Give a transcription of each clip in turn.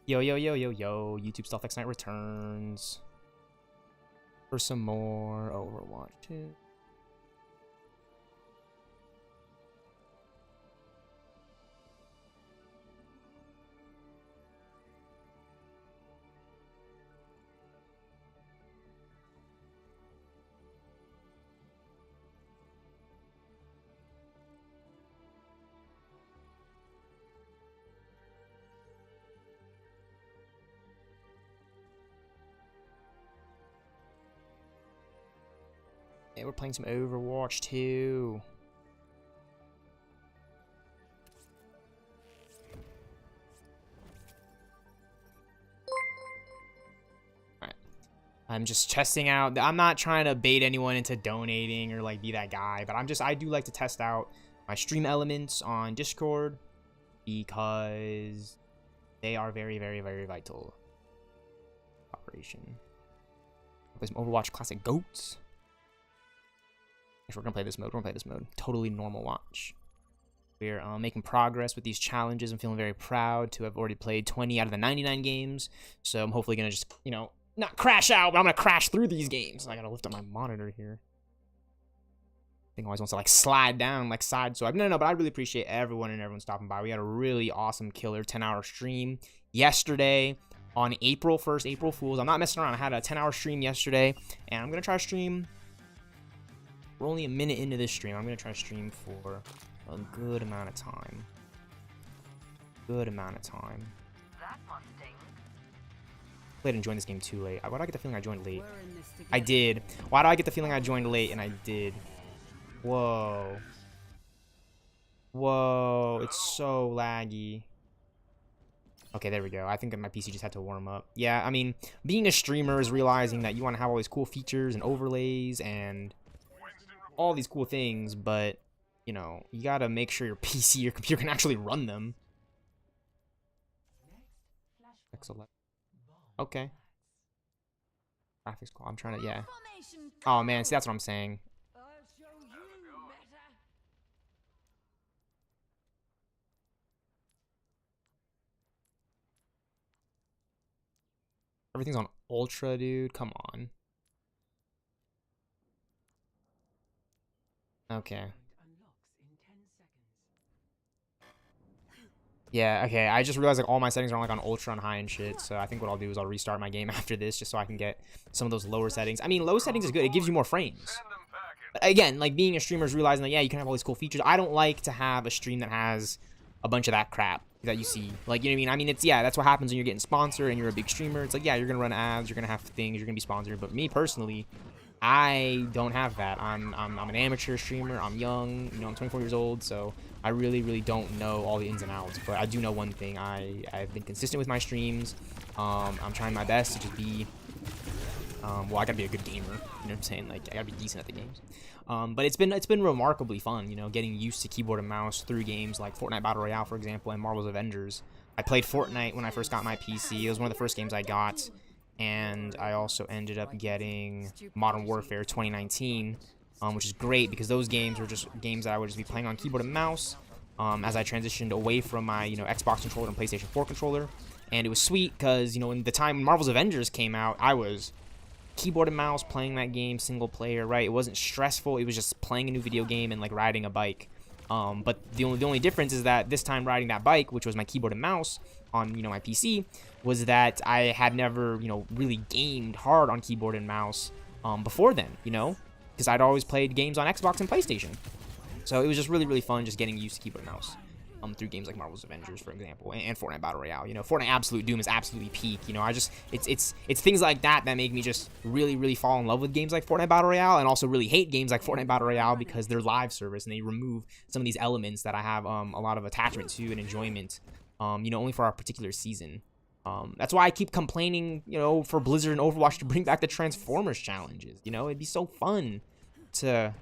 Yo, yo, yo, yo, yo. YouTube stealthxknight returns for some more Overwatch 2. Yeah, we're playing some Overwatch 2. Alright. I'm just testing out. I'm not trying to bait anyone into donating or like be that guy, but I do like to test out my stream elements on Discord because they are very, very, very vital. Operation. Play some Overwatch Classic Goats. We're gonna play this mode. Totally normal watch. We're making progress with these challenges. I'm feeling very proud to have already played 20 out of the 99 games. So I'm hopefully gonna just, you know, not crash out, but I'm gonna crash through these games. I gotta lift up my monitor here. I think I always wants to like slide down, like side swipe. No, but I really appreciate everyone stopping by. We had a really awesome killer 10-hour stream yesterday on April 1st, April Fools. I'm not messing around. I had a 10-hour stream yesterday, and I'm gonna try to stream. We're only a minute into this stream. I'm going to try to stream for a good amount of time. That must sting. Played and joined this game too late. Why do I get the feeling I joined late? I did. Why do I get the feeling I joined late and I did? Whoa. Whoa. It's so laggy. Okay, there we go. I think that my PC just had to warm up. Yeah, I mean, being a streamer is realizing that you want to have all these cool features and overlays and all these cool things, but you know, you gotta make sure your PC, your computer can actually run them. Excellent. Okay. Graphics cool. I'm trying to, yeah. Oh man, see, that's what I'm saying. Everything's on ultra, dude. Come on. Okay. Yeah, okay. I just realized like all my settings are like on ultra and high and shit. So I think what I'll do is I'll restart my game after this just so I can get some of those lower settings. I mean, low settings is good. It gives you more frames. But again, like being a streamer is realizing that, yeah, you can have all these cool features. I don't like to have a stream that has a bunch of that crap that you see. Like, you know what I mean? I mean, it's, yeah, that's what happens when you're getting sponsored and you're a big streamer. It's like, yeah, you're going to run ads. You're going to have things. You're going to be sponsored. But me personally, I don't have that. I'm an amateur streamer. I'm young. You know, I'm 24 years old, so I really don't know all the ins and outs. But I do know one thing. I've been consistent with my streams. I'm trying my best to just be. Well, I gotta be a good gamer. You know what I'm saying? Like, I gotta be decent at the games. But it's been remarkably fun. You know, getting used to keyboard and mouse through games like Fortnite Battle Royale, for example, and Marvel's Avengers. I played Fortnite when I first got my PC. It was one of the first games I got. And I also ended up getting Modern Warfare 2019, which is great because those games were just games that I would just be playing on keyboard and mouse as I transitioned away from my, you know, Xbox controller and PlayStation 4 controller. And it was sweet because, you know, in the time when Marvel's Avengers came out, I was keyboard and mouse playing that game single player, right? It wasn't stressful. It was just playing a new video game and like riding a bike. But the only difference is that this time riding that bike, which was my keyboard and mouse on, you know, my PC, was that I had never, you know, really gamed hard on keyboard and mouse before then, you know, because I'd always played games on Xbox and PlayStation. So it was just really fun just getting used to keyboard and mouse through games like Marvel's Avengers, for example, and Fortnite Battle Royale. You know, Fortnite Absolute Doom is absolutely peak. You know, it's things like that make me just really fall in love with games like Fortnite Battle Royale, and also really hate games like Fortnite Battle Royale because they're live service and they remove some of these elements that I have a lot of attachment to and enjoyment. You know, only for our particular season. That's why I keep complaining, you know, for Blizzard and Overwatch to bring back the Transformers challenges. You know, it'd be so fun to,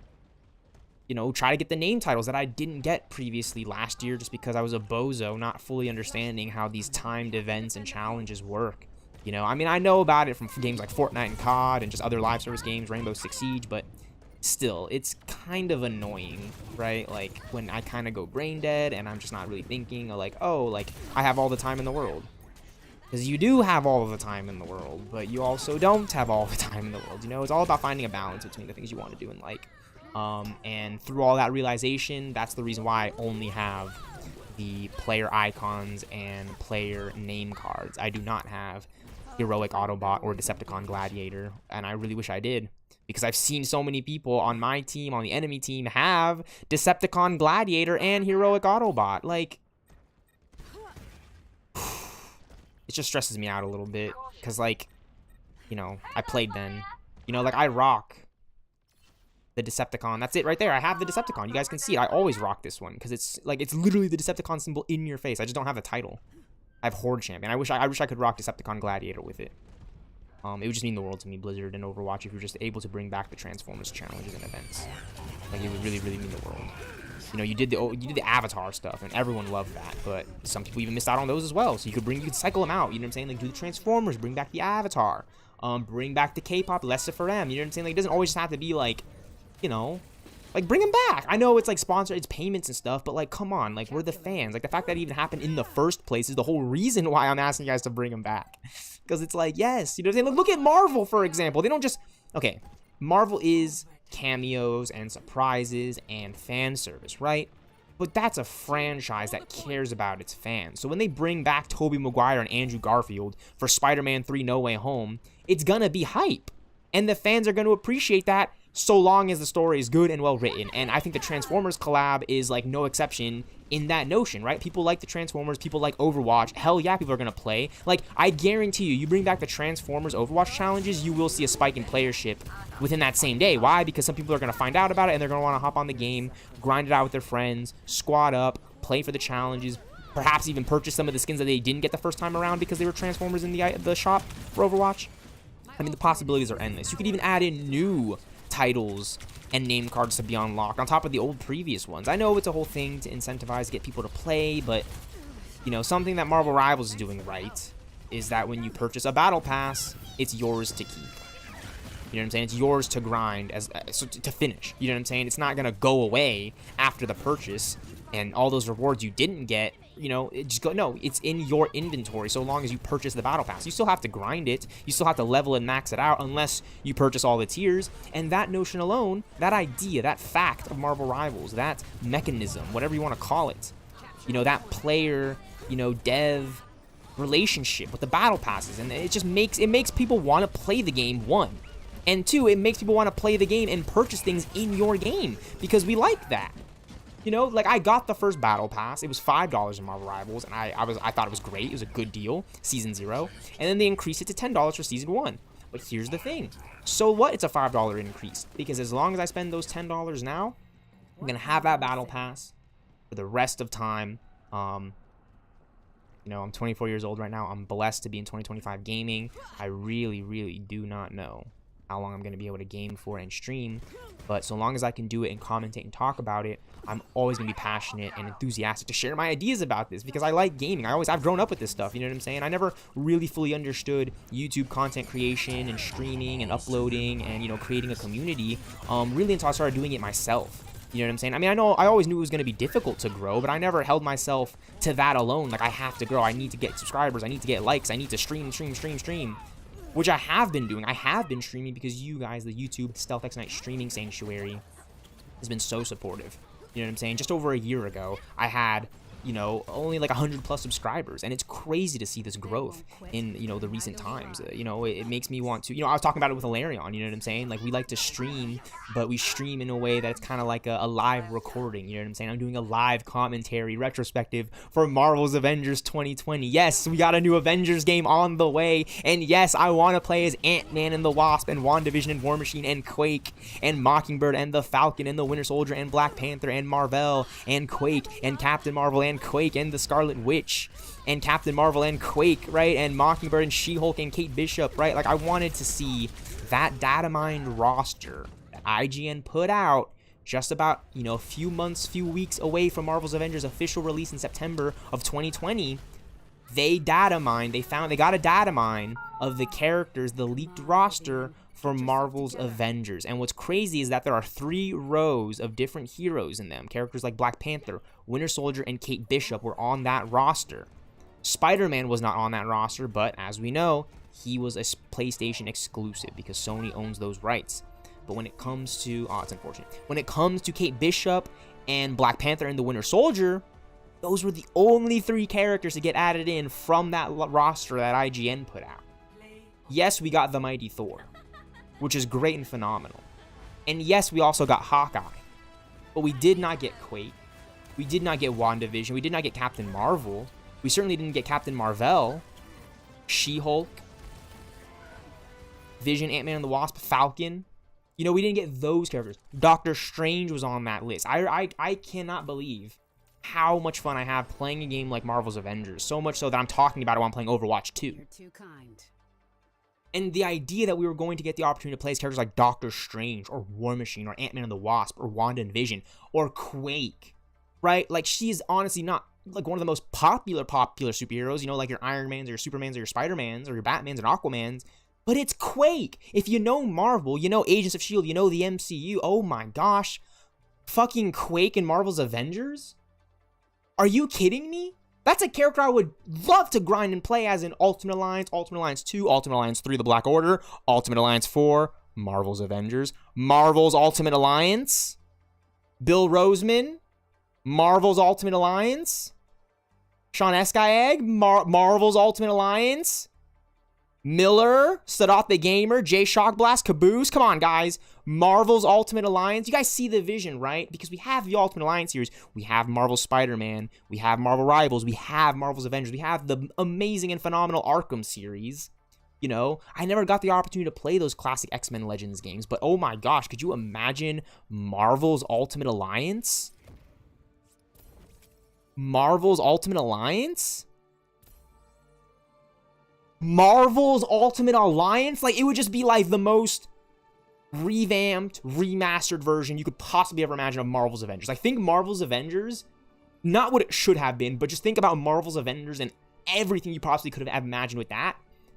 you know, try to get the name titles that I didn't get previously last year just because I was a bozo, not fully understanding how these timed events and challenges work. You know, I mean, I know about it from games like Fortnite and COD and just other live service games, Rainbow Six Siege, but still, it's kind of annoying, right? Like, when I kind of go brain dead and I'm just not really thinking, like, oh, like, I have all the time in the world. Because you do have all of the time in the world, but you also don't have all the time in the world. You know, it's all about finding a balance between the things you want to do and like. And through all that realization, that's the reason why I only have the player icons and player name cards. I do not have Heroic Autobot or Decepticon Gladiator, and I really wish I did. Because I've seen so many people on my team, on the enemy team, have Decepticon Gladiator and Heroic Autobot. Like, it just stresses me out a little bit. Because, like, you know, I played then. You know, like, I rock the Decepticon. That's it right there. I have the Decepticon. You guys can see it. I always rock this one. Because it's, like, it's literally the Decepticon symbol in your face. I just don't have the title. I have Horde Champion. I wish I could rock Decepticon Gladiator with it. It would just mean the world to me, Blizzard and Overwatch, if you're just able to bring back the Transformers challenges and events. Like, it would really, really mean the world. You know, you did the Avatar stuff, and everyone loved that, but some people even missed out on those as well. So you could cycle them out. You know what I'm saying? Like, do the Transformers, bring back the Avatar, bring back the K-pop, Lesser for M. You know what I'm saying? Like, it doesn't always just have to be like, you know, like, bring them back. I know it's like sponsored, it's payments and stuff, but like, come on, like, we're the fans. Like, the fact that it even happened in the first place is the whole reason why I'm asking you guys to bring them back. Because it's like, yes, you know what I'm saying? Look at Marvel, for example. They don't just, okay, Marvel is cameos and surprises and fan service, right? But that's a franchise that cares about its fans. So when they bring back Tobey Maguire and Andrew Garfield for Spider-Man 3 No Way Home, it's gonna be hype. And the fans are gonna appreciate that so long as the story is good and well written. And I think the Transformers collab is like no exception in that notion, right? People like the Transformers, people like Overwatch. Hell yeah, people are gonna play. Like, I guarantee you bring back the Transformers Overwatch challenges, you will see a spike in playership within that same day. Why? Because some people are gonna find out about it and they're gonna wanna hop on the game, grind it out with their friends, squad up, play for the challenges, perhaps even purchase some of the skins that they didn't get the first time around because they were Transformers in the shop for Overwatch. I mean, the possibilities are endless. You could even add in new titles and name cards to be unlocked on top of the old previous ones. I know it's a whole thing to incentivize, get people to play, but, you know, something that Marvel Rivals is doing right is that when you purchase a battle pass, it's yours to keep. You know what I'm saying? It's yours to grind, to finish. You know what I'm saying? It's not going to go away after the purchase, and all those rewards you didn't get, you know, no, it's in your inventory so long as you purchase the battle pass. You still have to grind it. You still have to level and max it out unless you purchase all the tiers. And that notion alone, that idea, that fact of Marvel Rivals, that mechanism, whatever you want to call it, you know, that player, you know, dev relationship with the battle passes, and it just makes people want to play the game, one. And two, it makes people want to play the game and purchase things in your game because we like that. You know, like, I got the first battle pass. It was $5 in Marvel Rivals, and I thought it was great. It was a good deal, Season 0. And then they increased it to $10 for Season 1. But here's the thing. So what? It's a $5 increase. Because as long as I spend those $10 now, I'm going to have that battle pass for the rest of time. You know, I'm 24 years old right now. I'm blessed to be in 2025 gaming. I really, really do not know how long I'm going to be able to game for and stream, but so long as I can do it and commentate and talk about it, I'm always going to be passionate and enthusiastic to share my ideas about this because I like gaming. I've grown up with this stuff, you know what I'm saying? I never really fully understood YouTube content creation and streaming and uploading and, you know, creating a community really until I started doing it myself. You know what I'm saying? I mean, I always knew it was going to be difficult to grow, but I never held myself to that alone. Like, I have to grow. I need to get subscribers. I need to get likes. I need to stream. Which I have been doing. I have been streaming because you guys, the YouTube stealthxknight streaming sanctuary, has been so supportive. You know what I'm saying? Just over a year ago, I had, you know, only like 100+ subscribers, and it's crazy to see this growth in, you know, the recent times. You know, it makes me want to, you know, I was talking about it with Alarion, you know what I'm saying? Like, we like to stream, but we stream in a way that's kind of like a live recording, you know what I'm saying? I'm doing a live commentary retrospective for Marvel's Avengers 2020. Yes, we got a new Avengers game on the way, and yes, I want to play as Ant-Man and the Wasp and WandaVision and War Machine and Quake and Mockingbird and the Falcon and the Winter Soldier and Black Panther and Marvel and Quake and Captain Marvel and Quake and the Scarlet Witch and Captain Marvel and Quake, right? And Mockingbird and She-Hulk and Kate Bishop, right? Like, I wanted to see that data mined roster that IGN put out just about, you know, a few weeks away from Marvel's Avengers official release in September of 2020. They got a data mine of the characters, the leaked roster for Marvel's Avengers. And what's crazy is that there are 3 rows of different heroes in them. Characters like Black Panther, Winter Soldier, and Kate Bishop were on that roster. Spider-Man was not on that roster, but as we know, he was a PlayStation exclusive because Sony owns those rights. But when it comes to, oh, it's unfortunate. When it comes to Kate Bishop and Black Panther and the Winter Soldier, those were the only 3 characters to get added in from that roster that IGN put out. Yes, we got the Mighty Thor, which is great and phenomenal. And yes, we also got Hawkeye. But we did not get Quake. We did not get WandaVision. We did not get Captain Marvel. We certainly didn't get Captain Marvel, She-Hulk, Vision, Ant-Man and the Wasp, Falcon. You know, we didn't get those characters. Doctor Strange was on that list. I cannot believe how much fun I have playing a game like Marvel's Avengers. So much so that I'm talking about it while I'm playing Overwatch 2. You're too kind. And the idea that we were going to get the opportunity to play as characters like Doctor Strange or War Machine or Ant-Man and the Wasp or Wanda and Vision or Quake, right? Like, she's honestly not like one of the most popular superheroes, you know, like your Iron Mans or your Supermans or your Spider-Mans or your Batmans and Aquamans. But it's Quake. If you know Marvel, you know Agents of S.H.I.E.L.D., you know the MCU. Oh my gosh. Fucking Quake in Marvel's Avengers? Are you kidding me? That's a character I would love to grind and play as in Ultimate Alliance 2, Ultimate Alliance 3, The Black Order, Ultimate Alliance 4, Marvel's Avengers, Marvel's Ultimate Alliance, Bill Roseman, Marvel's Ultimate Alliance, Sean Eskayeg, Marvel's Ultimate Alliance, Miller, Sadat the Gamer, Jay Shockblast, Caboose. Come on, guys. Marvel's Ultimate Alliance. You guys see the vision, right? Because we have the Ultimate Alliance series. We have Marvel's Spider-Man. We have Marvel Rivals. We have Marvel's Avengers. We have the amazing and phenomenal Arkham series. You know, I never got the opportunity to play those classic X-Men Legends games, but oh my gosh, could you imagine Marvel's Ultimate Alliance? Marvel's Ultimate Alliance? Marvel's Ultimate Alliance? Like, it would just be like the most revamped, remastered version you could possibly ever imagine of Marvel's Avengers. I think Marvel's Avengers, not what it should have been, but just think about Marvel's Avengers and everything you possibly could have imagined with that.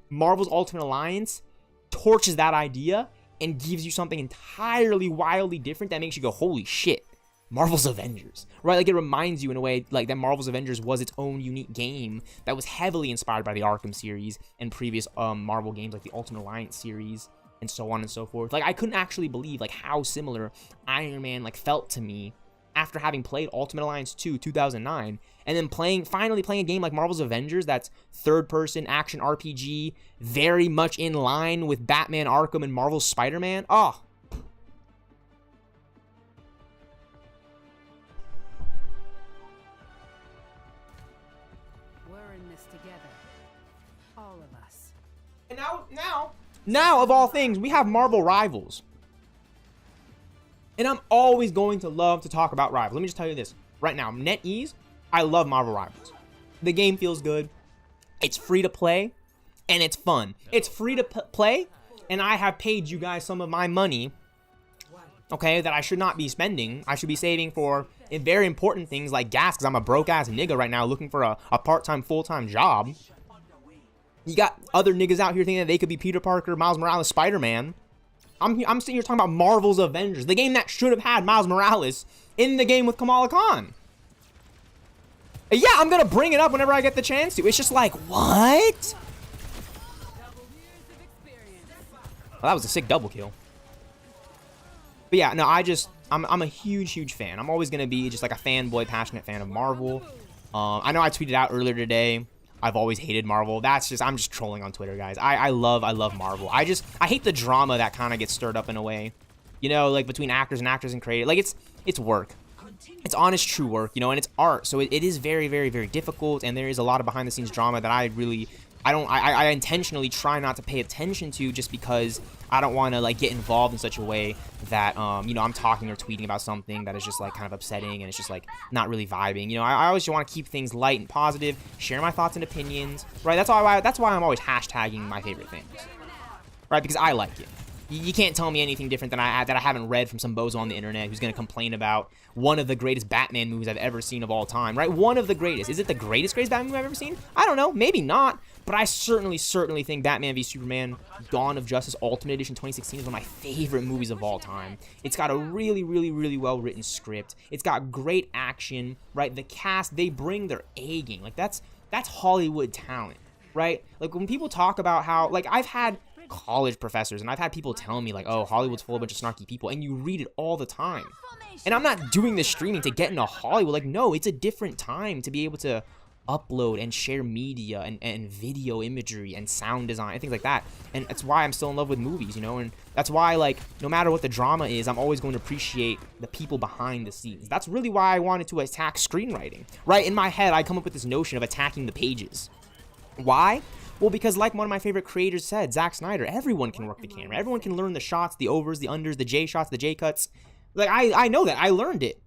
Marvel's Ultimate Alliance torches that idea and gives you something entirely wildly different that makes you go, holy shit, Marvel's Avengers, right? Like, it reminds you in a way like that Marvel's Avengers was its own unique game that was heavily inspired by the Arkham series and previous Marvel games like the Ultimate Alliance series and so on and so forth. Like, I couldn't actually believe like how similar Iron Man like felt to me after having played Ultimate Alliance 2 2009 and then finally playing a game like Marvel's Avengers that's third-person action RPG, very much in line with Batman Arkham and Marvel's Spider-Man. Oh, and now, of all things, we have Marvel Rivals. And I'm always going to love to talk about Rivals. Let me just tell you this. Right now, NetEase, I love Marvel Rivals. The game feels good. It's free to play, and it's fun. It's free to play, and I have paid you guys some of my money, okay, that I should not be spending. I should be saving for very important things like gas, because I'm a broke-ass nigga right now looking for a part-time, full-time job. You got other niggas out here thinking that they could be Peter Parker, Miles Morales, Spider-Man. I'm sitting here talking about Marvel's Avengers, the game that should have had Miles Morales in the game with Kamala Khan. Yeah, I'm going to bring it up whenever I get the chance to. It's just like, what? Well, that was a sick double kill. But yeah, no, I'm a huge fan. I'm always going to be just like a fanboy, passionate fan of Marvel. I know I tweeted out earlier today, I've always hated Marvel. I'm just trolling on Twitter, guys. I love Marvel. I hate the drama that kind of gets stirred up in a way, you know, like between actors and creators. Like, it's work. It's honest, true work, you know, and it's art. So it is very difficult, and there is a lot of behind the scenes drama that I intentionally try not to pay attention to, just because I don't want to like get involved in such a way that you know, I'm talking or tweeting about something that is just like kind of upsetting and it's just like not really vibing. You know, I always want to keep things light and positive, share my thoughts and opinions, right? That's why I'm always hashtagging my favorite things, right? Because I like it. You can't tell me anything different than that I haven't read from some bozo on the internet who's going to complain about one of the greatest Batman movies I've ever seen of all time, right? One of the greatest. Is it the greatest Batman movie I've ever seen? I don't know. Maybe not. But I certainly think Batman v Superman Dawn of Justice Ultimate Edition 2016 is one of my favorite movies of all time. It's got a really well-written script. It's got great action, right? The cast, they bring their A game. Like, that's That's Hollywood talent, right? Like when people talk about how, like I've had college professors and I've had people tell me like, oh, Hollywood's full of a bunch of snarky people, and you read it all the time. And I'm not doing this streaming to get into Hollywood. Like, no, it's a different time to be able to upload and share media and video imagery and sound design and things like that. And that's why I'm still in love with movies, you know, and that's why, like, no matter what the drama is, I'm always going to appreciate the people behind the scenes. That's really why I wanted to attack screenwriting, right? In my head, I come up with this notion of attacking the pages. Why? Well, because like one of my favorite creators said, Zack Snyder, everyone can work the camera. Everyone can learn the shots, the overs, the unders, the J shots, the J cuts. Like, I know that. I learned it.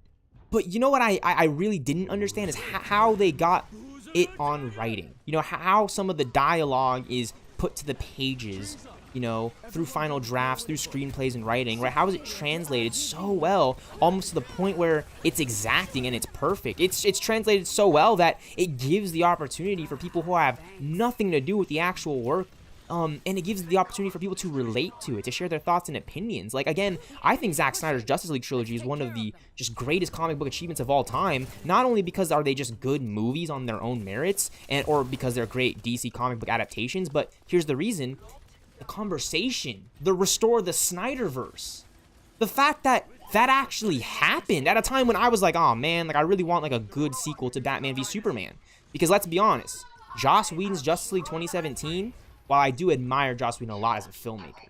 But you know what I really didn't understand is how they got it on writing. You know, how some of the dialogue is put to the pages, you know, through final drafts, through screenplays and writing, right? How is it translated so well, almost to the point where it's exacting and it's perfect? It's translated so well that it gives the opportunity for people who have nothing to do with the actual work, and it gives the opportunity for people to relate to it, to share their thoughts and opinions. Like, again, I think Zack Snyder's Justice League trilogy is one of the just greatest comic book achievements of all time, not only because are they just good movies on their own merits, or because they're great DC comic book adaptations, but here's the reason: the conversation, the restore the Snyderverse, the fact that that actually happened at a time when I was like, oh man, like I really want like a good sequel to Batman v Superman. Because let's be honest, Joss Whedon's Justice League 2017, while I do admire Joss Whedon a lot as a filmmaker,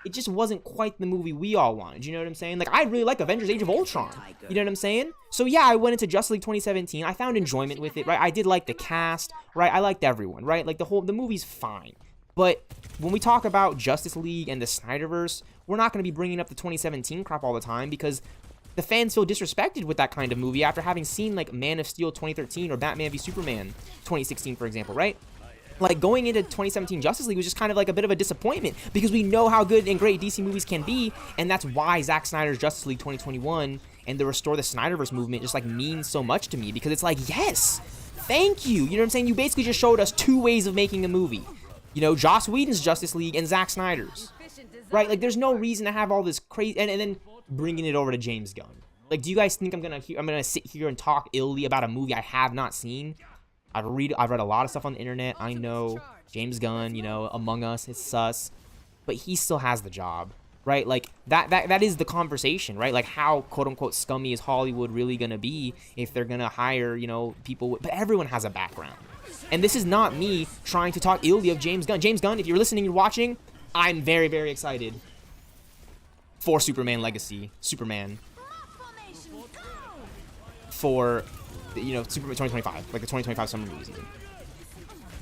it just wasn't quite the movie we all wanted. You know what I'm saying? Like, I really like Avengers Age of Ultron. You know what I'm saying? So yeah, I went into Justice League 2017. I found enjoyment with it, right? I did like the cast, right? I liked everyone, right? Like the movie's fine. But when we talk about Justice League and the Snyderverse, we're not going to be bringing up the 2017 crap all the time because the fans feel disrespected with that kind of movie after having seen like Man of Steel 2013 or Batman v Superman 2016, for example, right? Like, going into 2017 Justice League was just kind of like a bit of a disappointment because we know how good and great DC movies can be, and that's why Zack Snyder's Justice League 2021 and the Restore the Snyderverse movement just like means so much to me, because it's like, yes, thank you. You know what I'm saying? You basically just showed us two ways of making a movie. You know, Joss Whedon's Justice League and Zack Snyder's, right? Like, there's no reason to have all this crazy, and then bringing it over to James Gunn. Like, do you guys think I'm gonna sit here and talk illy about a movie I have not seen? I've read a lot of stuff on the internet. I know James Gunn, you know, Among Us, it's sus, but he still has the job, right? Like that is the conversation, right? Like, how quote unquote scummy is Hollywood really gonna be if they're gonna hire, you know, people? But everyone has a background, and this is not me trying to talk illy of James Gunn. James Gunn, if you're listening, you're watching, I'm very, very excited for Superman Legacy, Superman, for, you know, Superman 2025, like the 2025 summer movie season.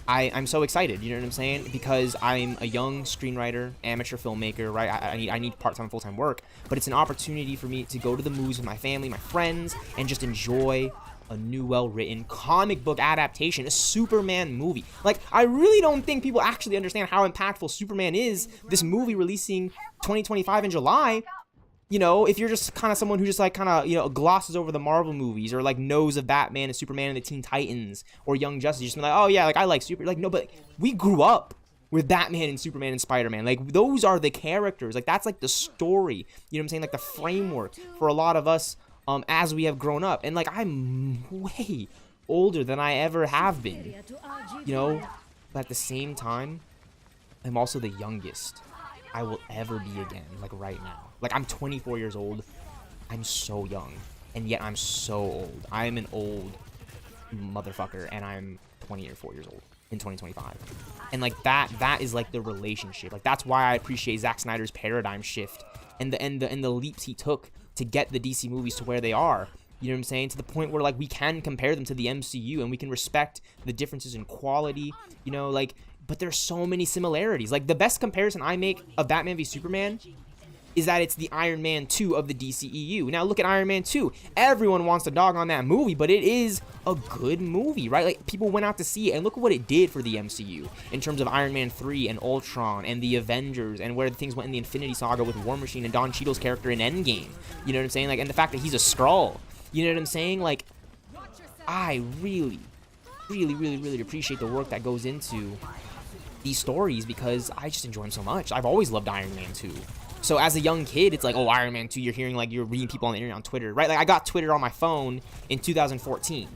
I'm so excited, you know what I'm saying? Because I'm a young screenwriter, amateur filmmaker, right? I need part-time, full-time work, but it's an opportunity for me to go to the movies with my family, my friends, and just enjoy a new, well-written comic book adaptation, a Superman movie. Like, I really don't think people actually understand how impactful Superman is. This movie releasing 2025 in July, you know, if you're just kind of someone who just like kind of, you know, glosses over the Marvel movies, or like knows of Batman and Superman and the Teen Titans or Young Justice, just be like, oh yeah, like I like like, no, but we grew up with Batman and Superman and Spider-Man. Like, those are the characters. Like, that's like the story, you know what I'm saying? Like the framework for a lot of us as we have grown up. And like, I'm way older than I ever have been, you know, but at the same time, I'm also the youngest I will ever be again, like right now. Like, I'm 24 years old. I'm so young, and yet I'm so old. I'm an old motherfucker, and I'm 24 years old in 2025. And like that is like the relationship. Like, that's why I appreciate Zack Snyder's paradigm shift and the leaps he took to get the DC movies to where they are. You know what I'm saying? To the point where like we can compare them to the MCU, and we can respect the differences in quality, you know, like, but there's so many similarities. Like, the best comparison I make of Batman v Superman is that it's the Iron Man 2 of the DCEU. Now, look at Iron Man 2. Everyone wants to dog on that movie, but it is a good movie, right? Like, people went out to see it, and look at what it did for the MCU in terms of Iron Man 3 and Ultron and the Avengers, and where things went in the Infinity Saga with War Machine and Don Cheadle's character in Endgame. You know what I'm saying? Like, and the fact that he's a Skrull. You know what I'm saying? Like, I really appreciate the work that goes into these stories, because I just enjoy them so much. I've always loved Iron Man 2. So as a young kid, it's like, oh, Iron Man 2, you're hearing, like, you're reading people on the internet on Twitter, right? Like, I got Twitter on my phone in 2014.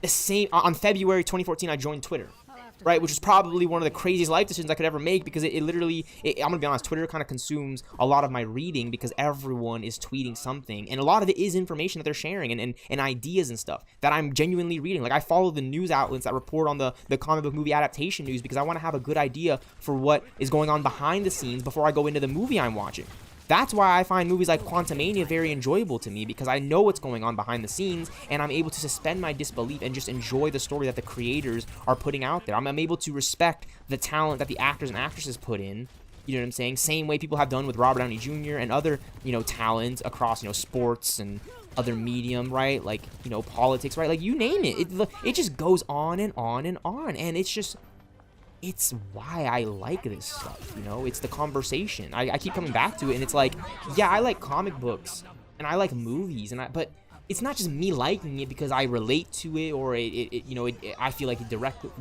The same on February 2014, I joined Twitter, right? Which is probably one of the craziest life decisions I could ever make, because it literally, I'm gonna be honest, Twitter kind of consumes a lot of my reading because everyone is tweeting something, and a lot of it is information that they're sharing and ideas and stuff that I'm genuinely reading. Like, I follow the news outlets that report on the comic book movie adaptation news because I want to have a good idea for what is going on behind the scenes before I go into the movie I'm watching. That's why I find movies like Quantumania very enjoyable to me, because I know what's going on behind the scenes, and I'm able to suspend my disbelief and just enjoy the story that the creators are putting out there. I'm able to respect the talent that the actors and actresses put in, you know what I'm saying? Same way people have done with Robert Downey Jr. and other, you know, talent across, you know, sports and other medium, right? Like, you know, politics, right? Like, you name it. It just goes on and on and on, and it's why I like this stuff, you know? It's the conversation. I keep coming back to it, and it's like, yeah, I like comic books, and I like movies, but it's not just me liking it because I relate to it, or I feel like it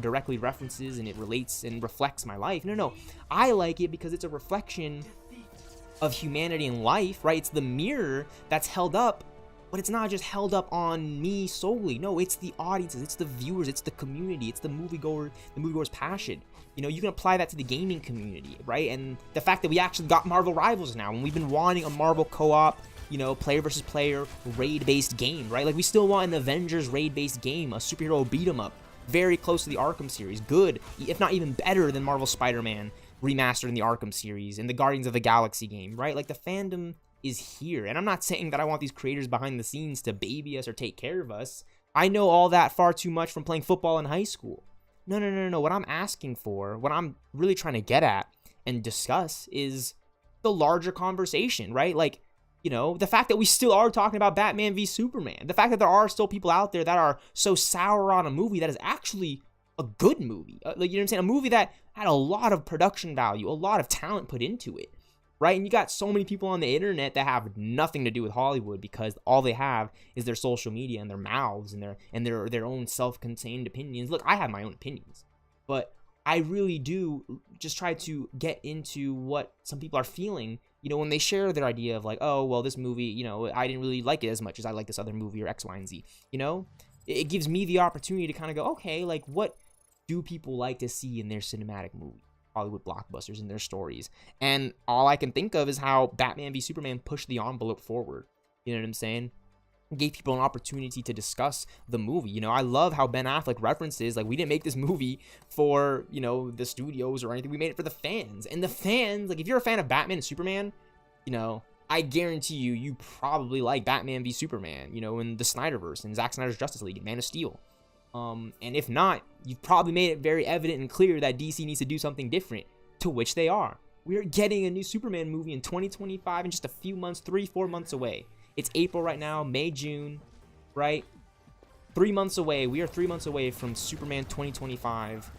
directly references and it relates and reflects my life. No. I like it because it's a reflection of humanity and life, right? It's the mirror that's held up, but it's not just held up on me solely. No, it's the audiences, it's the viewers, it's the community, it's the moviegoer's passion. You know, you can apply that to the gaming community, right? And the fact that we actually got Marvel Rivals now, and we've been wanting a Marvel co-op, you know, player versus player, raid-based game, right? Like, we still want an Avengers raid-based game, a superhero beat-em-up, very close to the Arkham series, good, if not even better than Marvel Spider-Man remastered in the Arkham series, and the Guardians of the Galaxy game, right? Like, the fandom is here, and I'm not saying that I want these creators behind the scenes to baby us or take care of us. I know all that far too much from playing football in high school. No. What I'm asking for, what I'm really trying to get at and discuss is the larger conversation, right? Like, you know, the fact that we still are talking about Batman v Superman, the fact that there are still people out there that are so sour on a movie that is actually a good movie, like, you know what I'm saying, a movie that had a lot of production value, a lot of talent put into it. Right? And you got so many people on the internet that have nothing to do with Hollywood because all they have is their social media and their mouths and their own self-contained opinions. Look, I have my own opinions, but I really do just try to get into what some people are feeling, you know, when they share their idea of like, oh, well, this movie, you know, I didn't really like it as much as I like this other movie or X, Y, and Z, you know? It gives me the opportunity to kind of go, okay, like, what do people like to see in their cinematic movie? Hollywood blockbusters and their stories, and all I can think of is how Batman v Superman pushed the envelope forward. You know what I'm saying? Gave people an opportunity to discuss the movie. You know, I love how Ben Affleck references, like, we didn't make this movie for, you know, the studios or anything. We made it for the fans, and the fans, like, if you're a fan of Batman and Superman, you know, I guarantee you probably like Batman v Superman, you know, in the Snyderverse and Zack Snyder's Justice League and Man of Steel. And if not, you've probably made it very evident and clear that DC needs to do something different, to which they are. We're getting a new Superman movie in 2025 in just a few months, 3-4 months away. It's April right now, May, June, right? 3 months away. We are 3 months away from Superman 2025.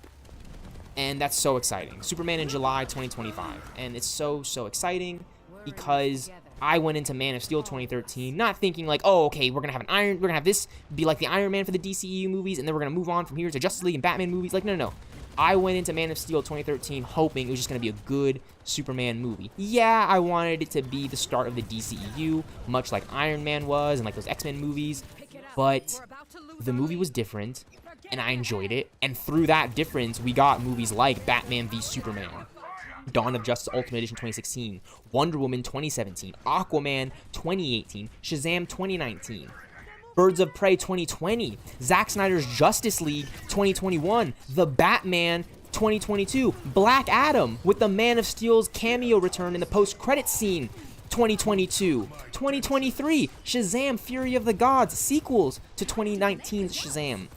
And that's so exciting. Superman in July 2025. And it's so exciting because I went into Man of Steel 2013 not thinking like, oh, okay, we're gonna have this be like the Iron Man for the DCEU movies, and then we're gonna move on from here to Justice League and Batman movies. Like, no. I went into Man of Steel 2013 hoping it was just gonna be a good Superman movie. Yeah, I wanted it to be the start of the DCEU, much like Iron Man was and like those X-Men movies, but the movie was different, and I enjoyed it, and through that difference, we got movies like Batman v Superman, Dawn of Justice Ultimate Edition 2016, Wonder Woman 2017, Aquaman 2018, Shazam 2019, Birds of Prey 2020, Zack Snyder's Justice League 2021, The Batman 2022, Black Adam with the Man of Steel's cameo return in the post-credits scene 2022, 2023, Shazam Fury of the Gods sequels to 2019's Shazam,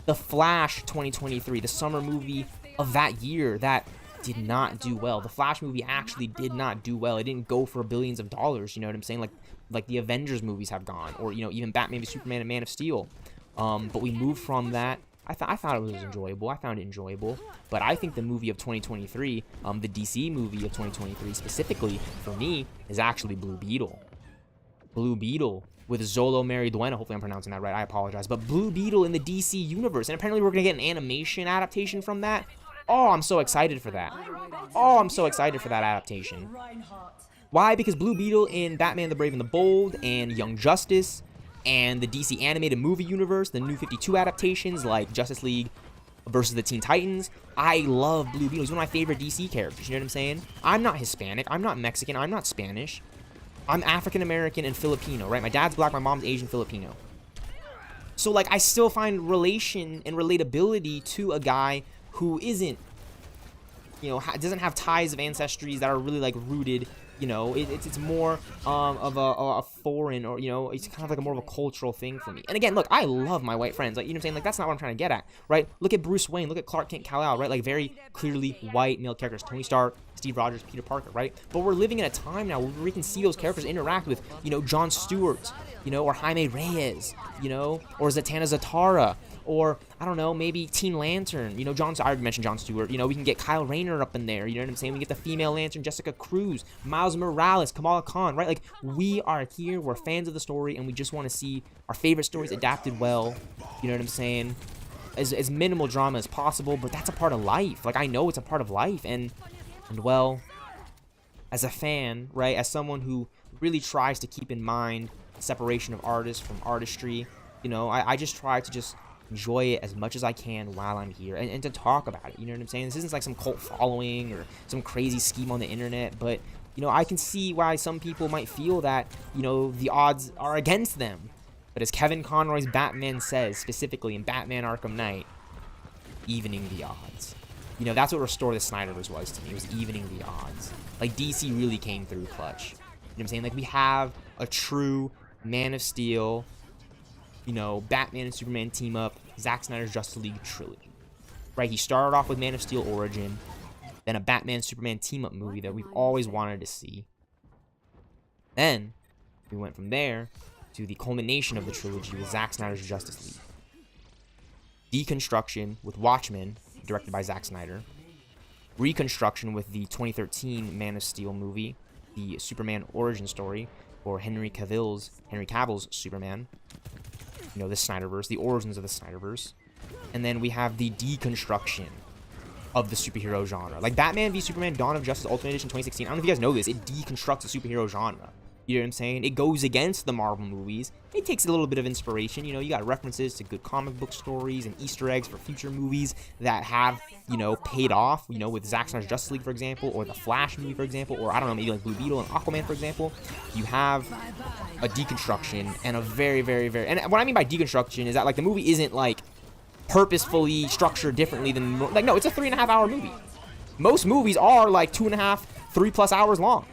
The Flash 2023, the summer movie of that year that did not do well. The Flash movie actually did not do well. It didn't go for billions of dollars, you know what I'm saying? Like the Avengers movies have gone, or, you know, even Batman v Superman and Man of Steel. But we moved from that. I thought it was enjoyable. I found it enjoyable. But I think the movie of 2023, the DC movie of 2023 specifically, for me, is actually Blue Beetle. Blue Beetle with Zolo Mariduena. Hopefully I'm pronouncing that right. I apologize. But Blue Beetle in the DC universe. And apparently we're going to get an animation adaptation from that. Oh, I'm so excited for that. Oh, I'm so excited for that adaptation. Why? Because Blue Beetle in Batman the Brave and the Bold and Young Justice and the DC animated movie universe, the New 52 adaptations like Justice League versus the Teen Titans. I love Blue Beetle. He's one of my favorite DC characters. You know what I'm saying? I'm not Hispanic. I'm not Mexican. I'm not Spanish. I'm African American and Filipino, right? My dad's black. My mom's Asian Filipino. So, like, I still find relation and relatability to a guy who isn't, you know, doesn't have ties of ancestries that are really, like, rooted. You know, it's more of a foreign, or, you know, it's kind of like more of a cultural thing for me. And again, look, I love my white friends. Like, you know what I'm saying? Like, that's not what I'm trying to get at, right? Look at Bruce Wayne. Look at Clark Kent, Kal-El, right? Like, very clearly white male characters. Tony Stark, Steve Rogers, Peter Parker, right? But we're living in a time now where we can see those characters interact with, you know, Jon Stewart, you know, or Jaime Reyes, you know, or Zatanna Zatara, or, I don't know, maybe Teen Lantern, you know, I already mentioned Jon Stewart, you know, we can get Kyle Rayner up in there, you know what I'm saying? We get the female Lantern, Jessica Cruz, Miles Morales, Kamala Khan, right? Like, we are here, we're fans of the story, and we just want to see our favorite stories adapted well, you know what I'm saying? As minimal drama as possible, but that's a part of life. Like, I know it's a part of life, and well, as a fan, right, as someone who really tries to keep in mind separation of artists from artistry, you know, I just try to just enjoy it as much as I can while I'm here, and to talk about it, you know what I'm saying? This isn't like some cult following or some crazy scheme on the internet, but, you know, I can see why some people might feel that, you know, the odds are against them. But as Kevin Conroy's Batman says, specifically in Batman Arkham Knight, evening the odds. You know, that's what Restore the Snyderverse was to me. It was evening the odds. Like, DC really came through clutch. You know what I'm saying? Like, we have a true Man of Steel, you know, Batman and Superman team up, Zack Snyder's Justice League trilogy, right? He started off with Man of Steel Origin, then a Batman-Superman team-up movie that we've always wanted to see. Then, we went from there to the culmination of the trilogy with Zack Snyder's Justice League. Deconstruction with Watchmen, directed by Zack Snyder. Reconstruction with the 2013 Man of Steel movie, the Superman origin story for Henry Cavill's Superman. You know, the Snyderverse, the origins of the Snyderverse. And then we have the deconstruction of the superhero genre. Like, Batman v Superman Dawn of Justice Ultimate Edition 2016. I don't know if you guys know this. It deconstructs the superhero genre. You know what I'm saying? It goes against the Marvel movies. It takes a little bit of inspiration. You know, you got references to good comic book stories and Easter eggs for future movies that have, you know, paid off, you know, with Zack Snyder's Justice League, for example, or the Flash movie, for example, or I don't know, maybe like Blue Beetle and Aquaman, for example. You have a deconstruction and a very, very, very... And what I mean by deconstruction is that, like, the movie isn't, like, purposefully structured differently than... Like, no, it's a 3.5-hour movie. Most movies are, like, 2.5, 3+ hours long,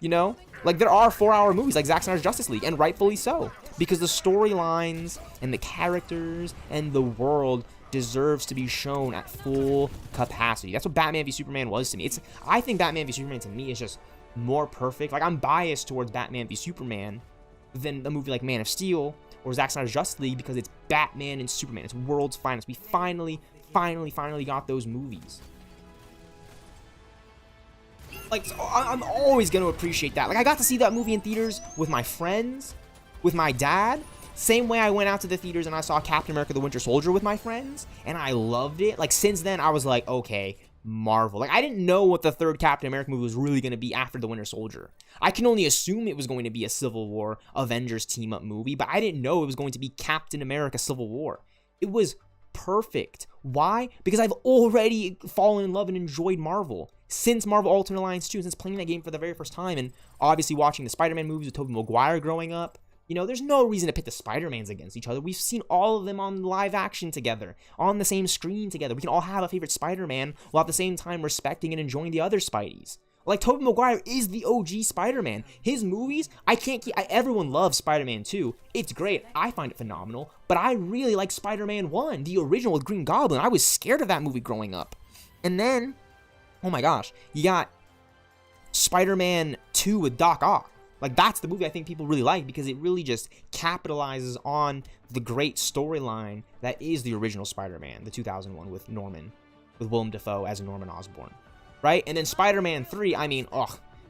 you know? Like, there are 4-hour movies like Zack Snyder's Justice League, and rightfully so, because the storylines and the characters and the world deserves to be shown at full capacity. That's what Batman v Superman was to me. I think Batman v Superman to me is just more perfect. Like, I'm biased towards Batman v Superman than a movie like Man of Steel or Zack Snyder's Justice League, because it's Batman and Superman. It's world's finest. We finally got those movies. Like, so I'm always going to appreciate that. Like, I got to see that movie in theaters with my friends, with my dad. Same way I went out to the theaters and I saw Captain America the Winter Soldier with my friends, and I loved it. Like, since then, I was like, okay, Marvel. Like, I didn't know what the third Captain America movie was really going to be after the Winter Soldier. I can only assume it was going to be a Civil War Avengers team-up movie, but I didn't know it was going to be Captain America Civil War. It was perfect. Why? Because I've already fallen in love and enjoyed Marvel since Marvel Ultimate Alliance 2, since playing that game for the very first time, and obviously watching the Spider-Man movies with Tobey Maguire growing up. You know, there's no reason to pit the Spider-Mans against each other. We've seen all of them on live action together, on the same screen together. We can all have a favorite Spider-Man while at the same time respecting and enjoying the other Spideys. Like, Tobey Maguire is the OG Spider-Man. His movies, everyone loves Spider-Man 2. It's great. I find it phenomenal. But I really like Spider-Man 1, the original with Green Goblin. I was scared of that movie growing up. And then, oh my gosh, you got Spider-Man 2 with Doc Ock. Like, that's the movie I think people really like, because it really just capitalizes on the great storyline that is the original Spider-Man, the 2001 with Norman, with Willem Dafoe as Norman Osborn, right? And then Spider-Man 3, I mean,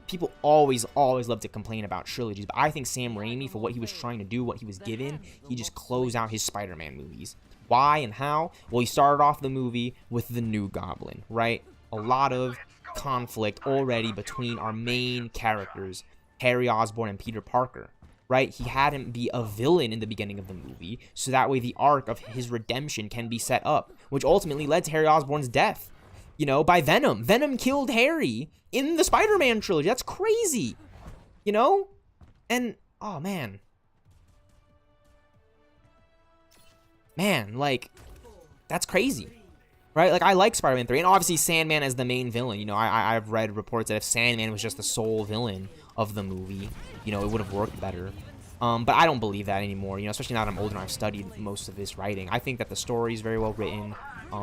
people always love to complain about trilogies, but I think Sam Raimi, for what he was trying to do, what he was given, he just closed out his Spider-Man movies. Why and how? Well, he started off the movie with the New Goblin, right? A lot of conflict already between our main characters, Harry Osborn and Peter Parker. right? He had him be a villain in the beginning of the movie, so that way the arc of his redemption can be set up, which ultimately led to Harry Osborn's death, you know, by Venom. Venom killed Harry in the Spider-Man trilogy. That's crazy, you know? And, oh, man. Man, like, that's crazy. Right? Like, I like Spider-Man 3. And obviously, Sandman as the main villain. You know, I've read reports that if Sandman was just the sole villain of the movie, you know, it would have worked better. But I don't believe that anymore, you know, especially now that I'm older and I've studied most of this writing. I think that the story is very well written.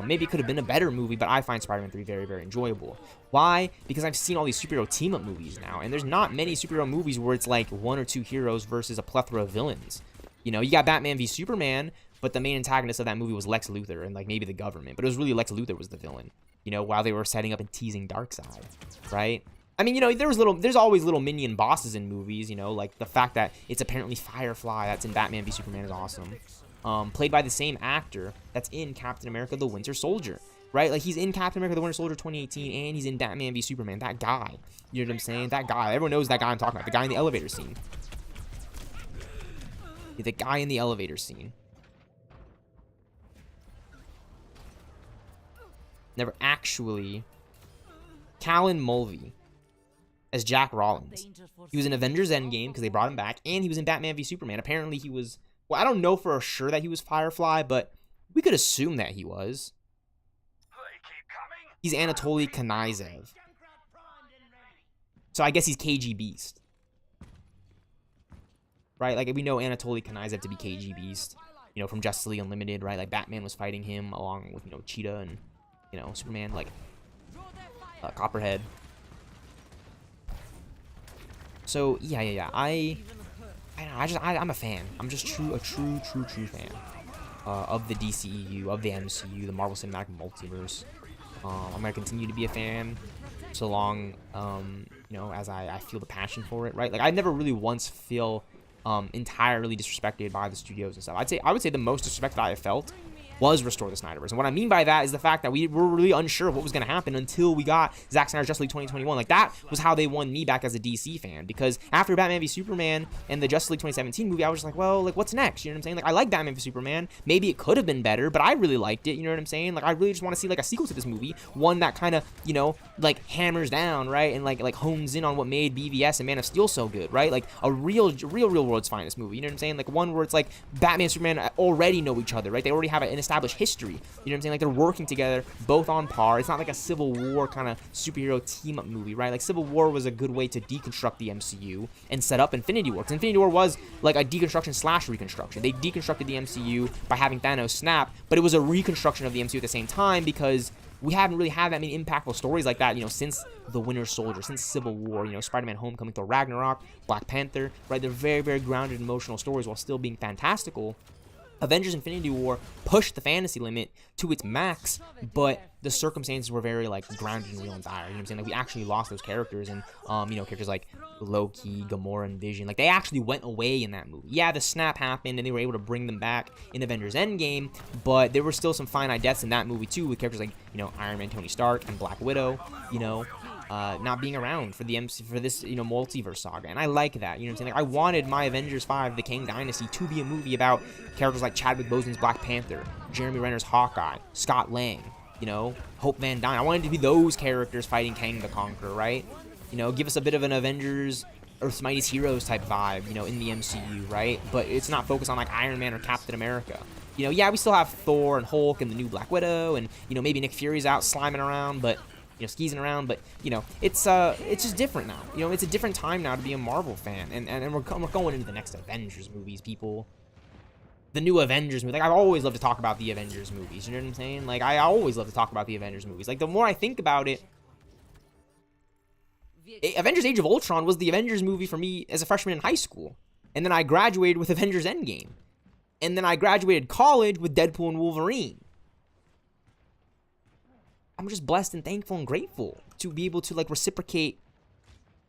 Maybe it could have been a better movie, but I find Spider-Man 3 very, very enjoyable. Why? Because I've seen all these superhero team-up movies now, and there's not many superhero movies where it's like 1 or 2 heroes versus a plethora of villains. You know, you got Batman v Superman, but the main antagonist of that movie was Lex Luthor and, like, maybe the government. But it was really Lex Luthor was the villain, you know, while they were setting up and teasing Darkseid, right? I mean, you know, there's always little minion bosses in movies, you know, like the fact that it's apparently Firefly that's in Batman v Superman is awesome. Played by the same actor that's in Captain America the Winter Soldier, right? Like, he's in Captain America the Winter Soldier 2018, and he's in Batman v Superman. That guy, you know what I'm saying? That guy, everyone knows that guy I'm talking about, the guy in the elevator scene. The guy in the elevator scene. Never actually. Callan Mulvey as Jack Rollins. He was in Avengers Endgame because they brought him back, and he was in Batman v Superman. Apparently he was, well, I don't know for sure that he was Firefly, but we could assume that he was. He's Anatoly Knaizev. So I guess he's KG Beast. Right? Like, we know Anatoly Knaizev to be KG Beast, you know, from Justice League Unlimited, right? Like, Batman was fighting him along with, you know, Cheetah and, you know, Superman, like, Copperhead. So, yeah. I'm a fan. I'm just a true fan of the DCEU, of the MCU, the Marvel Cinematic Multiverse. I'm going to continue to be a fan so long, you know, as I feel the passion for it, right? Like, I never really once feel entirely disrespected by the studios and stuff. I would say the most disrespect that I have felt was Restore the Snyderverse. And what I mean by that is the fact that we were really unsure of what was going to happen until we got Zack Snyder's Justice League 2021. Like, that was how they won me back as a DC fan, because after Batman v Superman and the Justice League 2017 movie, I was just like, well, like, what's next? You know what I'm saying? Like, I like Batman v Superman. Maybe it could have been better, but I really liked it. You know what I'm saying? Like, I really just want to see, like, a sequel to this movie. One that kind of, you know, like, hammers down, right? And, like hones in on what made BVS and Man of Steel so good, right? Like, a real world's finest movie. You know what I'm saying? Like, one where it's like Batman and Superman already know each other, right? They already have an established history. You know what I'm saying? Like, they're working together, both on par. It's not like a Civil War kind of superhero team-up movie, right? Like, Civil War was a good way to deconstruct the MCU and set up Infinity War. Because Infinity War was like a deconstruction / reconstruction. They deconstructed the MCU by having Thanos snap, but it was a reconstruction of the MCU at the same time, because we haven't really had that many impactful stories like that, you know, since The Winter Soldier, since Civil War, you know, Spider-Man Homecoming, Thor Ragnarok, Black Panther, right? They're very, very grounded emotional stories while still being fantastical. Avengers Infinity War pushed the fantasy limit to its max, but the circumstances were very, like, grounded and real and dire. You know what I'm saying? Like, we actually lost those characters, and, you know, characters like Loki, Gamora, and Vision. Like, they actually went away in that movie. Yeah, the snap happened, and they were able to bring them back in Avengers Endgame, but there were still some finite deaths in that movie, too, with characters like, you know, Iron Man, Tony Stark, and Black Widow, you know, not being around for this, you know, multiverse saga. And I like that, you know what I'm saying? Like, I wanted my Avengers 5, The Kang Dynasty, to be a movie about characters like Chadwick Boseman's Black Panther, Jeremy Renner's Hawkeye, Scott Lang, you know, Hope Van Dyne. I wanted to be those characters fighting Kang the Conqueror, right? You know, give us a bit of an Avengers, Earth's Mightiest Heroes type vibe, you know, in the MCU, right? But it's not focused on, like, Iron Man or Captain America. You know, yeah, we still have Thor and Hulk and the new Black Widow, and, you know, maybe Nick Fury's out sliming around, but, you know, skeezing around, but, you know, it's just different now. You know, it's a different time now to be a Marvel fan, and we're going into the next Avengers movies, people. The new Avengers movie. Like, I've always loved to talk about the Avengers movies, you know what I'm saying? Like, I always love to talk about the Avengers movies. Like, the more I think about it, Avengers Age of Ultron was the Avengers movie for me as a freshman in high school. And then I graduated with Avengers Endgame. And then I graduated college with Deadpool and Wolverine. I'm just blessed and thankful and grateful to be able to, like, reciprocate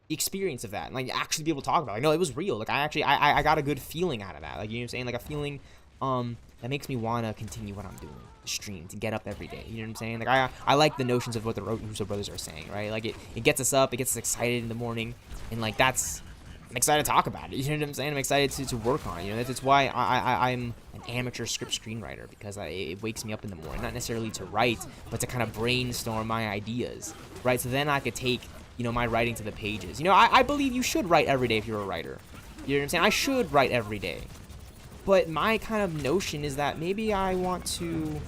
the experience of that and, like, actually be able to talk about it. Like, no, it was real. Like, I got a good feeling out of that. Like, you know what I'm saying? Like, a feeling that makes me want to continue what I'm doing. Stream, to get up every day. You know what I'm saying? Like, I like the notions of what the Russo brothers are saying, right? Like, it gets us up, it gets us excited in the morning, and, like, that's I'm excited to talk about it. You know what I'm saying? I'm excited to work on it. You know, that's why I'm an amateur script screenwriter, because it wakes me up in the morning, not necessarily to write, but to kind of brainstorm my ideas, right? So then I could take, you know, my writing to the pages. You know, I believe you should write every day if you're a writer. You know what I'm saying? I should write every day. But my kind of notion is that maybe I want to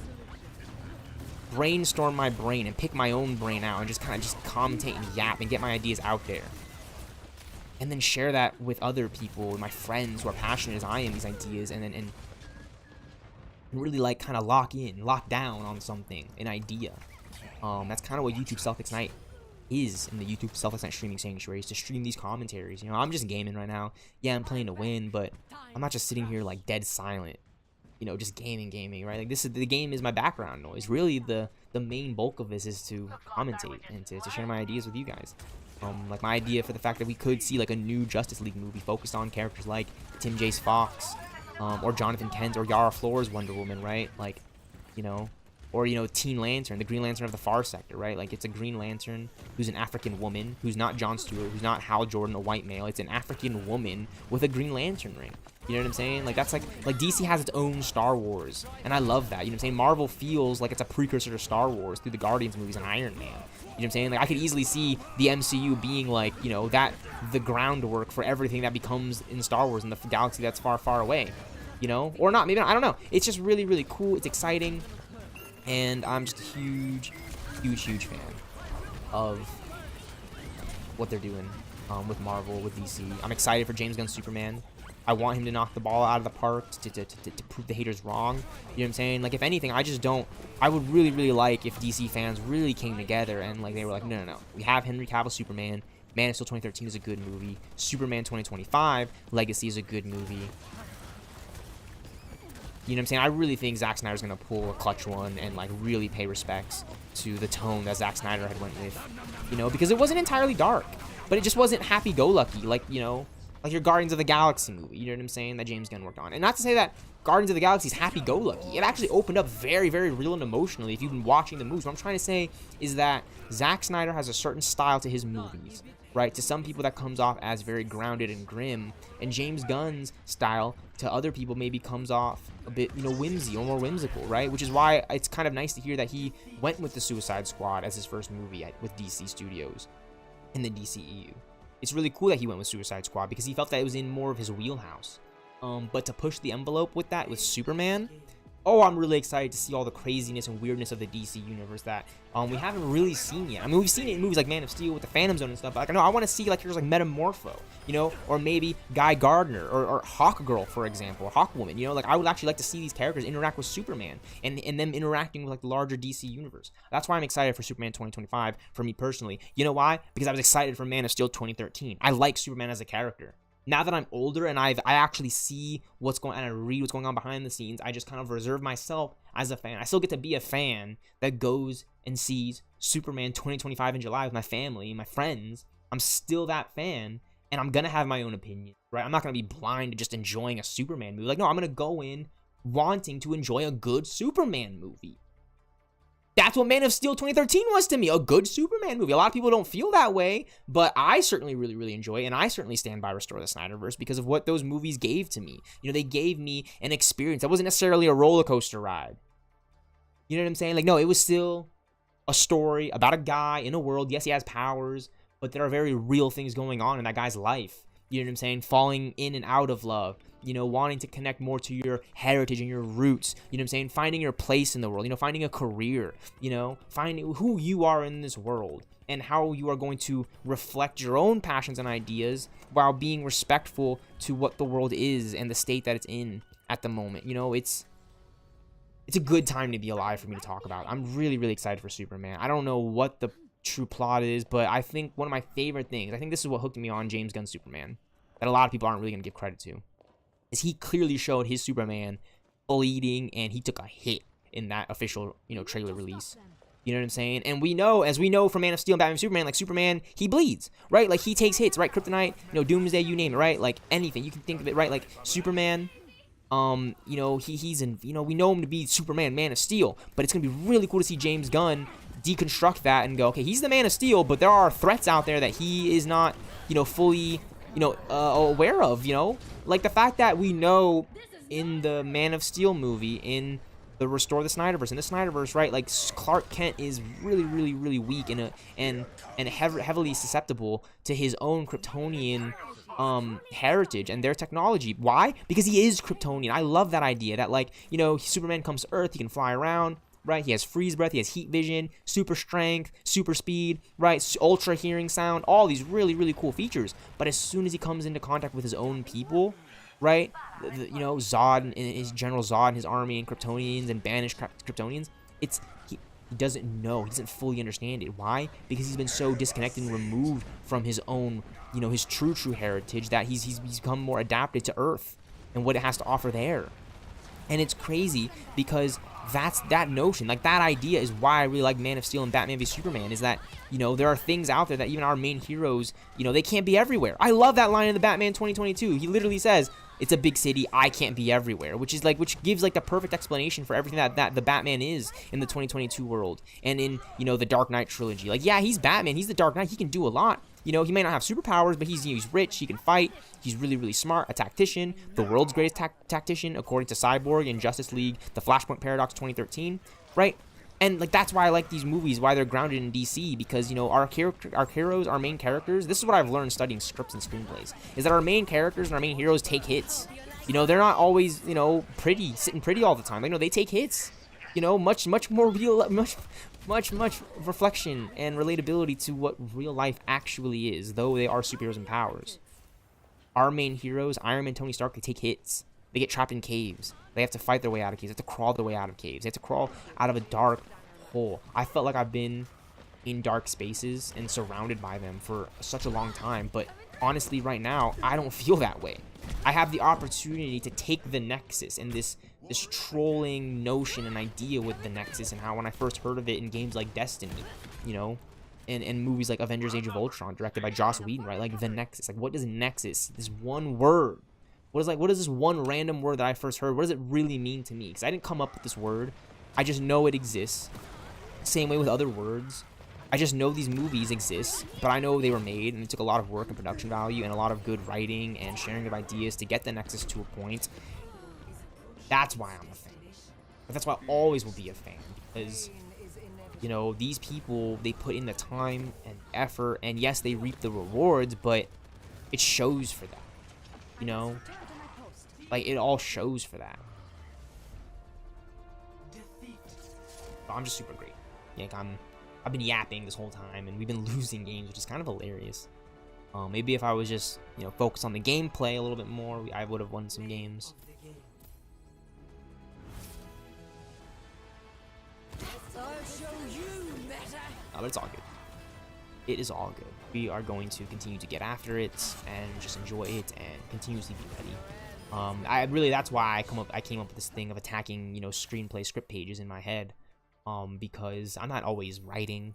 brainstorm my brain and pick my own brain out and just kind of just commentate and yap and get my ideas out there. And then share that with other people, my friends who are passionate as I am, these ideas, and then really like kind of lock down on something, an idea. That's kind of what YouTube stealthxknight is in the YouTube stealthxknight streaming sanctuary, is to stream these commentaries. You know, I'm just gaming right now. Yeah, I'm playing to win, but I'm not just sitting here like dead silent, you know, just gaming, right? Like the game is my background noise. Really, the main bulk of this is to commentate and to share my ideas with you guys. Like my idea for the fact that we could see like a new Justice League movie focused on characters like Tim Jace Fox, or Jonathan Kent, or Yara Flores Wonder Woman, right? Like, you know, or, you know, Teen Lantern, the Green Lantern of the Far Sector, right? Like, it's a Green Lantern who's an African woman, who's not Jon Stewart, who's not Hal Jordan, a white male. It's an African woman with a Green Lantern ring. You know what I'm saying? Like, that's like DC has its own Star Wars, and I love that. You know what I'm saying? Marvel feels like it's a precursor to Star Wars through the Guardians movies and Iron Man. You know what I'm saying? Like, I could easily see the MCU being like, you know, the groundwork for everything that becomes in Star Wars in the galaxy that's far, far away. You know? Or not, maybe not, I don't know. It's just really, really cool. It's exciting. And I'm just a huge fan of what they're doing with Marvel, with DC. I'm excited for James Gunn's Superman. I want him to knock the ball out of the park to prove the haters wrong. You know what I'm saying? Like, if anything, I would really like if DC fans really came together and, like, they were like, no. We have Henry Cavill Superman. Man of Steel 2013 is a good movie. Superman 2025 Legacy is a good movie. You know what I'm saying? I really think Zack Snyder's going to pull a clutch one and, like, really pay respects to the tone that Zack Snyder had went with. You know, because it wasn't entirely dark, but it just wasn't happy-go-lucky, like, you know, like your Guardians of the Galaxy movie, you know what I'm saying, that James Gunn worked on. And not to say that Guardians of the Galaxy is happy-go-lucky. It actually opened up very, very real and emotionally if you've been watching the movies. What I'm trying to say is that Zack Snyder has a certain style to his movies, right? To some people that comes off as very grounded and grim, and James Gunn's style to other people maybe comes off a bit, you know, whimsy or more whimsical, right? Which is why it's kind of nice to hear that he went with the Suicide Squad as his first movie with DC Studios in the DCEU. It's really cool that he went with Suicide Squad because he felt that it was in more of his wheelhouse. But to push the envelope with that, with Superman, oh, I'm really excited to see all the craziness and weirdness of the DC universe that we haven't really seen yet. I mean, we've seen it in movies like Man of Steel with the Phantom Zone and stuff, but like, I know I want to see like here's like Metamorpho, you know, or maybe Guy Gardner or Hawkgirl, for example, or Hawkwoman. You know, like I would actually like to see these characters interact with Superman and them interacting with like the larger DC universe. That's why I'm excited for Superman 2025 for me personally. You know why? Because I was excited for Man of Steel 2013. I like Superman as a character. Now that I'm older and I actually see what's going on and I read what's going on behind the scenes, I just kind of reserve myself as a fan. I still get to be a fan that goes and sees Superman 2025 in July with my family, my friends. I'm still that fan, and I'm going to have my own opinion, right? I'm not going to be blind to just enjoying a Superman movie. Like, no, I'm going to go in wanting to enjoy a good Superman movie. That's what Man of Steel 2013 was to me, a good Superman movie. A lot of people don't feel that way, but I certainly really enjoy it, and I certainly stand by Restore the Snyderverse because of what those movies gave to me. You know, they gave me an experience. That wasn't necessarily a roller coaster ride. You know what I'm saying? Like, no, it was still a story about a guy in a world. Yes, he has powers, but there are very real things going on in that guy's life. You know what I'm saying? Falling in and out of love. You know, wanting to connect more to your heritage and your roots. You know what I'm saying? Finding your place in the world. You know, finding a career. You know, finding who you are in this world. And how you are going to reflect your own passions and ideas while being respectful to what the world is and the state that it's in at the moment. You know, it's a good time to be alive for me to talk about. I'm really excited for Superman. I don't know what the true plot is, but I think one of my favorite things, I think this is what hooked me on James Gunn's Superman, that a lot of people aren't really going to give credit to, is he clearly showed his Superman bleeding, and he took a hit in that official, you know, trailer release. You know what I'm saying? And we know, as we know from Man of Steel and Batman Superman, like Superman, he bleeds, right? Like he takes hits, right? Kryptonite, you know, Doomsday, you name it, right? Like anything, you can think of it, right? Like Superman, you know, he's in, you know, we know him to be Superman, Man of Steel, but it's gonna be really cool to see James Gunn deconstruct that and go, okay, he's the Man of Steel, but there are threats out there that he is not, you know, fully, you aware of, like the fact that we know in the Man of Steel movie, in the Restore the Snyderverse, in the Snyderverse, right, like Clark Kent is really, really, really weak and heavily susceptible to his own Kryptonian heritage and their technology. Why? Because he is Kryptonian. I love that idea that, like, Superman comes to Earth, he can fly around, right? He has freeze breath, he has heat vision, super strength, super speed, right? Ultra hearing sound, all these really, really cool features. But as soon as he comes into contact with his own people, right? Zod and his General Zod and his army and Kryptonians and banished Kryptonians, he doesn't know. He doesn't fully understand it. Why? Because he's been so disconnected and removed from his own, his true heritage, that he's become more adapted to Earth and what it has to offer there. And it's crazy because that notion, like that idea, is why I really like Man of Steel and Batman v Superman, is that, there are things out there that even our main heroes, they can't be everywhere. I love that line in the Batman 2022. He literally says, it's a big city, I can't be everywhere, which gives like the perfect explanation for everything that the Batman is in the 2022 world and in, the Dark Knight trilogy. Like, yeah, he's Batman, he's the Dark Knight, he can do a lot. He may not have superpowers, but he's rich, he can fight, he's really, really smart, a tactician, the world's greatest tactician, according to Cyborg in Justice League, The Flashpoint Paradox 2013, right? And, like, that's why I like these movies, why they're grounded in DC, because, our heroes, our main characters, this is what I've learned studying scripts and screenplays, is that our main characters and our main heroes take hits. They're not always, sitting pretty all the time. They take hits. Much more real, much reflection and relatability to what real life actually is, though they are superheroes and powers. Our main heroes, Iron Man, Tony Stark, they take hits. They get trapped in caves. They have to fight their way out of caves. They have to crawl their way out of caves. They have to crawl out of a dark hole. I felt like I've been in dark spaces and surrounded by them for such a long time, but honestly, right now, I don't feel that way. I have the opportunity to take the NeXus and this trolling notion and idea with the NeXus, and how when I first heard of it in games like Destiny, and movies like Avengers Age of Ultron, directed by Joss Whedon, right? Like the NeXus. Like, what does NeXus, this one word, what is this one random word that I first heard, what does it really mean to me? Because I didn't come up with this word. I just know it exists. Same way with other words. I just know these movies exist, but I know they were made, and it took a lot of work and production value and a lot of good writing and sharing of ideas to get the NeXus to a point. That's why I'm a fan. But that's why I always will be a fan, because, these people, they put in the time and effort, and yes, they reap the rewards, but it shows for that, like, it all shows for that. I'm just super great. Like, I've been yapping this whole time, and we've been losing games, which is kind of hilarious. Maybe if I was just, focused on the gameplay a little bit more, I would have won some games. Oh, but it's all good. It is all good. We are going to continue to get after it and just enjoy it and continuously be ready. That's why I came up with this thing of attacking, screenplay script pages in my head. Because I'm not always writing,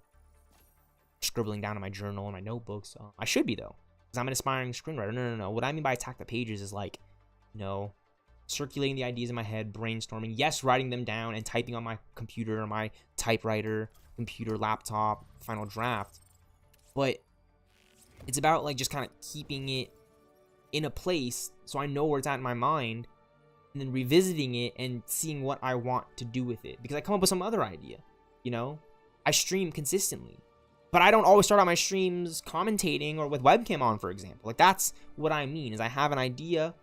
scribbling down in my journal and my notebooks. I should be, though, because I'm an aspiring screenwriter. No. What I mean by attack the pages is, like, circulating the ideas in my head, brainstorming. Yes, writing them down and typing on my computer or my typewriter, computer, laptop, Final Draft. But it's about, like, just kind of keeping it in a place so I know where it's at in my mind, and then revisiting it and seeing what I want to do with it. Because I come up with some other idea, I stream consistently. But I don't always start out my streams commentating or with webcam on, for example. Like, that's what I mean, is I have an idea,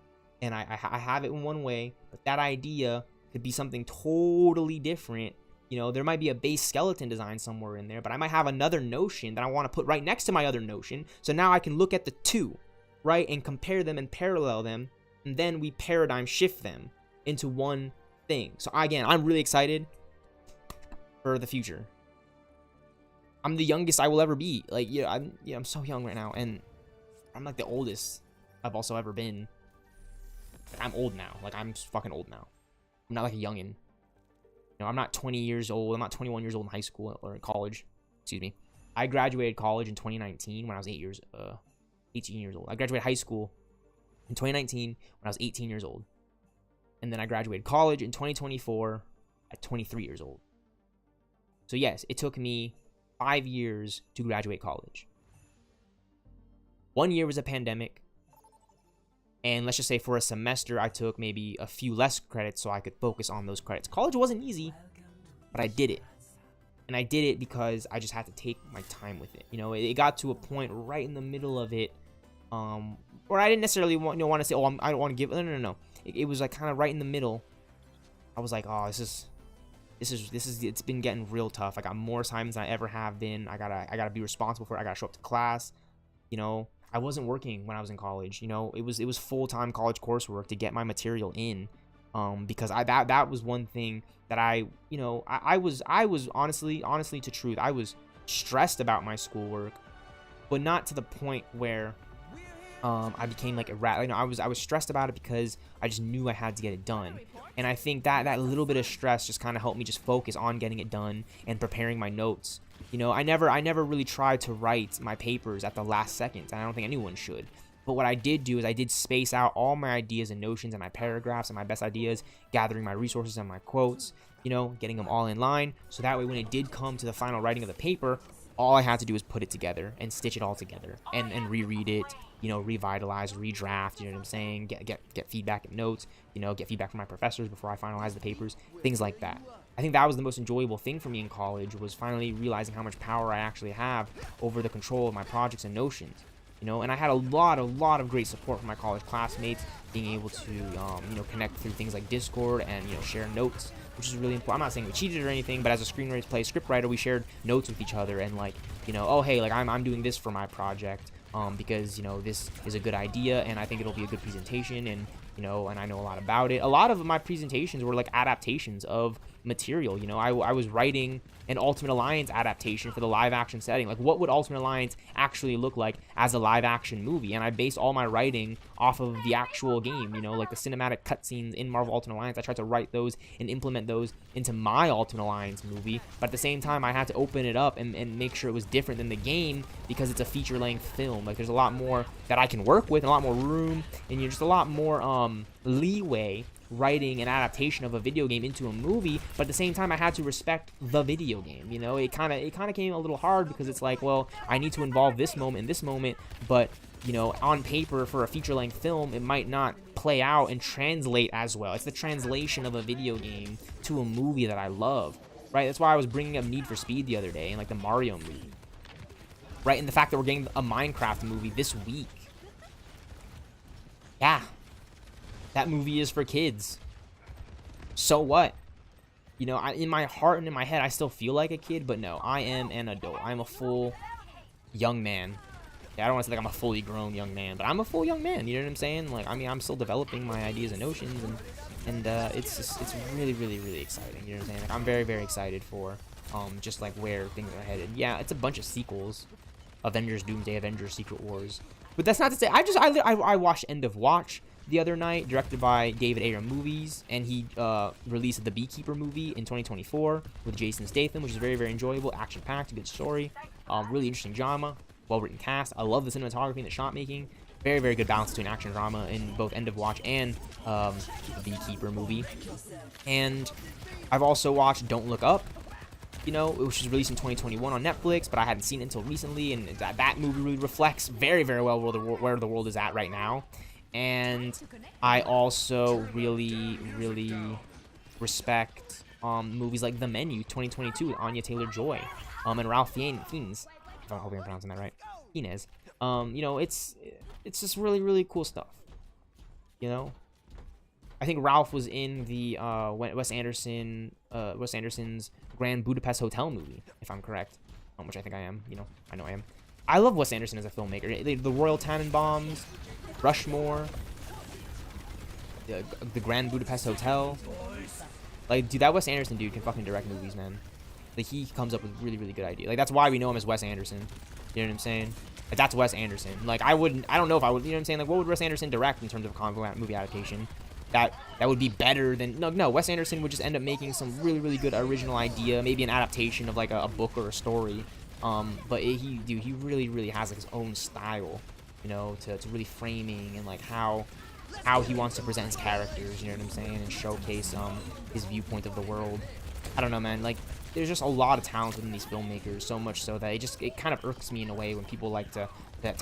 and I have it in one way, but that idea could be something totally different. There might be a base skeleton design somewhere in there, but I might have another notion that I want to put right next to my other notion. So now I can look at the two, right, and compare them and parallel them, and then we paradigm shift them into one thing. So again, I'm really excited for the future. I'm the youngest I will ever be. Like, I'm so young right now, and I'm like the oldest I've also ever been. I'm old now. Like, I'm fucking old now. I'm not like a youngin'. I'm not 20 years old. I'm not 21 years old in high school or in college. Excuse me. I graduated college in 2019 when I was 18 years old. I graduated high school in 2019 when I was 18 years old. And then I graduated college in 2024 at 23 years old. So yes, it took me 5 years to graduate college. 1 year was a pandemic. And let's just say for a semester, I took maybe a few less credits so I could focus on those credits. College wasn't easy, but I did it. And I did it because I just had to take my time with it. You know, it got to a point right in the middle of it, or I didn't necessarily want to say, oh, I don't want to give. No. It was like kind of right in the middle. I was like, oh, this is. It's been getting real tough. I got more assignments than I ever have been. I gotta be responsible for it. I gotta show up to class. You know, I wasn't working when I was in college. You know, it was full-time college coursework to get my material in. Because that was one thing that I was honestly to truth, I was stressed about my schoolwork, but not to the point where I became like a rat. You know, I was stressed about it because I just knew I had to get it done. And I think that little bit of stress just kind of helped me just focus on getting it done and preparing my notes. You know, I never really tried to write my papers at the last second, and I don't think anyone should. But what I did do is I did space out all my ideas and notions and my paragraphs and my best ideas, gathering my resources and my quotes, you know, getting them all in line. So that way when it did come to the final writing of the paper, all I had to do was put it together and stitch it all together and reread it, you know, revitalize, redraft, you know what I'm saying, get feedback and notes, you know, get feedback from my professors before I finalize the papers, things like that. I think that was the most enjoyable thing for me in college, was finally realizing how much power I actually have over the control of my projects and notions. You know, and I had a lot of great support from my college classmates, being able to, you know, connect through things like Discord and, you know, share notes, which is really important. I'm not saying we cheated or anything, but as a screenplay scriptwriter, we shared notes with each other and, like, you know, oh, hey, like, I'm doing this for my project, because, you know, this is a good idea and I think it'll be a good presentation, and, you know, and I know a lot about it. A lot of my presentations were like adaptations of material. You know, I was writing an Ultimate Alliance adaptation for the live action setting. Like, what would Ultimate Alliance actually look like as a live action movie? And I based all my writing off of the actual game, you know, like the cinematic cutscenes in Marvel Ultimate Alliance. I tried to write those and implement those into my Ultimate Alliance movie, but at the same time I had to open it up and make sure it was different than the game, because it's a feature-length film. Like, there's a lot more that I can work with, and a lot more room, and you're just a lot more leeway writing an adaptation of a video game into a movie. But at the same time, I had to respect the video game. You know, it kind of came a little hard, because it's like, well, I need to involve this moment and this moment, but, you know, on paper for a feature-length film, it might not play out and translate as well. It's the translation of a video game to a movie that I love, right? That's why I was bringing up Need for Speed the other day, and like the Mario movie, right? And the fact that we're getting a Minecraft movie this week. Yeah. That movie is for kids. So what? You know, in my heart and in my head, I still feel like a kid, but no, I am an adult. I'm a full young man. Yeah, I don't want to say like I'm a fully grown young man, but I'm a full young man. You know what I'm saying? Like, I mean, I'm still developing my ideas and notions, and it's really exciting. You know what I'm saying? Like, I'm very excited for just like where things are headed. Yeah, it's a bunch of sequels. Avengers Doomsday, Avengers Secret Wars. But that's not to say I watched End of Watch the other night, directed by David Ayer Movies, and he released the Beekeeper movie in 2024 with Jason Statham, which is very enjoyable, action-packed, good story, really interesting drama, well-written cast. I love the cinematography and the shot making. Very good balance between action and drama in both End of Watch and the Beekeeper movie. And I've also watched Don't Look Up, you know, which was released in 2021 on Netflix, but I hadn't seen it until recently, and that movie really reflects very well where the world is at right now. And I also really respect movies like The Menu 2022 with Anya Taylor-Joy and Ralph Fiennes. I hope I'm pronouncing that right. Fiennes. You know, it's just really cool stuff. You know, I think Ralph was in the Wes Anderson's Grand Budapest Hotel movie, if I'm correct, which I think I am. You know, I know I am. I love Wes Anderson as a filmmaker. The Royal Tenenbaums, Rushmore, the Grand Budapest Hotel. Like, dude, that Wes Anderson dude can fucking direct movies, man. Like, he comes up with really good ideas. Like, that's why we know him as Wes Anderson. You know what I'm saying? Like, that's Wes Anderson. Like, I don't know if I would, you know what I'm saying? Like, what would Wes Anderson direct in terms of a comic book movie adaptation? That would be better than, no, Wes Anderson would just end up making some really good original idea, maybe an adaptation of like a book or a story. But he really has like his own style, you know, to really framing and like how he wants to present his characters, you know what I'm saying, and showcase his viewpoint of the world. I don't know, man. Like, there's just a lot of talent within these filmmakers, so much so that it kind of irks me in a way when people like to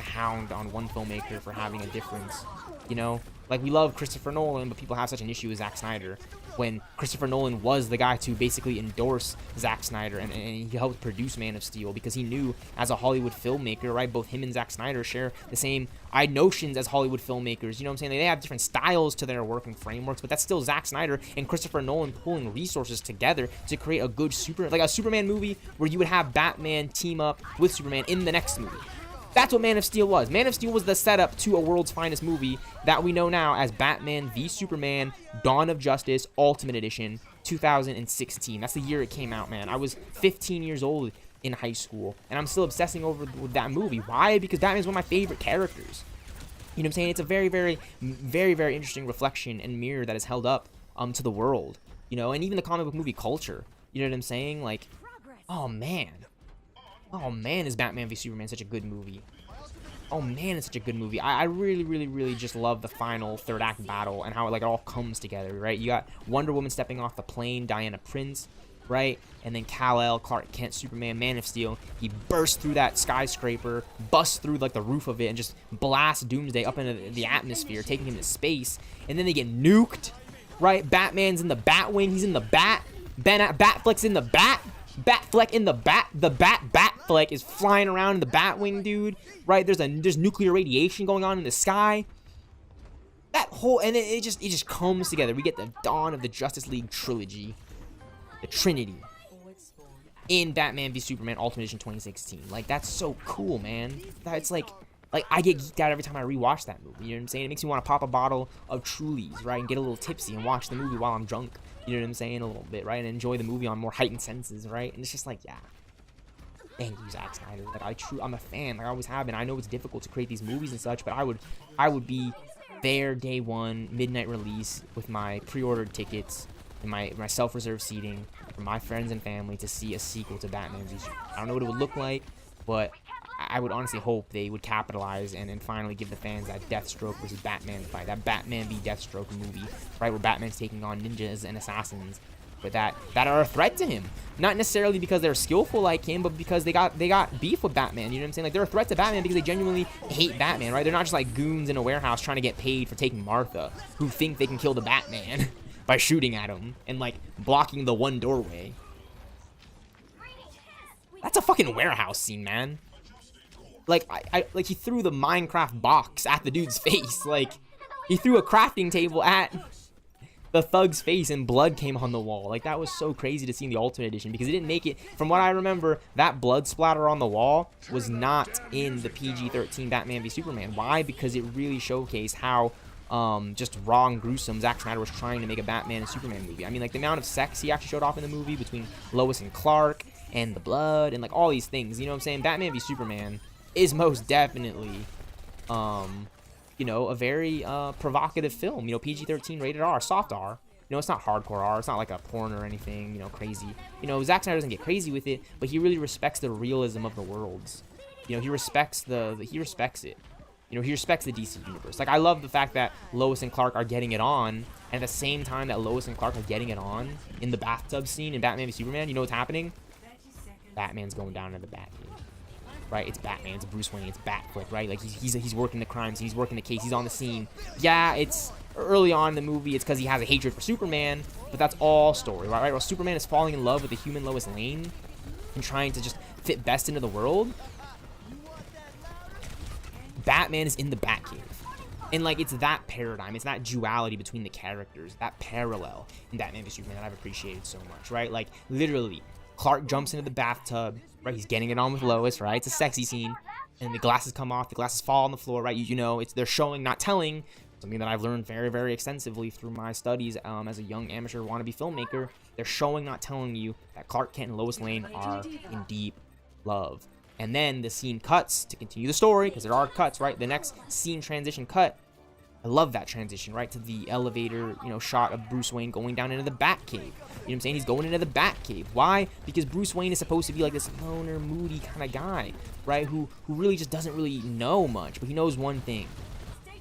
hound on one filmmaker for having a difference You know, like we love Christopher Nolan, but people have such an issue with Zack Snyder, when Christopher Nolan was the guy to basically endorse Zack Snyder, and he helped produce Man of Steel because he knew as a Hollywood filmmaker, right, both him and Zack Snyder share the same notions as Hollywood filmmakers. You know what I'm saying? They have different styles to their working frameworks, but that's still Zack Snyder and Christopher Nolan pulling resources together to create a good a Superman movie where you would have Batman team up with Superman in the next movie. That's what Man of Steel was. Man of Steel was the setup to a world's finest movie that we know now as Batman v Superman, Dawn of Justice, Ultimate Edition, 2016. That's the year it came out, man. I was 15 years old in high school, and I'm still obsessing over that movie. Why? Because Batman's one of my favorite characters. You know what I'm saying? It's a very, very, very, very interesting reflection and mirror that is held up to the world. You know, and even the comic book movie culture. You know what I'm saying? Like, oh man. Oh man, is Batman v Superman such a good movie. Oh man, it's such a good movie. I really, really, really just love the final third act battle and how it all comes together, right? You got Wonder Woman stepping off the plane, Diana Prince, right? And then Kal-El, Clark Kent, Superman, Man of Steel. He bursts through that skyscraper, busts through like the roof of it, and just blasts Doomsday up into the atmosphere, taking him to space. And then they get nuked, right? Batman's in the Batwing. He's in the Bat. Batfleck's in the Bat. Batfleck in the Batfleck is flying around in the Batwing, dude. Right? There's nuclear radiation going on in the sky. That whole, and it just comes together. We get the dawn of the Justice League trilogy, the Trinity, in Batman v Superman Ultimate Edition 2016. Like, that's so cool, man. It's like I get geeked out every time I rewatch that movie. You know what I'm saying? It makes me want to pop a bottle of Trulies, right, and get a little tipsy and watch the movie while I'm drunk. You know what I'm saying? A little bit, right? And enjoy the movie on more heightened senses, right? And it's just like, yeah. Thank you, Zack Snyder. Like, I'm a fan. Like, I always have been. I know it's difficult to create these movies and such, but I would be there day one, midnight release, with my pre-ordered tickets and my self-reserved seating for my friends and family to see a sequel to Batman v Superman. I don't know what it would look like, but I would honestly hope they would capitalize and finally give the fans that Deathstroke versus Batman fight, that Batman v Deathstroke movie, right, where Batman's taking on ninjas and assassins, but that are a threat to him. Not necessarily because they're skillful like him, but because they got beef with Batman. You know what I'm saying? Like, they're a threat to Batman because they genuinely hate Batman, right? They're not just like goons in a warehouse trying to get paid for taking Martha, who think they can kill the Batman by shooting at him and like blocking the one doorway. That's a fucking warehouse scene, man. Like, like, he threw the Minecraft box at the dude's face. Like, he threw a crafting table at the thug's face and blood came on the wall. Like, that was so crazy to see in the Ultimate Edition because it didn't make it. From what I remember, that blood splatter on the wall was not in the PG-13 Batman v Superman. Why? Because it really showcased how just raw and gruesome Zack Snyder was trying to make a Batman and Superman movie. I mean, like, the amount of sex he actually showed off in the movie between Lois and Clark and the blood and, like, all these things. You know what I'm saying? Batman v Superman is most definitely, you know, a very provocative film. You know, PG-13, rated R, soft R. You know, it's not hardcore R. It's not like a porn or anything, you know, crazy. You know, Zack Snyder doesn't get crazy with it, but he really respects the realism of the worlds. You know, he respects he respects it. You know, he respects the DC universe. Like, I love the fact that Lois and Clark are getting it on, and at the same time that Lois and Clark are getting it on in the bathtub scene in Batman v Superman, you know what's happening? Batman's going down to the Batcave. Right, it's Batman, it's Bruce Wayne, it's Batfleck, right? Like, he's working the crimes, he's working the case, he's on the scene. Yeah, it's early on in the movie, it's because he has a hatred for Superman, but that's all story, right? While Superman is falling in love with the human Lois Lane and trying to just fit best into the world, Batman is in the Batcave. And, like, it's that paradigm, it's that duality between the characters, that parallel in Batman v Superman that I've appreciated so much, right? Like, literally, Clark jumps into the bathtub, right? He's getting it on with Lois, right? It's a sexy scene. And the glasses come off. The glasses fall on the floor, right? You know, they're showing, not telling. Something that I've learned very, very extensively through my studies as a young amateur wannabe filmmaker. They're showing, not telling you that Clark Kent and Lois Lane are in deep love. And then the scene cuts to continue the story, because there are cuts, right? The next scene transition cut. I love that transition, right, to the elevator, you know, shot of Bruce Wayne going down into the Batcave. You know what I'm saying? He's going into the Batcave. Why? Because Bruce Wayne is supposed to be like this loner, moody kind of guy, right, who really just doesn't really know much, but he knows one thing.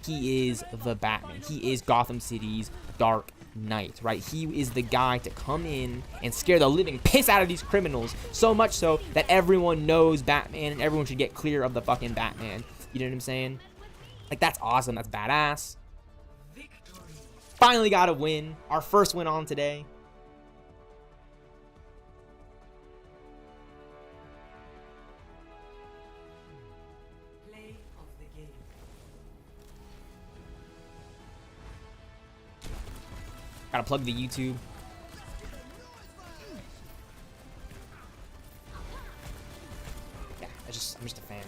He is the Batman. He is Gotham City's Dark Knight, right? He is the guy to come in and scare the living piss out of these criminals, so much so that everyone knows Batman and everyone should get clear of the fucking Batman. You know what I'm saying? Like, that's awesome. That's badass. Finally got a win. Our first win on today. Play of the game. Gotta plug the YouTube. Yeah, I'm just a fan.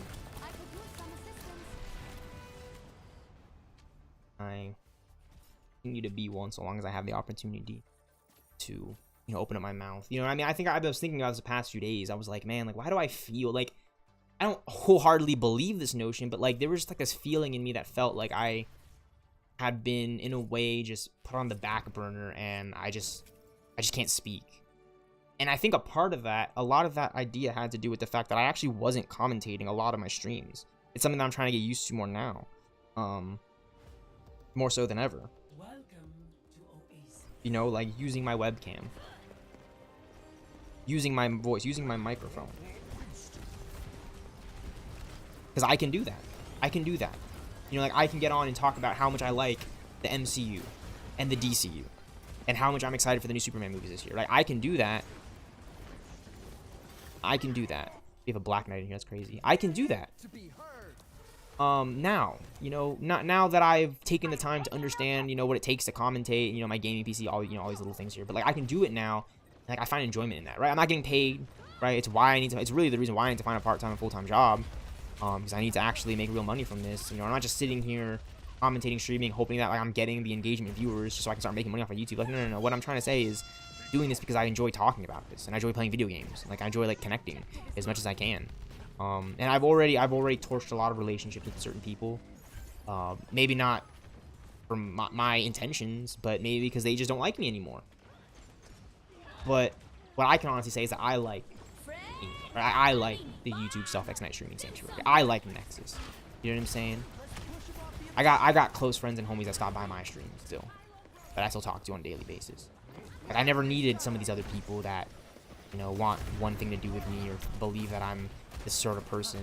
I continue to be one so long as I have the opportunity to, you know, open up my mouth. You know what I mean? I think I was thinking about this the past few days. I was like, man, like, why do I feel like I don't wholeheartedly believe this notion, but like there was just like this feeling in me that felt like I had been in a way just put on the back burner, and I just can't speak. And I think a part of that, a lot of that idea had to do with the fact that I actually wasn't commentating a lot of my streams. It's something that I'm trying to get used to more now. More so than ever. Welcome to Oasis. You know, like using my webcam, using my voice, using my microphone. Because I can do that. I can do that. You know, like I can get on and talk about how much I like the MCU and the DCU and how much I'm excited for the new Superman movies this year. Like I can do that. I can do that. We have a Black Knight in here. That's crazy. I can do that. Now, you know, not now that I've taken the time to understand, you know, what it takes to commentate, you know, my gaming PC, all, you know, all these little things here, but like I can do it now. Like I find enjoyment in that, right? I'm not getting paid, right? It's why I need to, it's really the reason why I need to find a part-time and full-time job, because I need to actually make real money from this. You know, I'm not just sitting here commentating, streaming, hoping that like I'm getting the engagement viewers just so I can start making money off of YouTube. Like, no. What I'm trying to say is doing this because I enjoy talking about this and I enjoy playing video games. Like I enjoy like connecting as much as I can. And I've already torched a lot of relationships with certain people. Maybe not from my intentions, but maybe because they just don't like me anymore. But what I can honestly say is that I like me, right? I like the YouTube stealthxknight streaming sanctuary. I like NeXus. You know what I'm saying? I got close friends and homies that stop by my streams still, that I still talk to on a daily basis. Like I never needed some of these other people that, you know, want one thing to do with me or believe that I'm this sort of person.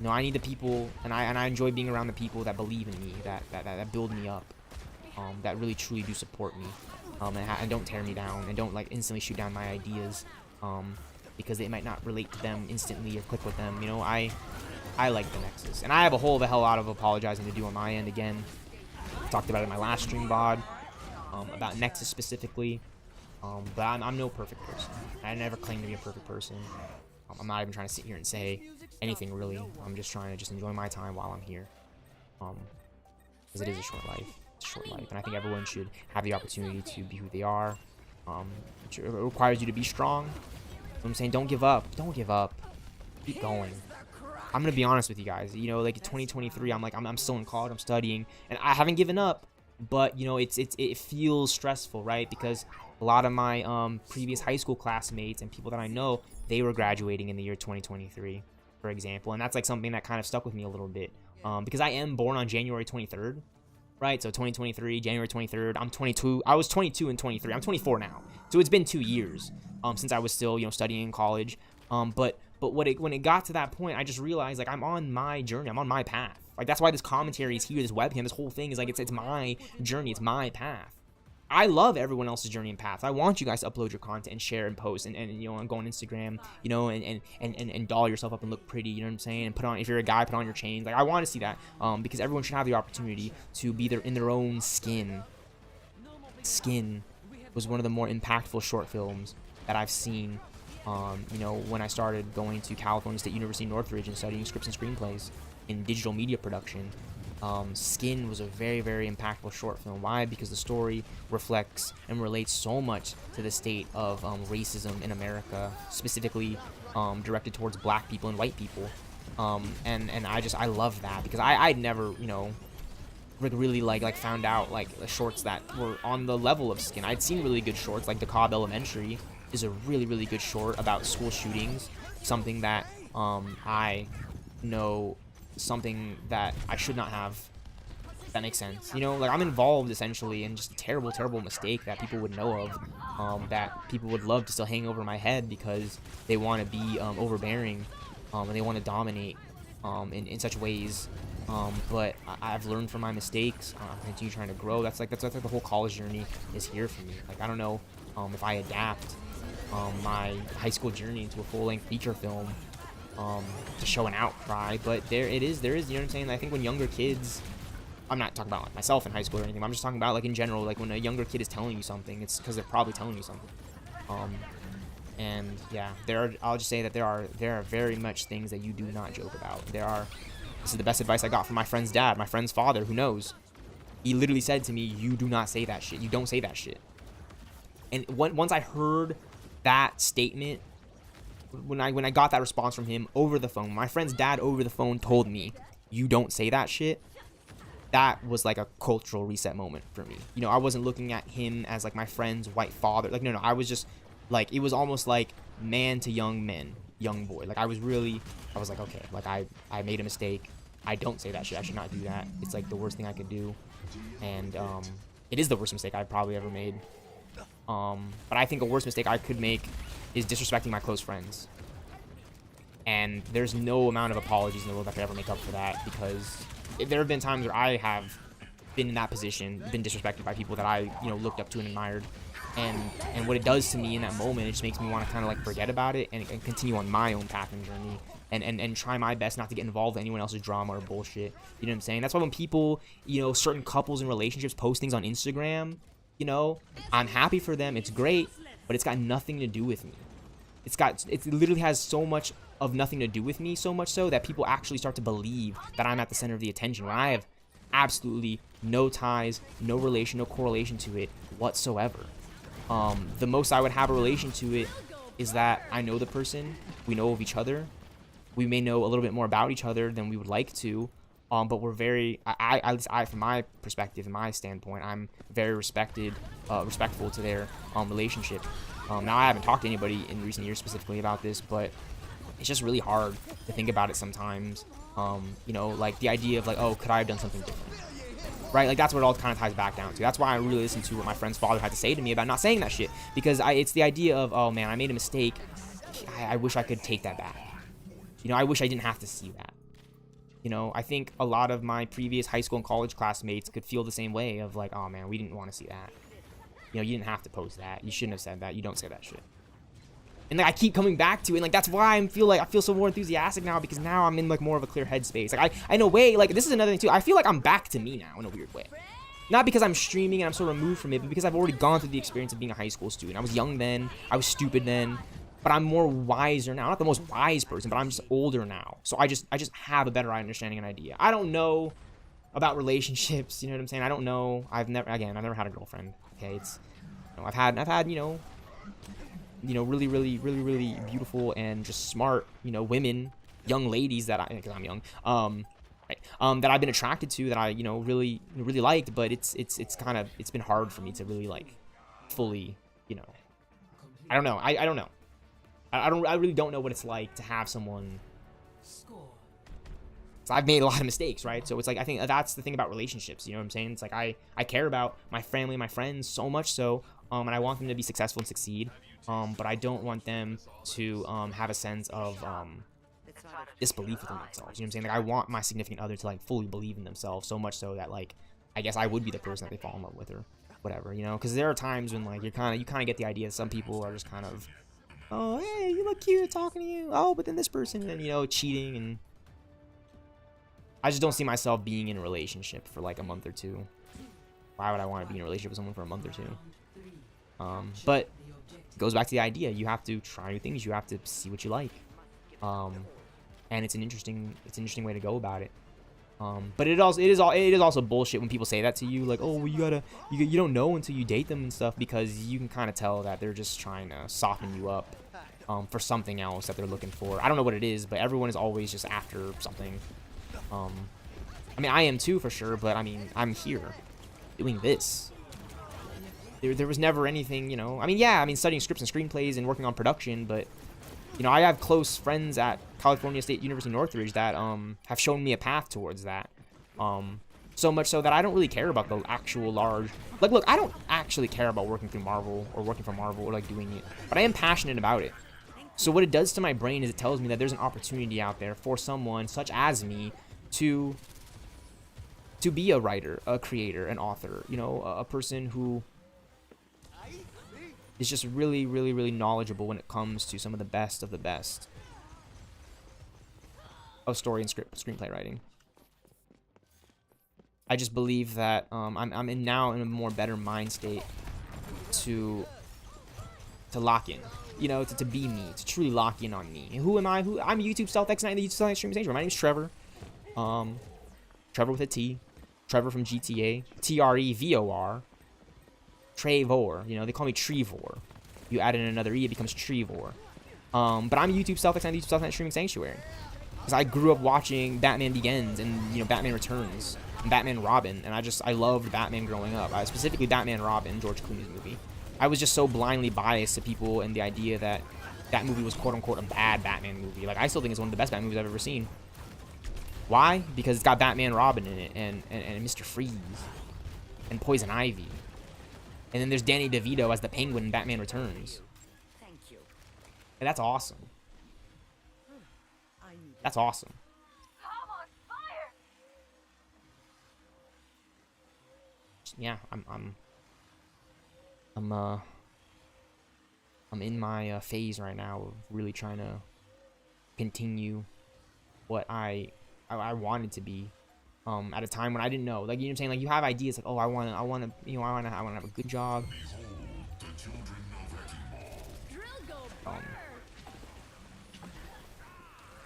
No, I need the people, and I enjoy being around the people that believe in me, that build me up, that really truly do support me, and don't tear me down, and don't like instantly shoot down my ideas, because they might not relate to them instantly or click with them. You know, I like the NeXus, and I have a whole hell lot of apologizing to do on my end again. Talked about it in my last stream VOD, about NeXus specifically. But I'm no perfect person. I never claim to be a perfect person. I'm not even trying to sit here and say anything really. I'm just trying to just enjoy my time while I'm here. Because it is a short life. It's a short life. And I think everyone should have the opportunity to be who they are. It requires you to be strong. You know what I'm saying? Don't give up. Don't give up. Keep going. I'm going to be honest with you guys. You know, like 2023, I'm still in college. I'm studying. And I haven't given up. But, you know, it feels stressful, right? Because a lot of my previous high school classmates and people that I know, they were graduating in the year 2023, for example. And that's like something that kind of stuck with me a little bit. Because I am born on January 23rd, right? So 2023, January 23rd. I'm 22. I was 22 and 23. I'm 24 now. So it's been 2 years since I was still, you know, studying in college. But when it got to that point, I just realized like I'm on my journey. I'm on my path. Like that's why this commentary is here. This webcam, this whole thing is like it's my journey. It's my path. I love everyone else's journey and path. I want you guys to upload your content and share and post and you know, and go on Instagram, you know, and doll yourself up and look pretty, you know what I'm saying? And put on, if you're a guy, put on your chains. Like I want to see that, because everyone should have the opportunity to be in their own skin. Skin was one of the more impactful short films that I've seen. You know, when I started going to California State University Northridge and studying scripts and screenplays in digital media production. Skin was a very, very impactful short film. Why? Because the story reflects and relates so much to the state of racism in America, specifically directed towards black people and white people. And I love that because I'd never, you know, really like found out like the shorts that were on the level of Skin. I'd seen really good shorts, like the Cobb Elementary is a really, really good short about school shootings, something that I know something that I should not have. If that makes sense, you know, like I'm involved essentially in just a terrible mistake that people would know of, that people would love to still hang over my head because they want to be overbearing, and they want to dominate in such ways. But I've learned from my mistakes. I continue trying to grow. That's like the whole college journey is here for me. Like I don't know if I adapt my high school journey into a full-length feature film to show an outcry, but there is, you know what I'm saying? I think when younger kids, I'm not talking about like myself in high school or anything, I'm just talking about like in general, like when a younger kid is telling you something, it's because they're probably telling you something. And yeah, I'll just say that there are very much things that you do not joke about. This is the best advice I got from my friend's dad, my friend's father, who knows. He literally said to me, you do not say that shit. You don't say that shit. And once I heard that statement, when I got that response from him over the phone, my friend's dad over the phone told me, you don't say that shit. That was like a cultural reset moment for me. You know, I wasn't looking at him as like my friend's white father. Like, no, I was just like, it was almost like man to young men, young boy. Like I was like, okay, like I made a mistake. I don't say that shit. I should not do that. It's like the worst thing I could do. And it is the worst mistake I've probably ever made. But I think a worse mistake I could make is disrespecting my close friends. And there's no amount of apologies in the world that could ever make up for that, because there have been times where I have been in that position, been disrespected by people that I, you know, looked up to and admired. And what it does to me in that moment, it just makes me want to kind of like forget about it and continue on my own path and journey and try my best not to get involved in anyone else's drama or bullshit. You know what I'm saying? That's why when people, you know, certain couples and relationships post things on Instagram, you know, I'm happy for them. It's great, but it's got nothing to do with me. It literally has so much of nothing to do with me, so much so that people actually start to believe that I'm at the center of the attention when I have absolutely no ties, no relation, no correlation to it whatsoever. The most I would have a relation to it is that I know the person, we know of each other, we may know a little bit more about each other than we would like to, but we're very, at least from my perspective and my standpoint, I'm very respectful to their relationship. Now I haven't talked to anybody in recent years specifically about this, but it's just really hard to think about it sometimes. You know, like the idea of like, oh, could I have done something different? Right? Like that's what it all kind of ties back down to. That's why I really listen to what my friend's father had to say to me about not saying that shit, because it's the idea of, oh man, I made a mistake. I wish I could take that back. You know, I wish I didn't have to see that. You know, I think a lot of my previous high school and college classmates could feel the same way of like, oh man, we didn't want to see that. You know, you didn't have to post that. You shouldn't have said that. You don't say that shit. And like I keep coming back to it, and like that's why I feel so more enthusiastic now, because now I'm in like more of a clear headspace. Like I in a way, like this is another thing too. I feel like I'm back to me now in a weird way. Not because I'm streaming and I'm so removed from it, but because I've already gone through the experience of being a high school student. I was young then, I was stupid then, but I'm more wiser now. Not the most wise person, but I'm just older now. So I just have a better understanding and idea. I don't know about relationships, you know what I'm saying? I don't know. I've never had a girlfriend. Okay, it's, you know, I've had really beautiful and just smart, you know, women, young ladies that because I'm young, that I've been attracted to, that I, you know, really liked, but it's been hard for me to really like fully, you know, I don't know. I don't know. I really don't know what it's like to have someone. So I've made a lot of mistakes, right? So it's like, I think that's the thing about relationships, you know what I'm saying? It's like I care about my family, my friends so much so, and I want them to be successful and succeed. But I don't want them to have a sense of disbelief within themselves. You know what I'm saying? Like I want my significant other to like fully believe in themselves, so much so that like I guess I would be the person that they fall in love with or whatever, you know? Because there are times when like you kind of get the idea that some people are just kind of, oh hey, you look cute talking to you. Oh, but then this person, and you know, cheating, and I just don't see myself being in a relationship for like a month or two. Why would I want to be in a relationship with someone for a month or two? But it goes back to the idea, you have to try new things, you have to see what you like, and it's an interesting way to go about it. But it is also bullshit when people say that to you, like, oh well, you don't know until you date them and stuff, because you can kind of tell that they're just trying to soften you up for something else that they're looking for. I don't know what it is, but everyone is always just after something. I mean, I am too for sure, but I mean, I'm here doing this. There was never anything, you know. I mean, yeah, I mean, studying scripts and screenplays and working on production, but, you know, I have close friends at California State University Northridge that have shown me a path towards that. So much so that I don't really care about the actual large, like, look, I don't actually care about working through Marvel or working for Marvel or like doing it, but I am passionate about it. So what it does to my brain is it tells me that there's an opportunity out there for someone such as me to be a writer, a creator, an author, you know, a person who is just really, really, really knowledgeable when it comes to some of the best of story and screenplay writing. I just believe that I'm now in a more better mind state to lock in, you know, to be me, to truly lock in on me. And who am I? I'm YouTube stealthxknight, the YouTube stealthxknight streaming sanctuary. My name's Trevor. Trevor with a T. Trevor from GTA. Trevor. Trevor. You know, they call me Trevor. You add in another E, it becomes Trevor. But I'm YouTube stealthxknight, the YouTube stealthxknight streaming sanctuary. Because I grew up watching Batman Begins and, you know, Batman Returns and Batman Robin, and I loved Batman growing up. Specifically Batman Robin, George Clooney's movie. I was just so blindly biased to people and the idea that that movie was quote-unquote a bad Batman movie. Like, I still think it's one of the best Batman movies I've ever seen. Why? Because it's got Batman Robin in it, and Mr. Freeze, and Poison Ivy. And then there's Danny DeVito as the Penguin in Batman Returns. Thank you. And that's awesome. That's awesome. Yeah, I'm in my phase right now of really trying to continue what I wanted to be at a time when I didn't know. Like, you know what I'm saying? Like, you have ideas like, oh, I want to you know, I want to have a good job.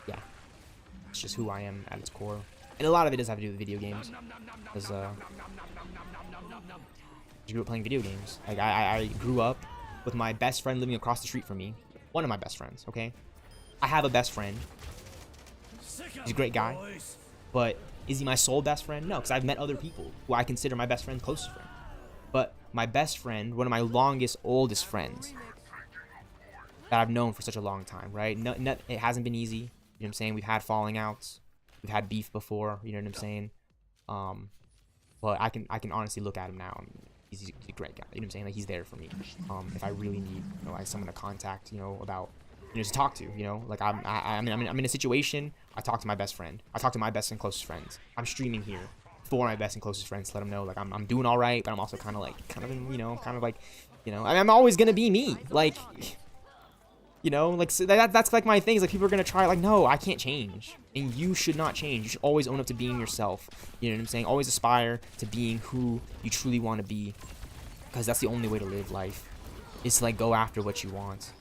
Yeah. It's just who I am at its core. And a lot of it does have to do with video games. Because I grew up playing video games. Like, I grew up with my best friend living across the street from me. One of my best friends, okay? I have a best friend. He's a great guy. But is he my sole best friend? No, because I've met other people who I consider my best friend, closest friend. But my best friend, one of my longest, oldest friends that I've known for such a long time, right? It hasn't been easy. You know what I'm saying? We've had falling outs. We've had beef before. You know what I'm saying? But I can honestly look at him now. And he's a great guy. You know what I'm saying? Like, he's there for me. If I really need, you know, like someone to contact, you know, about, you know, to talk to, you know, like I'm in a situation. I talk to my best friend. I talk to my best and closest friends. I'm streaming here for my best and closest friends to let them know, like, I'm doing all right, but I'm also kind of in, you know, I'm always gonna be me, like, you know, like, so that's like my things. Like, people are gonna try, like, no, I can't change, and you should not change. You should always own up to being yourself. You know what I'm saying? Always aspire to being who you truly want to be, because that's the only way to live life. Is to, like, go after what you want.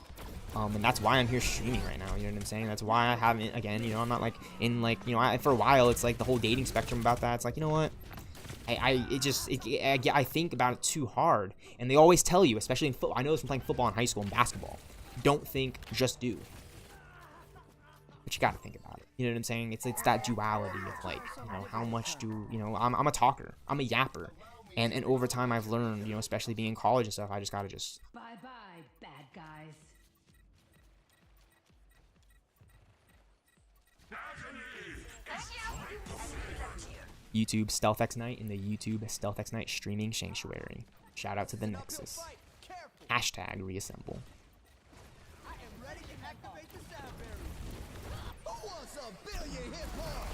And that's why I'm here streaming right now, you know what I'm saying? That's why I haven't, again, you know, I'm not, like, in, like, you know, for a while, it's, like, the whole dating spectrum about that. It's, like, you know what? I think about it too hard. And they always tell you, especially in football, I know this from playing football in high school and basketball, don't think, just do. But you gotta think about it, you know what I'm saying? It's that duality of, like, you know, how much do, you know, I'm a talker, I'm a yapper. And over time, I've learned, you know, especially being in college and stuff, I just gotta just... Bye-bye, bad guys. YouTube stealthxknight in the YouTube stealthxknight streaming sanctuary. Shout out to the NeXus. Hashtag reassemble. I am ready to activate the sound barrier. Who wants a billion hip hop?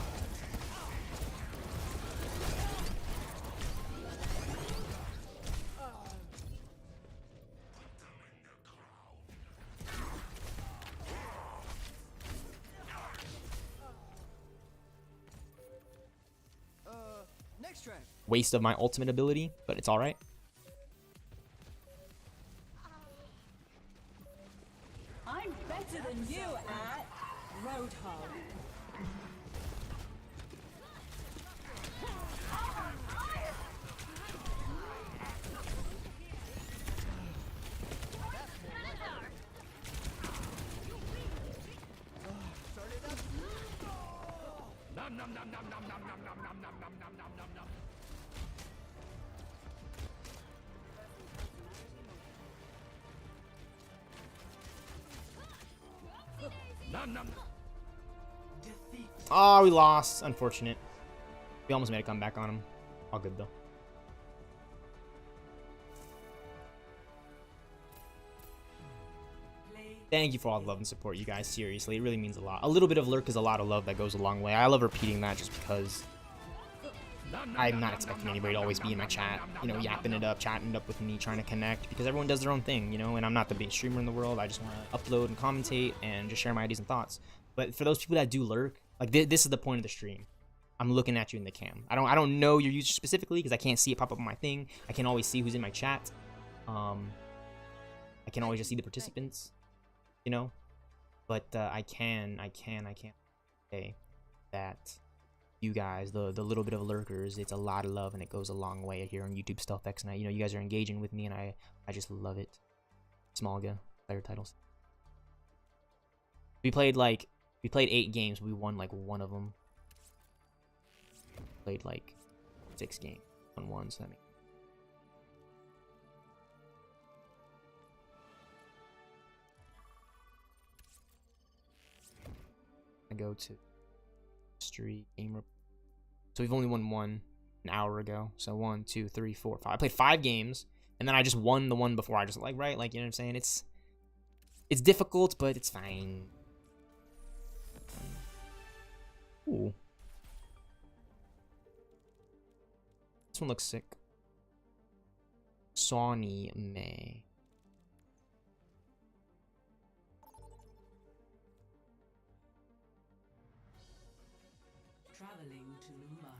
Next track. Waste of my ultimate ability, but it's alright. I'm better than you at Roadhog. Oh, we lost. Unfortunate. We almost made a comeback on him. All good, though. Play Thank you for all the love and support, you guys. Seriously, it really means a lot. A little bit of lurk is a lot of love that goes a long way. I love repeating that just because I'm not expecting anybody to always be in my chat, you know, yapping it up, chatting it up with me, trying to connect, because everyone does their own thing, you know, and I'm not the biggest streamer in the world. I just want to upload and commentate and just share my ideas and thoughts. But for those people that do lurk, like this is the point of the stream. I'm looking at you in the cam. I don't know your user specifically because I can't see it pop up on my thing. I can't always see who's in my chat. I can always just see the participants, you know, but I can say that you guys, the little bit of lurkers, it's a lot of love and it goes a long way here on YouTube stealthxknight. You know, you guys are engaging with me and I just love it. Smallga player titles. We played 8 games. We won like 1 of them. Played like 6 games. Won 1, so that means I go to history game report. So we've only won 1 an hour ago. So 1, 2, 3, 4, 5. I played 5 games and then I just won the one before. I just like, right, like, you know what I'm saying? It's difficult, but it's fine. Ooh. This one looks sick. Sawney May. Traveling to Mumbai.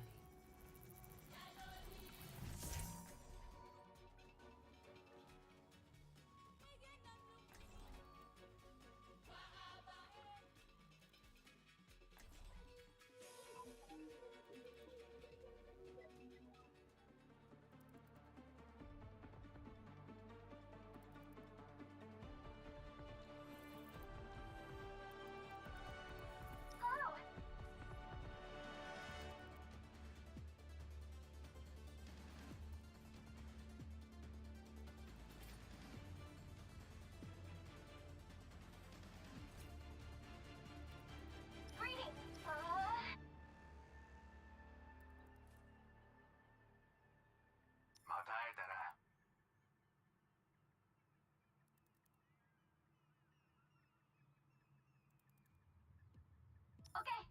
Okay.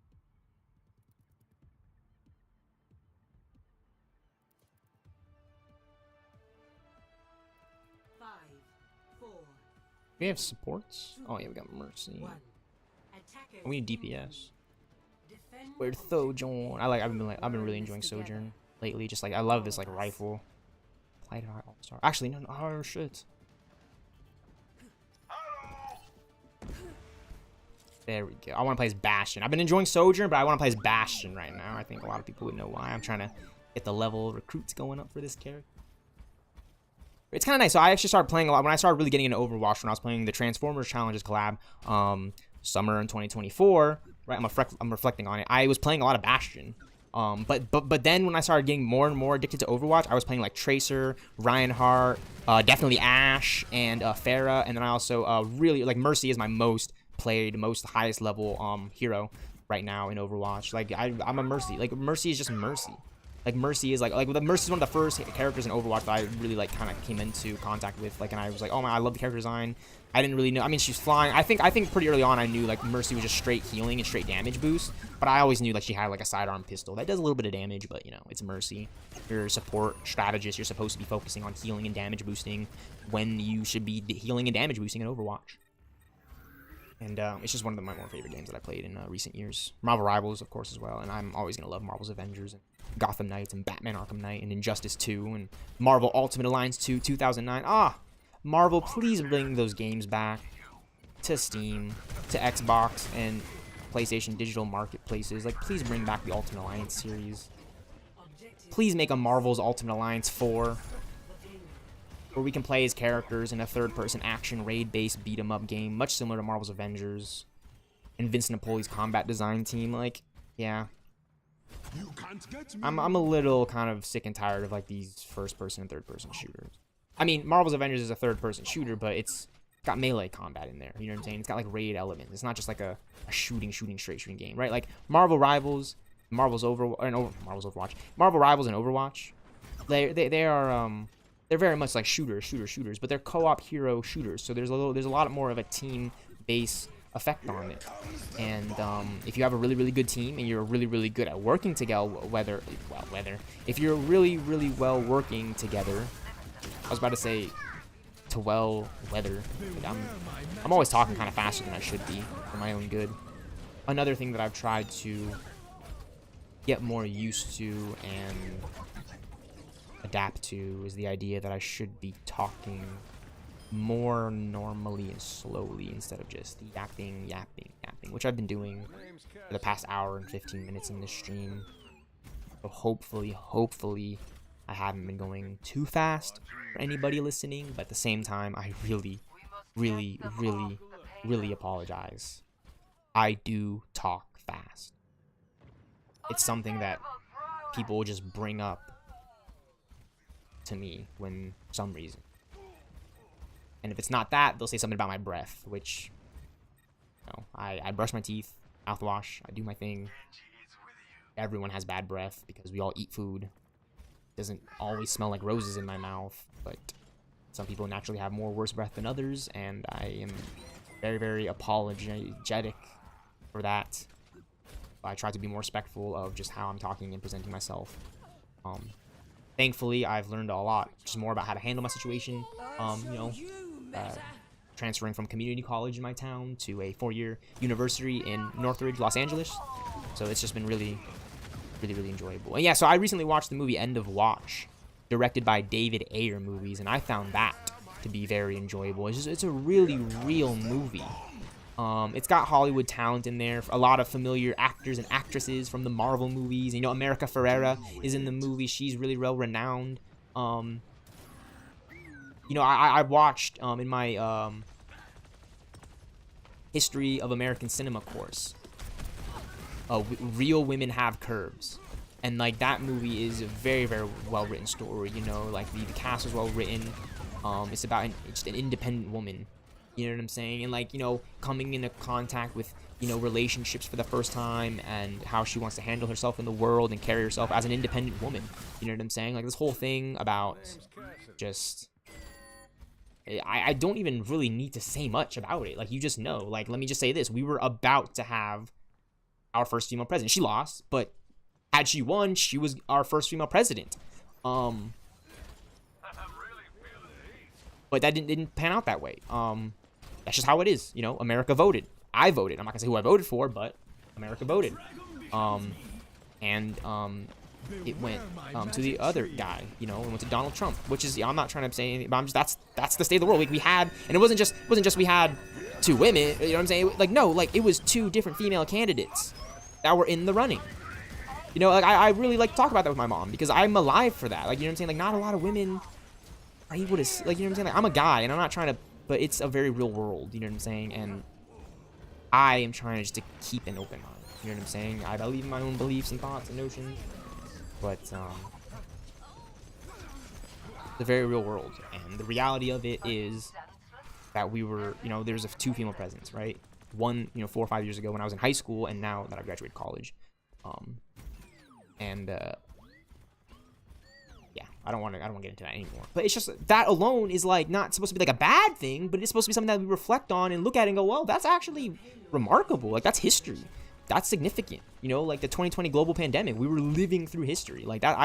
Five, four, We have supports. Oh yeah, we got Mercy. 1. Attackers We need DPS. defend Where's Sojourn? I've been really enjoying Sojourn lately. Just like I love this like rifle. Light All-Star. Actually, no, oh shit. There we go. I want to play as Bastion. I've been enjoying Sojourn, but I want to play as Bastion right now. I think a lot of people would know why. I'm trying to get the level of recruits going up for this character. It's kind of nice. So I actually started playing a lot. When I started really getting into Overwatch, when I was playing the Transformers Challenges collab, summer in 2024, right? I'm reflecting on it. I was playing a lot of Bastion. But then when I started getting more and more addicted to Overwatch, I was playing like Tracer, Reinhardt, definitely Ashe, and Pharah. And then I also really, like, Mercy is my most played, most highest level hero right now in Overwatch. Like I'm a Mercy. Like Mercy is just Mercy. Like Mercy is like Mercy is one of the first characters in Overwatch that I really like kind of came into contact with. Like, and I was like, oh my, I love the character design. I didn't really know. I mean, she's flying. I think pretty early on I knew like Mercy was just straight healing and straight damage boost. But I always knew like she had like a sidearm pistol that does a little bit of damage. But you know, it's Mercy. You're a support strategist. You're supposed to be focusing on healing and damage boosting when you should be healing and damage boosting in Overwatch. And it's just one of my more favorite games that I played in recent years. Marvel Rivals, of course, as well. And I'm always going to love Marvel's Avengers and Gotham Knights and Batman Arkham Knight and Injustice 2 and Marvel Ultimate Alliance 2, 2009. Ah, Marvel, please bring those games back to Steam, to Xbox, and PlayStation digital marketplaces. Like, please bring back the Ultimate Alliance series. Please make a Marvel's Ultimate Alliance 4. Where we can play as characters in a third-person action raid-based beat-em-up game, much similar to Marvel's Avengers. And Vince Napoli's combat design team, like, yeah. I'm a little kind of sick and tired of like these first-person and third-person shooters. I mean, Marvel's Avengers is a third-person shooter, but it's got melee combat in there. You know what I'm saying? It's got like raid elements. It's not just like a straight shooting game, right? Like Marvel Rivals, Marvel Overwatch, Marvel Rivals and Overwatch. They are they're very much like shooters, but they're co-op hero shooters. So there's a lot more of a team base effect on it. And if you have a really, really good team and you're really, really good at working together, if you're really, really well working together, I was about to say to well weather. I'm always talking kind of faster than I should be for my own good. Another thing that I've tried to get more used to and adapt to is the idea that I should be talking more normally and slowly instead of just yapping, which I've been doing for the past hour and 15 minutes in this stream. So hopefully I haven't been going too fast for anybody listening, but at the same time, I really apologize. I do talk fast. It's something that people will just bring up to me when for some reason. And if it's not that, they'll say something about my breath, which, you know, I brush my teeth, mouthwash, I do my thing. Everyone has bad breath because we all eat food. It doesn't always smell like roses in my mouth, but some people naturally have more worse breath than others, and I am very apologetic for that. I try to be more respectful of just how I'm talking and presenting myself. Thankfully, I've learned a lot, just more about how to handle my situation. You know, transferring from community college in my town to a 4-year university in Northridge, Los Angeles. So it's just been really enjoyable. And yeah, so I recently watched the movie End of Watch, directed by David Ayer Movies, and I found that to be very enjoyable. It's a really real movie. It's got Hollywood talent in there, a lot of familiar actors and actresses from the Marvel movies. You know, America Ferrera is in the movie. She's really well renowned. You know, I watched in my history of American cinema course, Real Women Have Curves. And like that movie is a very well written story. You know, like the cast was well written. It's about just an independent woman. You know what I'm saying? And like, you know, coming into contact with, you know, relationships for the first time and how she wants to handle herself in the world and carry herself as an independent woman. You know what I'm saying? Like this whole thing about just, I don't even really need to say much about it. Like you just know, like, let me just say this. We were about to have our first female president. She lost, but had she won, she was our first female president. But that didn't pan out that way. That's just how it is. You know, America voted. I voted. I'm not gonna say who I voted for, but America voted. It went to the other guy. You know, it went to Donald Trump, which is, I'm not trying to say anything, but I'm just, that's the state of the world. Like we had, and it wasn't just we had 2 women. You know what I'm saying? Like no, like it was 2 different female candidates that were in the running. You know, like I really like to talk about that with my mom because I'm alive for that. Like, you know what I'm saying? Like not a lot of women are able to, like, you know what I'm saying? Like I'm a guy and I'm not trying to, but it's a very real world. You know what I'm saying? And I am trying just to keep an open mind. You know what I'm saying? I believe in my own beliefs and thoughts and notions, but it's a very real world. And the reality of it is that we were, you know, there's 2 female presidents, right? One, you know, 4 or 5 years ago when I was in high school, and now that I graduated college. Yeah, I don't want to get into that anymore. But it's just that alone is like not supposed to be like a bad thing, but it's supposed to be something that we reflect on and look at and go, well, that's actually remarkable. Like that's history. That's significant. You know, like the 2020 global pandemic, we were living through history. Like that,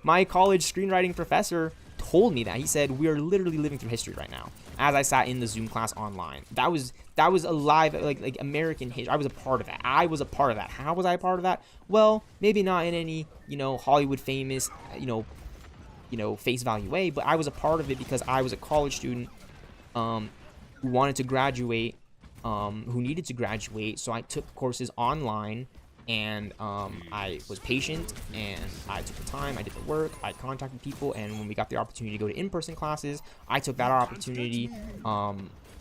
my college screenwriting professor told me that. He said we are literally living through history right now. As I sat in the Zoom class online, that was a live, like American history. I was a part of that. How was I a part of that? Well, maybe not in any, you know, Hollywood famous, you know, face value way, but I was a part of it because I was a college student who wanted to graduate, who needed to graduate. So I took courses online, and I was patient, and I took the time, I did the work, I contacted people, and when we got the opportunity to go to in-person classes, I took that opportunity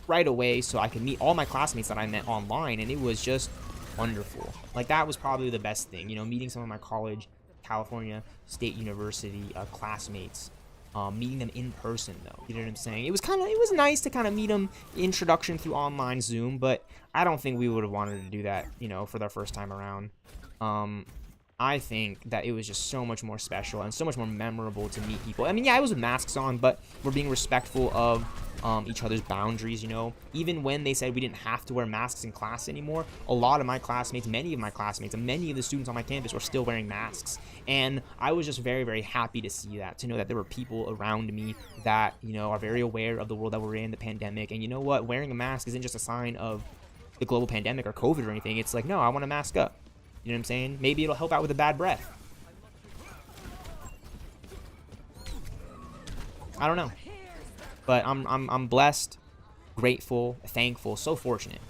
right away so I could meet all my classmates that I met online, and it was just wonderful. Like that was probably the best thing, you know, meeting some of my college, California State University classmates, meeting them in person though. You know what I'm saying? It was nice to kind of meet them introduction through online Zoom, but I don't think we would have wanted to do that, you know, for their first time around. I think that it was just so much more special and so much more memorable to meet people. I mean, yeah, it was with masks on, but we're being respectful of each other's boundaries, you know. Even when they said we didn't have to wear masks in class anymore, a lot of my classmates, many of my classmates, and many of the students on my campus were still wearing masks. And I was just very, very happy to see that, to know that there were people around me that, you know, are very aware of the world that we're in, the pandemic. And you know what? Wearing a mask isn't just a sign of the global pandemic or COVID or anything. It's like, no, I want to mask up. You know what I'm saying? Maybe it'll help out with a bad breath. I don't know. But I'm blessed, grateful, thankful, so fortunate.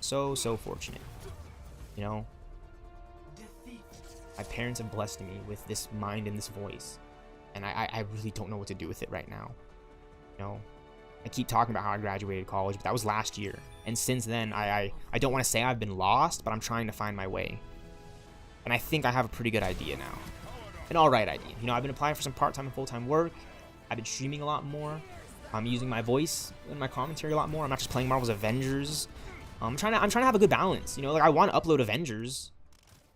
So fortunate. You know? My parents have blessed me with this mind and this voice. And I really don't know what to do with it right now. You know? I keep talking about how I graduated college, but that was last year. And since then, I don't want to say I've been lost, but I'm trying to find my way. And I think I have a pretty good idea now. An alright idea. You know, I've been applying for some part-time and full-time work. I've been streaming a lot more. I'm using my voice in my commentary a lot more. I'm not just playing Marvel's Avengers. I'm trying to have a good balance. You know, like I want to upload Avengers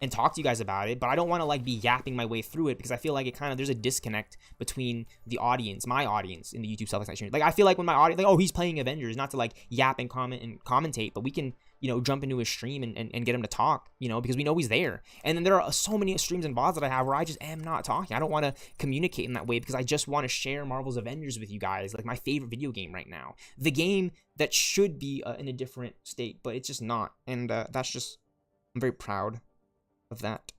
and talk to you guys about it, but I don't want to like be yapping my way through it because I feel like it kind of, there's a disconnect between the audience, my audience in the YouTube stealthxknight stream. Like I feel like when my audience, like, oh, he's playing Avengers, not to like yap and comment and commentate, but we can, you know, jump into his stream and get him to talk, you know, because we know he's there. And then there are so many streams and VODs that I have where I just am not talking. I don't want to communicate in that way because I just want to share Marvel's Avengers with you guys, like my favorite video game right now. The game that should be in a different state, but it's just not. And that's just, I'm very proud of that.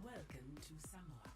Welcome to Samoa.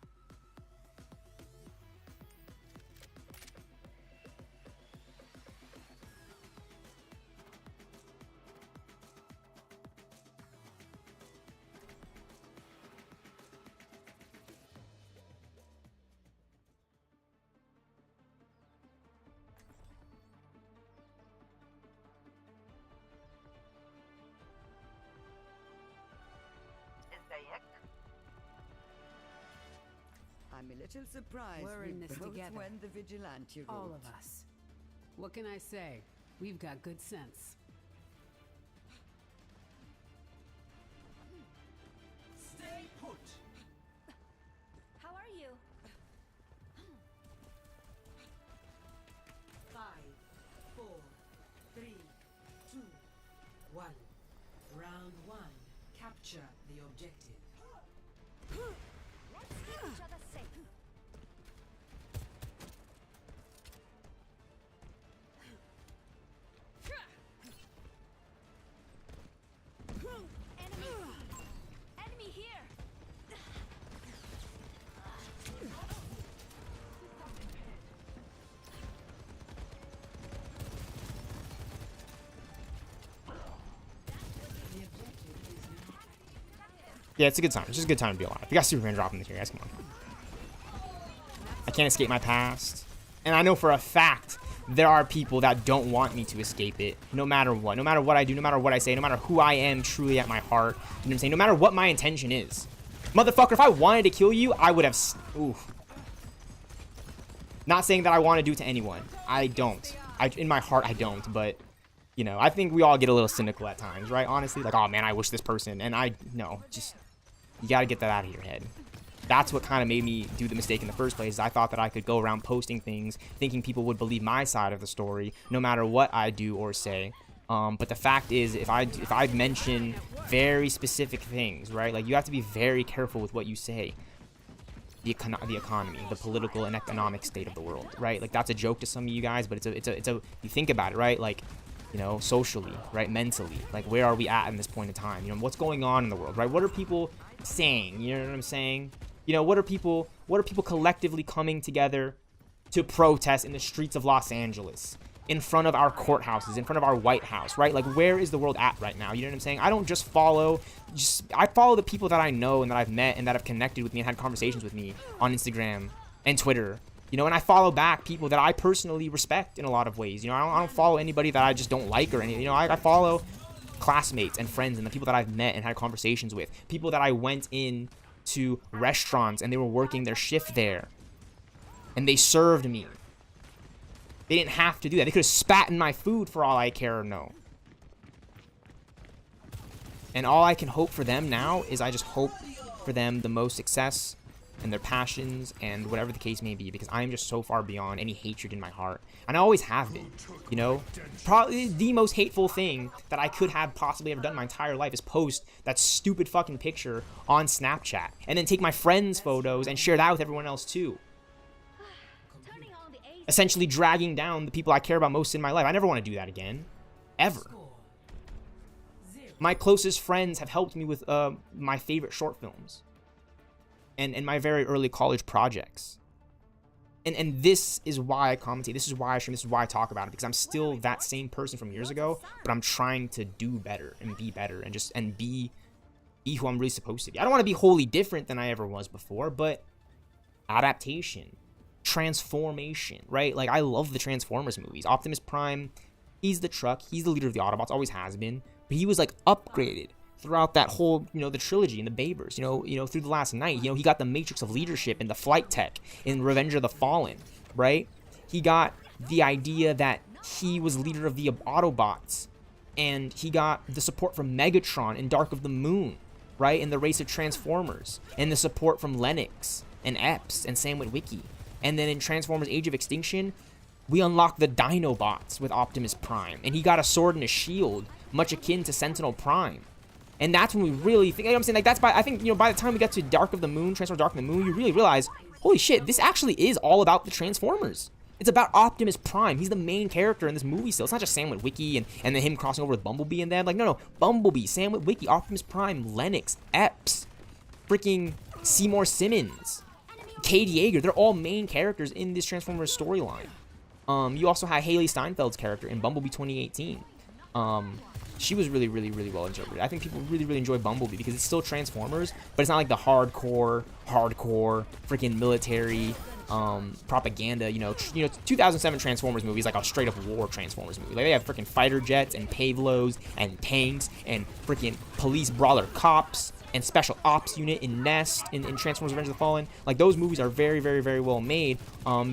I'm a little surprised We're in this both together. went the vigilante route. All of us. What can I say? We've got good sense. Stay put. How are you? 5, 4, 3, 2, 1. Round 1. Capture the objective. Let's keep each other safe. Enemy! Enemy here! The objective is now. Yeah, it's a good time. It's just a good time to be alive. We got Superman dropping this here, guys. Come on. I can't escape my past. And I know for a fact there are people that don't want me to escape it, no matter what. No matter what I do, no matter what I say, no matter who I am truly at my heart. You know what I'm saying? No matter what my intention is. Motherfucker, if I wanted to kill you, I would have... Ooh. Not saying that I want to do it to anyone. I don't. In my heart, I don't. But, you know, I think we all get a little cynical at times, right? Honestly, like, oh, man, I wish this person... And no, just... You got to get that out of your head. That's what kind of made me do the mistake in the first place. Is I thought that I could go around posting things, thinking people would believe my side of the story, no matter what I do or say. But the fact is, if I mention very specific things, right? Like, you have to be very careful with what you say. The economy, the political and economic state of the world, right? Like, that's a joke to some of you guys, but it's a you think about it, right? Like, you know, socially, right? Mentally, like, where are we at in this point in time? You know, what's going on in the world, right? What are people saying? You know what I'm saying? You know, what are people collectively coming together to protest in the streets of Los Angeles, in front of our courthouses, in front of our White House, right? Like, where is the world at right now? You know what I'm saying? I don't just follow, I follow the people that I know and that I've met and that have connected with me and had conversations with me on Instagram and Twitter. You know, and I follow back people that I personally respect in a lot of ways. You know, I don't follow anybody that I just don't like or anything. You know, I follow classmates and friends and the people that I've met and had conversations with. People that I went in to restaurants and they were working their shift there. And they served me. They didn't have to do that. They could have spat in my food for all I care or know. And all I can hope for them now is I just hope for them the most success and their passions and whatever the case may be, because I'm just so far beyond any hatred in my heart. And I always have been, you know? Probably the most hateful thing that I could have possibly ever done in my entire life is post that stupid fucking picture on Snapchat and then take my friends' photos and share that with everyone else too. Turning on the AC. Essentially dragging down the people I care about most in my life. I never want to do that again. Ever. My closest friends have helped me with my favorite short films. And my very early college projects. And this is why I commentate. This is why I stream. This is why I talk about it. Because I'm still that same person from years ago. But I'm trying to do better and be better. And be who I'm really supposed to be. I don't want to be wholly different than I ever was before. But adaptation. Transformation. Right? Like, I love the Transformers movies. Optimus Prime, he's the truck. He's the leader of the Autobots. Always has been. But he was, like, upgraded throughout that whole, you know, the trilogy and the Babers, you know, through the last night. You know, he got the matrix of leadership and the flight tech in Revenge of the Fallen, right? He got the idea that he was leader of the Autobots, and he got the support from Megatron in Dark of the Moon, right? In the race of Transformers, and the support from Lennox and Epps and Sam Witwicky. And then in Transformers Age of Extinction, we unlocked the Dinobots with Optimus Prime, and he got a sword and a shield, much akin to Sentinel Prime. And that's when we really think, you know what I'm saying? Like, that's I think, you know, by the time we get to Dark of the Moon, Transformers Dark of the Moon, you really realize, holy shit, this actually is all about the Transformers. It's about Optimus Prime. He's the main character in this movie still. It's not just Sam Witwicky and then him crossing over with Bumblebee and them. Like, no. Bumblebee, Sam Witwicky, Optimus Prime, Lennox, Epps, freaking Seymour Simmons, Cade Yeager. They're all main characters in this Transformers storyline. You also had Haley Steinfeld's character in Bumblebee 2018. She was really, really, really well interpreted. I think people really, really enjoy Bumblebee because it's still Transformers, but it's not like the hardcore, freaking military propaganda. You know, 2007 Transformers movies like a straight up war Transformers movie. Like, they have freaking fighter jets and Pavlos and tanks and freaking police brawler cops and special ops unit in Nest in Transformers Revenge of the Fallen. Like, those movies are very, very, very well made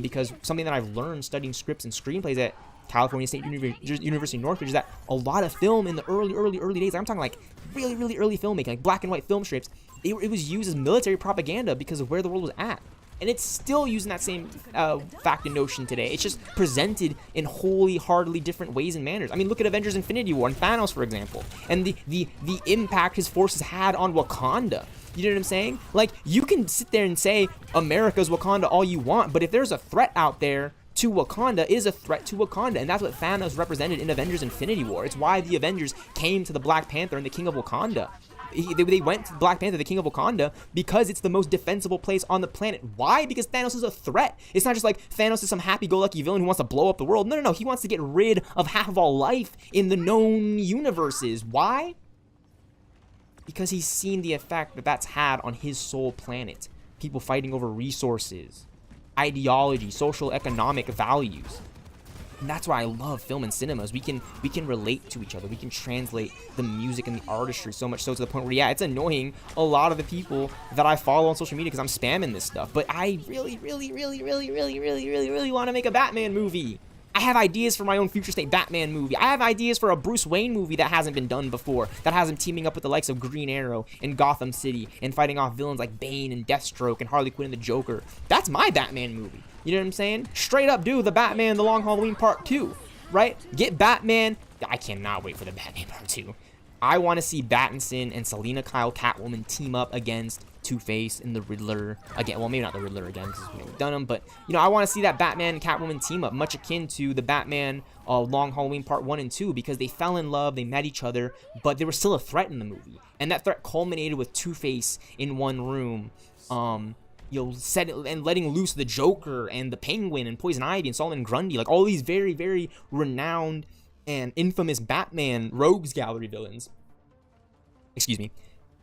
because something that I've learned studying scripts and screenplays at California State University Northridge is that a lot of film in the early days, I'm talking like really, really early filmmaking, like black and white film strips, it was used as military propaganda because of where the world was at. And it's still using that same fact and notion today. It's just presented in wholly different ways and manners. I mean, look at Avengers Infinity War and Thanos, for example, and the impact his forces had on Wakanda. You know what I'm saying? Like, you can sit there and say America's Wakanda all you want, but if there's a threat out there to Wakanda, is a threat to Wakanda, and that's what Thanos represented in Avengers Infinity War. It's why the Avengers came to the Black Panther and the King of Wakanda. They went to Black Panther, the King of Wakanda, because it's the most defensible place on the planet. Why? Because Thanos is a threat. It's not just like Thanos is some happy-go-lucky villain who wants to blow up the world. No. He wants to get rid of half of all life in the known universes. Why? Because he's seen the effect that that's had on his soul planet. People fighting over resources, ideology, social economic values. And that's why I love film and cinemas. We can relate to each other. We can translate the music and the artistry so much so to the point where, yeah, it's annoying a lot of the people that I follow on social media because I'm spamming this stuff. But I really want to make a Batman movie. I have ideas for my own future state Batman movie. I have ideas for a Bruce Wayne movie that hasn't been done before, that has him teaming up with the likes of Green Arrow in Gotham City and fighting off villains like Bane and Deathstroke and Harley Quinn and the Joker. That's my Batman movie. You know what I'm saying? Straight up do the Batman The Long Halloween Part 2, right? Get Batman. I cannot wait for the Batman Part 2. I want to see Pattinson and Selena Kyle Catwoman team up against Two-Face and the Riddler again. Well, maybe not the Riddler again because we've done them, but I want to see that Batman and Catwoman team up, much akin to the Batman Long Halloween Part 1 and 2, because they fell in love, they met each other, but there was still a threat in the movie, and that threat culminated with Two-Face in one room, and letting loose the Joker and the Penguin and Poison Ivy and Solomon Grundy, like all these very, very renowned and infamous Batman rogues gallery villains. Excuse me.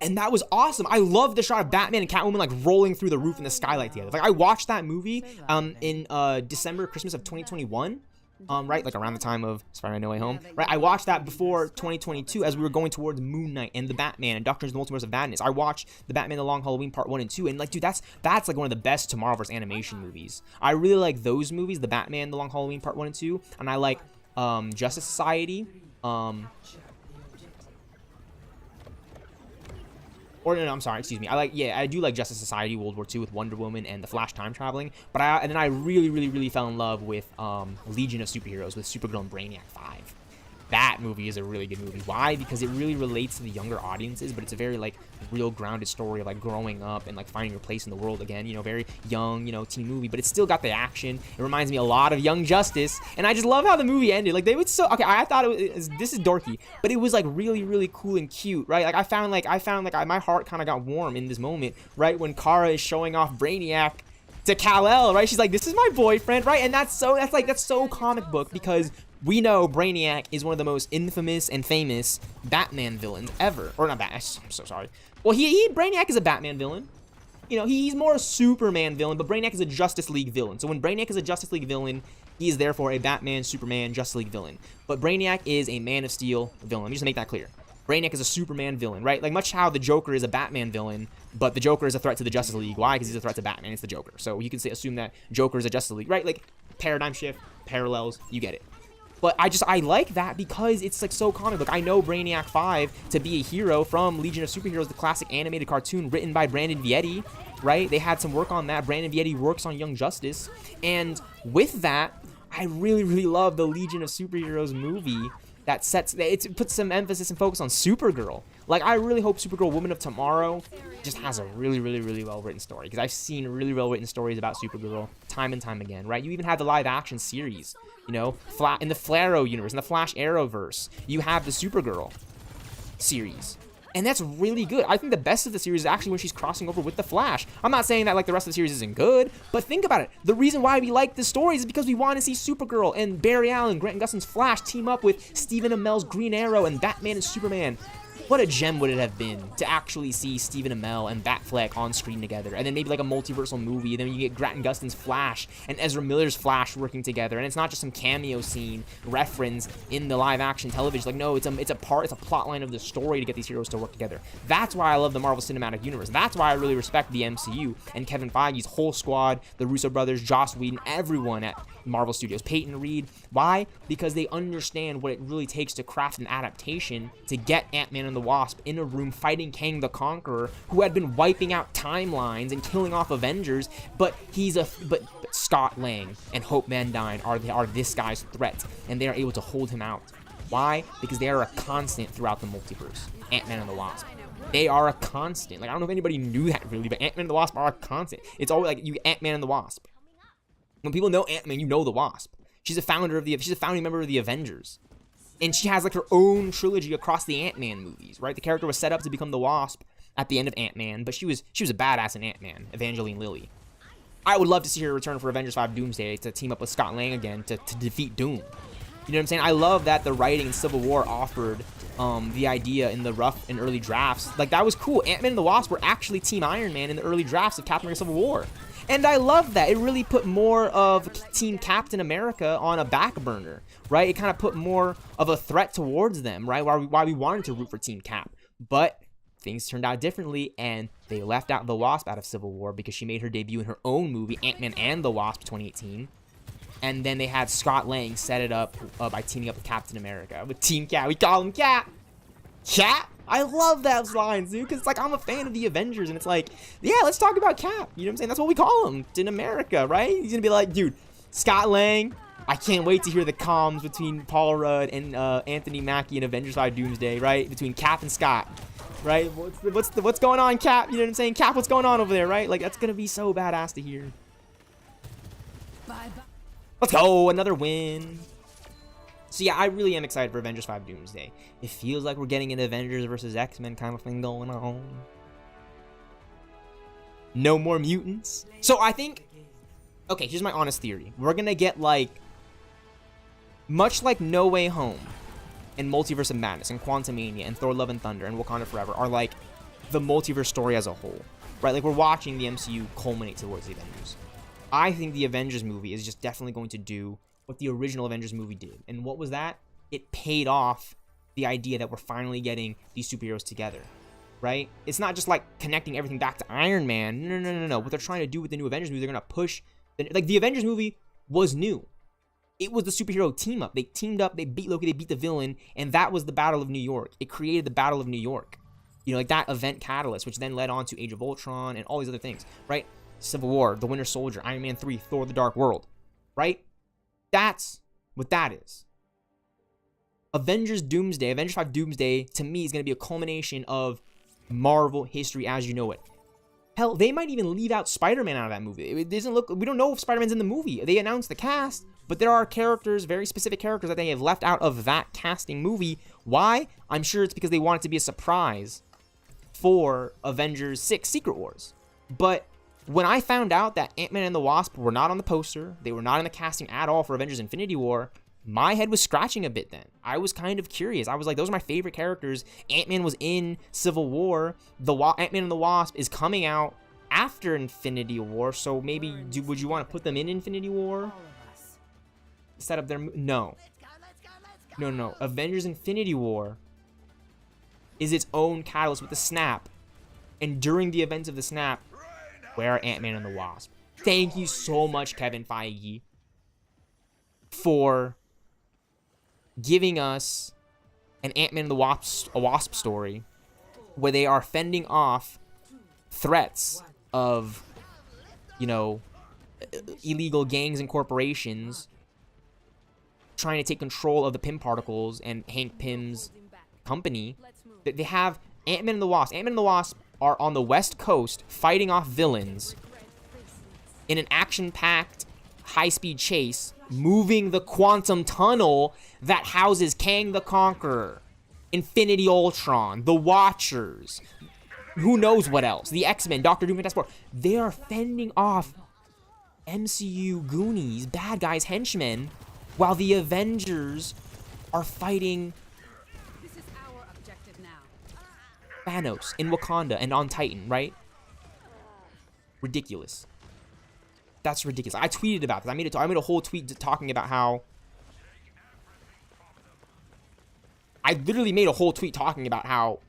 And that was awesome. I love the shot of Batman and Catwoman like rolling through the roof in the skylight together. Like, I watched that movie in December, Christmas of 2021. Right, like around the time of Spider-Man No Way Home, right? I watched that before 2022 as we were going towards Moon Knight and the Batman and Doctor Strange: The Multiverse of Madness. I watched the Batman The Long Halloween Part 1 and 2, and like, dude, that's like one of the best Tomorrowverse animation movies. I really like those movies, the Batman The Long Halloween Part 1 and 2, and I like Or no, I'm sorry, excuse me. I do like Justice Society World War II with Wonder Woman and the Flash time traveling. But then I really fell in love with Legion of Superheroes with Supergirl and Brainiac 5. That movie is a really good movie. Why? Because it really relates to the younger audiences, but it's a very like real grounded story of like growing up and like finding your place in the world again. You know, very young, you know, teen movie, but it's still got the action. It reminds me a lot of Young Justice, and I just love how the movie ended. Like they would okay. I thought it was this is dorky, but it was like really cool and cute, right? Like I found like my heart kind of got warm in this moment, right, when Kara is showing off Brainiac to Kal-El, right? She's like, "This is my boyfriend," right? And that's so comic book because we know Brainiac is one of the most infamous and famous Batman villains ever. Or not Batman, I'm so sorry. Well, Brainiac is a Batman villain. You know, he's more a Superman villain, but Brainiac is a Justice League villain. So when Brainiac is a Justice League villain, he is therefore a Batman, Superman, Justice League villain. But Brainiac is a Man of Steel villain. Let me just make that clear. Brainiac is a Superman villain, right? Like much how the Joker is a Batman villain, but the Joker is a threat to the Justice League. Why? Because he's a threat to Batman. It's the Joker. So you can assume that Joker is a Justice League, right? Like paradigm shift, parallels, you get it. But I like that because it's like so comic book. I know Brainiac 5 to be a hero from Legion of Superheroes, the classic animated cartoon written by Brandon Vietti, right? They had some work on that. Brandon Vietti works on Young Justice. And with that, I really love the Legion of Superheroes movie that puts some emphasis and focus on Supergirl. Like, I really hope Supergirl Woman of Tomorrow just has a really well-written story. Because I've seen really well-written stories about Supergirl time and time again, right? You even have the live-action series. You know, in the Flaro universe, in the Flash Arrowverse, you have the Supergirl series. And that's really good. I think the best of the series is actually when she's crossing over with the Flash. I'm not saying that like the rest of the series isn't good, but think about it. The reason why we like the stories is because we want to see Supergirl and Barry Allen, Grant Gustin's Flash team up with Stephen Amell's Green Arrow and Batman and Superman. What a gem would it have been to actually see Stephen Amell and Batfleck on screen together, and then maybe like a multiversal movie, and then you get Grant Gustin's Flash and Ezra Miller's Flash working together, and it's not just some cameo scene reference in the live-action television. Like, no, it's a plot line of the story to get these heroes to work together. That's why I love the Marvel Cinematic Universe. That's why I really respect the MCU and Kevin Feige's whole squad, the Russo brothers, Joss Whedon, everyone at Marvel Studios, Peyton Reed. Why? Because they understand what it really takes to craft an adaptation to get Ant-Man and the Wasp in a room fighting Kang the Conqueror, who had been wiping out timelines and killing off Avengers, but but Scott Lang and Hope Van Dyne are this guy's threat, and they are able to hold him out. Why? Because they are a constant throughout the multiverse. Ant-Man and the Wasp. They are a constant. Like, I don't know if anybody knew that really, but Ant-Man and the Wasp are a constant. It's always like Ant-Man and the Wasp. When people know Ant-Man, you know the Wasp. She's a founding member of the Avengers. And she has like her own trilogy across the Ant-Man movies, right? The character was set up to become the Wasp at the end of Ant-Man, but she was a badass in Ant-Man, Evangeline Lilly. I would love to see her return for Avengers 5 Doomsday to team up with Scott Lang again to defeat Doom. You know what I'm saying? I love that the writing in Civil War offered the idea in the rough and early drafts. Like, that was cool. Ant-Man and the Wasp were actually Team Iron Man in the early drafts of Captain America Civil War. And I love that. It really put more of Team Captain America on a back burner, right? It kind of put more of a threat towards them, right? Why we wanted to root for Team Cap. But things turned out differently, and they left out the Wasp out of Civil War because she made her debut in her own movie, Ant-Man and the Wasp 2018. And then they had Scott Lang set it up by teaming up with Captain America. With Team Cap. We call him Cap. Cap? I love those lines, dude, because it's like, I'm a fan of the Avengers, and it's like, yeah, let's talk about Cap. You know what I'm saying? That's what we call him in America, right? He's going to be like, dude, Scott Lang, I can't wait to hear the comms between Paul Rudd and Anthony Mackie in Avengers 5 Doomsday, right? Between Cap and Scott, right? What's going on, Cap? You know what I'm saying? Cap, what's going on over there, right? Like, that's going to be so badass to hear. Bye-bye. Let's go, another win. So yeah, I really am excited for Avengers 5 Doomsday. It feels like we're getting an Avengers versus X-Men kind of thing going on. No more mutants. So I think, okay, here's my honest theory. We're gonna get like, much like No Way Home and Multiverse of Madness and Quantumania and Thor Love and Thunder and Wakanda Forever are like the multiverse story as a whole, right? Like, we're watching the MCU culminate towards the Avengers. I think the Avengers movie is just definitely going to do what the original Avengers movie did. And what was that? It paid off the idea that we're finally getting these superheroes together, right? It's not just like connecting everything back to Iron Man. No. What they're trying to do with the new Avengers movie, they're going to push, like, the Avengers movie was new. It was the superhero team up. They teamed up, they beat Loki, they beat the villain, and that was the Battle of New York. It created the Battle of New York. You know, like that event catalyst, which then led on to Age of Ultron and all these other things, right? Civil War, The Winter Soldier, Iron Man 3, Thor: The Dark World, right? That's what that is. Avengers 5 Doomsday, to me, is going to be a culmination of Marvel history as you know it. Hell, they might even leave out Spider-Man out of that movie. It doesn't look, we don't know if Spider-Man's in the movie. They announced the cast, but there are characters, very specific characters that they have left out of that casting movie. Why? I'm sure it's because they want it to be a surprise for Avengers 6 Secret Wars. But when I found out that Ant-Man and the Wasp were not on the poster, they were not in the casting at all for Avengers Infinity War, my head was scratching a bit then. I was kind of curious. I was like, those are my favorite characters. Ant-Man was in Civil War. Ant-Man and the Wasp is coming out after Infinity War, so maybe would you want to put them in Infinity War? Set up their... No. No. Avengers Infinity War is its own catalyst with the snap. And during the events of the snap, where are Ant-Man and the Wasp? Thank you so much, Kevin Feige, for giving us an Ant-Man and the Wasp story where they are fending off threats of, you know, illegal gangs and corporations trying to take control of the Pym particles and Hank Pym's company. They have Ant-Man and the Wasp. Ant-Man and the Wasp are on the West Coast fighting off villains in an action-packed high-speed chase, moving the quantum tunnel that houses Kang the Conqueror, Infinity Ultron, the Watchers, who knows what else, the X-Men, Doctor Doom, Fantastic Four. They are fending off MCU Goonies, bad guys, henchmen, while the Avengers are fighting This is our objective now. Thanos in Wakanda and on Titan, right? Ridiculous. That's ridiculous. I tweeted about this. I made a whole tweet talking about how... I literally made a whole tweet talking about how...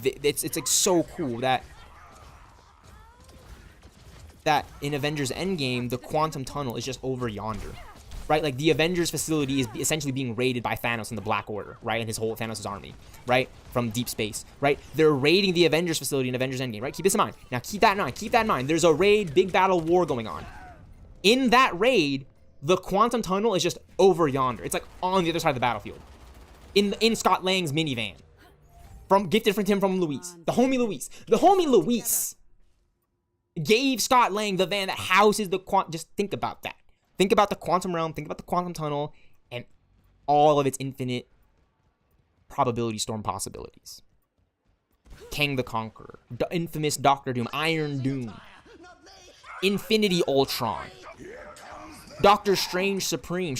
It's like so cool that in Avengers Endgame, the quantum tunnel is just over yonder. Right? Like, the Avengers facility is essentially being raided by Thanos and the Black Order, right? And his whole Thanos' army, right? From deep space, right? They're raiding the Avengers facility in Avengers Endgame, right? Keep this in mind. Now, keep that in mind. Keep that in mind. There's a raid, big battle, war going on. In that raid, the quantum tunnel is just over yonder. It's like on the other side of the battlefield. In Scott Lang's minivan. Gifted from Tim from Luis. The homie Luis. The homie Luis gave Scott Lang the van that houses the just think about that. Think about the quantum realm, think about the quantum tunnel, and all of its infinite probability storm possibilities. Kang the Conqueror, the infamous Doctor Doom, Iron Doom, Infinity Ultron, Doctor Strange Supreme,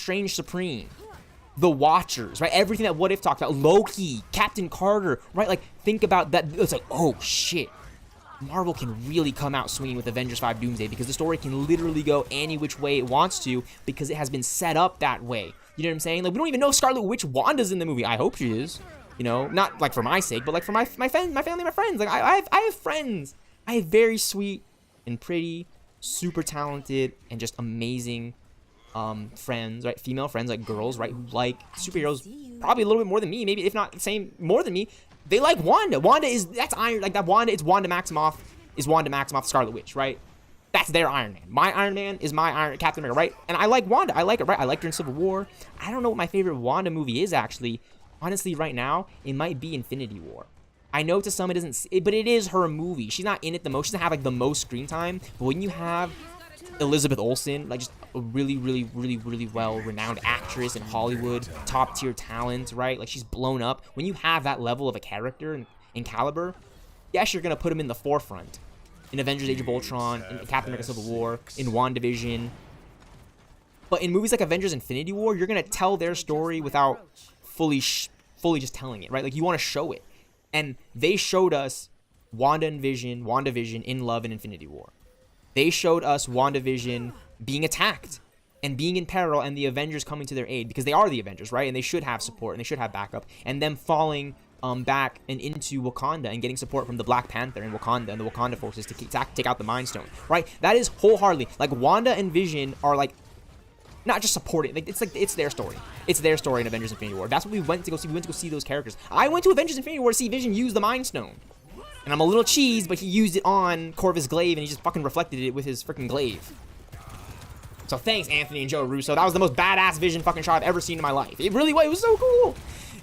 the Watchers, right? Everything that What If talked about, Loki, Captain Carter, right? Like, think about that. It's like, oh shit. Marvel can really come out swinging with Avengers 5 Doomsday because the story can literally go any which way it wants to because it has been set up that way. You know what I'm saying? Like, we don't even know Scarlet Witch Wanda's in the movie. I hope she is. You know, not like for my sake, but like for my family, my friends. Like, I have friends. I have very sweet and pretty, super talented, and just amazing friends, right? Female friends, like girls, right? Who like superheroes probably a little bit more than me, maybe if not the same, more than me. They like Wanda. That's Iron, like that Wanda, it's Wanda Maximoff, Scarlet Witch, right? That's their Iron Man. My Iron Man is my Captain America, right? And I like Wanda. I like it, right? I liked her in Civil War. I don't know what my favorite Wanda movie is, actually. Honestly, right now, it might be Infinity War. I know to some it doesn't, but it is her movie. She's not in it the most. She doesn't have like the most screen time. But when you have Elizabeth Olsen, like just a really, really, really, really well-renowned actress in Hollywood, top-tier talent, right? Like, she's blown up. When you have that level of a character and caliber, yes, you're going to put him in the forefront. In Avengers Age of Ultron, in Captain America Civil War, in WandaVision. But in movies like Avengers Infinity War, you're going to tell their story without fully just telling it, right? Like, you want to show it. And they showed us WandaVision in Love and Infinity War. They showed us WandaVision being attacked and being in peril and the Avengers coming to their aid because they are the Avengers, right? And they should have support and they should have backup. And them falling back and into Wakanda and getting support from the Black Panther in Wakanda and the Wakanda forces to take out the Mind Stone, right? That is wholeheartedly, like, Wanda and Vision are like not just support it. Like it's their story. It's their story in Avengers Infinity War. That's what we went to go see. We went to go see those characters. I went to Avengers Infinity War to see Vision use the Mind Stone. And I'm a little cheesed, but he used it on Corvus Glaive, and he just fucking reflected it with his freaking glaive. So thanks, Anthony and Joe Russo. That was the most badass Vision fucking shot I've ever seen in my life. It really was. It was so cool.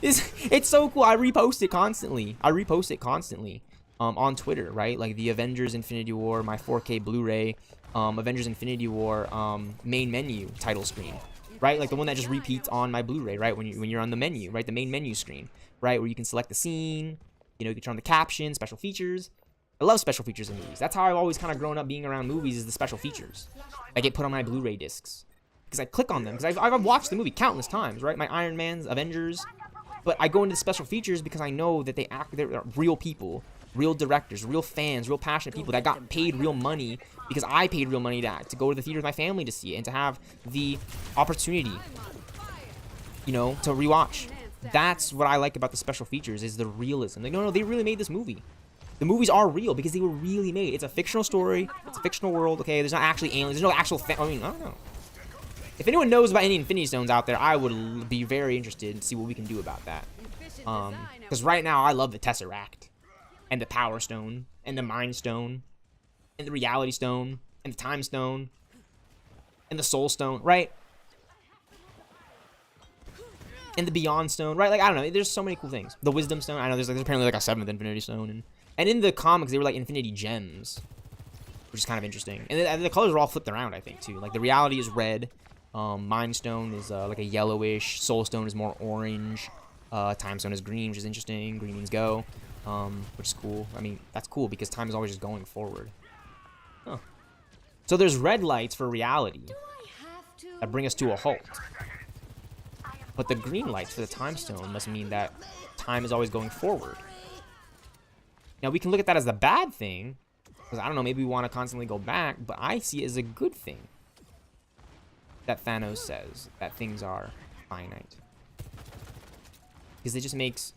It's so cool. I repost it constantly. On Twitter, right? Like the Avengers Infinity War, my 4K Blu-ray, Avengers Infinity War main menu title screen, right? Like the one that just repeats on my Blu-ray, right? When you're on the menu, right? The main menu screen, right? Where you can select the scene, you know, you can turn on the caption, special features. I love special features in movies. That's how I've always kind of grown up being around movies, is the special features. I get put on my Blu-ray discs because I click on them because I've watched the movie countless times, right? My Iron Man's, Avengers, but I go into the special features because I know that they're real people. Real directors, real fans, real passionate people that got paid real money because I paid real money to go to the theater with my family to see it and to have the opportunity, you know, to rewatch. That's what I like about the special features, is the realism. Like, no, they really made this movie. The movies are real because they were really made. It's a fictional story. It's a fictional world, okay? There's not actually aliens. There's no actual I mean, I don't know. If anyone knows about any Infinity Stones out there, I would be very interested to see what we can do about that. Because right now, I love the Tesseract. And the Power Stone, and the Mind Stone, and the Reality Stone, and the Time Stone, and the Soul Stone, right? And the Beyond Stone, right? Like, I don't know. There's so many cool things. The Wisdom Stone. I know there's apparently like a 7th Infinity Stone. And in the comics, they were like Infinity Gems, which is kind of interesting. And the colors are all flipped around, I think, too. Like, the Reality is red. Mind Stone is like a yellowish. Soul Stone is more orange. Time Stone is green, which is interesting. Green means go. Which is cool. I mean, that's cool because time is always just going forward. Huh. So there's red lights for reality that bring us to a halt. But the green lights for the time stone must mean that time is always going forward. Now, we can look at that as the bad thing, because I don't know, maybe we want to constantly go back, but I see it as a good thing that Thanos says that things are finite. Because it just makes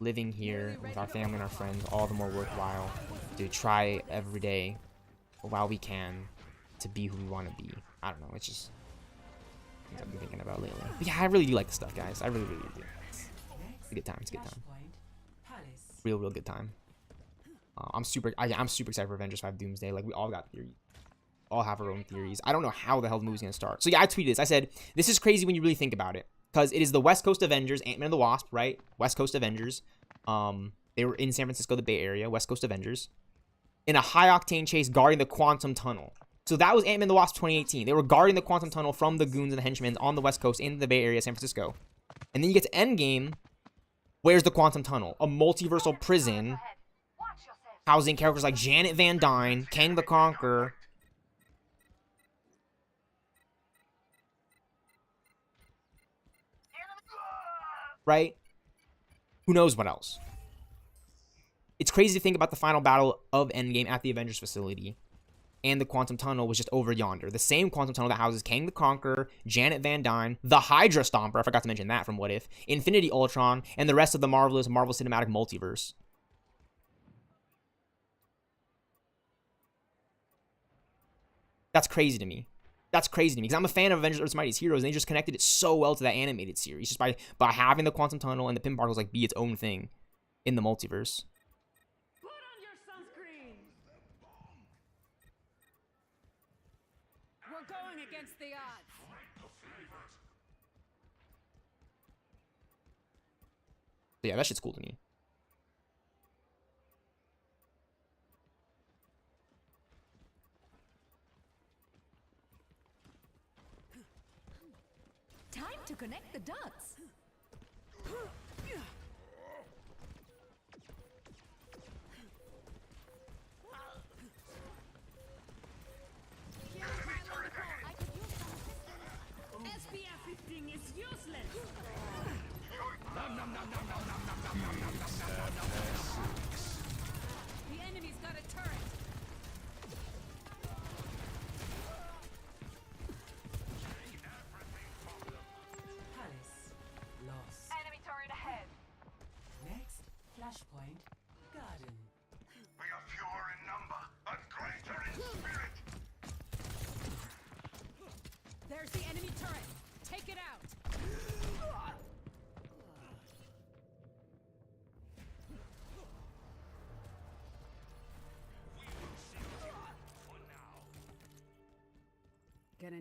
living here with our family and our friends all the more worthwhile to try every day while we can to be who we want to be. I don't know, it's just things I've been thinking about lately. But yeah, I really do like this stuff, guys. I really, really do. It's a good time. It's a good time. Real good time. I'm super excited for Avengers 5 Doomsday. Like, we all got theories. All have our own theories. I don't know how the hell the movie's gonna start. So yeah, I tweeted this. I said, this is crazy when you really think about it. Because it is the West Coast Avengers, Ant-Man and the Wasp, right? West Coast Avengers. They were in San Francisco, the Bay Area, West Coast Avengers. In a high-octane chase guarding the Quantum Tunnel. So that was Ant-Man and the Wasp 2018. They were guarding the Quantum Tunnel from the goons and the henchmen on the West Coast in the Bay Area, San Francisco. And then you get to Endgame. Where's the Quantum Tunnel? A multiversal prison housing characters like Janet Van Dyne, Kang the Conqueror, right? Who knows what else? It's crazy to think about the final battle of Endgame at the Avengers facility. And the Quantum Tunnel was just over yonder. The same Quantum Tunnel that houses Kang the Conqueror, Janet Van Dyne, the Hydra Stomper, I forgot to mention that from What If, Infinity Ultron, and the rest of the marvelous Marvel Cinematic Multiverse. That's crazy to me. That's crazy to me because I'm a fan of Avengers Earth's Mightiest Heroes, and they just connected it so well to that animated series just by having the Quantum Tunnel and the Pym Particles like be its own thing in the multiverse. Put on your sunscreen. We're going against the odds. So yeah, that shit's cool to me. Time to connect the dots. SPF 15 is useless. The enemy's got a turret. Enemy turret ahead. Next, flashpoint, garden. We are fewer in number, but greater in spirit. There's the enemy turret.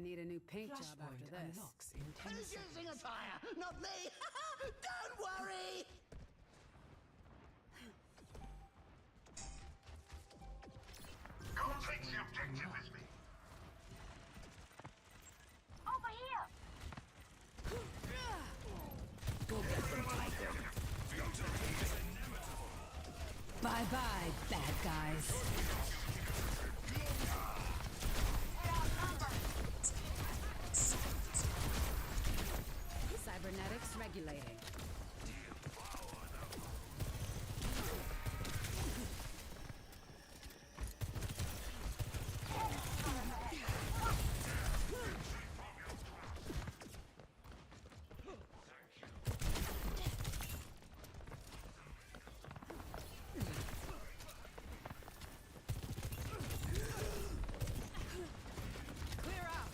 need a new paint job Flashpoint after this. unlocks in 10 Who's seconds. using a tire? Not me! Don't worry! Go take the objective with me. Over here! Bye-bye, bad guys. Cybernetics regulating. Clear out.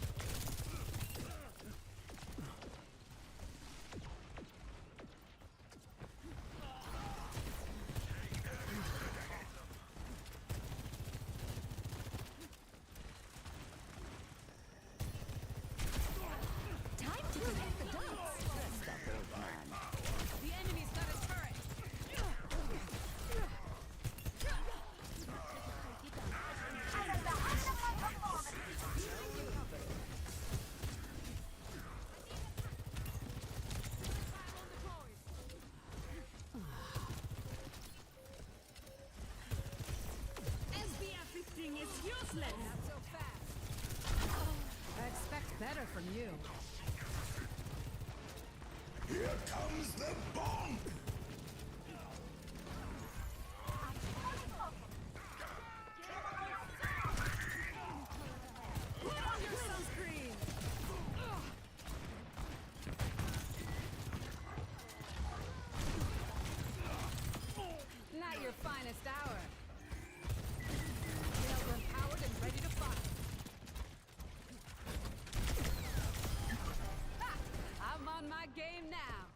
Time to connect the dots. The enemy's got a turret. SBF 15 is useless. Not so fast. I expect better from you. Here comes the bomb! Put on your sunscreen. Not your finest hour. Feel empowered and ready to fight. Ha! I'm on my game now.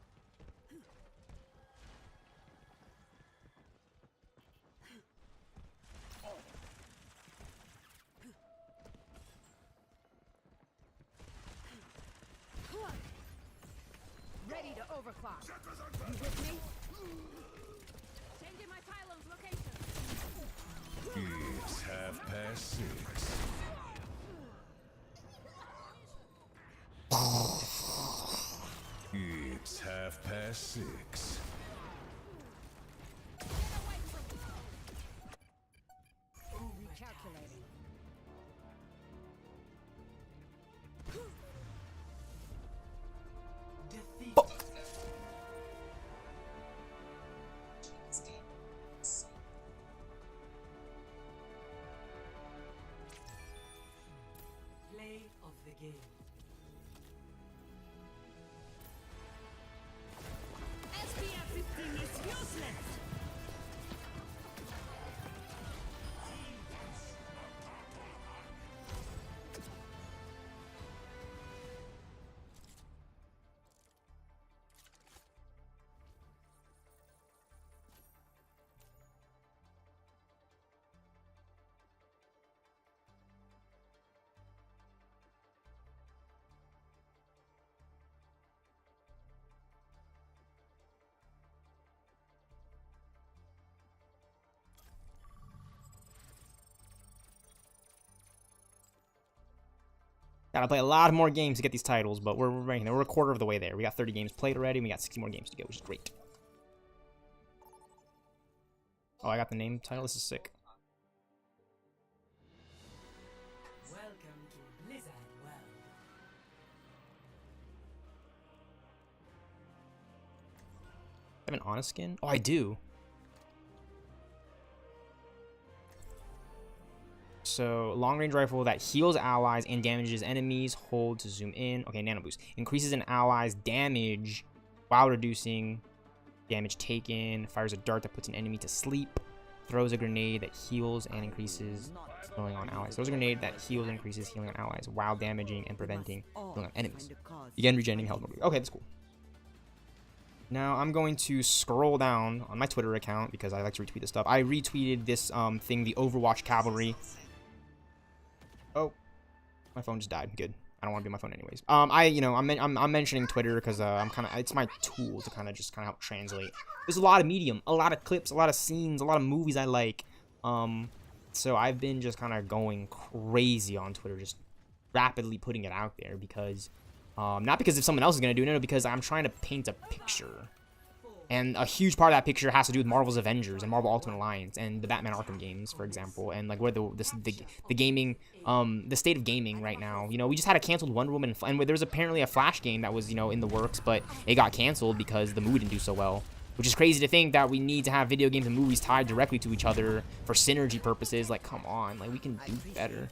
Ready to overclock. You with me? Changing my pylon's location. It's 6:30. It's 6:30. Recalculating. Defeat. Play of the game. SBF 15 is useless. Gotta play a lot more games to get these titles, but we're ranking there. We're a quarter of the way there. We got 30 games played already, and we got 60 more games to go, which is great. Oh, I got the name title. This is sick. Welcome to Blizzard World. I have an honest skin? Oh, I do. So, long-range rifle that heals allies and damages enemies. Hold to zoom in. Okay, nano boost. Increases an ally's damage while reducing damage taken. Fires a dart that puts an enemy to sleep. Throws a grenade that heals and increases healing on allies. Throws a grenade that heals and increases healing on allies while damaging and preventing healing on enemies. Again, regenerating health. Okay, that's cool. Now, I'm going to scroll down on my Twitter account because I like to retweet this stuff. I retweeted this thing, the Overwatch Cavalry. Oh, my phone just died. Good. I don't want to be on my phone anyways. I'm mentioning Twitter because it's my tool to kind of help translate. There's a lot of medium, a lot of clips, a lot of scenes, a lot of movies I like. So I've been just kind of going crazy on Twitter, just rapidly putting it out there because, not because if someone else is gonna do it, no, because I'm trying to paint a picture. And a huge part of that picture has to do with Marvel's Avengers and Marvel Ultimate Alliance and the Batman Arkham games, for example, and like where the gaming, the state of gaming right now. You know, we just had a canceled Wonder Woman, and there was apparently a Flash game that was, you know, in the works, but it got canceled because the movie didn't do so well. Which is crazy to think that we need to have video games and movies tied directly to each other for synergy purposes. Like, come on, like we can do better.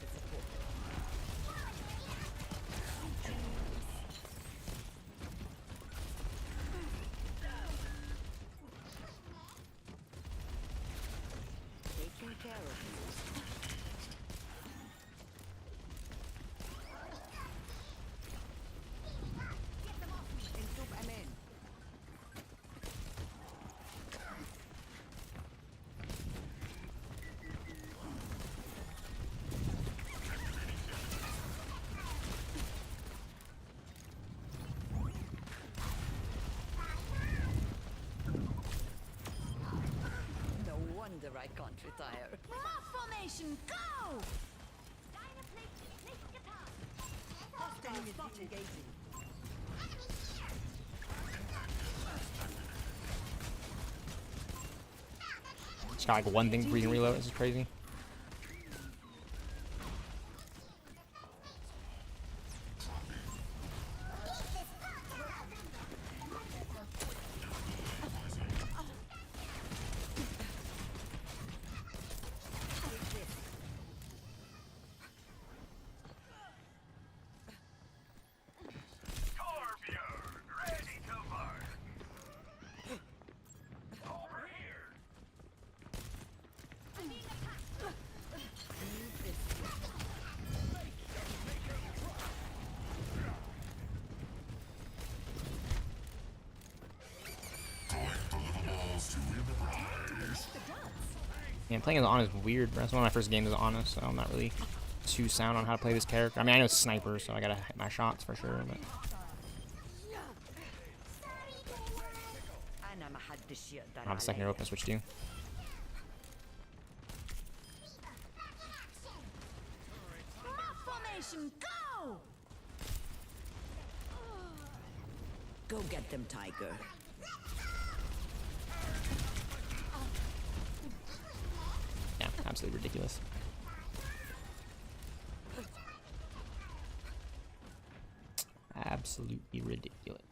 Taking care of you. Into I'm in. No wonder I can't retire. Mob formation, go! Hostile spotted. Engaging. It's got like one thing before you can reload. This is crazy. Ready to work. Over here. Man, playing as Ana is weird, bro. That's one of my first games as Ana, so I'm not really too sound on how to play this character. I mean, I know sniper, so I gotta hit my shots for sure, but I don't have a secondary open switch to you. Mob formation, go! Go get them, Tiger. Yeah, absolutely ridiculous. Absolutely ridiculous.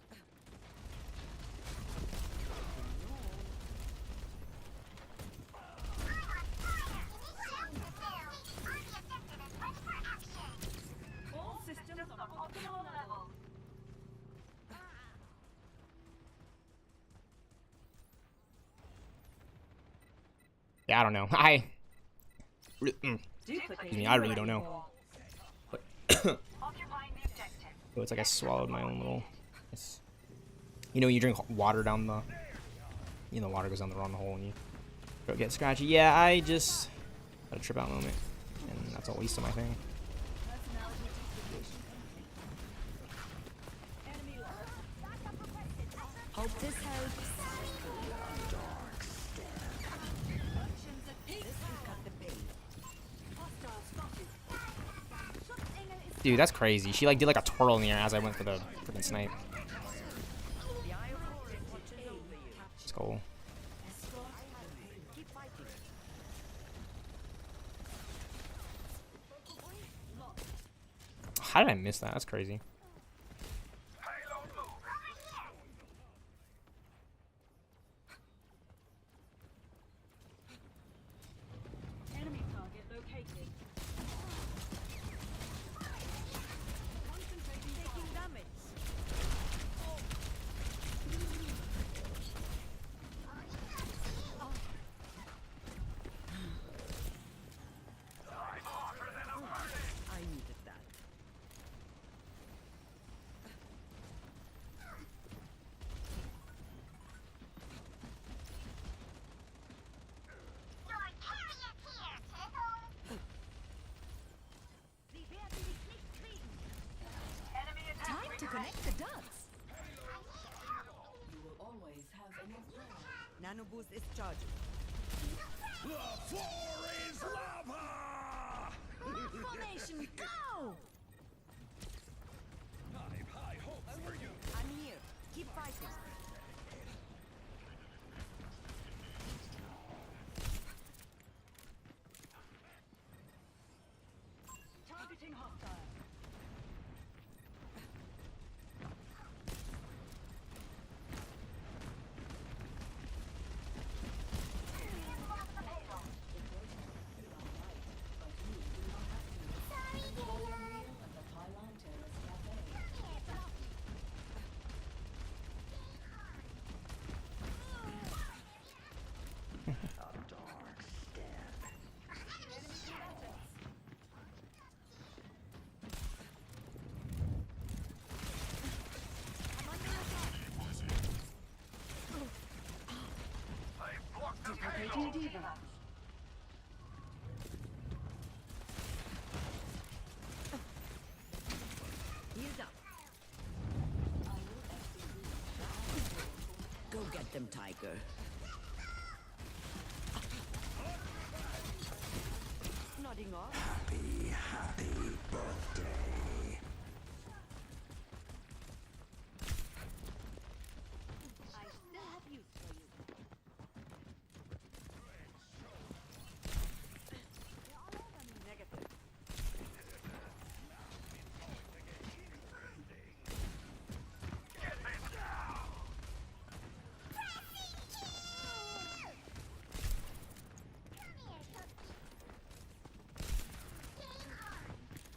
All systems on optimal level. Yeah, I don't know. Excuse me, I really don't know. Occupying the objective. Oh, it's like I swallowed my own little. You know, when you drink water down the. You know, water goes down the wrong hole and you go get scratchy. Yeah, I just had a trip out moment, and that's a waste of my thing. Hope this helps. Dude, that's crazy. She like did like a twirl in the air as I went for the freaking snipe. Let's go. How did I miss that? That's crazy. Enemy target located. Taking damage. I needed that. Nano boost is charging. The floor is lava! Formation, go! High hopes for you. I'm here. Keep fighting. Targeting hostile. Duplicating devise. Healed up. Go get them, Tiger. Nodding off. Happy birthday. I still have use for you. Negative.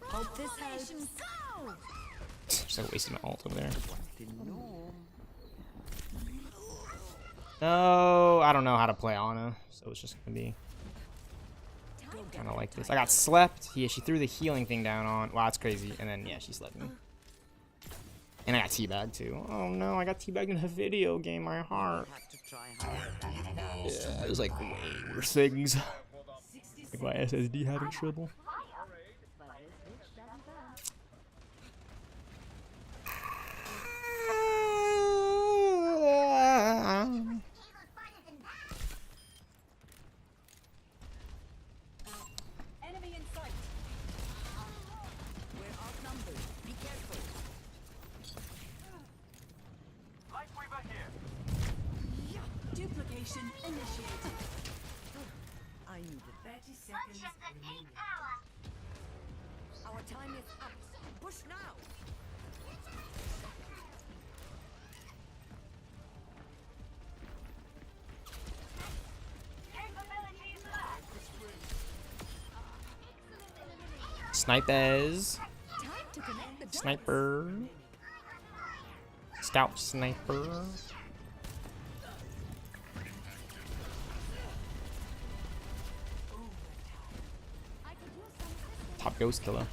Hope this helps. Go! Just like wasting my ult over there. No, I don't know how to play Ana, so it's just gonna be kind of like this. I got slept. Yeah, she threw the healing thing down on. Wow, that's crazy. And then yeah, she slept me. And I got teabagged too. Oh no, I got teabagged in a video game. My heart. Have to try harder. Yeah, it was like way worse things. Like my SSD having trouble. Enemy in sight. We're outnumbered. Be careful. Lightweaver here. Duplication initiated. I knew it. 30 seconds remaining. Our time is up. Push now. Capabilities left. Snipers. Time to connect the dots. Sniper. Scout sniper. Top ghost killer.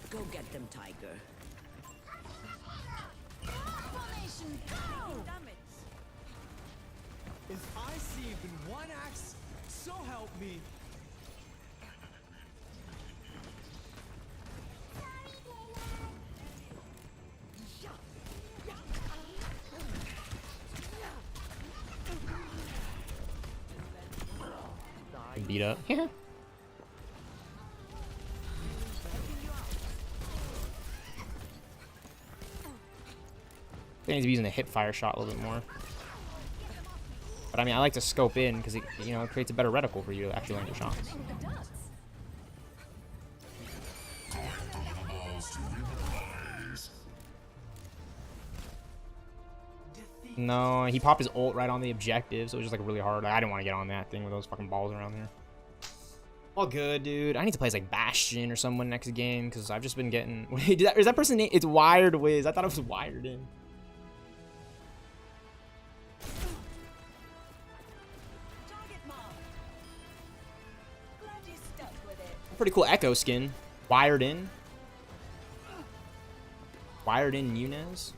Go get them, Tiger. If I see even one axe, so help me. Beat up. Yeah. I need to be using the hip fire shot a little bit more. But I mean, I like to scope in because it, you know, it creates a better reticle for you to actually land your shots. No, he popped his ult right on the objective, so it was just like really hard. Like, I didn't want to get on that thing with those fucking balls around there. All good, dude. I need to play as like Bastion or someone next game because I've just been getting. Wait, is that person name? It's Wired Wiz. I thought it was Wired in. Target mark. Glad you stuck with it. Pretty cool Echo skin. Wired in. Wired in Nunez.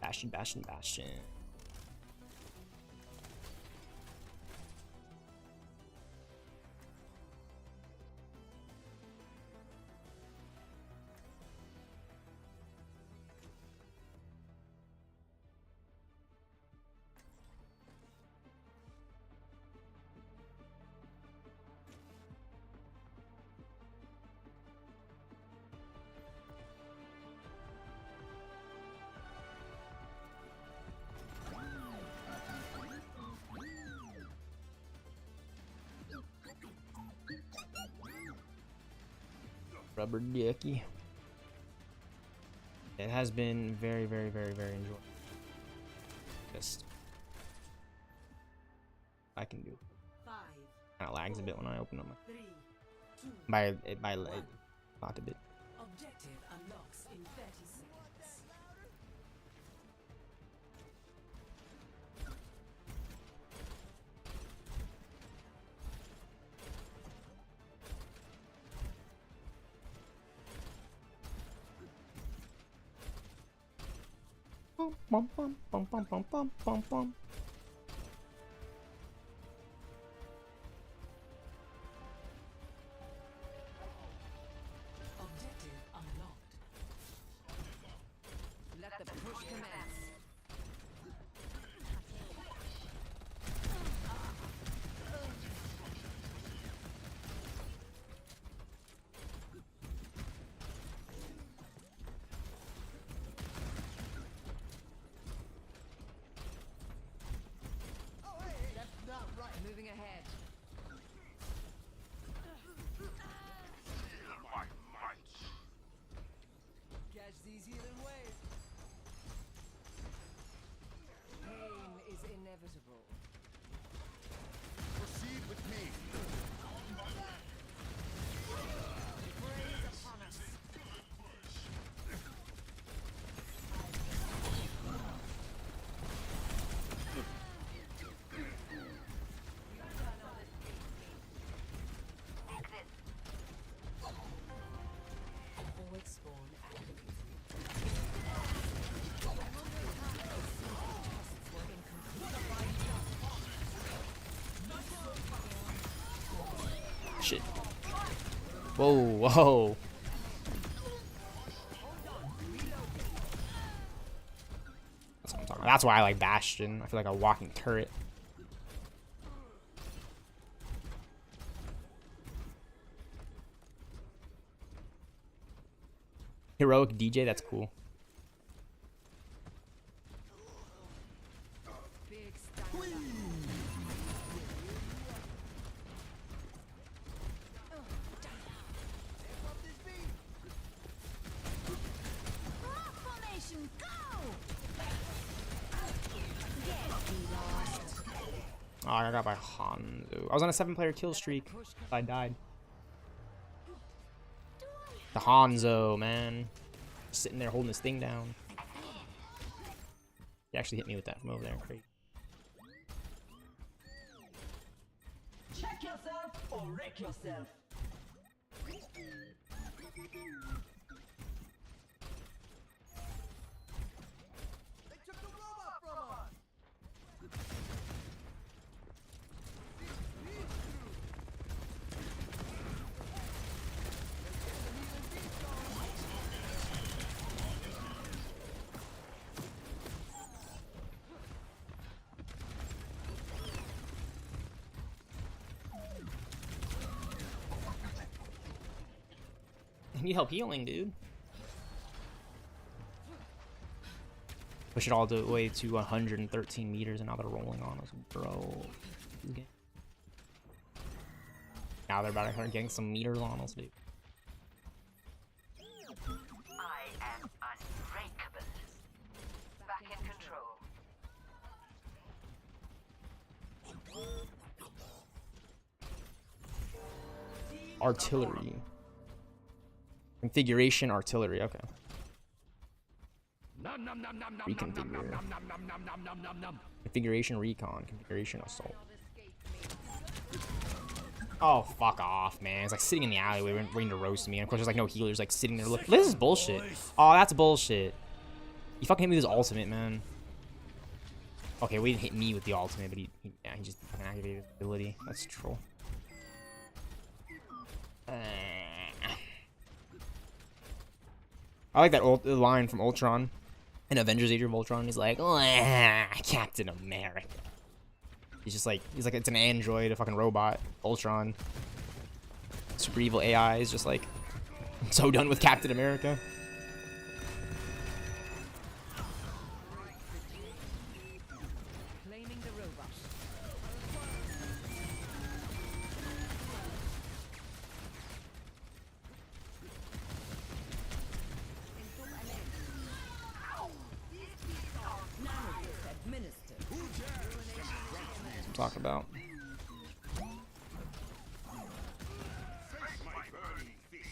Bastion, Bastion, Bastion. Rubber dicky. It has been very, very, very, very enjoyable. Just I can do. 5, Kind of lags a bit when I open them. 3, 2. By not a bit. Objective unlocks in 30 seconds. Bum, bum, bum, bum, bum, bum, bum, bum, bum. Objective unlocked. Let the push commence. Oh, hey, that's not right. Moving ahead. Feel my might. Catch these healing waves. Pain is inevitable. Proceed with me. Forward spawn activated. Shit. Whoa, whoa. That's what I'm talking about. That's why I like Bastion. I feel like a walking turret. Heroic DJ, that's cool. Big style. Formation, go! Oh, I got by Hanzo. I was on a 7-player kill streak. I died. The Hanzo, man. Sitting there holding this thing down. He actually hit me with that from over there. Crazy. Check yourself or wreck yourself. They took the robot from us. I need help healing, dude. Push it all the way to 113 meters, and now they're rolling on us, bro. Now they're about to start getting some meters on us, dude. I am unbreakable. Back in control. Artillery. Configuration artillery, okay. Nom nom nom nom nom Reconfigure. nom nom nom nom nom nom nom nom nom. Configuration recon. Configuration assault. Oh, fuck off, man. It's like sitting in the alleyway waiting to roast me. And of course, there's like no healers like sitting there looking. This is bullshit. Oh, that's bullshit. He fucking hit me with his ultimate, man. Okay, well, he didn't hit me with the ultimate, but he just fucking activated his ability. That's troll. I like that line from Ultron in Avengers Age of Ultron. He's like, Captain America. He's like, it's an android, a fucking robot. Ultron. Super evil AI is just like, so done with Captain America. Claiming the robot. Administered. I'm talking about. My burning fist.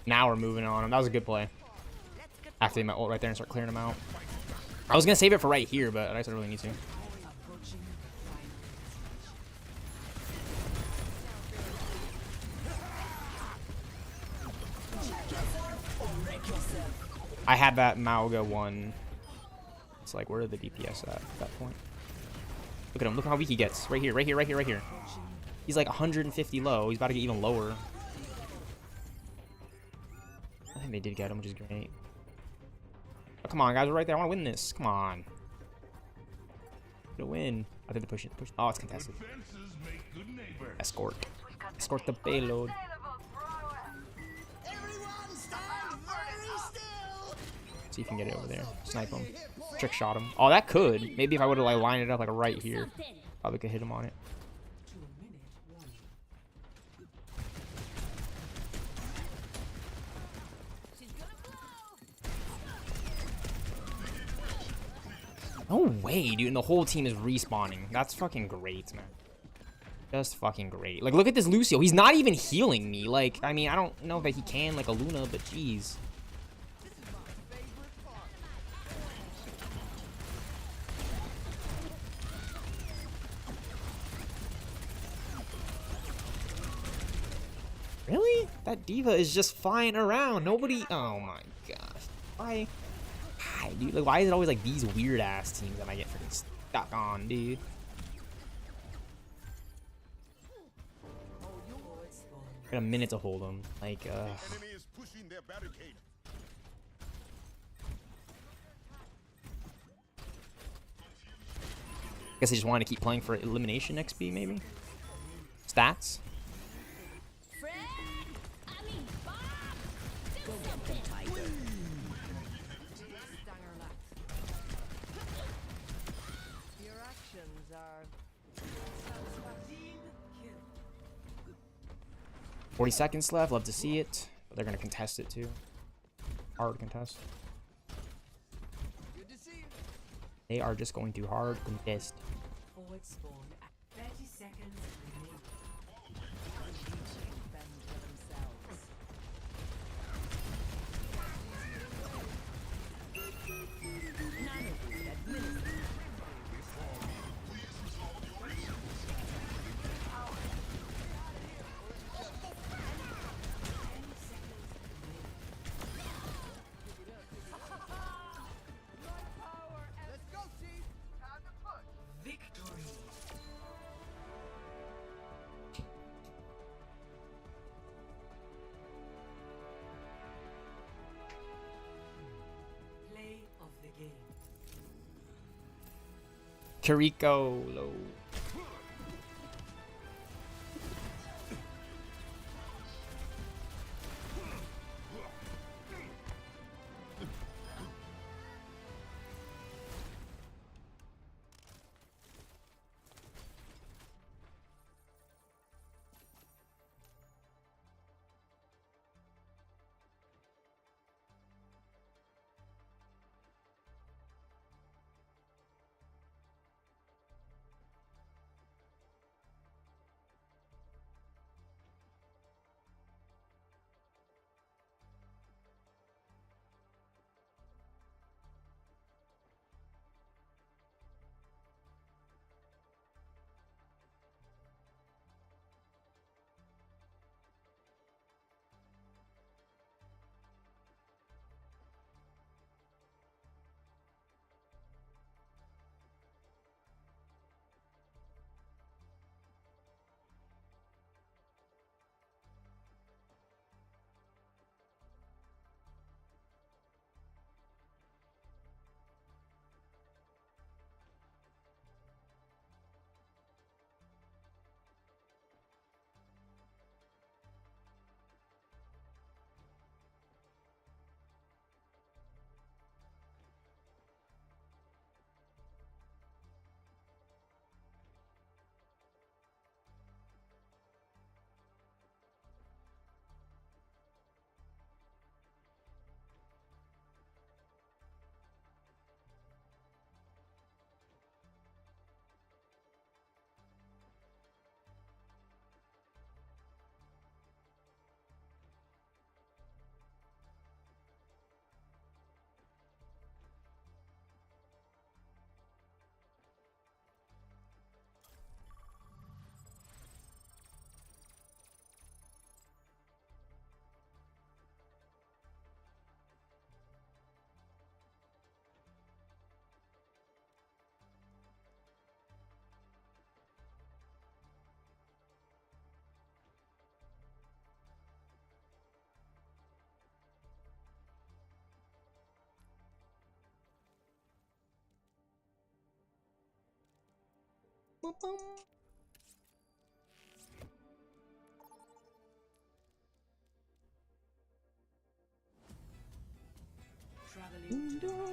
Now we're moving on him. That was a good play. Activate my ult right there and start clearing him out. I was gonna save it for right here, but I guess I really need to. Approaching final. I had that Mauga one. It's like, where are the DPS at that point? Look at him. Look how weak he gets. Right here, right here, right here, right here. He's like 150 low. He's about to get even lower. I think they did get him, which is great. Oh, come on, guys. We're right there. I want to win this. Come on. To win. I think they're pushing. Oh, it's contested. Fences make good neighbors. Escort. Escort the payload. Everyone stand very still. See if you can get it over there. Snipe him. Trick shot him. Oh, that could. Maybe if I would have like lined it up like right here, probably could hit him on it. To a minute warning. No way, dude. And the whole team is respawning. That's fucking great, man. Just fucking great. Like, look at this Lucio. He's not even healing me. Like, I mean, I don't know that he can like a Luna, but jeez. Really? That diva is just flying around. Nobody. Oh my gosh. Why? Why, dude? Like, why is it always like these weird ass teams that I get freaking stuck on, dude? Got a minute to hold them. Like, Enemy is pushing their barricade. guess I just wanted to keep playing for elimination XP, maybe? Stats? Go get them, Tiger. Stanger left. Your actions are 40 seconds left. Love to see it. But they're going to contest it, too. Hard contest. Good to see you. They are just going to hard contest. Forward spawn at 30 seconds remaining. fend for themselves. Nanoboost administered. Let's go, team. Time to push. Victory. Play of the game. Kiriko low.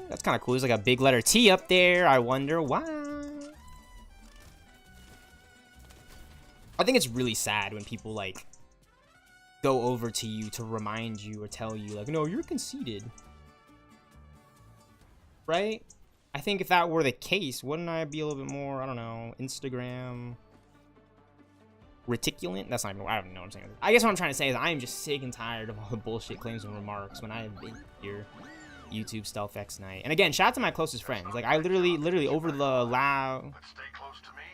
That's kind of cool. There's like a big letter T up there. I wonder why. I think it's really sad when people like go over to you to remind you or tell you like, no, you're conceited. Right? I think if that were the case, wouldn't I be a little bit more, I don't know, Instagram reticulate? That's not even, I don't know what I'm saying. I guess what I'm trying to say is I am just sick and tired of all the bullshit claims and remarks when I have been here. YouTube stealthxknight. And again, shout out to my closest friends. Like I literally over the loud. But stay close to me,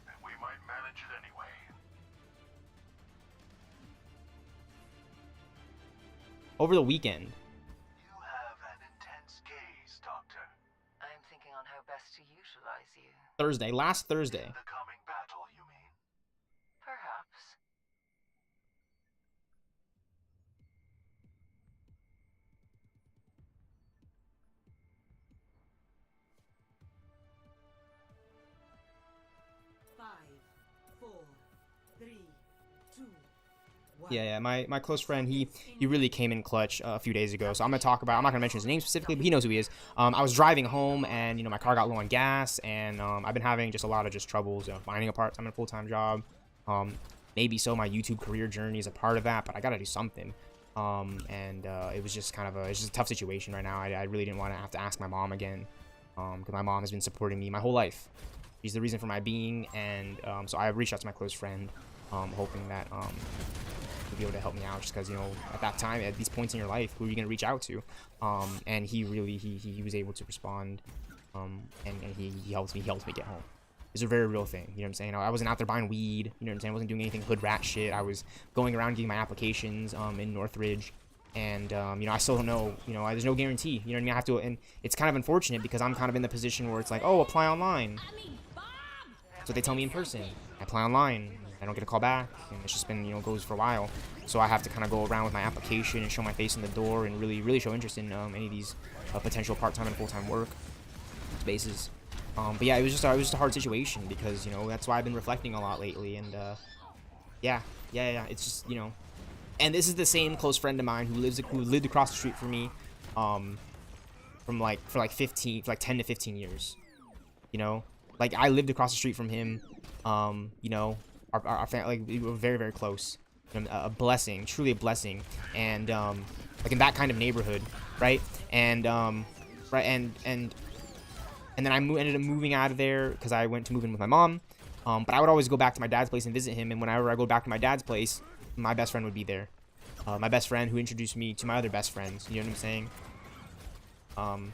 and we might manage it anyway. Over the weekend. You have an intense gaze, Doctor. I'm thinking on how best to utilize you. Thursday, last Thursday. The coming battle, you mean? Perhaps. Yeah, my close friend, he really came in clutch a few days ago. So I'm not gonna mention his name specifically, but he knows who he is. I was driving home, and you know my car got low on gas, and I've been having just a lot of troubles, you know, finding a part-time and full-time job. Maybe so my YouTube career journey is a part of that, but I gotta do something. It was just it's just a tough situation right now. I really didn't want to have to ask my mom again, because my mom has been supporting me my whole life. She's the reason for my being, and so I reached out to my close friend, hoping that to be able to help me out, just because, you know, at that time, at these points in your life, who are you going to reach out to? And he really, he was able to respond, and he helped me get home. It's a very real thing, you know what I'm saying? I wasn't out there buying weed, you know what I'm saying? I wasn't doing anything hood rat shit. I was going around getting my applications in Northridge, and you know, I still don't know, you know, there's no guarantee, you know what I mean? I have to, and it's kind of unfortunate because I'm kind of in the position where it's like, oh, apply online. That's what they tell me in person. I apply online, I don't get a call back, and it's just been, you know, goes for a while. So I have to kind of go around with my application and show my face in the door and really show interest in any of these potential part-time and full-time work spaces. But yeah, it was just a hard situation because, you know, that's why I've been reflecting a lot lately. And yeah, it's just, you know, and this is the same close friend of mine who lived across the street from me, for like 10 to 15 years. You know, like I lived across the street from him. You know, our family, like, we were very close. A blessing, truly a blessing. And like in that kind of neighborhood, right? And and then I ended up moving out of there because I went to move in with my mom. But I would always go back to my dad's place and visit him. And whenever I go back to my dad's place, my best friend would be there. My best friend who introduced me to my other best friends. You know what I'm saying?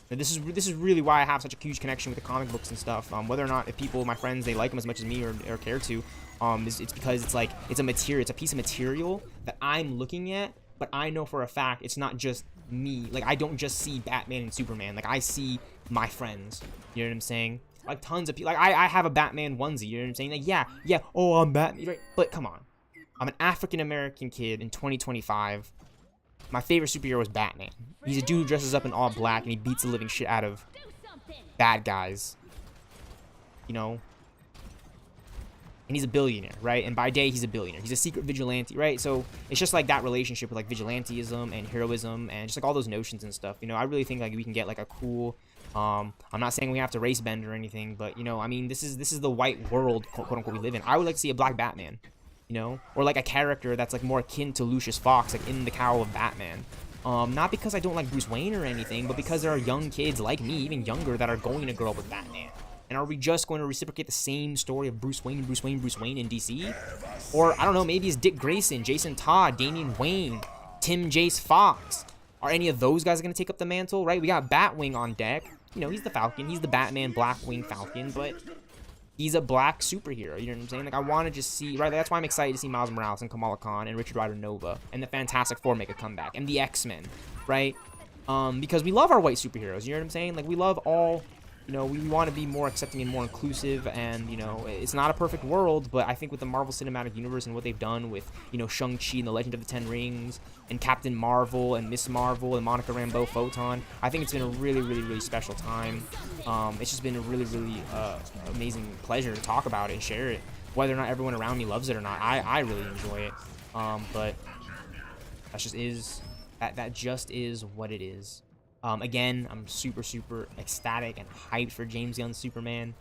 This is really why I have such a huge connection with the comic books and stuff. Whether or not if people, my friends, they like them as much as me or care to, it's because it's like it's a piece of material that I'm looking at, but I know for a fact it's not just me. Like I don't just see Batman and Superman. Like I see my friends. You know what I'm saying? Like tons of people. Like I have a Batman onesie. You know what I'm saying? Like yeah. Oh, I'm Batman. Right? But come on, I'm an African American kid in 2025. My favorite superhero is Batman. He's a dude who dresses up in all black and he beats the living shit out of bad guys. You know? And he's a billionaire, right? And by day, he's a billionaire. He's a secret vigilante, right? So it's just like that relationship with like vigilantism and heroism and just like all those notions and stuff. You know, I really think like we can get like a cool... I'm not saying we have to race bend or anything, but you know, I mean, this is the white world, quote unquote, we live in. I would like to see a black Batman. You know, or like a character that's like more akin to Lucius Fox, like in the cowl of Batman. Not because I don't like Bruce Wayne or anything, but because there are young kids like me, even younger, that are going to grow up with Batman. And are we just going to reciprocate the same story of Bruce Wayne in DC? Or, I don't know, maybe it's Dick Grayson, Jason Todd, Damian Wayne, Tim Jace Fox. Are any of those guys going to take up the mantle, right? We got Batwing on deck. You know, he's the Falcon. He's the Batman Blackwing Falcon, but... he's a black superhero, you know what I'm saying? Like, I want to just see, right? That's why I'm excited to see Miles Morales and Kamala Khan and Richard Rider Nova and the Fantastic Four make a comeback and the X-Men, right? Because we love our white superheroes, you know what I'm saying? Like, we love all You know, we want to be more accepting and more inclusive, and, you know, it's not a perfect world, but I think with the Marvel Cinematic Universe and what they've done with, you know, Shang-Chi and the Legend of the Ten Rings, and Captain Marvel, and Miss Marvel, and Monica Rambeau Photon, I think it's been a really, really, really special time. It's just been a really, really amazing pleasure to talk about it and share it. Whether or not everyone around me loves it or not, I really enjoy it. But that just is what it is. Again, I'm super, super ecstatic and hyped for James Gunn's Superman.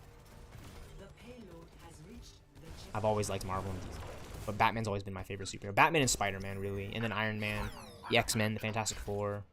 I've always liked Marvel and DC, but Batman's always been my favorite superhero. Batman and Spider-Man, really, and then Iron Man, the X-Men, the Fantastic Four.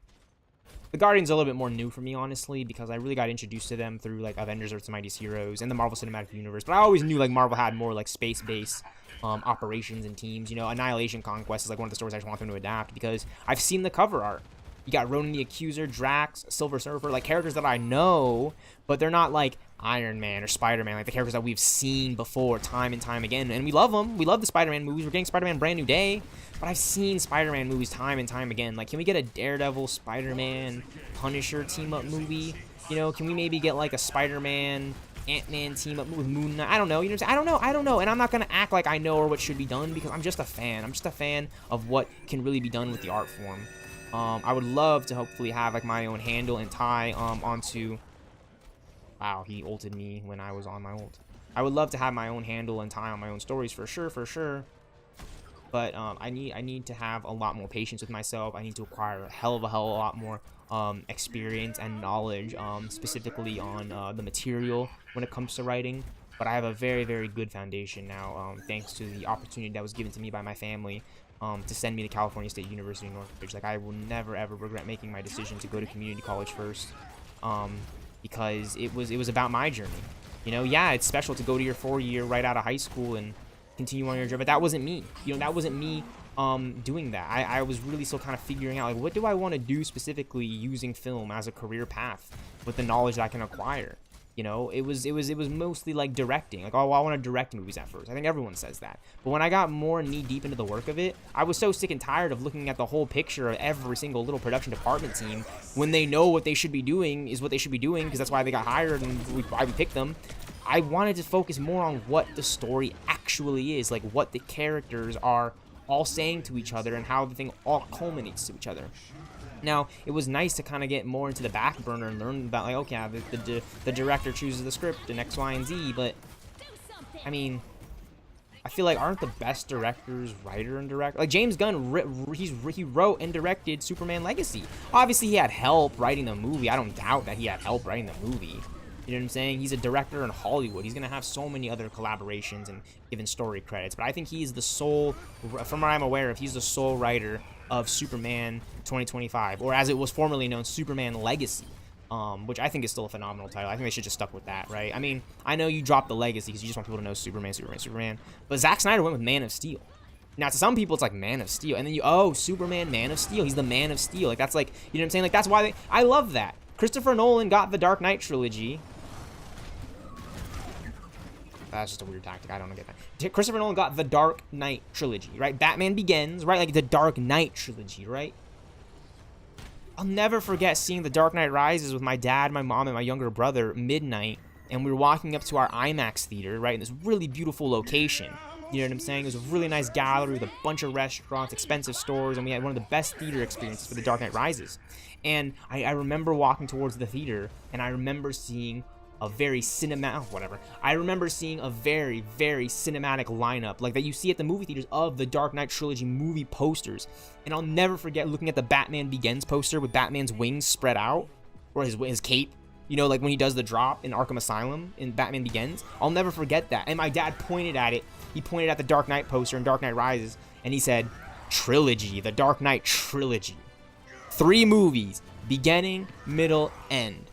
The Guardians are a little bit more new for me, honestly, because I really got introduced to them through, like, Avengers, Earth's Mightiest Heroes, and the Marvel Cinematic Universe. But I always knew, like, Marvel had more, like, space-based operations and teams. You know, Annihilation Conquest is, like, one of the stories I just want them to adapt, because I've seen the cover art. You got Ronan the Accuser, Drax, Silver Surfer, like characters that I know, but they're not like Iron Man or Spider-Man, like the characters that we've seen before time and time again. And we love them. We love the Spider-Man movies. We're getting Spider-Man Brand New Day, but I've seen Spider-Man movies time and time again. Like, can we get a Daredevil, Spider-Man, Punisher team-up movie? You know, can we maybe get like a Spider-Man, Ant-Man team-up with Moon Knight? I don't know. You know what I'm saying? I don't know. And I'm not going to act like I know or what should be done, because I'm just a fan. I'm just a fan of what can really be done with the art form. I would love to hopefully have like my own handle and tie onto. Wow, he ulted me when I was on my ult. I would love to have my own handle and tie on my own stories for sure. But I need to have a lot more patience with myself. I need to acquire a hell of a lot more experience and knowledge, specifically on the material when it comes to writing. But I have a very, very good foundation now, thanks to the opportunity that was given to me by my family. To send me to California State University, Northridge. Like, I will never ever regret making my decision to go to community college first, because it was about my journey. You know, yeah, it's special to go to your 4-year right out of high school and continue on your journey, but that wasn't me. You know, that wasn't me doing that. I was really still kind of figuring out, like, what do I want to do specifically using film as a career path with the knowledge that I can acquire. You know, it was mostly like directing. Like, oh, I want to direct movies at first. I think everyone says that. But when I got more knee deep into the work of it, I was so sick and tired of looking at the whole picture of every single little production department team when they know what they should be doing is what they should be doing, because that's why they got hired and why we picked them. I wanted to focus more on what the story actually is, like what the characters are all saying to each other and how the thing all culminates to each other. Now, it was nice to kind of get more into the back burner and learn about, like, okay, the director chooses the script and X, Y, and Z, but, I mean, I feel like aren't the best directors writer and director? Like, James Gunn, he wrote and directed Superman Legacy. Obviously, he had help writing the movie. I don't doubt that he had help writing the movie. You know what I'm saying? He's a director in Hollywood. He's going to have so many other collaborations and given story credits, but I think he's the sole, from what I'm aware of, he's the sole writer of Superman 2025, or as it was formerly known, Superman Legacy, which I think is still a phenomenal title. I think they should just stuck with that, right? I mean, I know you dropped the Legacy because you just want people to know Superman, but Zack Snyder went with Man of Steel. Now, to some people, it's like Man of Steel, and then Superman, Man of Steel. He's the Man of Steel. Like, that's like, you know what I'm saying? Like, that's why I love that. Christopher Nolan got the Dark Knight trilogy. That's just a weird tactic. I don't get that. Christopher Nolan got the Dark Knight trilogy, right? Batman Begins, right? Like the Dark Knight trilogy, right? I'll never forget seeing the Dark Knight Rises with my dad, my mom, and my younger brother midnight, and we were walking up to our IMAX theater, right? In this really beautiful location. You know what I'm saying? It was a really nice gallery with a bunch of restaurants, expensive stores, and we had one of the best theater experiences for the Dark Knight Rises. And I remember walking towards the theater, and I remember seeing a very I remember seeing a very, very cinematic lineup like that you see at the movie theaters of the Dark Knight trilogy movie posters. And I'll never forget looking at the Batman Begins poster with Batman's wings spread out, or his cape, you know, like when he does the drop in Arkham Asylum in Batman Begins. I'll never forget that. And my dad pointed at it. He pointed at the Dark Knight poster in Dark Knight Rises, and he said, trilogy, the Dark Knight trilogy. 3 movies, beginning, middle, end.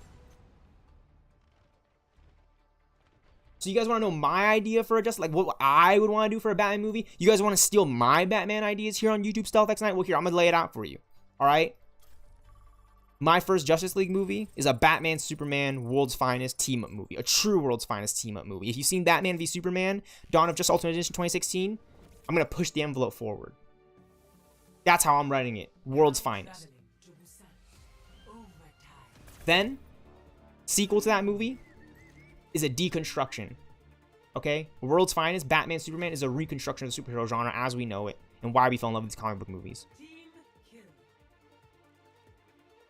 So you guys want to know my idea for like what I would want to do for a Batman movie? You guys want to steal my Batman ideas here on YouTube, stealthxknight? Well, here, I'm going to lay it out for you. All right? My first Justice League movie is a Batman Superman World's Finest team-up movie. A true World's Finest team-up movie. If you've seen Batman v Superman, Dawn of Justice Ultimate Edition 2016, I'm going to push the envelope forward. That's how I'm writing it. World's Finest. Then, sequel to that movie, is a deconstruction. Okay? World's Finest, Batman, Superman is a reconstruction of the superhero genre as we know it and why we fell in love with these comic book movies. Team kill.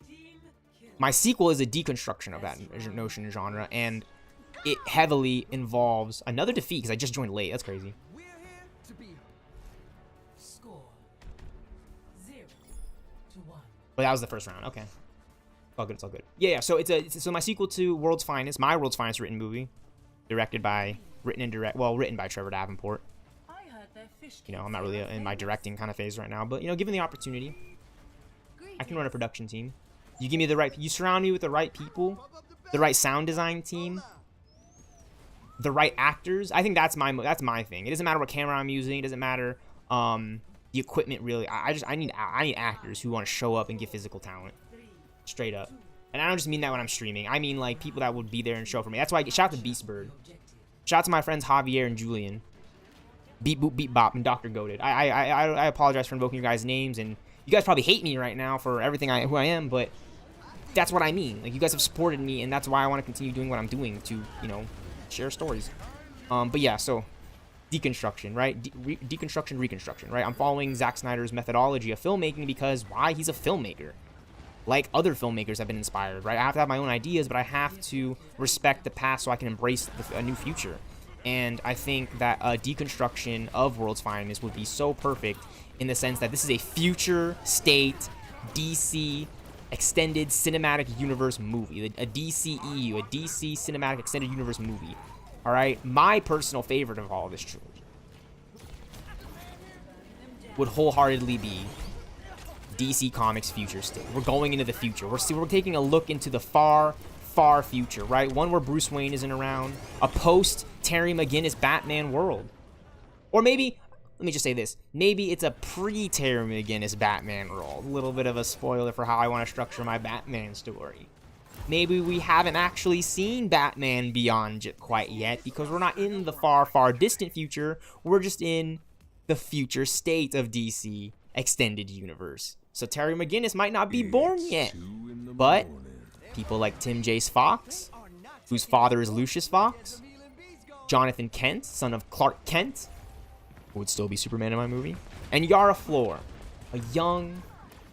Team kill. My sequel is a deconstruction of that notion and genre, and it heavily involves another defeat because I just joined late. That's crazy. We're here to be Score 0-1. But that was the first round. Okay. All good. It's all good. Yeah. So so my sequel to World's Finest, my World's Finest written movie, written by Trevor Davenport. I heard their fish. You know, I'm not really in my directing kind of phase right now, but you know, given the opportunity, I can run a production team. You give me you surround me with the right people, the right sound design team, the right actors. I think that's my thing. It doesn't matter what camera I'm using. It doesn't matter the equipment really. I need actors who want to show up and give physical talent, straight up. And I don't just mean that when I'm streaming. I mean like people that would be there and show for me. That's why shout out to Beastbird. Shout out to my friends Javier and Julian. Beep Boop Beep Bop and Dr. Goated. I apologize for invoking your guys' names, and you guys probably hate me right now for everything who I am, but that's what I mean. Like, you guys have supported me, and that's why I want to continue doing what I'm doing to, you know, share stories. But yeah, so deconstruction, right? Deconstruction, reconstruction, right? I'm following Zack Snyder's methodology of filmmaking because why? He's a filmmaker. Like other filmmakers have been inspired, right? I have to have my own ideas, but I have to respect the past so I can embrace a new future. And I think that a deconstruction of World's Finest would be so perfect in the sense that this is a future state DC extended cinematic universe movie, a DCEU, a DC cinematic extended universe movie. All right, my personal favorite of all of this trilogy would wholeheartedly be DC Comics Future State. We're going into the future. We're taking a look into the far future, right? One where Bruce Wayne isn't around, a post Terry McGinnis Batman world, or maybe, let me just say this, maybe it's a pre Terry McGinnis Batman world. A little bit of a spoiler for how I want to structure my Batman story. Maybe we haven't actually seen Batman Beyond quite yet because we're not in the far distant future. We're just in the future state of DC extended universe. So Terry McGinnis might not be born yet, but people like Tim Jace Fox, whose father is Lucius Fox, Jonathan Kent, son of Clark Kent, who would still be Superman in my movie, and Yara Flor, a young,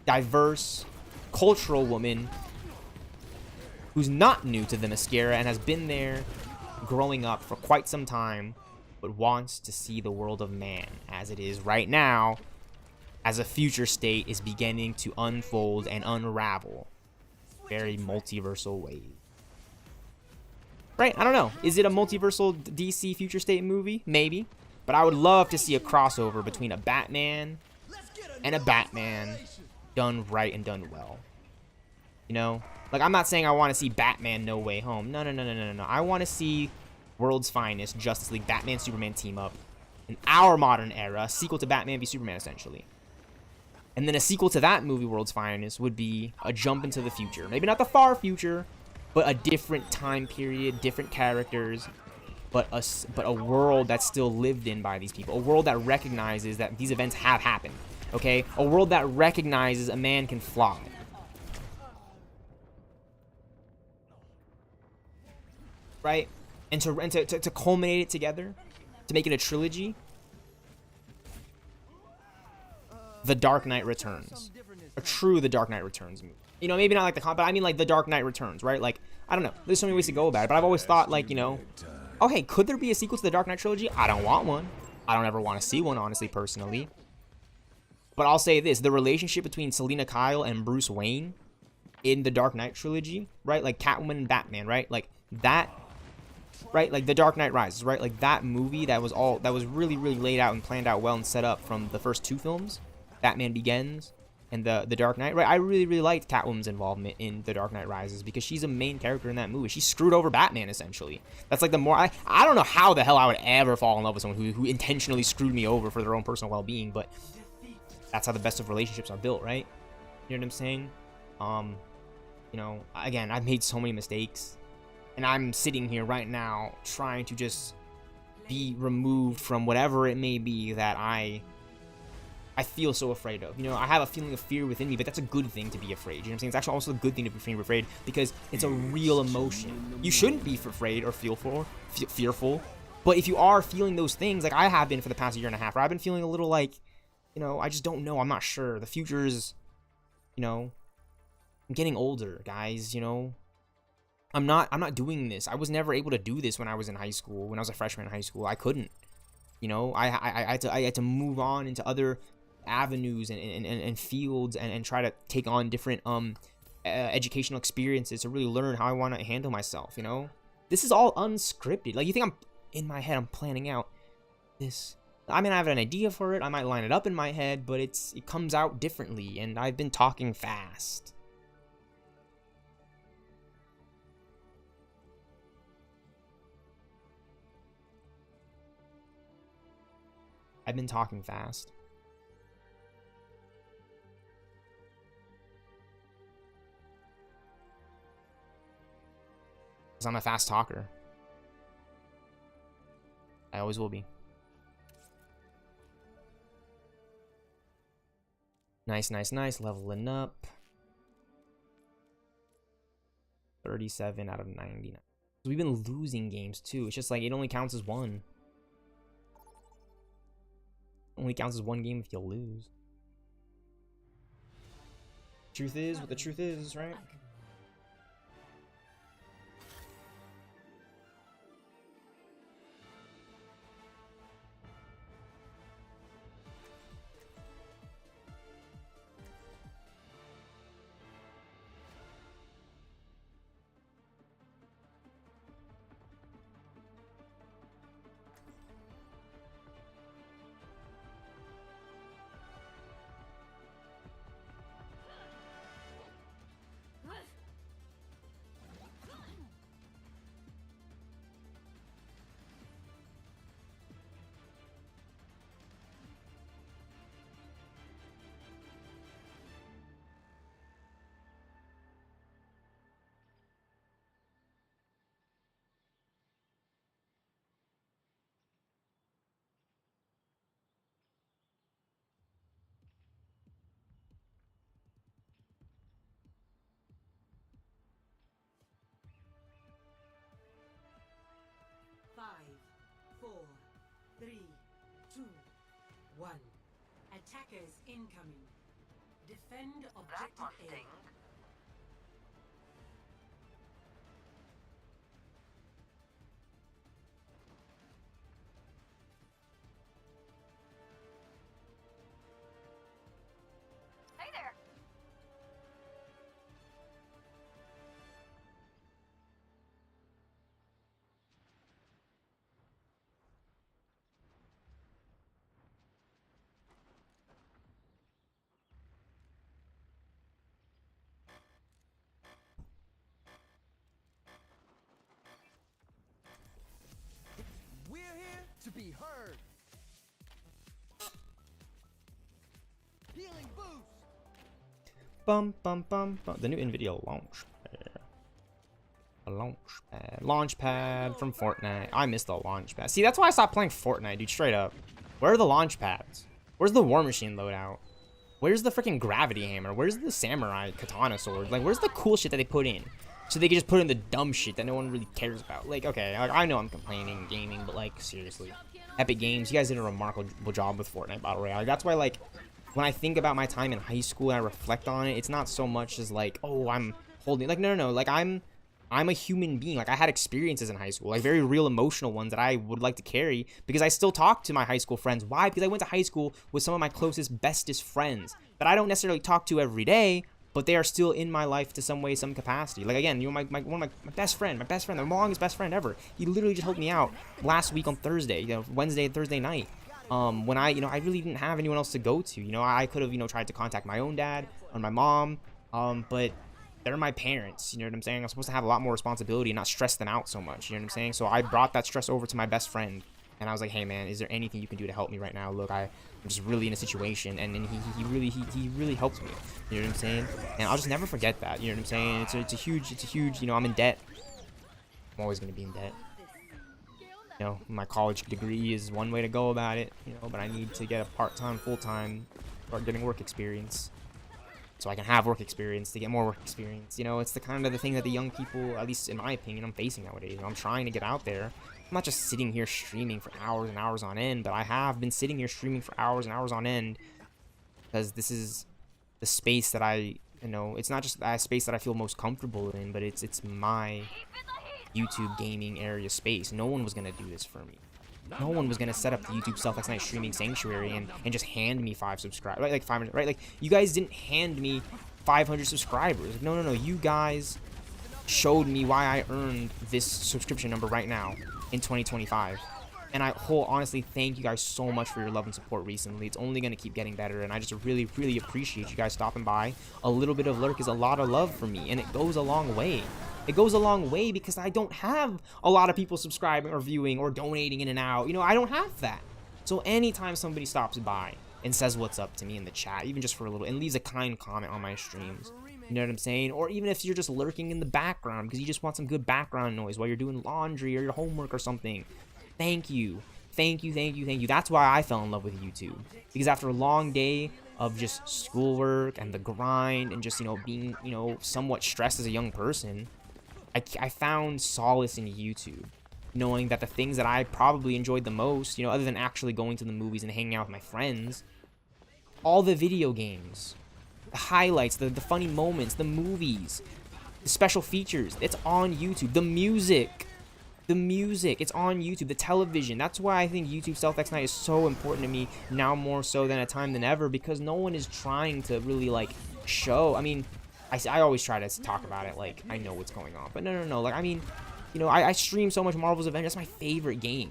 diverse, cultural woman who's not new to the mascara and has been there growing up for quite some time, but wants to see the world of man as it is right now, as a future state is beginning to unfold and unravel very multiversal way. Right? I don't know. Is it a multiversal DC future state movie? Maybe. But I would love to see a crossover between a Batman and a Batman done right and done well. You know? Like, I'm not saying I want to see Batman No Way Home. No. I want to see World's Finest, Justice League, Batman, Superman team up in our modern era, sequel to Batman v Superman, essentially. And then a sequel to that movie, World's Finest, would be a jump into the future. Maybe not the far future, but a different time period, different characters, but a world that's still lived in by these people. A world that recognizes that these events have happened, okay? A world that recognizes a man can fly. Right? And to culminate it together, to make it a trilogy, The Dark Knight Returns. A true The Dark Knight Returns movie. You know, maybe not like but I mean like The Dark Knight Returns, right? Like, I don't know. There's so many ways to go about it, but I've always thought, like, you know, oh, hey, could there be a sequel to The Dark Knight trilogy? I don't want one. I don't ever want to see one, honestly, personally. But I'll say this. The relationship between Selina Kyle and Bruce Wayne in The Dark Knight trilogy, right? Like Catwoman and Batman, right? Like that, right? Like The Dark Knight Rises, right? Like that movie that was really, really laid out and planned out well and set up from the first two films, Batman Begins and the Dark Knight, right? I really, really liked Catwoman's involvement in The Dark Knight Rises because she's a main character in that movie. She screwed over Batman, essentially. That's like the more... I don't know how the hell I would ever fall in love with someone who intentionally screwed me over for their own personal well-being, but that's how the best of relationships are built, right? You know what I'm saying? You know, again, I've made so many mistakes, and I'm sitting here right now trying to just be removed from whatever it may be that I I feel so afraid of. You know, I have a feeling of fear within me, but that's a good thing to be afraid. You know what I'm saying? It's actually also a good thing to be afraid because it's a real emotion. You shouldn't be afraid or fearful. But if you are feeling those things, like I have been for the past year and a half, where I've been feeling a little like, you know, I just don't know. I'm not sure. The future is, you know, I'm getting older, guys, you know. I'm not doing this. I was never able to do this when I was in high school. When I was a freshman in high school, I couldn't. You know, I had to move on into other avenues and fields and try to take on different educational experiences to really learn how I want to handle myself, you know? This is all unscripted. Like, you think I'm in my head, I'm planning out this. I mean, I have an idea for it. I might line it up in my head, but it comes out differently, and I've been talking fast. I've been talking fast. Because I'm a fast talker. I always will be. Nice, nice, nice. Leveling up. 37 out of 99. We've been losing games too. It's just like it only counts as one. Only counts as one game if you lose. Truth is what the truth is, right? Five, 4, 3, 2, 1. Attackers incoming. Defend That objective must A. sting. Hey there. We're here to be heard. Healing boost. Bum bum bum bum. The new NVIDIA launch pad. A launch pad from Fortnite. I missed the launch pad. See, that's why I stopped playing Fortnite, dude. Straight up. Where are the launch pads? Where's the War Machine loadout? Where's the freaking gravity hammer? Where's the samurai katana sword? Like, where's the cool shit that they put in? So they can just put in the dumb shit that no one really cares about. Like, okay, like, I know I'm complaining gaming, but like, seriously. Epic Games, you guys did a remarkable job with Fortnite Battle Royale. Like, that's why, like, when I think about my time in high school and I reflect on it, it's not so much as like, oh, I'm holding, like, no. Like, I'm a human being. Like, I had experiences in high school, like very real emotional ones that I would like to carry because I still talk to my high school friends. Why? Because I went to high school with some of my closest, bestest friends that I don't necessarily talk to every day, but they are still in my life to some way, some capacity. Like, again, you know, one of my best friend, the longest best friend ever. He literally just helped me out last week on Thursday, you know, Wednesday and Thursday night. When I really didn't have anyone else to go to. You know, I could have, tried to contact my own dad or my mom, but they're my parents. You know what I'm saying? I'm supposed to have a lot more responsibility and not stress them out so much. You know what I'm saying? So I brought that stress over to my best friend, and I was like, hey man, is there anything you can do to help me right now? Look, I'm just really in a situation, and then he really helped me. You know what I'm saying? And I'll just never forget that. You know what I'm saying? It's a huge. I'm in debt. I'm always gonna be in debt. You know, my college degree is one way to go about it, you know, but I need to get a part-time, full-time, start getting work experience. So I can have work experience to get more work experience. You know, it's the kind of the thing that the young people, at least in my opinion, I'm facing nowadays. You know, I'm trying to get out there. I'm not just sitting here streaming for hours and hours on end, but I have been sitting here streaming for hours and hours on end because this is the space that I, you know, it's not just that space that I feel most comfortable in, but it's my YouTube gaming area space. No one was gonna do this for me. No one was gonna set up the YouTube stealthxknight streaming sanctuary and just hand me 5 subscribers, right? Like 500, right? Like you guys didn't hand me 500 subscribers. Like, no. You guys showed me why I earned this subscription number right now in 2025. And I honestly thank you guys so much for your love and support recently. It's only gonna keep getting better, and I just really, really appreciate you guys stopping by. A little bit of lurk is a lot of love for me, and it goes a long way. It goes a long way because I don't have a lot of people subscribing or viewing or donating in and out. You know, I don't have that. So anytime somebody stops by and says what's up to me in the chat, even just for a little, and leaves a kind comment on my streams, you know what I'm saying? Or even if you're just lurking in the background because you just want some good background noise while you're doing laundry or your homework or something, thank you. Thank you. That's why I fell in love with YouTube. Because after a long day of just schoolwork and the grind and just, you know, being, you know, somewhat stressed as a young person, I found solace in YouTube, knowing that the things that I probably enjoyed the most, you know, other than actually going to the movies and hanging out with my friends, all the video games, the highlights, the funny moments, the movies, the special features, it's on YouTube. The music, it's on YouTube. The television, that's why I think YouTube stealthxknight is so important to me now, more so than a time than ever, because no one is trying to really, like, show. I mean, I always try to talk about it like I know what's going on, but no. Like, I mean, you know, I stream so much Marvel's Avengers. That's my favorite game,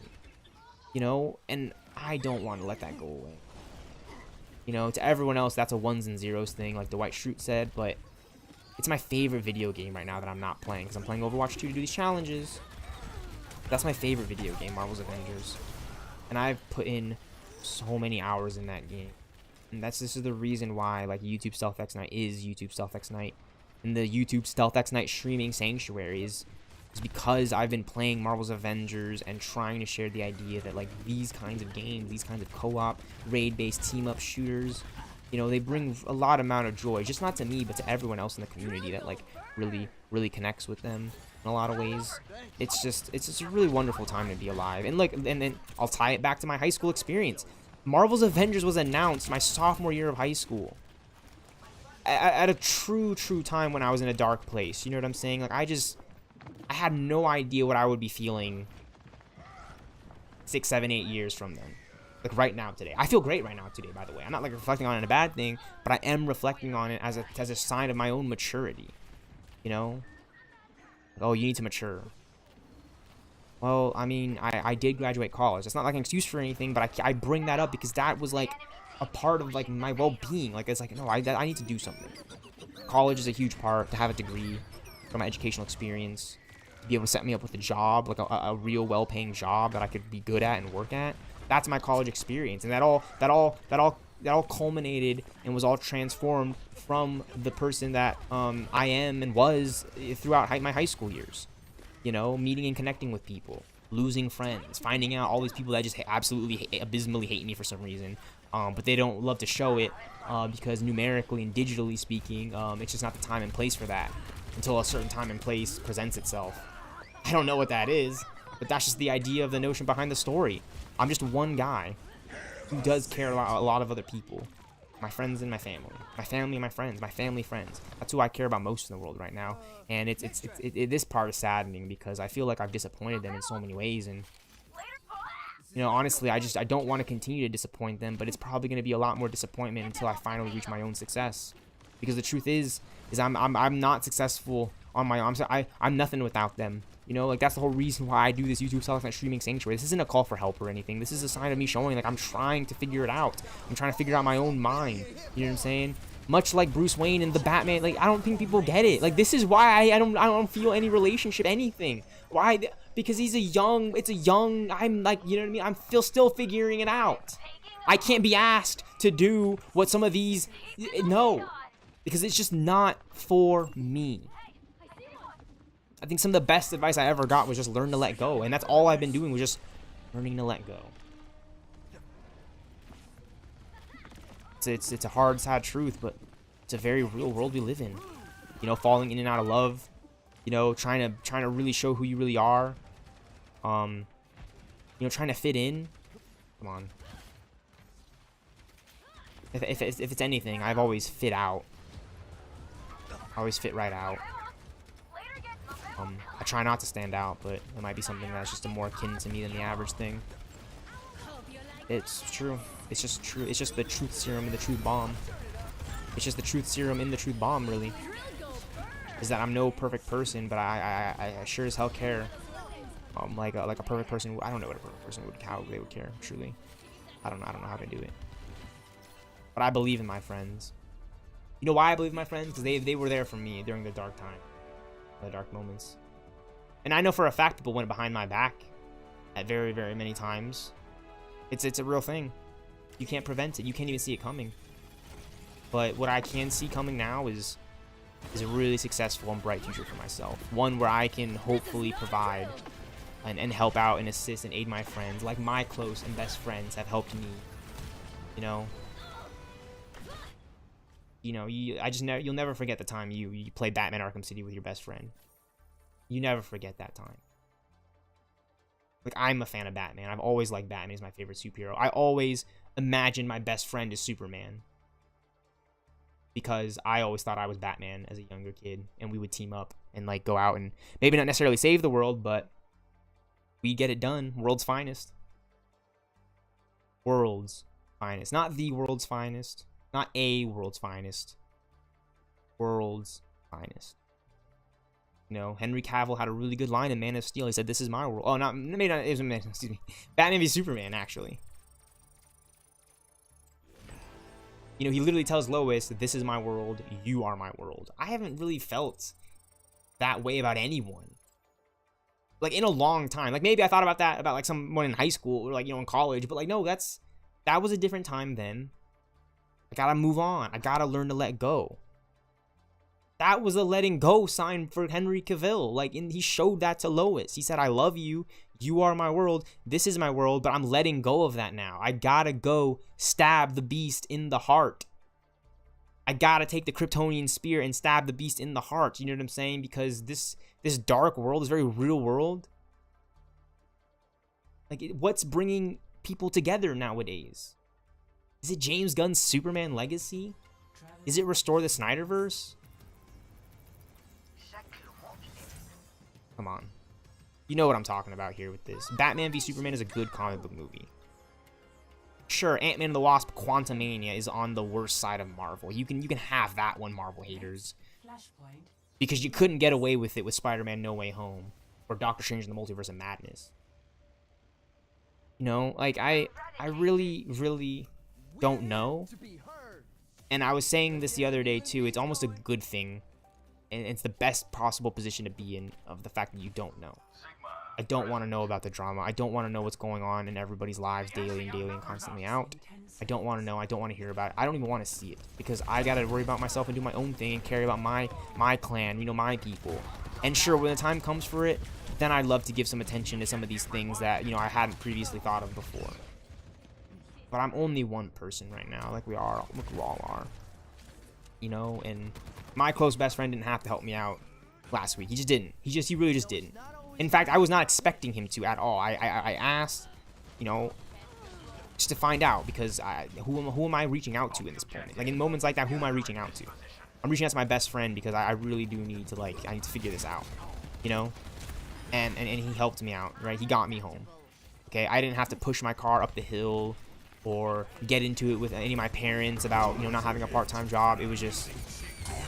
you know, and I don't want to let that go away. You know, to everyone else, that's a ones and zeros thing, like Dwight Schrute said, but it's my favorite video game right now that I'm not playing because I'm playing Overwatch 2 to do these challenges. That's my favorite video game, Marvel's Avengers, and I've put in so many hours in that game. And this is the reason why, like, YouTube stealthxknight is YouTube stealthxknight, and the YouTube stealthxknight streaming sanctuary is because I've been playing Marvel's Avengers and trying to share the idea that, like, these kinds of games, these kinds of co-op, raid-based team-up shooters, you know, they bring a lot amount of joy, just not to me, but to everyone else in the community that, like, really connects with them in a lot of ways. It's just a really wonderful time to be alive. And, like, and then I'll tie it back to my high school experience. Marvel's Avengers was announced my sophomore year of high school. At a true time when I was in a dark place. You know what I'm saying? Like, I had no idea what I would be feeling 6, 7, 8 years from then. Like, right now, today. I feel great right now, today, by the way. I'm not, like, reflecting on it a bad thing, but I am reflecting on it as a sign of my own maturity. You know? Like, oh, you need to mature. Well, I mean, I did graduate college. It's not like an excuse for anything, but I bring that up because that was, like, a part of, like, my well-being. Like, it's like, no, I need to do something. College is a huge part, to have a degree, for my educational experience, to be able to set me up with a job, like a real well-paying job that I could be good at and work at. That's my college experience, and that all culminated and was all transformed from the person that I am and was throughout my high school years. You know, meeting and connecting with people, losing friends, finding out all these people that just absolutely abysmally hate me for some reason, but they don't love to show it because numerically and digitally speaking, it's just not the time and place for that until a certain time and place presents itself. I don't know what that is, but that's just the idea of the notion behind the story. I'm just one guy who does care about a lot of other people. My friends and my family. My family and my friends. My family friends. That's who I care about most in the world right now. And this part is saddening because I feel like I've disappointed them in so many ways. And, you know, honestly, I don't want to continue to disappoint them, but it's probably going to be a lot more disappointment until I finally reach my own success. Because the truth is I'm not successful on my own. I'm nothing without them. You know, like, that's the whole reason why I do this YouTube stealthxknight streaming sanctuary. This isn't a call for help or anything. This is a sign of me showing, like, I'm trying to figure it out. I'm trying to figure out my own mind. You know what I'm saying? Much like Bruce Wayne and the Batman, like, I don't think people get it. Like, this is why I don't feel any relationship, anything. Why? Because it's a young, I'm like, you know what I mean? I'm still figuring it out. I can't be asked to do what some of these, no. Because it's just not for me. I think some of the best advice I ever got was just learn to let go. And that's all I've been doing, was just Learning to let go. It's a hard, sad truth, but it's a very real world we live in. You know, falling in and out of love. You know, trying to really show who you really are. You know, trying to fit in. Come on. If it's anything, I've always fit out. I always fit right out. I try not to stand out, but it might be something that's just more akin to me than the average thing. It's true. It's just true. It's just the truth serum and the truth bomb. It's just the truth serum in the truth bomb, really. Is that I'm no perfect person, but I sure as hell care. Like a perfect person. I don't know what a perfect person would, how they would care. Truly, I don't know how to do it. But I believe in my friends. You know why I believe in my friends? Because they were there for me during the dark time, the dark moments. And I know for a fact people went behind my back at very, very many times. It's a real thing. You can't prevent it. You can't even see it coming. But what I can see coming now is a really successful and bright future for myself. One where I can hopefully provide and help out and assist and aid my friends like my close and best friends have helped me. You know, you'll never forget the time you played Batman Arkham City with your best friend. You never forget that time. Like, I'm a fan of Batman. I've always liked Batman. He's my favorite superhero. I always imagined my best friend as Superman. Because I always thought I was Batman as a younger kid. And we would team up and, like, go out and maybe not necessarily save the world, but we get it done. World's finest. World's finest. Not the world's finest. Not a world's finest. World's finest. You know, Henry Cavill had a really good line in Man of Steel. He said, "This is my world." Oh, excuse me. Batman v Superman, actually. You know, he literally tells Lois, "This is my world. You are my world." I haven't really felt that way about anyone. Like, in a long time. Like, maybe I thought about that about, like, someone in high school or, like, you know, in college. But, like, no, that was a different time then. I gotta move on. I gotta learn to let go. That was a letting go sign for Henry Cavill. Like, he showed that to Lois. He said, "I love you. You are my world. This is my world, but I'm letting go of that now. I gotta go stab the beast in the heart. I gotta take the Kryptonian spear and stab the beast in the heart." You know what I'm saying? Because this dark world, this very real world, like, what's bringing people together nowadays? Is it James Gunn's Superman legacy? Is it restore the Snyderverse? Come on. You know what I'm talking about here with this. Batman v Superman is a good comic book movie. Sure, Ant-Man and the Wasp Quantumania is on the worst side of Marvel. You can have that one, Marvel haters. Because you couldn't get away with it with Spider-Man No Way Home. Or Doctor Strange in the Multiverse of Madness. You know, like, I really, really don't know. And I was saying this the other day too. It's almost a good thing. And it's the best possible position to be in, of the fact that you don't know. I don't want to know about the drama. I don't want to know what's going on in everybody's lives daily and constantly out. I don't want to know. I don't want to hear about it. I don't even want to see it. Because I got to worry about myself and do my own thing and care about my clan, you know, my people. And sure, when the time comes for it, then I'd love to give some attention to some of these things that, you know, I hadn't previously thought of before. But I'm only one person right now, like we all are. You know, and my close best friend didn't have to help me out last week. He just didn't. He really just didn't. In fact, I was not expecting him to at all. I asked, you know, just to find out, because who am I reaching out to in this point? Like, in moments like that, who am I reaching out to? I'm reaching out to my best friend because I really do need to, like, I need to figure this out, you know? And he helped me out, right? He got me home. Okay, I didn't have to push my car up the hill or get into it with any of my parents about, you know, not having a part-time job. It was just,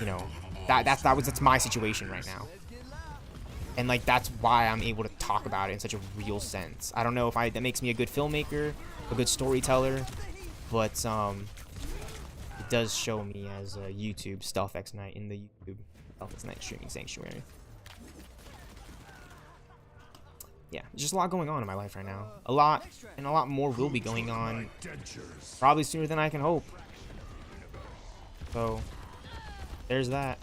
you know, that's my situation right now. And, like, that's why I'm able to talk about it in such a real sense. I don't know if that makes me a good filmmaker, a good storyteller, but it does show me as a YouTube stealthxknight in the YouTube stealthxknight streaming sanctuary. Yeah, there's just a lot going on in my life right now. A lot, and a lot more will be going on probably sooner than I can hope. So, there's that.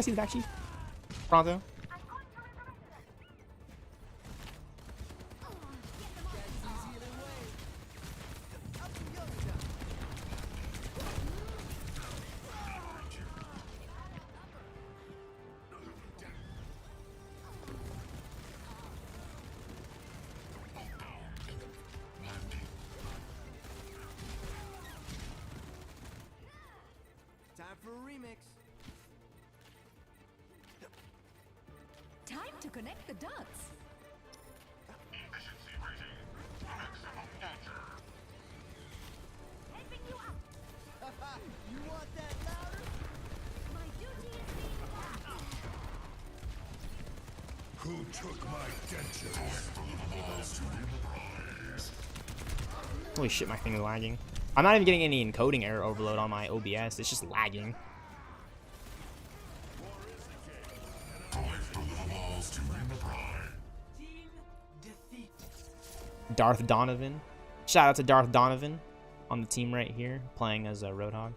I see the back chief. Pronto. Time for a remix. Time to connect the dots. Efficiency rating. Maximum danger. Helping you out. You want that louder? My duty is being done. Who took my dentures? Holy shit, my thing is lagging. I'm not even getting any encoding error overload on my OBS. It's just lagging. Darth Donovan. Shout out to Darth Donovan on the team right here, playing as a Roadhog.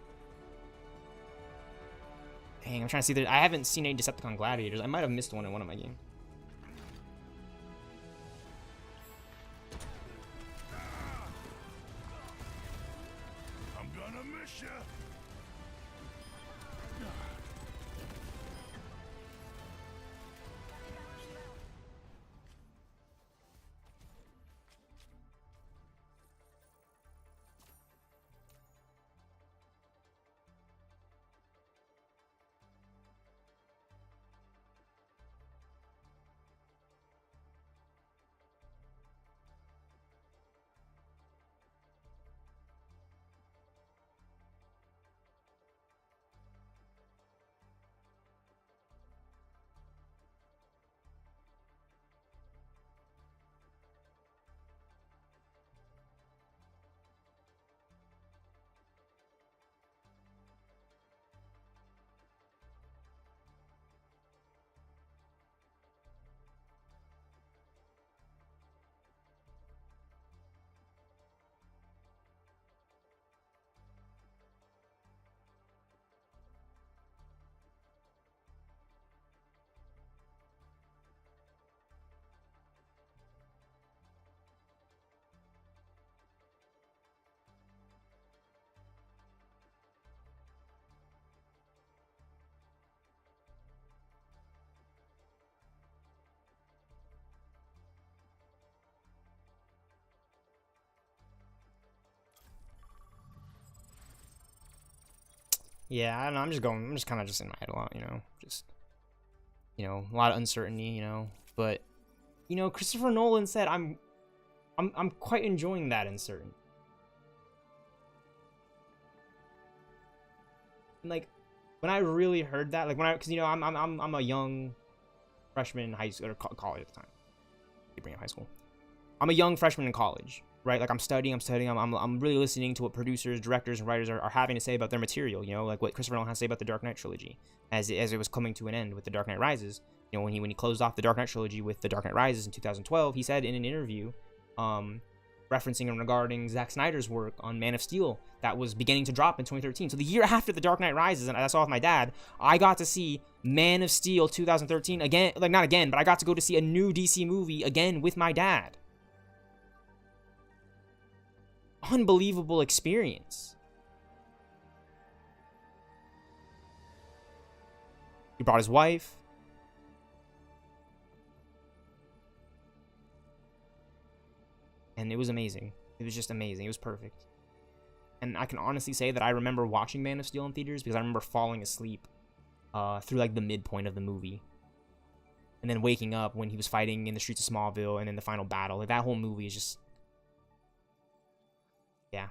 Dang, I'm trying to see that. I haven't seen any Decepticon Gladiators. I might have missed one in one of my games. I'm gonna miss ya. Yeah, I don't know. I'm just kind of just in my head a lot, you know. Just, you know, a lot of uncertainty, you know. But, you know, Christopher Nolan said I'm quite enjoying that uncertainty. And like, when I really heard that, like because you know I'm a young freshman in high school or college at the time. You bring up high school. I'm a young freshman in college, right? Like I'm studying. I'm really listening to what producers, directors, and writers are having to say about their material. You know, like what Christopher Nolan has to say about the Dark Knight trilogy, as it was coming to an end with the Dark Knight Rises. You know, when he closed off the Dark Knight trilogy with the Dark Knight Rises in 2012, he said in an interview, referencing and regarding Zack Snyder's work on Man of Steel that was beginning to drop in 2013. So the year after the Dark Knight Rises, and I saw with my dad, I got to see Man of Steel 2013 again. Like not again, but I got to go to see a new DC movie again with my dad. Unbelievable experience. He brought his wife. And it was amazing. It was just amazing. It was perfect. And I can honestly say that I remember watching Man of Steel in theaters because I remember falling asleep through like the midpoint of the movie. And then waking up when he was fighting in the streets of Smallville and then the final battle. Like that whole movie is just... yeah.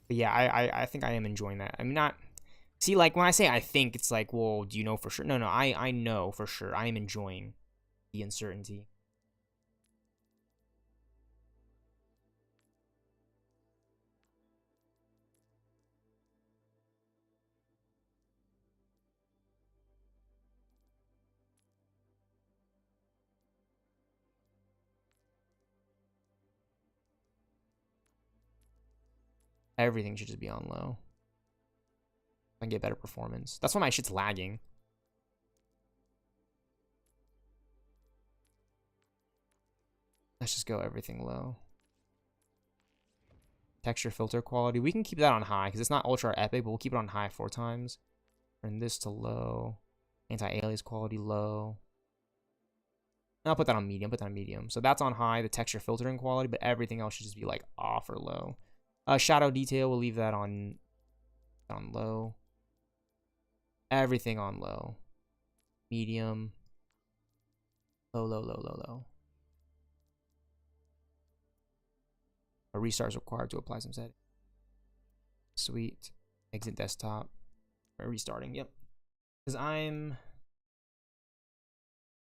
But yeah, I think I am enjoying that. I'm not... See, like, when I say I think, it's like, well, do you know for sure? No, I know for sure. I am enjoying the uncertainty. Everything should just be on low. I can get better performance. That's why my shit's lagging. Let's just go everything low. Texture filter quality. We can keep that on high because it's not ultra epic, but we'll keep it on high 4 times. Turn this to low. Anti-alias quality low. I'll put that on medium. Put that on medium. So that's on high, the texture filtering quality, but everything else should just be like off or low. Shadow detail, we'll leave that on low. Everything on low. Medium. Low, low, low, low, low. A restart is required to apply some settings. Sweet. Exit desktop. Restarting, yep. Because I'm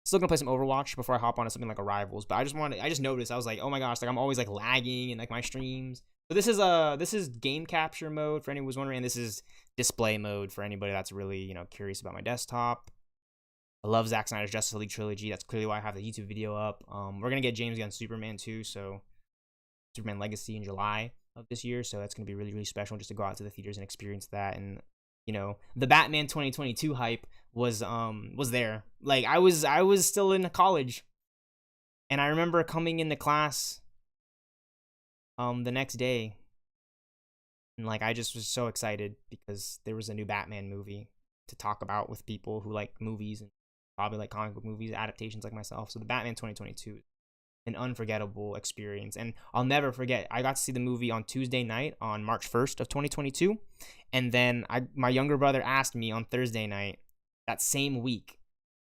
still gonna play some Overwatch before I hop on to something like a Rivals. But I just noticed, I was like, oh my gosh, like I'm always like lagging in like my streams. So this is game capture mode for anyone who's wondering, and this is display mode for anybody that's really, you know, curious about my desktop. I love Zack Snyder's Justice League trilogy. That's clearly why I have the YouTube video up. We're gonna get James Gunn Superman too, so Superman Legacy in July of this year, so that's gonna be really, really special just to go out to the theaters and experience that. And you know, the Batman 2022 hype was there. Like I was still in college, and I remember coming into class the next day, and like I just was so excited because there was a new Batman movie to talk about with people who like movies and probably like comic book movies adaptations like myself. So the Batman 2022, an unforgettable experience, and I'll never forget. I got to see the movie on Tuesday night on March 1st of 2022, and then my younger brother asked me on Thursday night that same week,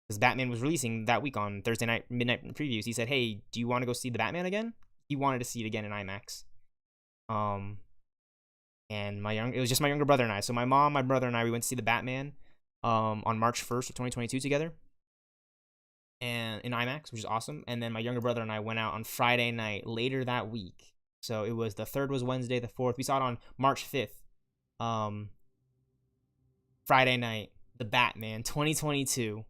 because Batman was releasing that week on Thursday night midnight previews. He said, "Hey, do you want to go see the Batman again?" He wanted to see it again in IMAX. And it was just my younger brother and I. So my mom, my brother, and I, we went to see the Batman on March 1st of 2022 together, and in IMAX, which is awesome. And then my younger brother and I went out on Friday night later that week. So it was the 3rd was Wednesday, the 4th. We saw it on March 5th. Friday night, the Batman 2022.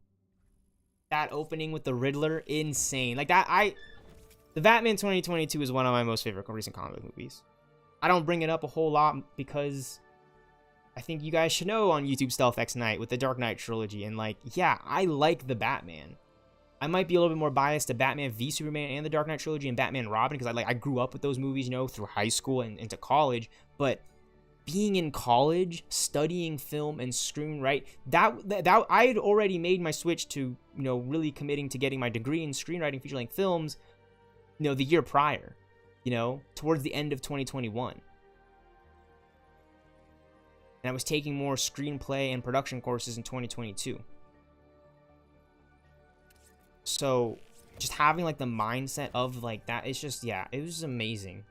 That opening with the Riddler, insane. Like that, the Batman 2022 is one of my most favorite recent comic movies. I don't bring it up a whole lot because I think you guys should know on YouTube stealthxknight with the Dark Knight trilogy. And like, yeah, I like the Batman. I might be a little bit more biased to Batman v Superman and the Dark Knight trilogy and Batman Robin because I grew up with those movies, you know, through high school and into college. But being in college, studying film and screenwriting, that I had already made my switch to, you know, really committing to getting my degree in screenwriting, feature-length films, you know, the year prior, you know, towards the end of 2021. And I was taking more screenplay and production courses in 2022. So just having like the mindset of like that, it's just, yeah, it was amazing.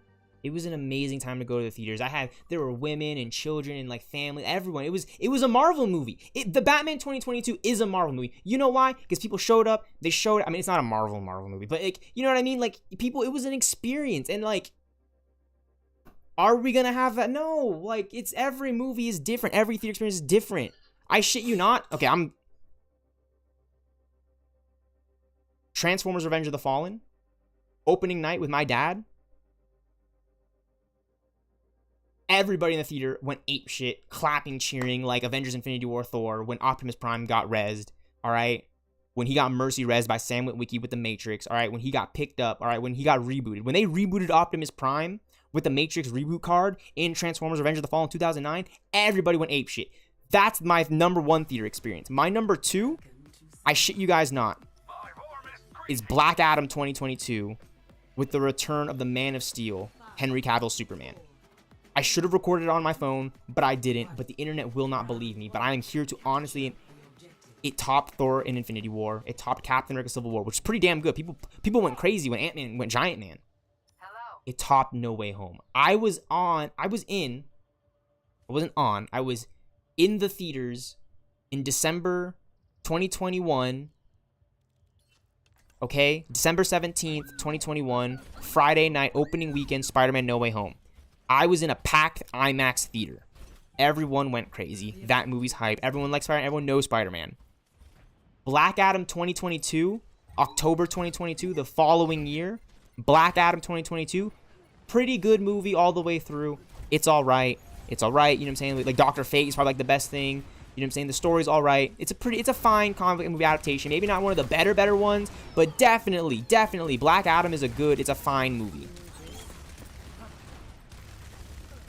It was an amazing time to go to the theaters. There were women and children and like family, everyone. It was a Marvel movie. The Batman 2022 is a Marvel movie. You know why? Because people showed up. I mean, it's not a Marvel movie, but like, you know what I mean? Like people, it was an experience. And like, are we gonna have that? No. Like, it's every movie is different. Every theater experience is different. I shit you not. Okay, Transformers Revenge of the Fallen, opening night with my dad. Everybody in the theater went apeshit, clapping, cheering, like Avengers Infinity War Thor, when Optimus Prime got rezzed, all right? When he got mercy rezzed by Sam Witwicky with the Matrix, all right? When he got picked up, all right? When he got rebooted. When they rebooted Optimus Prime with the Matrix reboot card in Transformers Revenge of the Fallen 2009, everybody went apeshit. That's my number 1 theater experience. My number 2, I shit you guys not, is Black Adam 2022 with the return of the Man of Steel, Henry Cavill's Superman. I should have recorded it on my phone, but I didn't. But the internet will not believe me. But I am here to honestly, it topped Thor in Infinity War. It topped Captain America Civil War, which is pretty damn good. People went crazy when Ant-Man went Giant Man. It topped No Way Home. I was in the theaters in December 2021. Okay, December 17th, 2021, Friday night, opening weekend, Spider-Man No Way Home. I was in a packed IMAX theater. Everyone went crazy. That movie's hype. Everyone likes Spider-Man. Everyone knows Spider-Man. Black Adam 2022, October 2022, the following year. Black Adam 2022, pretty good movie all the way through. It's all right. It's all right. You know what I'm saying? Like Dr. Fate is probably like the best thing. You know what I'm saying? The story's all right. It's a fine comic movie adaptation. Maybe not one of the better ones, but definitely Black Adam is it's a fine movie.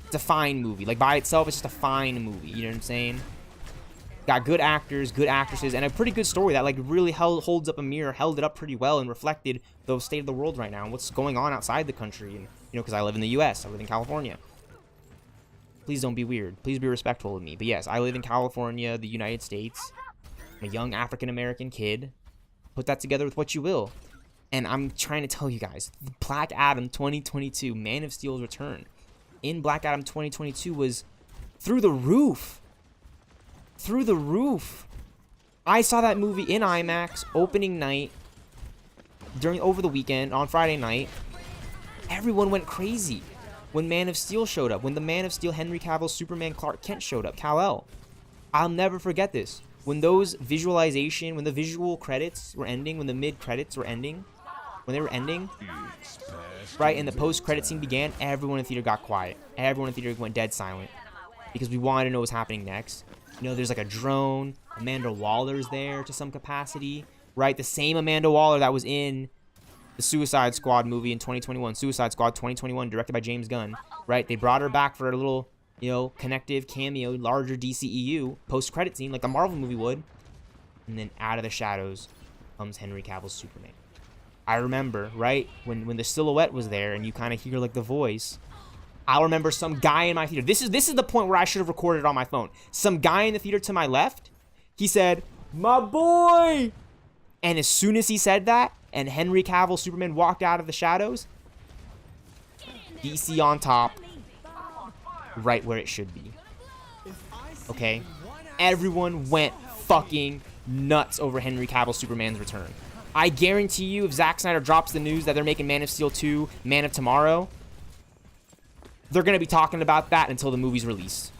It's a fine movie. Like by itself, it's just a fine movie. You know what I'm saying? Got good actors, good actresses, and a pretty good story that like really holds up a mirror, held it up pretty well, and reflected the state of the world right now and what's going on outside the country. And you know, because I live in the U.S., I live in California. Please don't be weird. Please be respectful of me. But yes, I live in California, the United States. I'm a young African-American kid. Put that together with what you will. And I'm trying to tell you guys, Black Adam 2022, Man of Steel's return in Black Adam 2022 was through the roof. Through the roof. I saw that movie in IMAX, opening night, over the weekend, on Friday night. Everyone went crazy when Man of Steel showed up. When the Man of Steel, Henry Cavill's Superman Clark Kent showed up, Kal-El. I'll never forget this. When the visual credits were ending, when the mid-credits were ending, when they were ending, right, and the post-credit scene began, everyone in the theater got quiet. Everyone in the theater went dead silent because we wanted to know what's happening next. You know, there's like a drone. Amanda Waller's there to some capacity, right? The same Amanda Waller that was in the Suicide Squad movie in 2021, Suicide Squad 2021, directed by James Gunn, right? They brought her back for a little, you know, connective cameo, larger DCEU post-credit scene, like the Marvel movie would. And then out of the shadows comes Henry Cavill's Superman. I remember, right, when the silhouette was there and you kind of hear like the voice. I'll remember some guy in my theater. This is the point where I should have recorded it on my phone. Some guy in the theater to my left, he said, "My boy!" And as soon as he said that, and Henry Cavill Superman walked out of the shadows, DC on top, right where it should be. Okay? Everyone went fucking nuts over Henry Cavill Superman's return. I guarantee you, if Zack Snyder drops the news that they're making Man of Steel 2, Man of Tomorrow, they're going to be talking about that until the movie's released.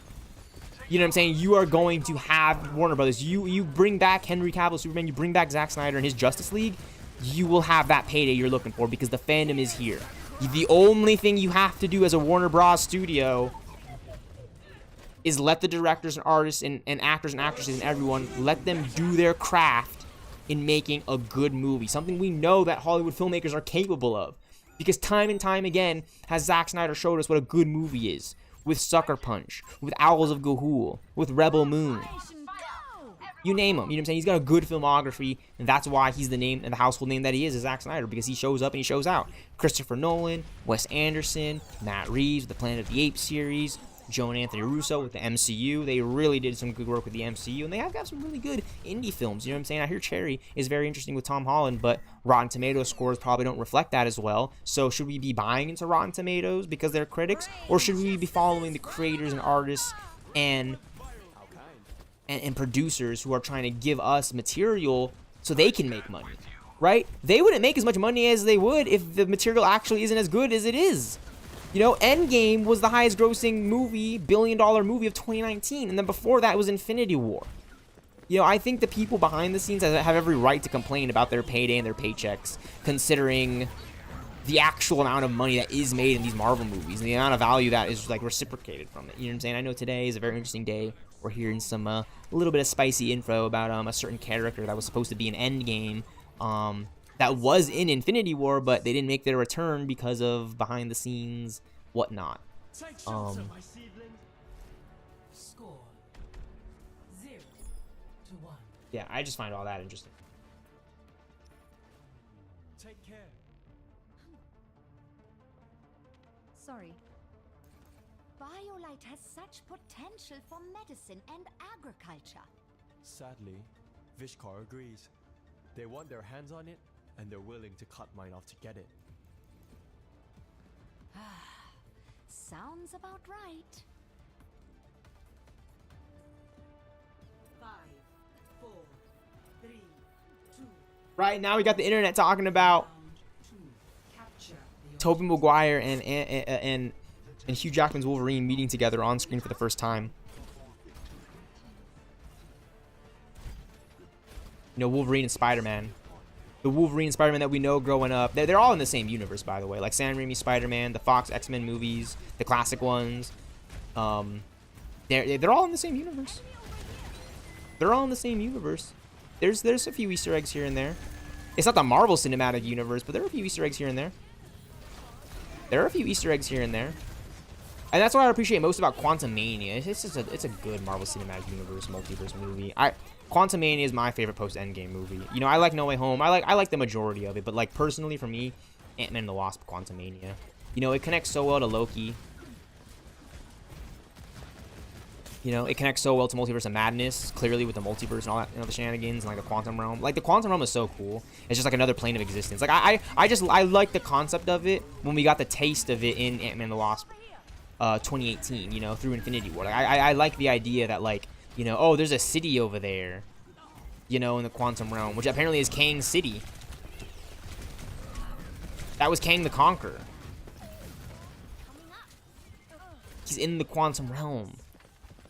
You know what I'm saying? You are going to have Warner Brothers. You bring back Henry Cavill Superman, you bring back Zack Snyder and his Justice League, you will have that payday you're looking for because the fandom is here. The only thing you have to do as a Warner Bros. Studio is let the directors and artists and actors and actresses and everyone, let them do their craft in making a good movie. Something we know that Hollywood filmmakers are capable of. Because time and time again has Zack Snyder showed us what a good movie is. With Sucker Punch, with Owls of Ga'Hoole, with Rebel Moon. You name him. You know what I'm saying? He's got a good filmography, and that's why he's the name and the household name that he is Zack Snyder, because he shows up and he shows out. Christopher Nolan, Wes Anderson, Matt Reeves, the Planet of the Apes series, Joe and Anthony Russo with the MCU. They really did some good work with the MCU, and they have got some really good indie films. You know what I'm saying? I hear Cherry is very interesting with Tom Holland, but Rotten Tomatoes scores probably don't reflect that as well. So should we be buying into Rotten Tomatoes because they're critics, or should we be following the creators and artists and producers who are trying to give us material so they can make money, right? They wouldn't make as much money as they would if the material actually isn't as good as it is. You know, Endgame was the highest grossing movie, billion-dollar movie of 2019. And then before that was Infinity War. You know, I think the people behind the scenes have every right to complain about their payday and their paychecks, considering the actual amount of money that is made in these Marvel movies and the amount of value that is, like, reciprocated from it. You know what I'm saying? I know today is a very interesting day. We're hearing some, a little bit of spicy info about a certain character that was supposed to be an Endgame, that was in Infinity War, but they didn't make their return because of behind the scenes whatnot. Score 0-1. Yeah, I just find all that interesting. Take care. Sorry. Biolite has such potential for medicine and agriculture. Sadly, Vishkar agrees. They want their hands on it, and they're willing to cut mine off to get it. Sounds about right. 5, 4, 3, 2. Right now we got the internet talking about Round 2. Capture the Tobey Maguire and Hugh Jackman's Wolverine meeting together on screen for the first time. You know, Wolverine and Spider-Man. The Wolverine and Spider-Man that we know growing up. They're all in the same universe, by the way. Like Sam Raimi's Spider-Man, the Fox X-Men movies, the classic ones. They're all in the same universe. They're all in the same universe. There's a few Easter eggs here and there. It's not the Marvel Cinematic Universe, but there are a few Easter eggs here and there. There are a few Easter eggs here and there. And that's what I appreciate most about Quantumania. It's a good Marvel Cinematic Universe multiverse movie. Quantumania is my favorite post-Endgame movie. You know, I like No Way Home. I like the majority of it, but like personally for me, Ant-Man and the Wasp, Quantumania. You know, it connects so well to Loki. You know, it connects so well to Multiverse of Madness, clearly with the multiverse and all that, you know, the shenanigans and like the quantum realm. Like the quantum realm is so cool. It's just like another plane of existence. Like I like the concept of it when we got the taste of it in Ant-Man and the Wasp 2018, you know, through Infinity War. Like I like the idea that like, you know, oh, there's a city over there, you know, in the quantum realm, which apparently is Kang's city. That was Kang the Conqueror. He's in the quantum realm.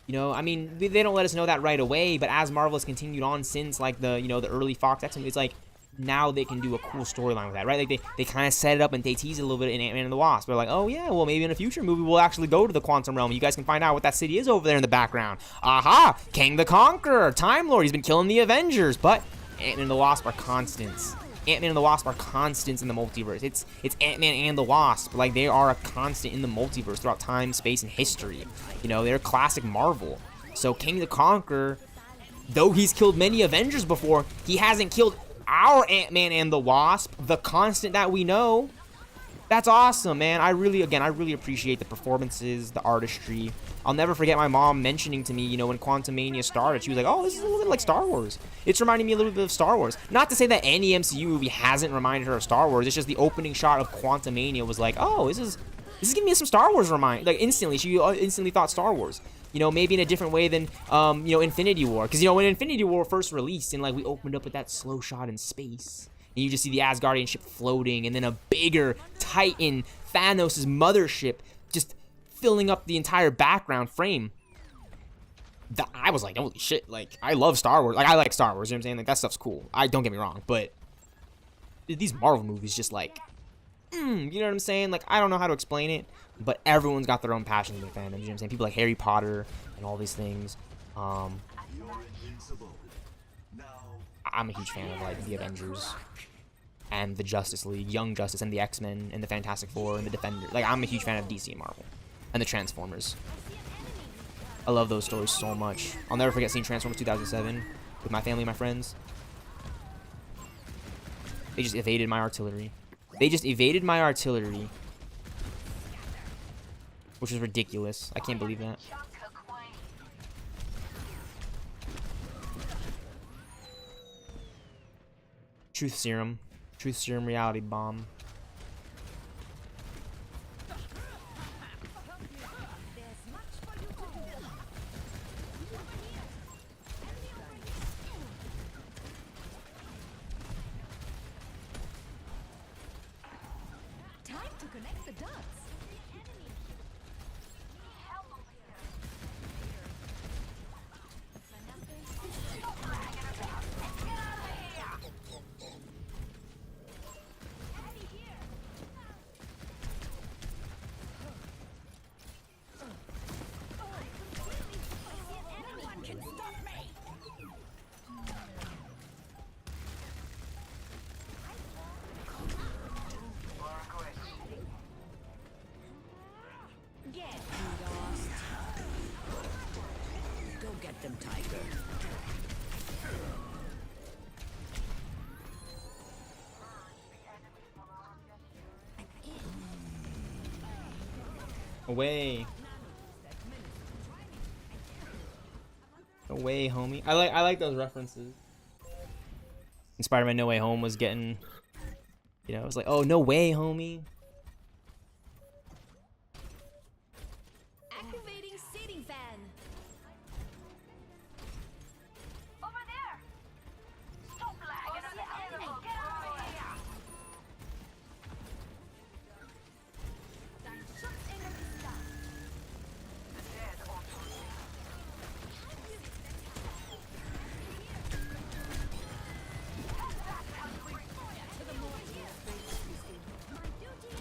You know, I mean, they don't let us know that right away, but as Marvel has continued on since, like, the, you know, the early Fox X-Men, it's like, now they can do a cool storyline with that, right? Like, they kind of set it up and they tease it a little bit in Ant-Man and the Wasp. They're like, oh, yeah, well, maybe in a future movie we'll actually go to the quantum realm. You guys can find out what that city is over there in the background. Aha! Kang the Conqueror! Time Lord! He's been killing the Avengers! But Ant-Man and the Wasp are constants. Ant-Man and the Wasp are constants in the multiverse. It's Ant-Man and the Wasp. Like, they are a constant in the multiverse throughout time, space, and history. You know, they're classic Marvel. So Kang the Conqueror, though he's killed many Avengers before, he hasn't killed our Ant-Man and the Wasp, the constant that we know. That's awesome, man. I really appreciate the performances, the artistry. I'll never forget my mom mentioning to me, you know, when Quantumania started, she was like, oh, this is a little bit like Star Wars. It's reminding me a little bit of Star Wars. Not to say that any MCU movie hasn't reminded her of Star Wars. It's just the opening shot of Quantumania was like, oh, this is giving me some Star Wars remind. Like, instantly, she instantly thought Star Wars. You know, maybe in a different way than, you know, Infinity War. Because, you know, when Infinity War first released, and, like, we opened up with that slow shot in space, and you just see the Asgardian ship floating, and then a bigger Titan, Thanos' mothership, just filling up the entire background frame. I was like, holy shit, like, I love Star Wars. Like, I like Star Wars, you know what I'm saying? Like, that stuff's cool. Don't get me wrong, but these Marvel movies just, like, you know what I'm saying? Like, I don't know how to explain it, but everyone's got their own passions and fandoms, you know what I'm saying? People like Harry Potter and all these things. I'm a huge fan of, like, the Avengers and the Justice League, Young Justice, and the X-Men, and the Fantastic Four, and the Defenders. Like, I'm a huge fan of DC and Marvel. And the Transformers. I love those stories so much. I'll never forget seeing Transformers 2007 with my family and my friends. They just evaded my artillery. Which is ridiculous. I can't believe that. Truth Serum. Truth Serum Reality Bomb. Time to connect the dots. Go get them, Tiger. Away. Away, homie. I like those references. And Spider-Man No Way Home was getting, you know, it was like, oh, no way, homie. Activating seating fan. Over there. Stop lagging at the enemy. Get over here. Dein Schutzengel ist da. My duty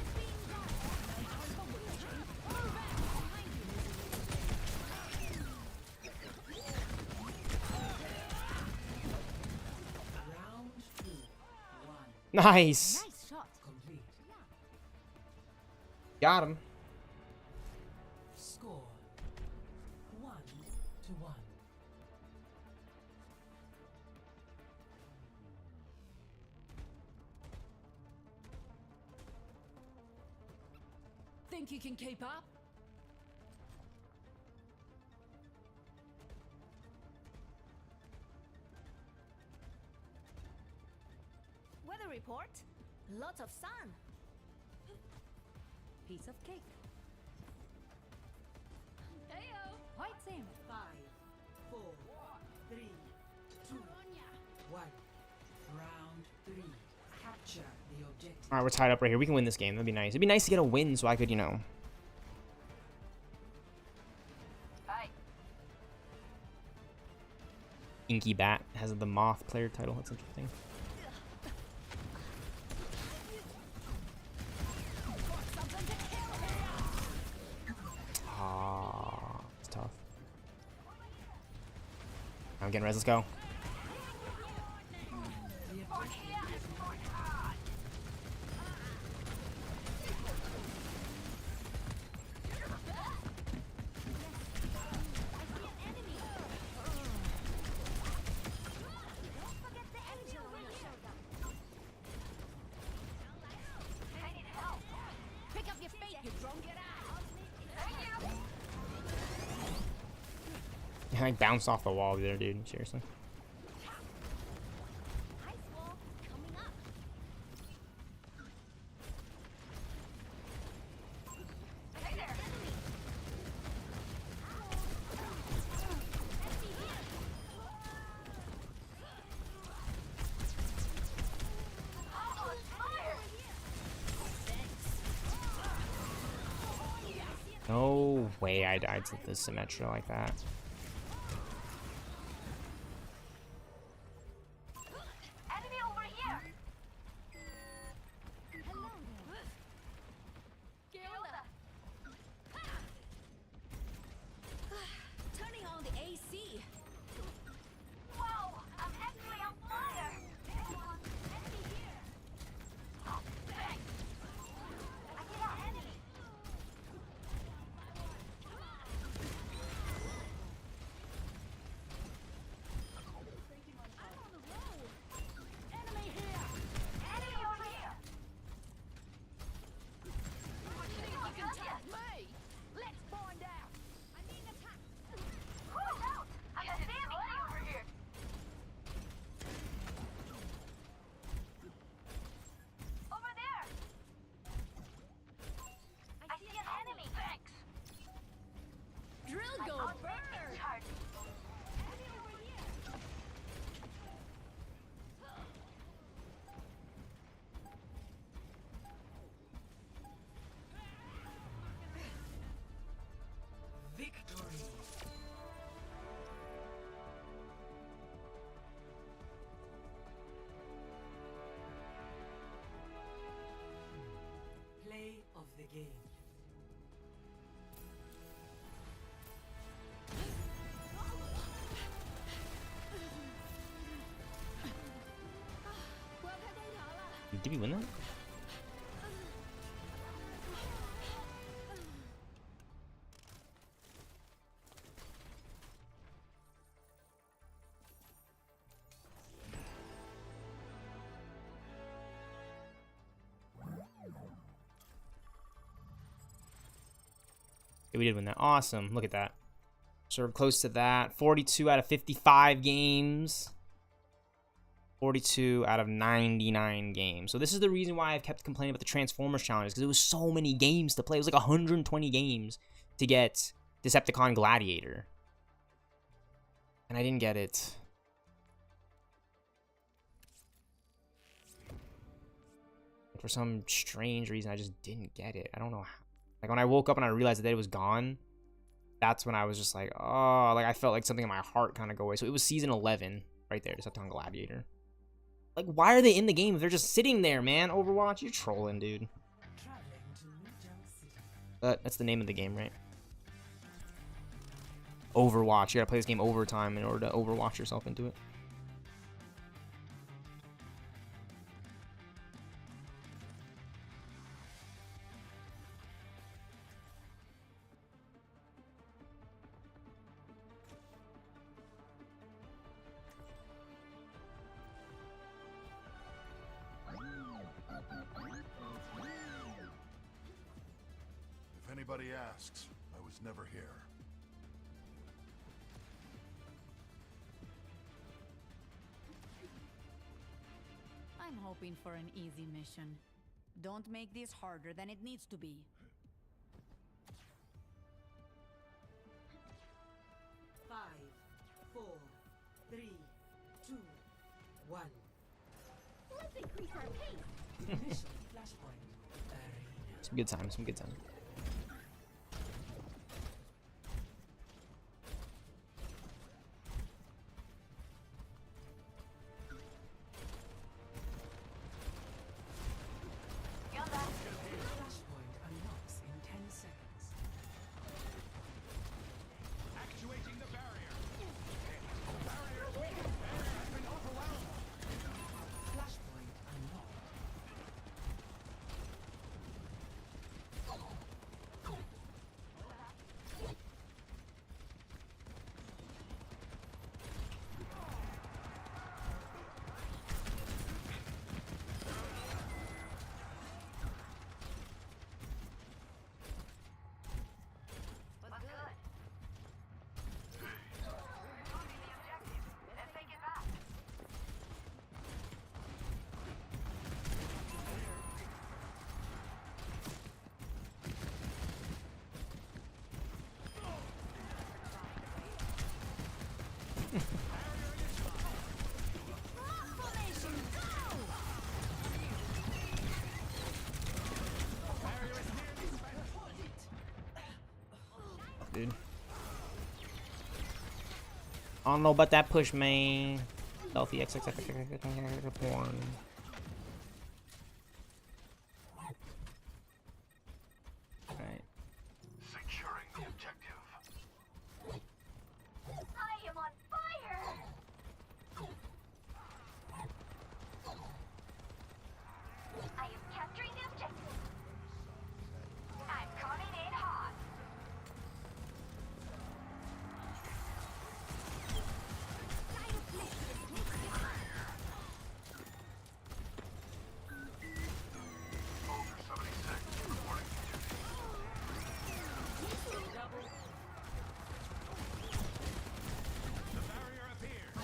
Nice. Nice shot. Complete. Got him. Score 1-1. Think you can keep up? Weather report. Lots of sun. Piece of cake. Heyo. White same. 5, 4, 3, 2, 1. Round 3. Capture the objective. All right, we're tied up right here. We can win this game. That'd be nice. It'd be nice to get a win so I could, you know. Hi. Inky Bat has the Moth player title. That's interesting. Ah, it's tough. I'm getting res. Let's go. Pick up your feet, you drunk. Get out. I bounced off the wall there, dude. Seriously. Ice wall coming up. Hey there. No way I died to the Symmetra like that. Enemy over here. Hello there. Gilda. Turning on the AC. Wow, I'm actually on fire. Enemy here. Oh, thanks. I see an enemy. I'm on the road. Enemy here. Enemy over here. You think you can touch me? Let's find out. I need an attack. Who's out? I got an enemy over here. Over there. I see an enemy. Thanks. Drill go burn. Enemy over here. Victory. Play of the game. Did we win that? Yeah, we did win that. Awesome. Look at that. So we're close to that. 42 out of 55 games. 42 out of 99 games. So this is the reason why I've kept complaining about the Transformers challenges, because it was so many games to play. It was like 120 games to get Decepticon Gladiator. And I didn't get it. For some strange reason, I just didn't get it. I don't know how. Like, when I woke up and I realized that it was gone, that's when I was just like, oh, like, I felt like something in my heart kind of go away. So it was season 11 right there, Decepticon Gladiator. Like, why are they in the game if they're just sitting there, man? Overwatch, you're trolling, dude. Traveling to New Jump City. But that's the name of the game, right? Overwatch. You gotta play this game overtime in order to overwatch yourself into it. anybody asks, I was never here. I'm hoping for an easy mission. Don't make this harder than it needs to be. Five, four, three, two, one. Let's increase our pace. Initial flashpoint. Arena. Some good time, some good time. Flashpoint unlocks in 10 seconds. Actuating the barrier. Barrier is weak. Barrier has been overwhelmed. Flashpoint unlocked. What's good? Losing the objective. Let's take it back. Dude. I don't know about that push, man. Healthy porn. Alright. Securing the objective. I am on fire! I am capturing the objective. I'm coming in hot. Over 76. Reporting to duty. The barrier appears.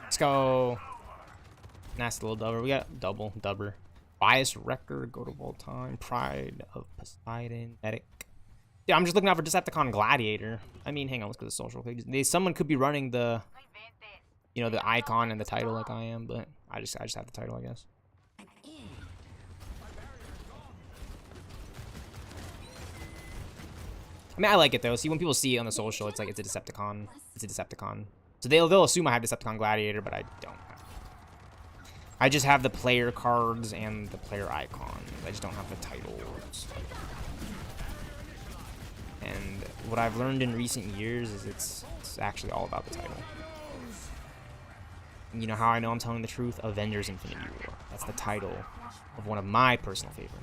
Let's go. Nasty little dubber. We got double dubber. Bias record, go to all time. Pride of Poseidon. Medic. Yeah, I'm just looking out for Decepticon Gladiator. I mean, hang on, let's go to the social. Someone could be running the, you know, the icon and the title like I am, but I just have the title, I guess. I mean, I like it though. See, when people see it on the social, it's like it's a Decepticon. It's a Decepticon. So they'll assume I have Decepticon Gladiator, but I don't. I just have the player cards and the player icons. I just don't have the titles. And what I've learned in recent years is it's actually all about the title. And you know how I know I'm telling the truth? Avengers Infinity War. That's the title of one of my personal favorites.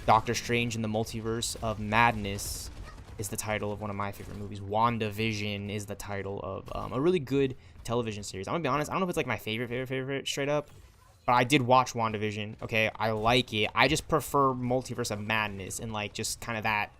Doctor Strange in the Multiverse of Madness is the title of one of my favorite movies. WandaVision is the title of a really good television series. I'm gonna be honest, I don't know if it's like my favorite straight up, but I did watch WandaVision. Okay, I like it. I just prefer Multiverse of Madness and like just kind of that.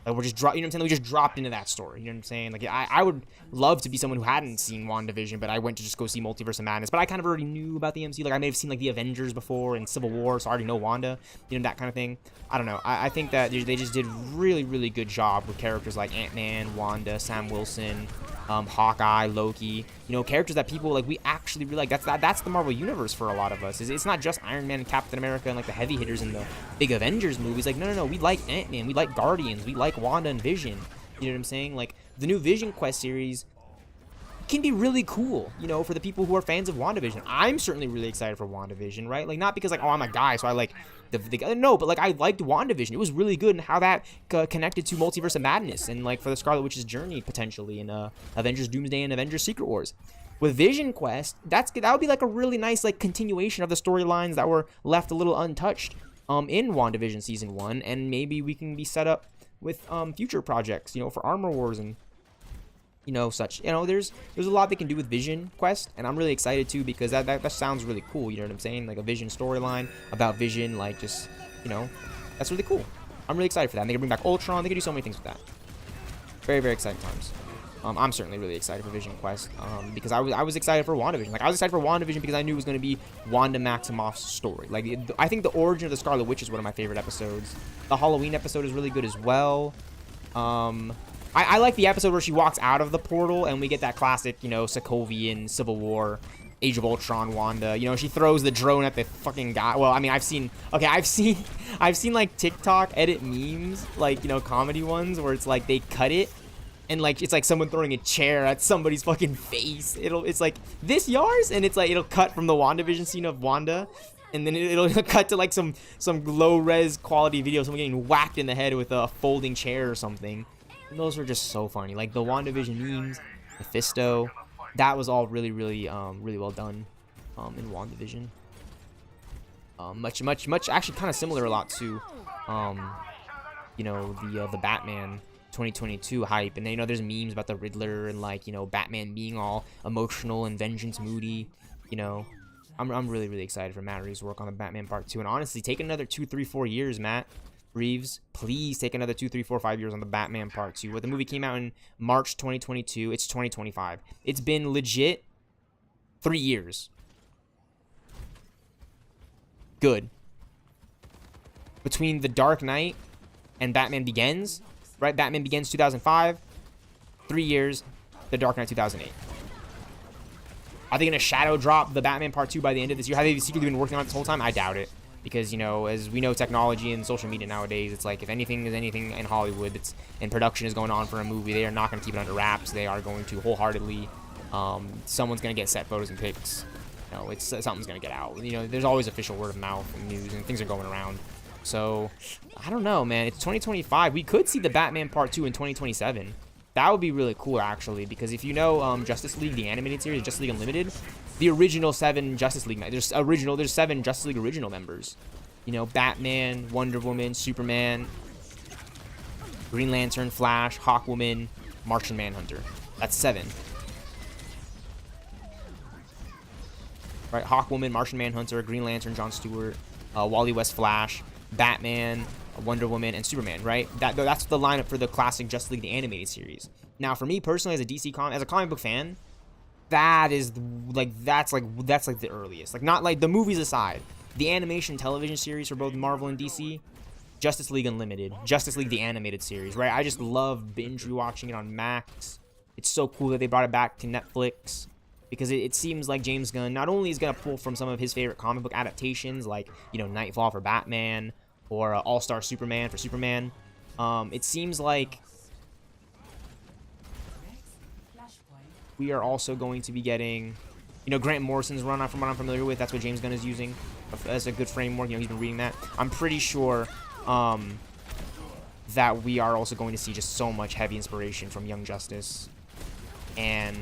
Like we're just you know what I'm saying? We just dropped into that story. You know what I'm saying? Like I would love to be someone who hadn't seen WandaVision, but I went to just go see Multiverse of Madness. But I kind of already knew about the MCU. Like I may have seen like the Avengers before and Civil War, so I already know Wanda. You know, that kind of thing. I don't know. I think that they just did really good job with characters like Ant-Man, Wanda, Sam Wilson, Hawkeye, Loki. You know, characters that people like we actually really like. That's the Marvel universe for a lot of us. It's not just Iron Man and Captain America and like the heavy hitters in the big Avengers movies. Like no, we like Ant-Man, we like Guardians, we like Wanda and Vision. You know what I'm saying? Like the new Vision Quest series can be really cool, you know, for the people who are fans of WandaVision. I'm certainly really excited for WandaVision, right? Like not because like, oh, I'm a guy, so I like no, but like I liked WandaVision. It was really good and how that connected to Multiverse of Madness and like for the Scarlet Witch's journey potentially in Avengers Doomsday and Avengers Secret Wars. With Vision Quest, that would be like a really nice like continuation of the storylines that were left a little untouched in WandaVision season 1, and maybe we can be set up with future projects, you know, for Armor Wars and you know, such. You know, there's a lot they can do with Vision Quest, and I'm really excited too because that sounds really cool. You know what I'm saying? Like a Vision storyline about Vision, like just, you know, that's really cool. I'm really excited for that. And they can bring back Ultron. They can do so many things with that. Very, very exciting times. I'm certainly really excited for Vision Quest because I was excited for WandaVision. Like I was excited for WandaVision because I knew it was going to be Wanda Maximoff's story. Like I think the origin of the Scarlet Witch is one of my favorite episodes. The Halloween episode is really good as well. I like the episode where she walks out of the portal and we get that classic, you know, Sokovian Civil War, Age of Ultron Wanda. You know, she throws the drone at the fucking guy. Well, I mean, I've seen like TikTok edit memes, like, you know, comedy ones where it's like they cut it. And like it's like someone throwing a chair at somebody's fucking face. It's like this yours, and it's like it'll cut from the WandaVision scene of Wanda, and then it'll cut to like some low res quality video, someone getting whacked in the head with a folding chair or something. And those were just so funny. Like the WandaVision memes, Mephisto, that was all really well done in WandaVision. Much actually kind of similar a lot to you know, the Batman 2022 hype, and then, you know, there's memes about the Riddler and like, you know, Batman being all emotional and vengeance moody. You know, I'm really excited for Matt Reeves' work on the Batman Part 2, and honestly, take another 2, 3, 4 years, Matt Reeves. Please take another 2, 3, 4, 5 years on the Batman Part 2. What the movie came out in March 2022, it's 2025. It's been legit 3 years. Good. Between The Dark Knight and Batman Begins. Right, Batman Begins 2005, 3 years, The Dark Knight 2008. Are they going to shadow drop the Batman Part 2 by the end of this year? Have they secretly been working on it this whole time? I doubt it. Because, you know, as we know, technology and social media nowadays, it's like if anything is anything in Hollywood and production is going on for a movie, they are not going to keep it under wraps. They are going to wholeheartedly, someone's going to get set photos and pics. You know, something's going to get out. You know, there's always official word of mouth and news, and things are going around. So, I don't know, man. It's 2025. We could see the Batman Part 2 in 2027. That would be really cool, actually, because if you know Justice League, the animated series, Justice League Unlimited, the original 7 Justice League, there's 7 Justice League original members. You know, Batman, Wonder Woman, Superman, Green Lantern, Flash, Hawkwoman, Martian Manhunter. That's 7. Right, Hawkwoman, Martian Manhunter, Green Lantern, Jon Stewart, Wally West Flash, Batman, Wonder Woman, and Superman, right? That's the lineup for the classic Justice League the animated series. Now, for me personally, as a comic book fan, that's the earliest. Like, not like the movies aside, the animation television series for both Marvel and DC, Justice League Unlimited, Justice League the animated series, right? I just love binge rewatching it on Max. It's so cool that they brought it back to Netflix. Because it seems like James Gunn not only is going to pull from some of his favorite comic book adaptations, like, you know, Nightfall for Batman, or All-Star Superman for Superman. It seems like we are also going to be getting, you know, Grant Morrison's run, from what I'm familiar with. That's what James Gunn is using as a good framework. You know, he's been reading that. I'm pretty sure that we are also going to see just so much heavy inspiration from Young Justice and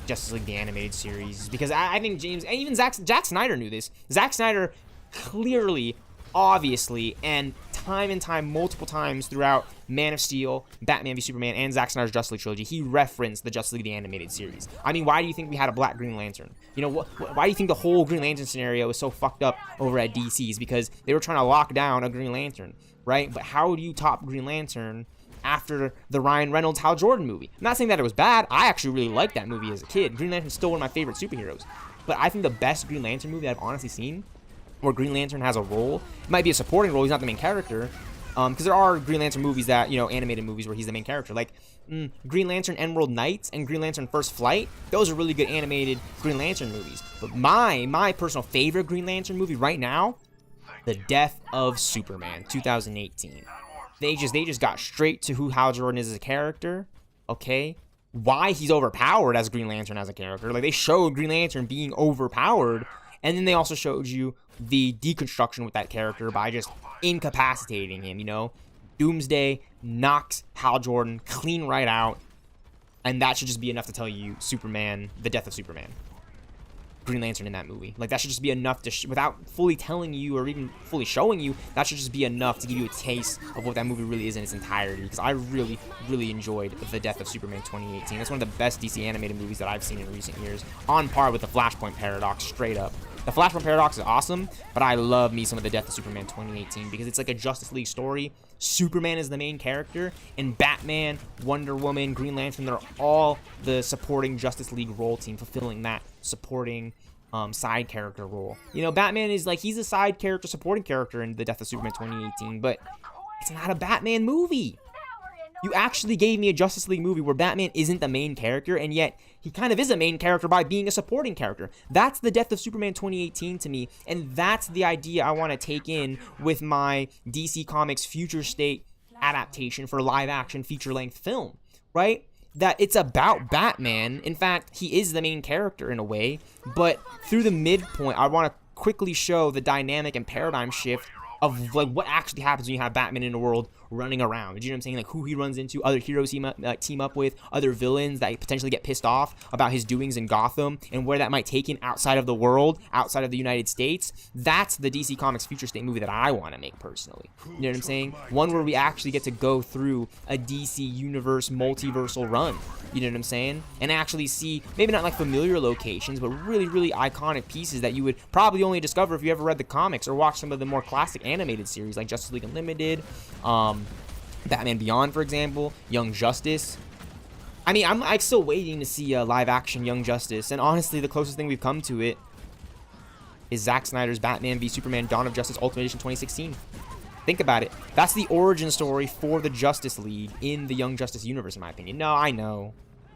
Justice League the animated series, because I think James, and even Zack Snyder knew this. Zack Snyder clearly, obviously, and time, multiple times throughout Man of Steel, Batman v Superman, and Zack Snyder's Justice League trilogy, he referenced the Justice League the animated series. I mean, why do you think we had a black Green Lantern? You know, why do you think the whole Green Lantern scenario is so fucked up over at DC's? Because they were trying to lock down a Green Lantern, right? But how do you top Green Lantern after the Ryan Reynolds Hal Jordan movie? I'm not saying that it was bad. I actually really liked that movie as a kid. Green Lantern's still one of my favorite superheroes. But I think the best Green Lantern movie I've honestly seen, where Green Lantern has a role, it might be a supporting role, he's not the main character, because there are Green Lantern movies that, you know, animated movies where he's the main character, like Green Lantern Emerald Knights and Green Lantern First Flight. Those are really good animated Green Lantern movies. But my personal favorite Green Lantern movie right now, The Death of Superman 2018. They just got straight to who Hal Jordan is as a character, okay? Why he's overpowered as Green Lantern as a character. Like, they showed Green Lantern being overpowered, and then they also showed you the deconstruction with that character by just incapacitating him, you know? Doomsday knocks Hal Jordan clean right out, and that should just be enough to tell you Superman, The Death of Superman. Green Lantern in that movie. Like, that should just be enough to, without fully telling you or even fully showing you, that should just be enough to give you a taste of what that movie really is in its entirety. Because I really, really enjoyed The Death of Superman 2018. That's one of the best DC animated movies that I've seen in recent years, on par with the Flashpoint Paradox, straight up. The Flashpoint Paradox is awesome, but I love me some of The Death of Superman 2018 because it's like a Justice League story. Superman is the main character, and Batman, Wonder Woman, Green Lantern, they're all the supporting Justice League role team, fulfilling that supporting side character role. You know, Batman is like, he's a side character, supporting character in The Death of Superman 2018, but it's not a Batman movie. You actually gave me a Justice League movie where Batman isn't the main character, and yet he kind of is a main character by being a supporting character. That's The Death of Superman 2018 to me, and that's the idea I want to take in with my DC Comics Future State adaptation for live-action feature-length film, right? That it's about Batman. In fact, he is the main character in a way, but through the midpoint, I want to quickly show the dynamic and paradigm shift of like what actually happens when you have Batman in a world running around. You know what I'm saying? Like who he runs into, other heroes he might team up with, other villains that potentially get pissed off about his doings in Gotham, and where that might take him outside of the world, outside of the United States. That's the DC Comics Future State movie that I want to make personally. You know what I'm saying? One where we actually get to go through a DC universe multiversal run. You know what I'm saying? And actually see, maybe not like familiar locations, but really, really iconic pieces that you would probably only discover if you ever read the comics or watched some of the more classic animated series like Justice League Unlimited, Batman Beyond, for example, Young Justice. I mean, I'm still waiting to see a live-action Young Justice, and honestly, the closest thing we've come to it is Zack Snyder's Batman v Superman Dawn of Justice Ultimate Edition 2016. Think about it. That's the origin story for the Justice League in the Young Justice universe, in my opinion. No, I know.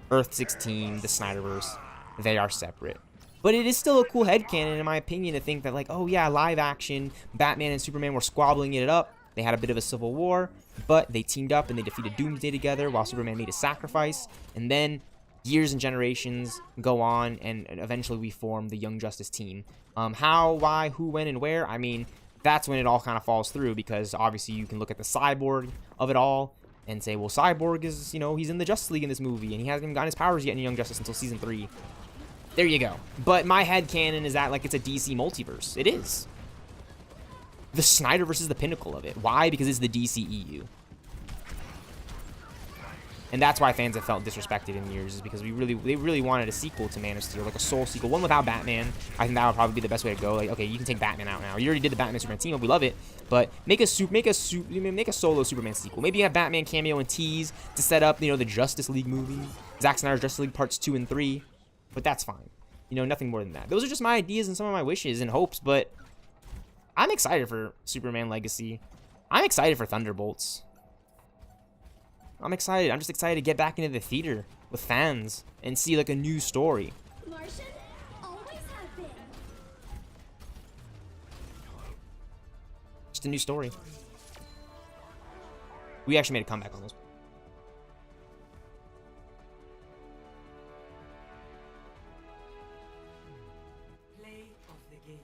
Earth 16, the Snyderverse, they are separate. But it is still a cool headcanon, in my opinion, to think that, like, oh yeah, live action, Batman and Superman were squabbling it up. They had a bit of a civil war, but they teamed up and they defeated Doomsday together while Superman made a sacrifice. And then years and generations go on, and eventually we form the Young Justice team. How, why, who, when, and where? I mean, that's when it all kind of falls through, because obviously you can look at the Cyborg of it all and say, well, Cyborg is, you know, he's in the Justice League in this movie, and he hasn't even gotten his powers yet in Young Justice until season 3. There you go. But my headcanon is that, like, it's a DC multiverse. It is. The Snyderverse is the pinnacle of it. Why? Because it's the DCEU. And that's why fans have felt disrespected in years, is because they really wanted a sequel to Man of Steel, like a sole sequel, one without Batman. I think that would probably be the best way to go. Like, okay, you can take Batman out now. You already did the Batman Superman team up, we love it, but make a solo Superman sequel. Maybe you have Batman cameo and tease to set up, you know, the Justice League movie, Zack Snyder's Justice League parts 2 and 3. But that's fine. You know, nothing more than that. Those are just my ideas and some of my wishes and hopes, but I'm excited for Superman Legacy. I'm excited for Thunderbolts. I'm excited. I'm just excited to get back into the theater with fans and see, like, a new story. Martian, always have been. Just a new story. We actually made a comeback on this. Play of the game.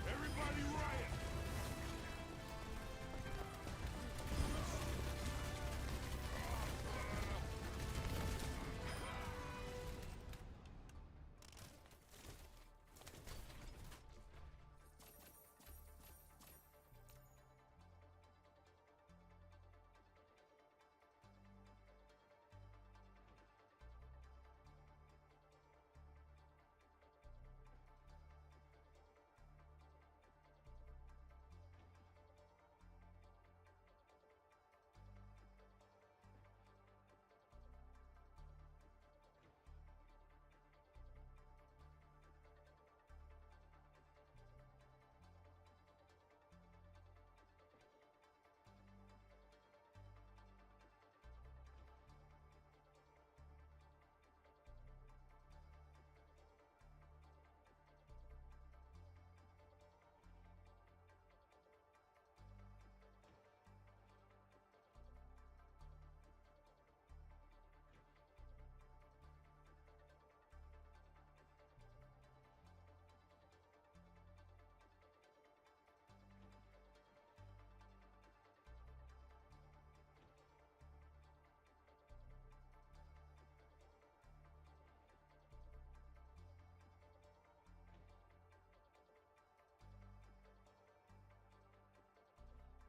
Everybody riot!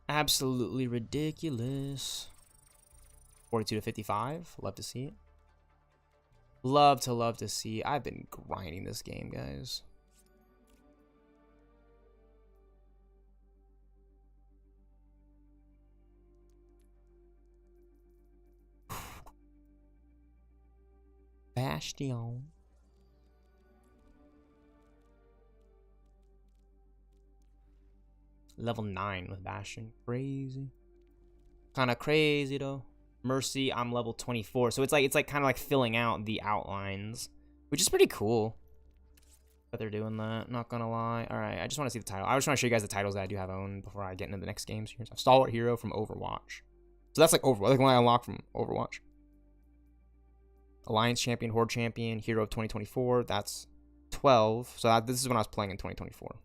Absolutely ridiculous. 42 to 55. Love to see it. Love to see. I've been grinding this game, guys. Bastion. Level 9 with Bastion. Crazy. Kind of crazy though. Mercy, I'm level 24. So it's like kind of like filling out the outlines, which is pretty cool that they're doing that. Not gonna lie. All right, I just want to see the title. I just want to show you guys the titles that I do have owned before I get into the next games here. So Stalwart Hero from Overwatch. So that's like Overwatch, like when I unlock from Overwatch. Alliance Champion, Horde Champion, Hero of 2024. That's 12. So this is when I was playing in 2024.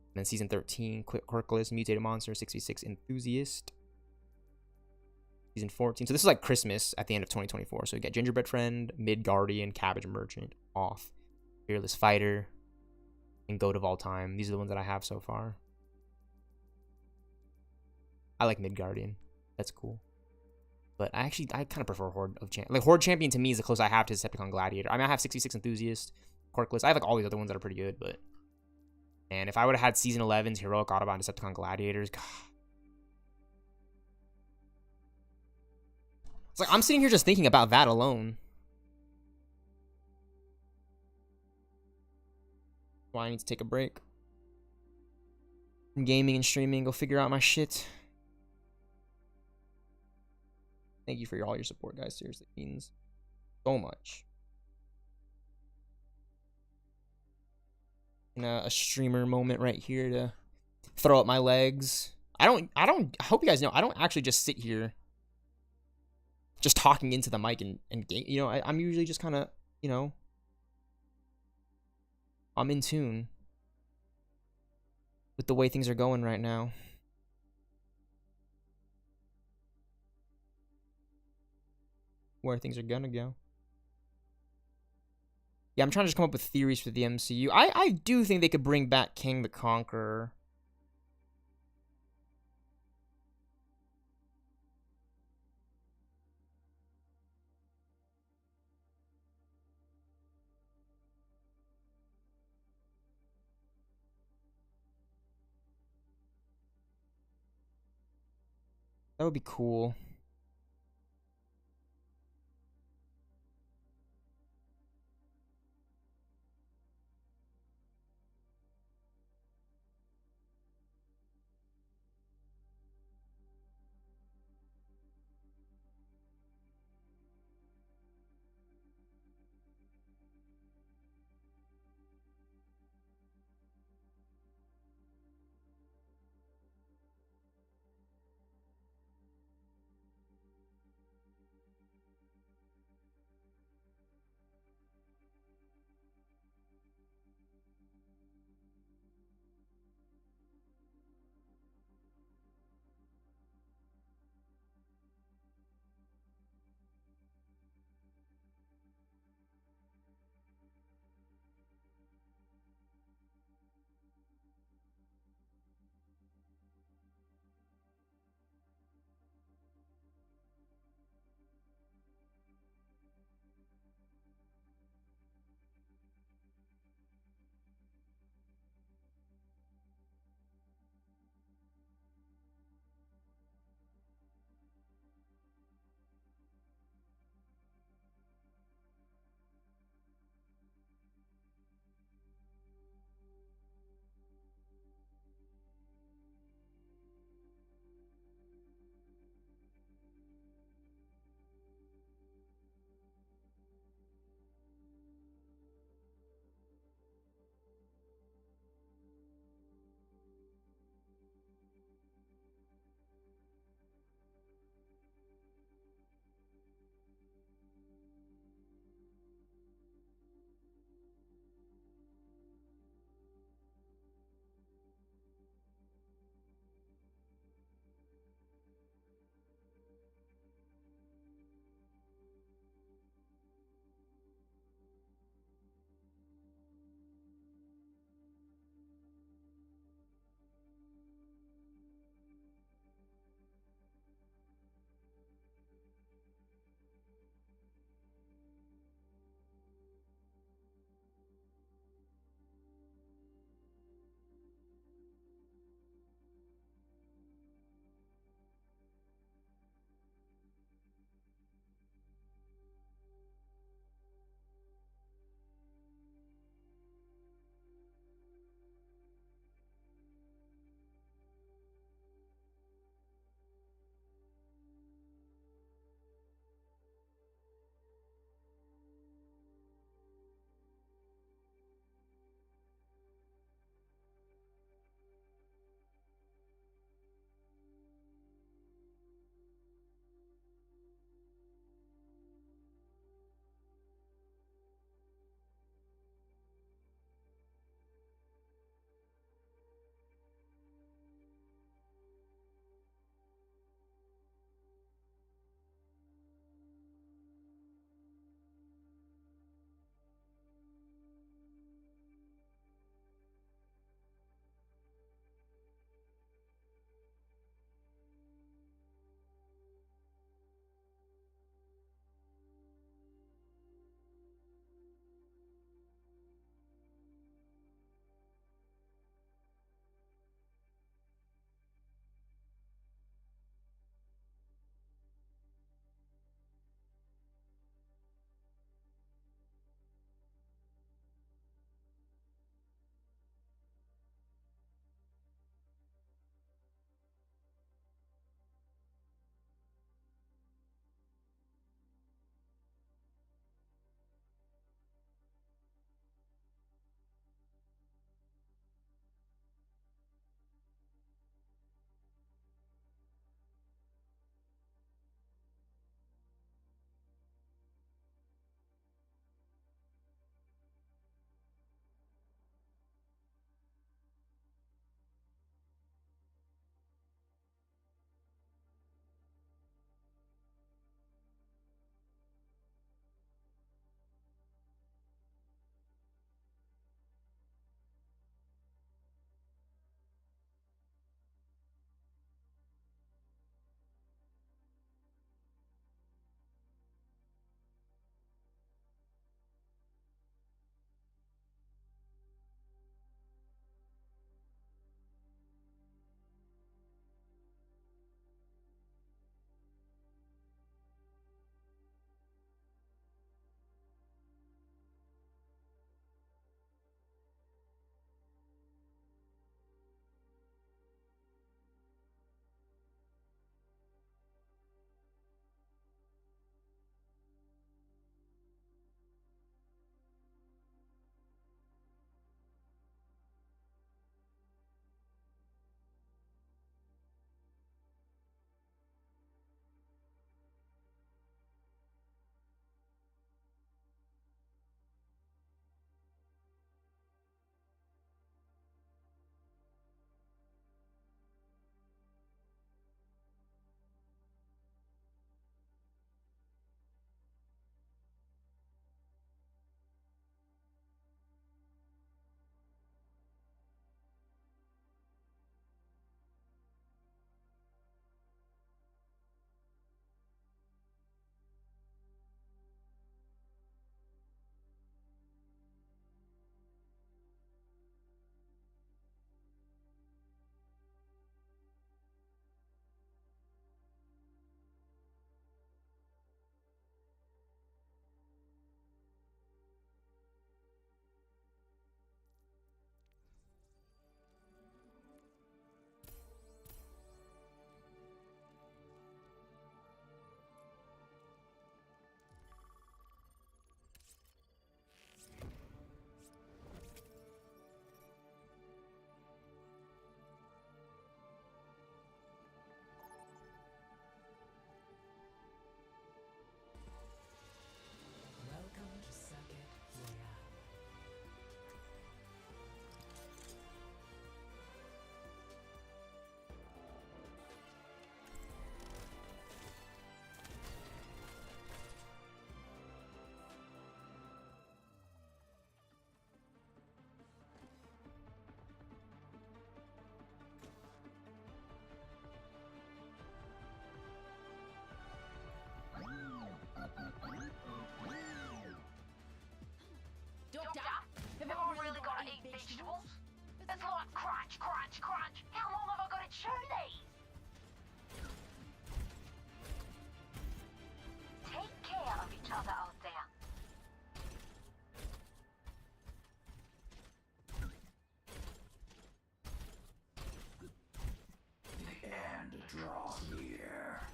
And then Season 13, Quirkless, Mutated Monster, 6v6 Enthusiast. Season 14. So this is like Christmas at the end of 2024. So you get Gingerbread Friend, Mid Guardian, Cabbage Merchant, Off, Fearless Fighter, and Goat of All Time. These are the ones that I have so far. I like Mid Guardian. That's cool. But I kind of prefer Horde of Champion. Like Horde Champion to me is the closest I have to Decepticon Gladiator. I mean, I have 6v6 Enthusiast, Quirkless. I have like all these other ones that are pretty good, but and if I would have had Season 11's Heroic Autobot and Decepticon Gladiators, God. It's like I'm sitting here just thinking about that alone. Why I need to take a break from gaming and streaming, go figure out my shit. Thank you for all your support, guys. Seriously, it means so much. In a streamer moment right here to throw up my legs. I hope you guys know, I don't actually just sit here just talking into the mic and game. You know, I'm usually just kind of, you know, I'm in tune with the way things are going right now. Where things are gonna go. Yeah, I'm trying to just come up with theories for the MCU. I do think they could bring back King the Conqueror. That would be cool. Crunch, crunch, crunch! How long have I got to chew these? Take care of each other out there. And draw near.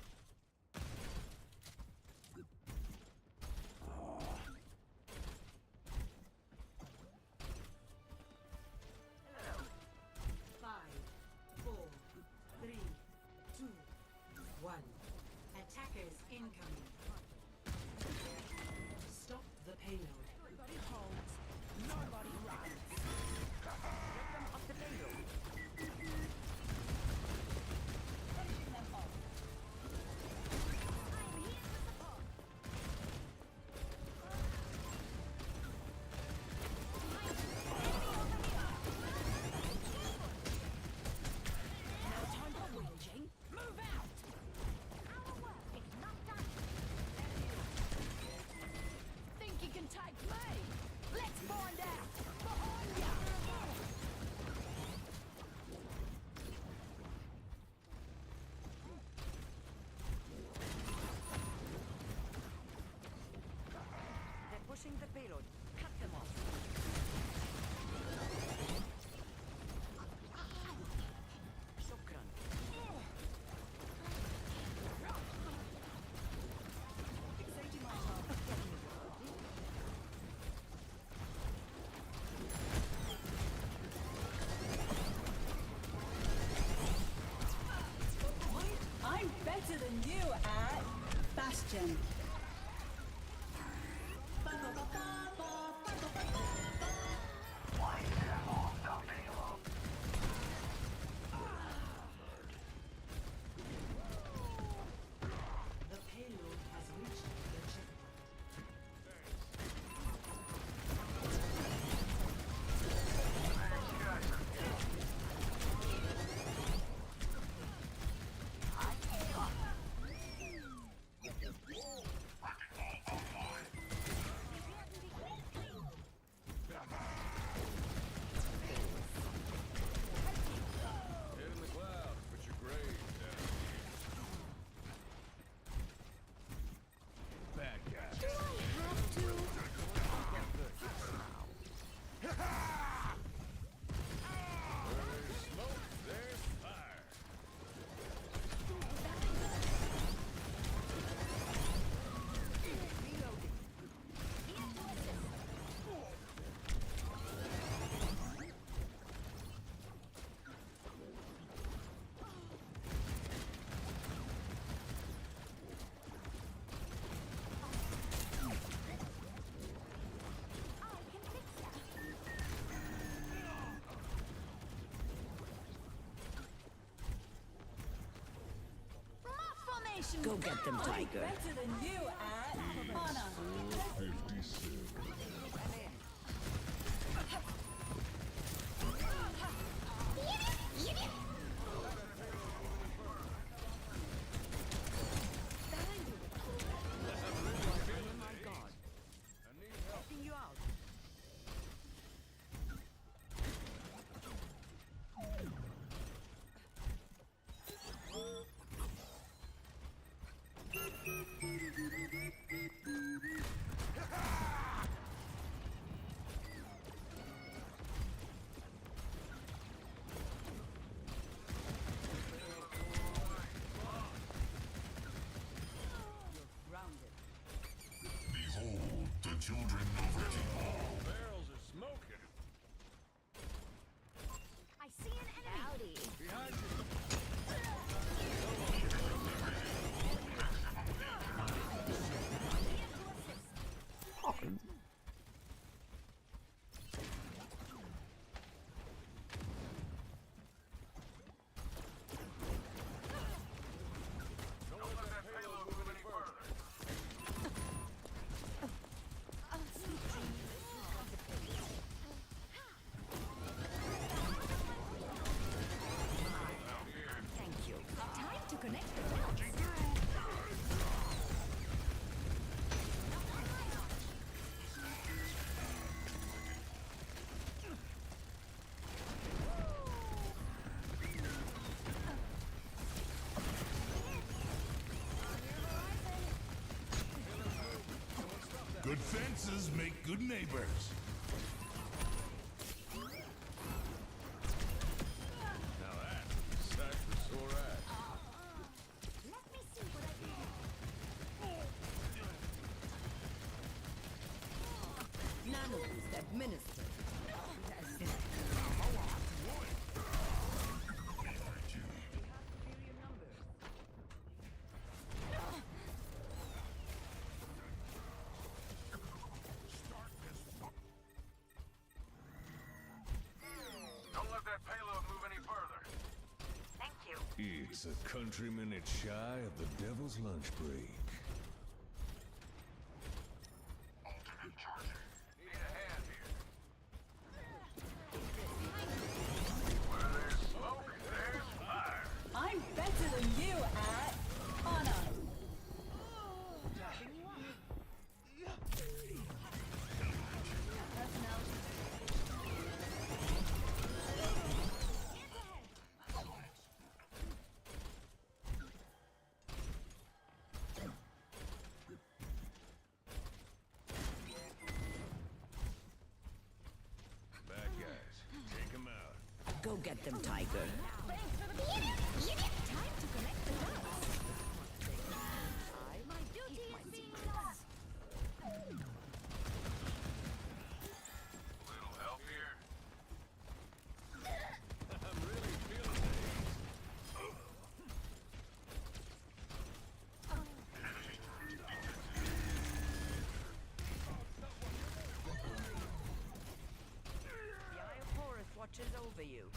Five, four, three, two, one. Attackers incoming. Stop the payload. Everybody holds. Nobody runs. Get them off the payload. Think you can take me? Let's find out. Behind ya. They're pushing the payload. Cut them off. Shukran. Exciting myself. I'm better than you at Bastion. The payload has reached the checkpoint. Head in the clouds, but your grave down. Bad guy. There's smoke, there's fire. Go get them, Tiger. Better than you at Honor. Helping you out. Grounded. Behold the children of Reckoning. Barrels are smoking. I see an enemy. Howdy. Behind you. Don't let that payload move any further. Good fences make good neighbors. Now that's a sight for sore eyes. Let me see what I can do. Nanoboost administered. Don't let that payload move any further. Thank you. It's a country minute shy of the devil's lunch break. Ultimate charger. Need a hand here. Where there's smoke, there's fire. I'm better than you at honor. Bad guys, take them out. Go get them, Tiger. Time to connect the dots. My duty is being done. Little help here. I'm really feeling The Eye of Horus watches over you.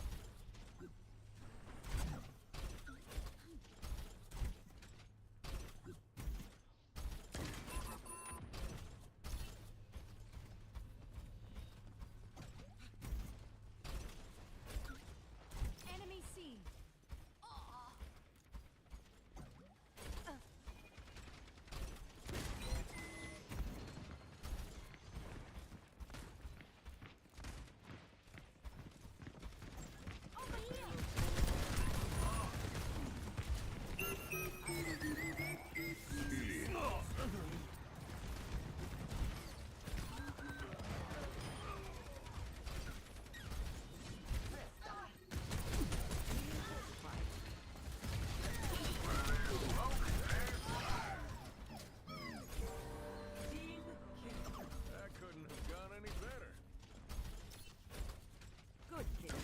Enemy seen. Over here. that couldn't have gone any better. Good kill.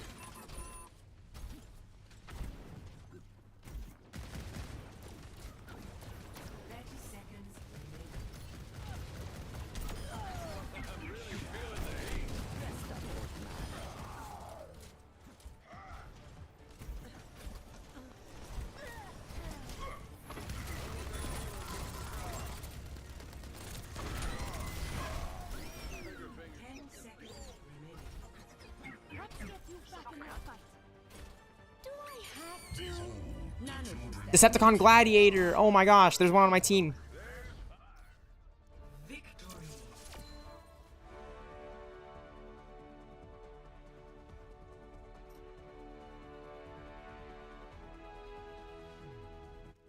Let's get you back in the fight. Do I have to? Nanoboost Decepticon Gladiator. Oh my gosh, there's one on my team. victory.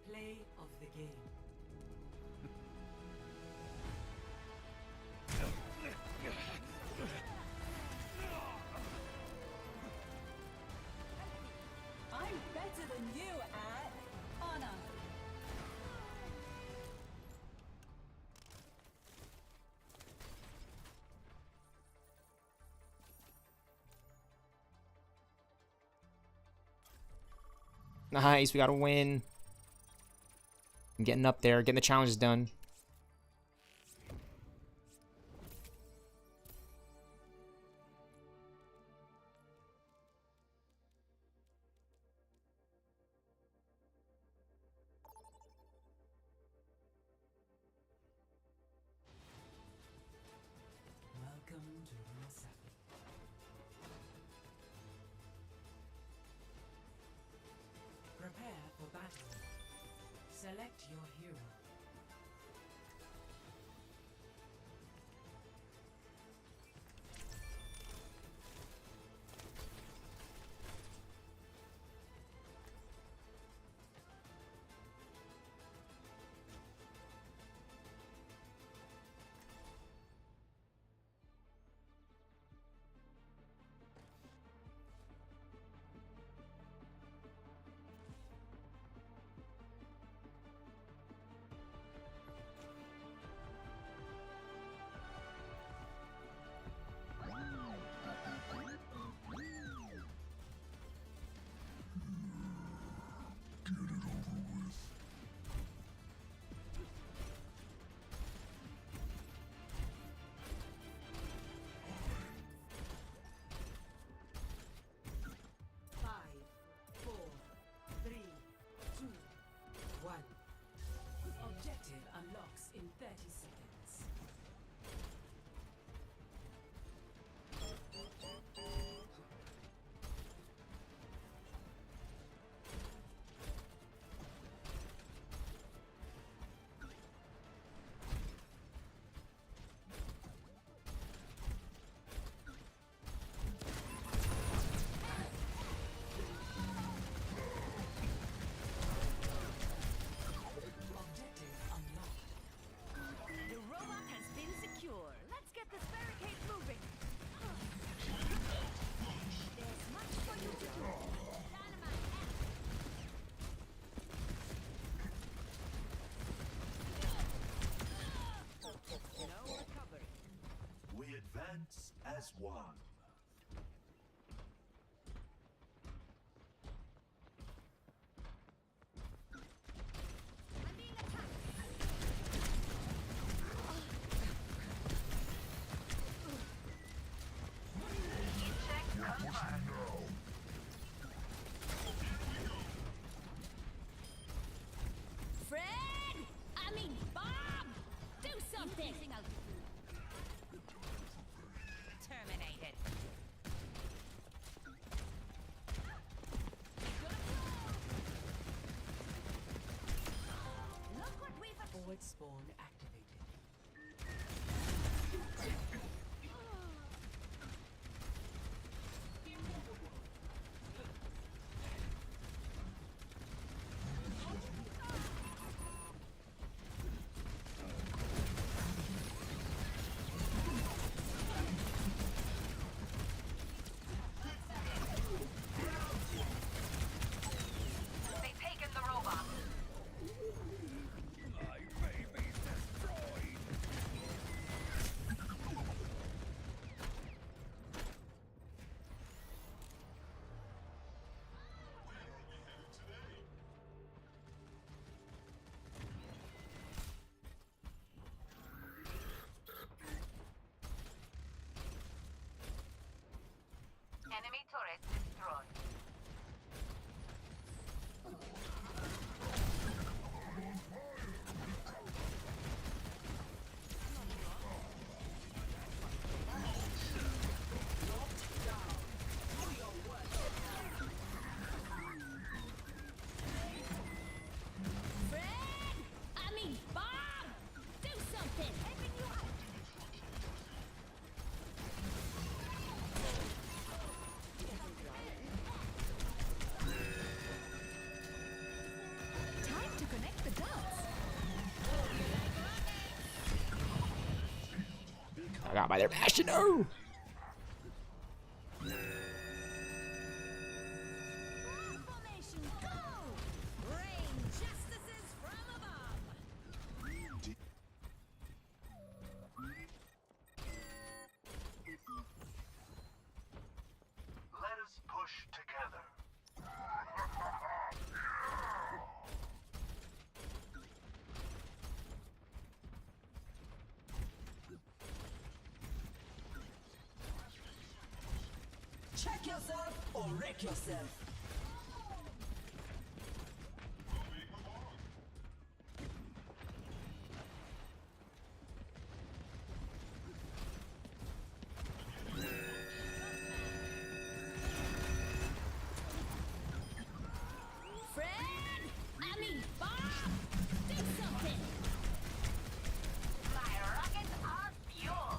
Play of the game. I'm better than you at honor. Nice, we got a win. I'm getting up there, getting the challenges done. Welcome to Mosaki. Prepare for battle. Select your hero. Dance as one. Fred! I mean, Bob! Do something! Terminated. Look what we've... Void spawn activated. They've taken the robot. My baby's destroyed. Enemy turret destroyed. Fred! I mean, Bob! Do something! Helping you out! Time to connect the dots. I got by their passion. No! Formation, go! Rain justices from above. Let us push together. Check yourself or wreck yourself. Fred! I mean, Bob! Do something! My rockets are fuel.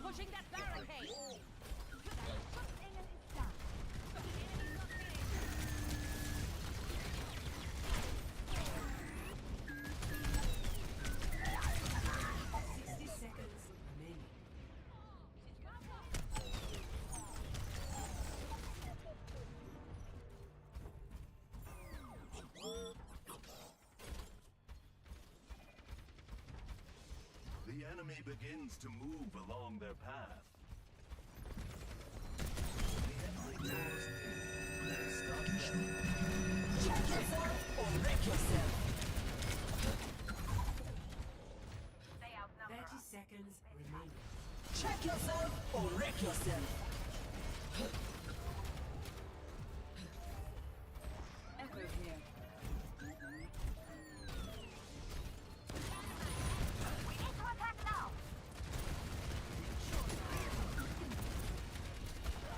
pushing that barricade. The enemy begins to move along their path. The enemy draws near. Stop them. Check yourself or wreck yourself. They outnumber 30 us. seconds remaining. Check yourself or wreck yourself. Echo here. We need to attack now.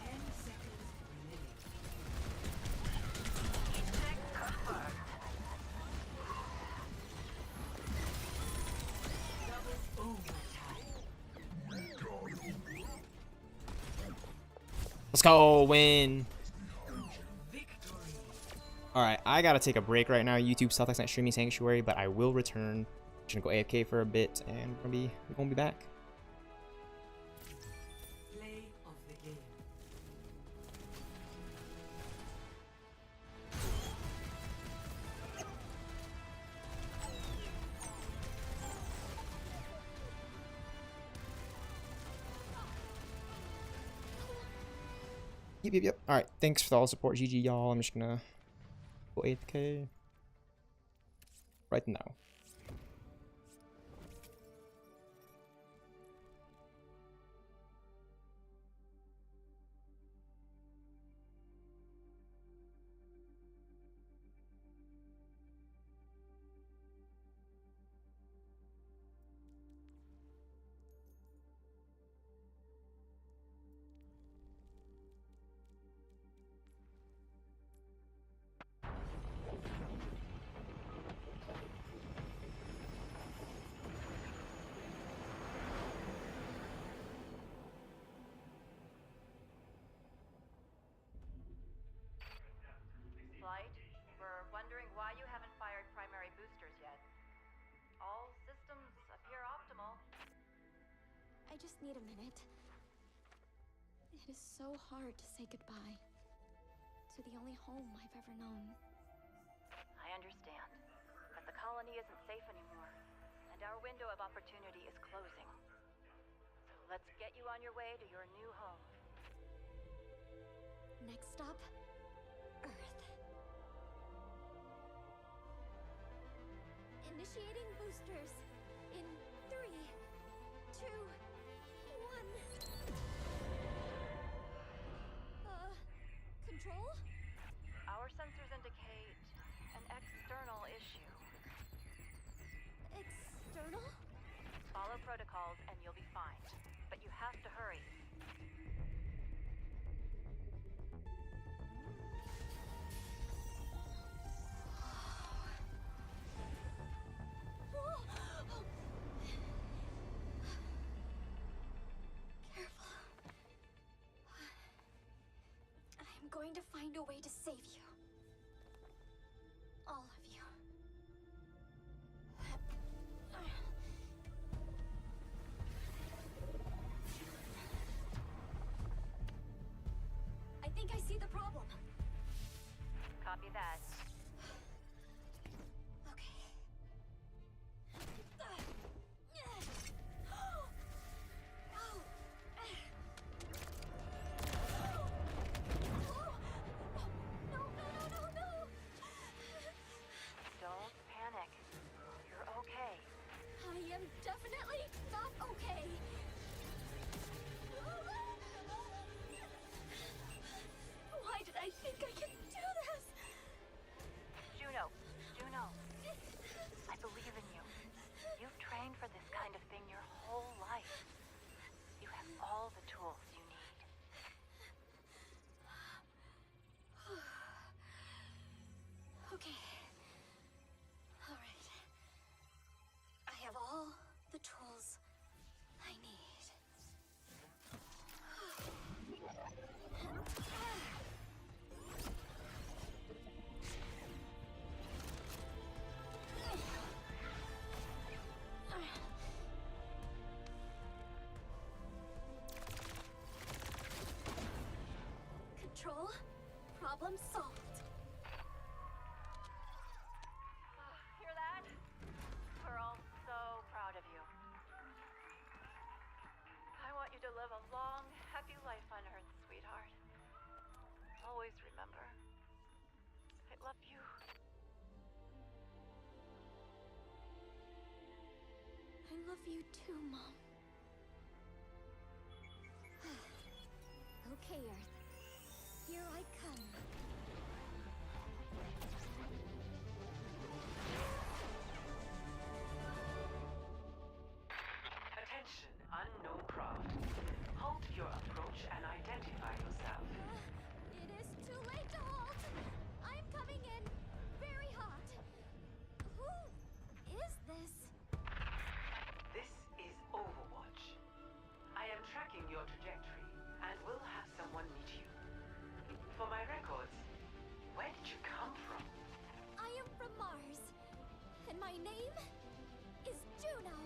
10 seconds remaining. Let's go win. All right, I gotta take a break right now. YouTube stealthxknight streaming sanctuary, but I will return. Just gonna go AFK for a bit, and we're gonna be back. Play of the game. Yep. All right, thanks for all the support, GG y'all. I'm just gonna go AFK right now. Flight, we're wondering why you haven't fired primary boosters yet. All systems appear optimal. I just need a minute. It is so hard to say goodbye to the only home I've ever known. I understand, but the colony isn't safe anymore, and our window of opportunity is closing. So let's get you on your way to your new home. Next stop, Earth. Initiating boosters in 3, 2, 1. Control? Our sensors indicate an external issue. External? Follow protocols and you'll be fine, but you have to hurry. Careful. I'm going to find a way to save you. All of you. I think I see the problem. Copy that. Okay. No. Don't panic. You're okay. I am definitely not okay. Why did I think I could do this? salt. Hear that? We're all so proud of you. I want you to live a long, happy life on Earth, sweetheart. Always remember, I love you. I love you too, Mom. Okay, Earth. Here I come. Attention, unknown craft. Halt your approach and identify yourself. It is too late to halt. I'm coming in very hot. Who is this? This is Overwatch. I am tracking your trajectory and will have someone meet you. For my records, where did you come from? I am from Mars, and my name is Juno.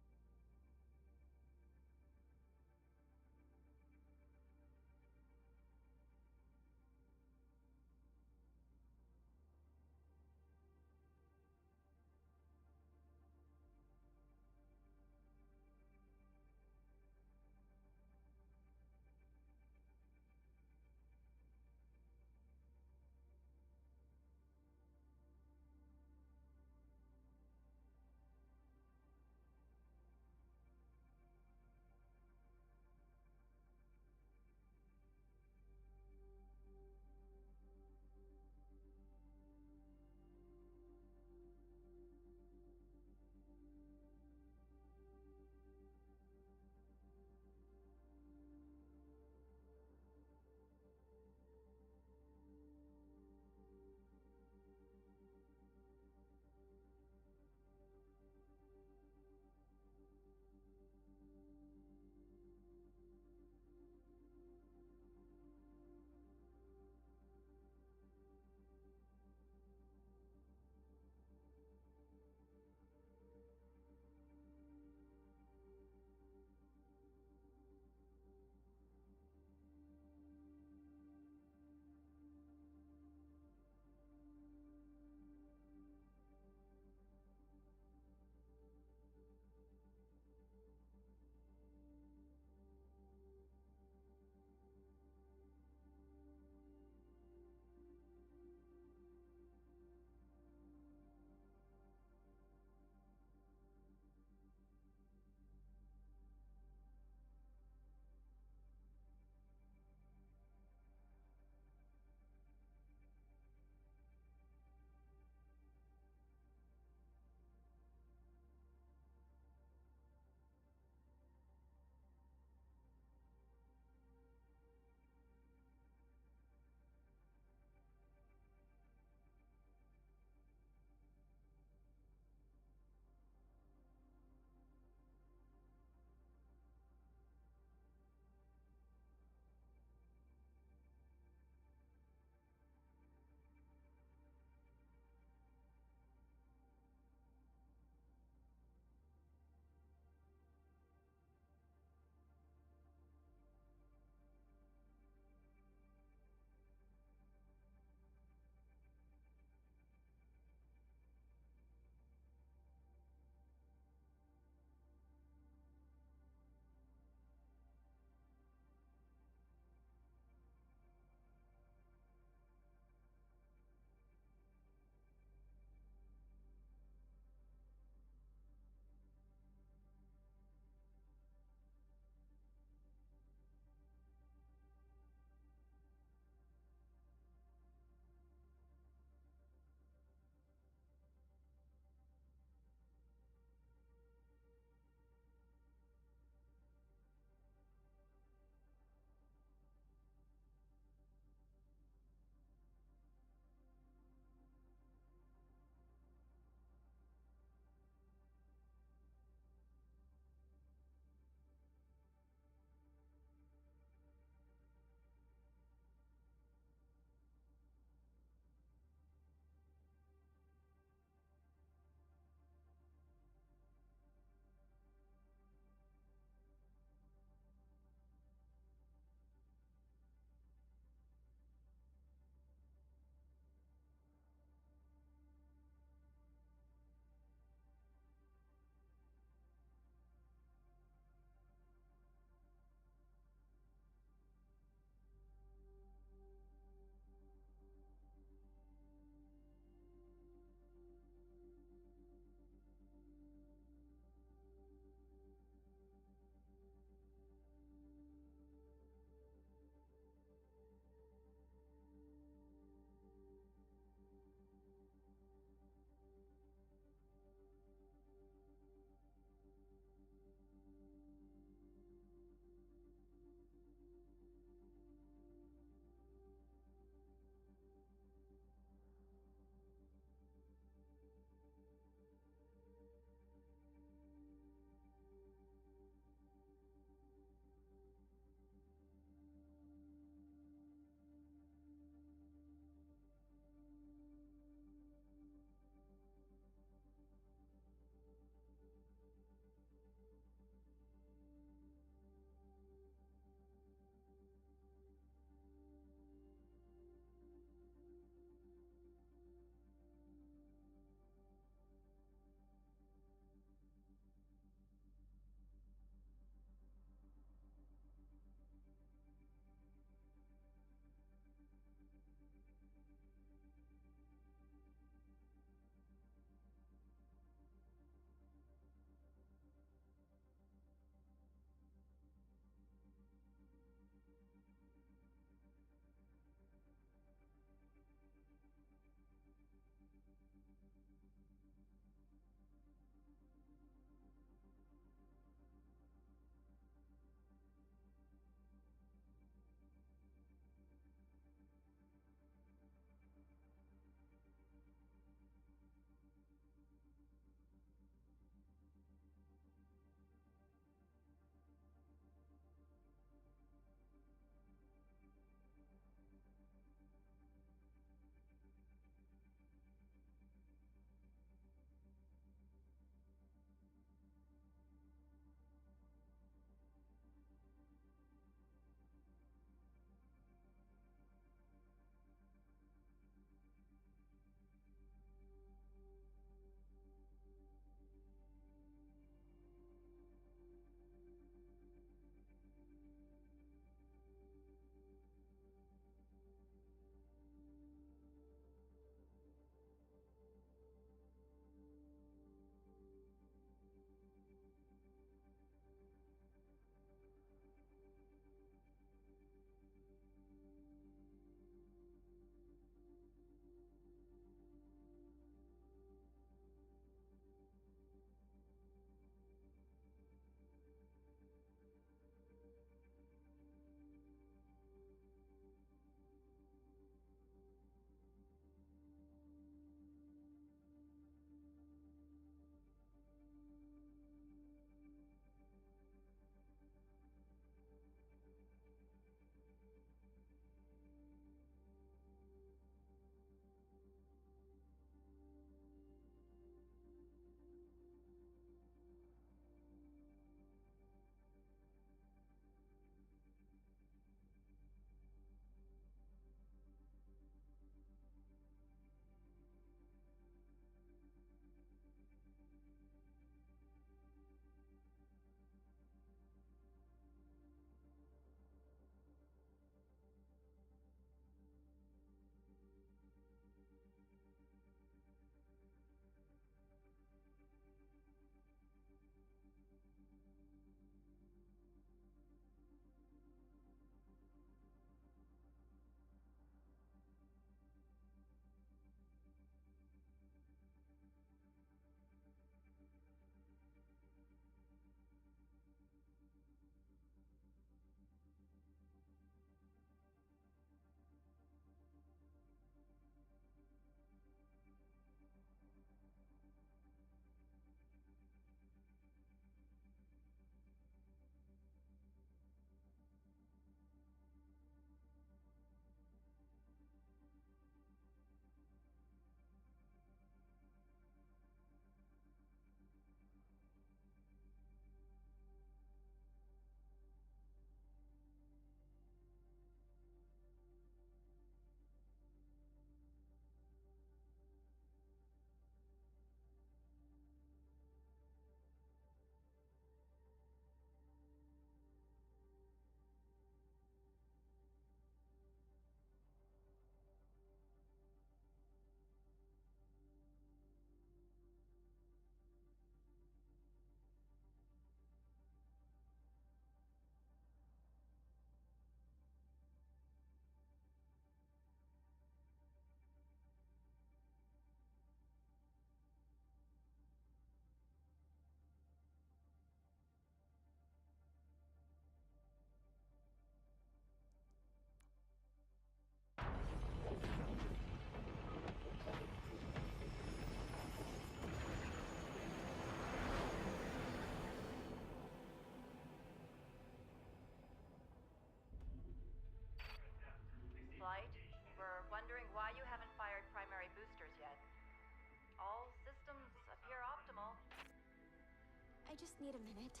just need a minute.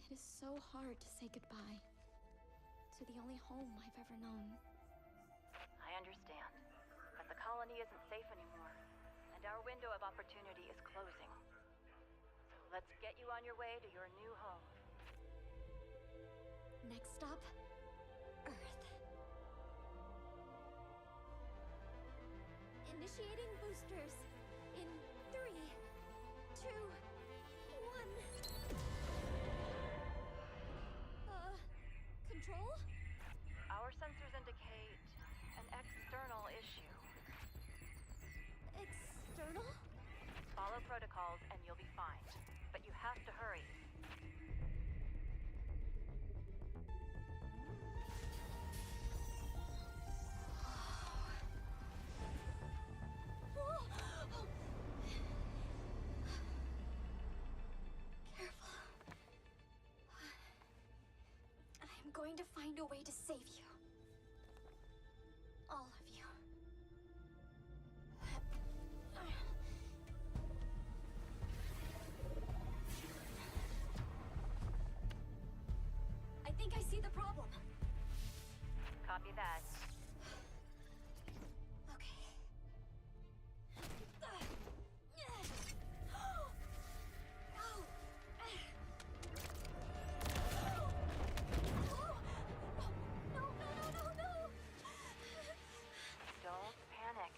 It is so hard to say goodbye to the only home I've ever known. I understand, but the colony isn't safe anymore, and our window of opportunity is closing. So let's get you on your way to your new home. Next stop, Earth. Initiating boosters in 3, 2, 1. Control? Our sensors indicate an external issue. External? Follow protocols and you'll be fine, but you have to hurry. Careful. I'm going to find a way to save you. All of you. I think I see the problem. Copy that. Okay. No. Don't panic.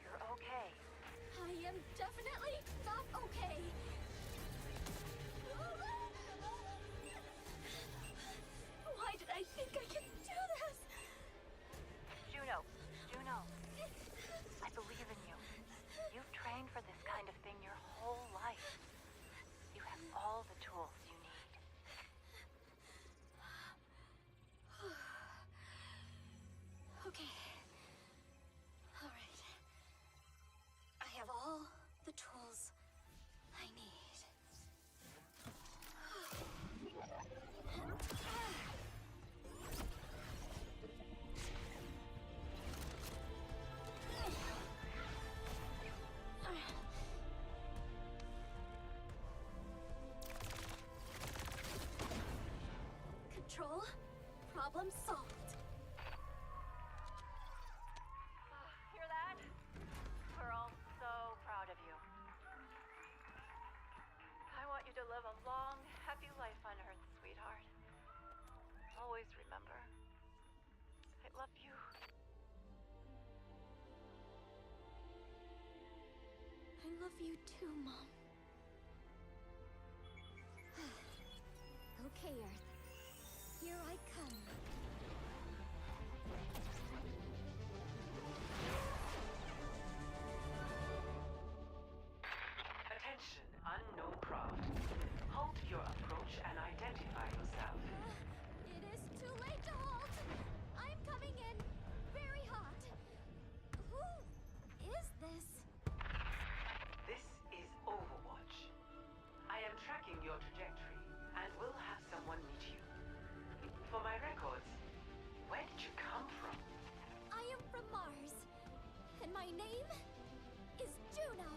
You're okay. I am definitely not okay. Why did I think I could do this? Juno, I believe in you. You've trained for this kind of thing your whole life. You have all the tools you need. Okay. All right. I have all the tools I need. Control. Problem solved. Hear that? We're all so proud of you. I want you to live a long, happy life on Earth, sweetheart. Always remember, I love you. I love you too, Mom. Okay, Earth. Here I come. Attention, unknown craft. Halt your approach and identify yourself. It is too late to halt. I'm coming in very hot. Who is this? This is Overwatch. I am tracking your trajectory and will have someone meet you. For my records, where did you come from? I am from Mars, and my name is Juno.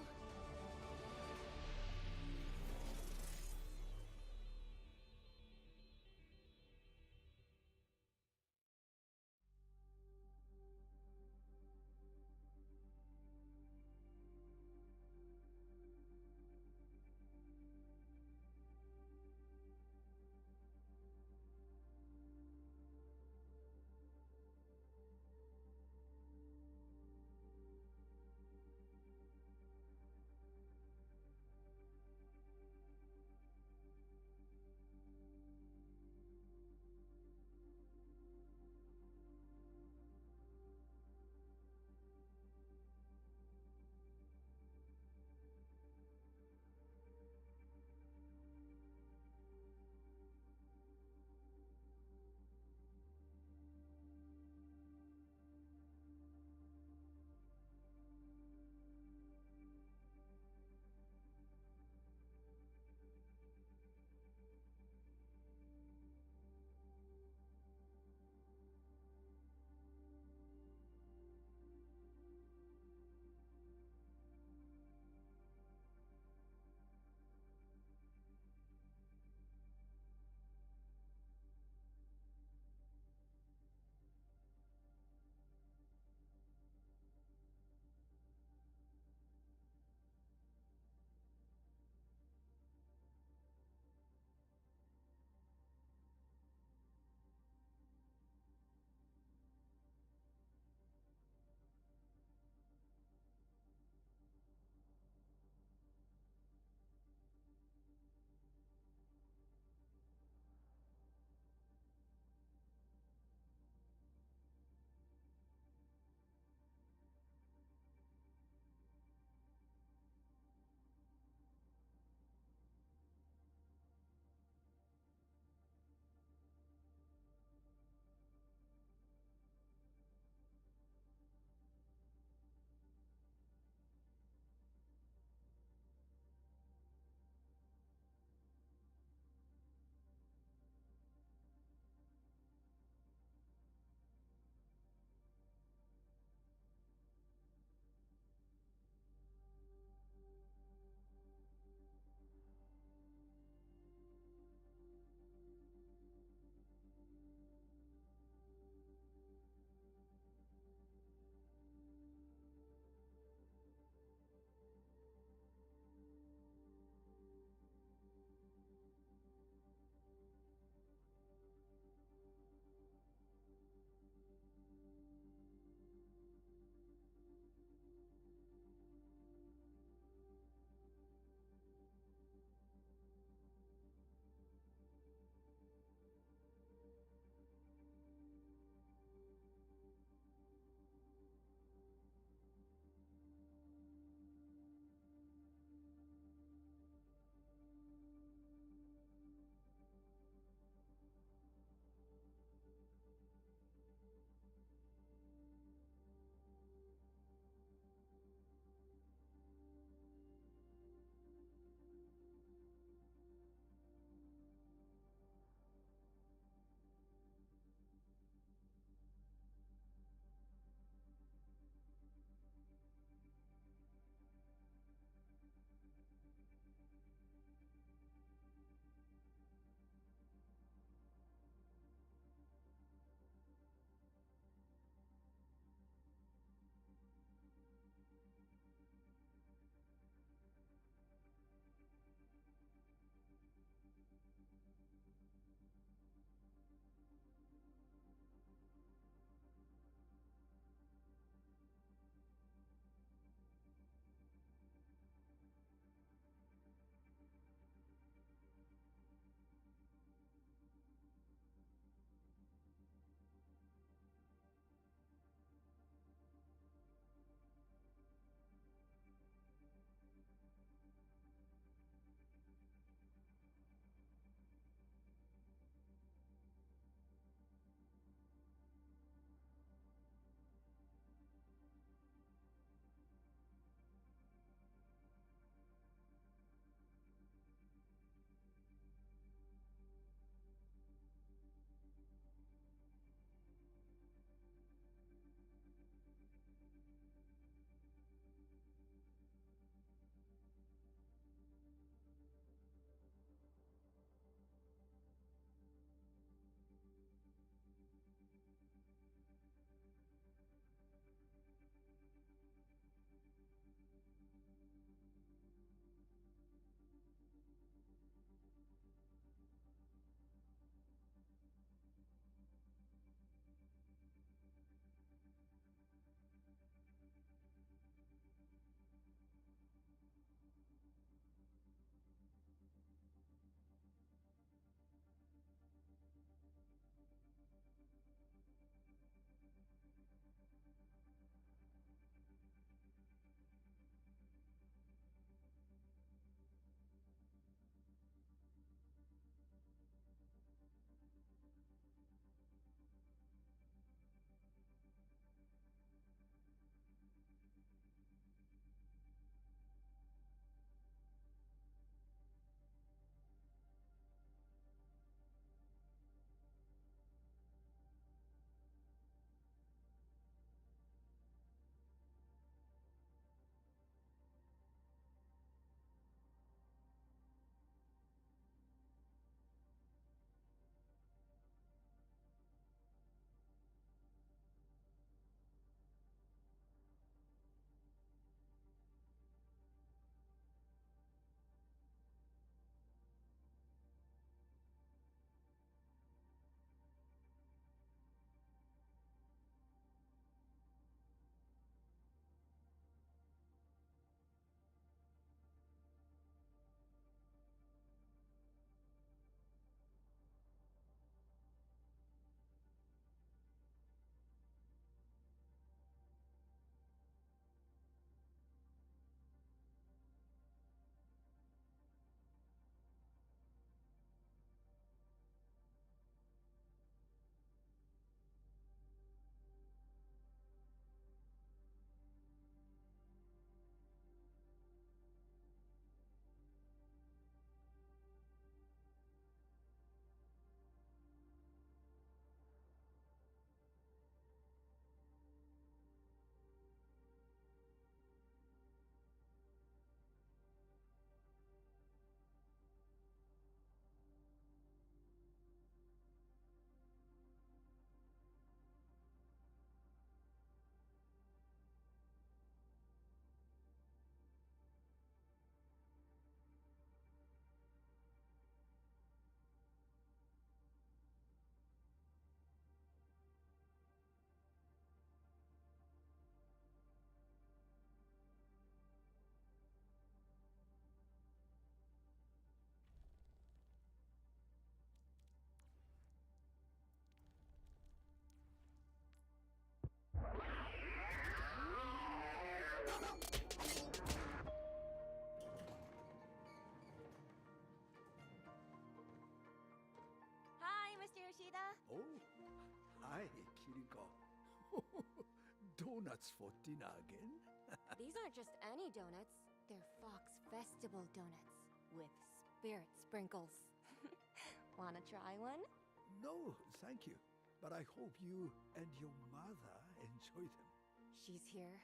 donuts for dinner again? These aren't just any donuts. They're Fox Festival donuts with spirit sprinkles. Wanna try one? No, thank you. But I hope you and your mother enjoy them. She's here.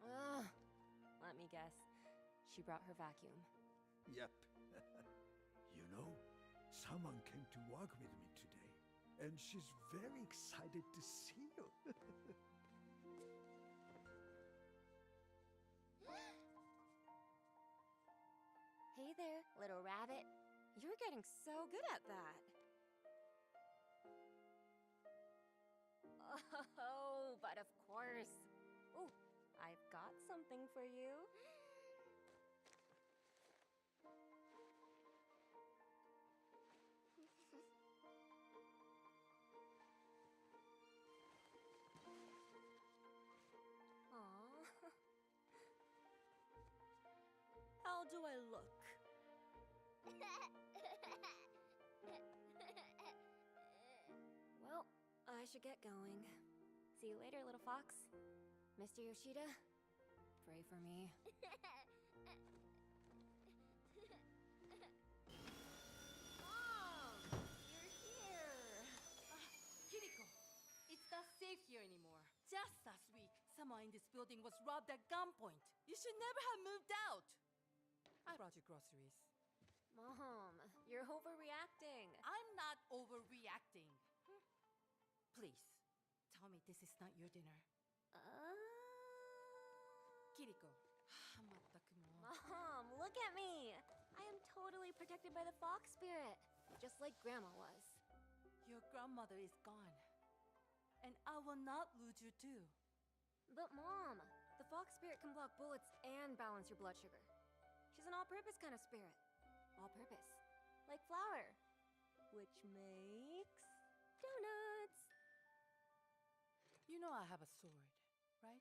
Ugh. Let me guess. She brought her vacuum. Yep. You know, someone came to work with me today, and she's very excited to see you. Hey there, little rabbit. You're getting so good at that. Oh, but of course. Ooh, I've got something for you. Aw. How do I look? Well, I should get going. See you later, little fox. Mr. Yoshida, pray for me. Mom! You're here! Kiriko, it's not safe here anymore. Just last week, someone in this building was robbed at gunpoint. You should never have moved out. I brought you groceries. Mom, you're overreacting. I'm not overreacting. Please, tell me this is not your dinner. Kiriko. Mom, look at me. I am totally protected by the fox spirit, just like Grandma was. Your grandmother is gone. And I will not lose you too. But Mom, the fox spirit can block bullets and balance your blood sugar. She's an all-purpose kind of spirit. All-purpose. Like flour. Which makes donuts. You know I have a sword, right?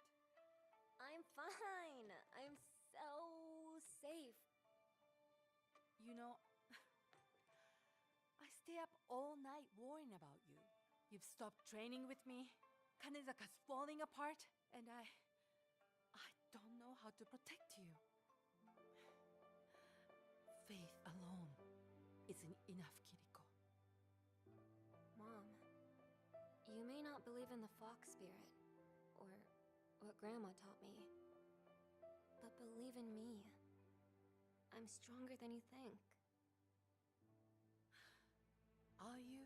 I'm fine. I'm so safe. You know, I stay up all night worrying about you. You've stopped training with me. Kanezaka's falling apart, and I don't know how to protect you. Faith alone isn't enough, Kiriko. Mom, you may not believe in the fox spirit, or what Grandma taught me, but believe in me. I'm stronger than you think. Are you?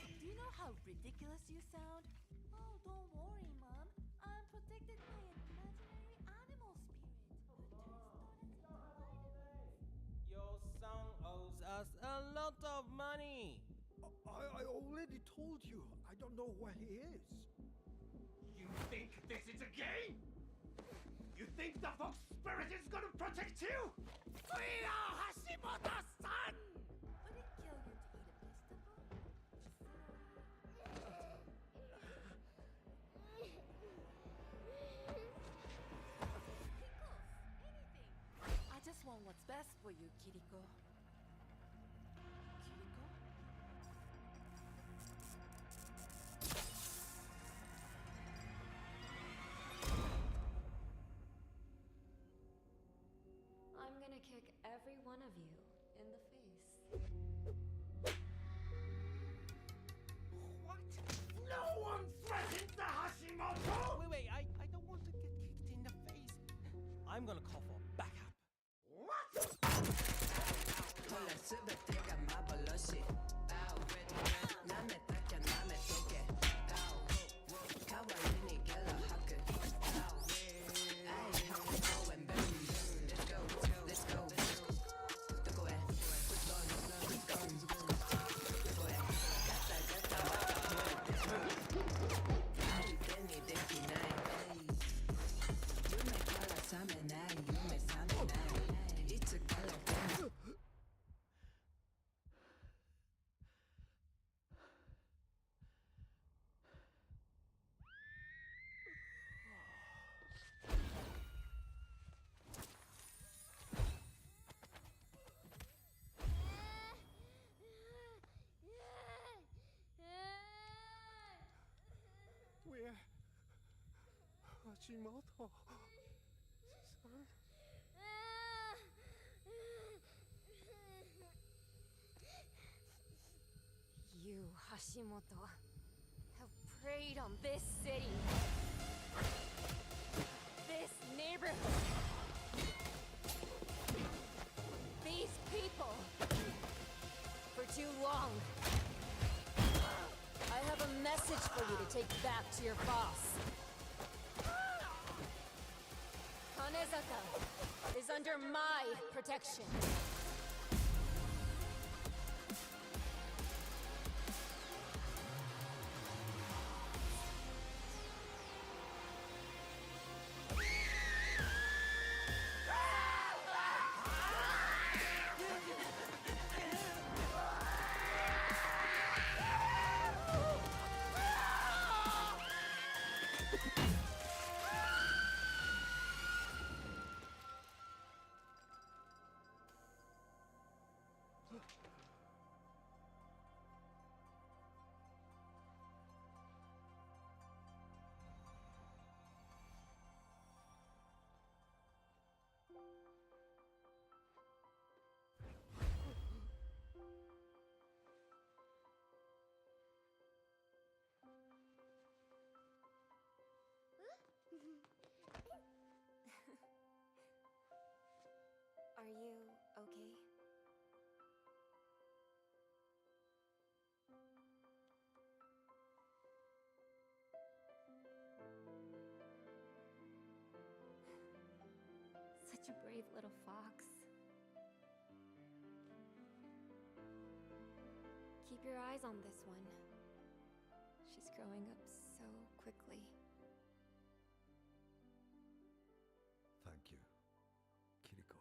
Do you know how ridiculous you sound? Oh, don't worry, Mom. I'm protected by an imaginary animal spirit who turns donuts into vitamins. Your son owes us a lot of money. I already told you. I don't know where he is. You think this is a game? You think the Fox Spirit is gonna protect you? We are Hashimoto-san! Would it kill you to eat a vegetable? I just want what's best for you, Kiriko. Kiriko? I'm gonna kick every one of you in the face. What? No one threatens the Hashimoto! Wait, I don't want to get kicked in the face. I'm gonna call for backup. What? You make Hashimoto. Son? You, Hashimoto, have preyed on this city, this neighborhood, these people, for too long. I have a message for you to take back to your boss. Kanezaka is under my protection. Are you okay? Such a brave little fox. Keep your eyes on this one. She's growing up so quickly. Thank you, Kiriko.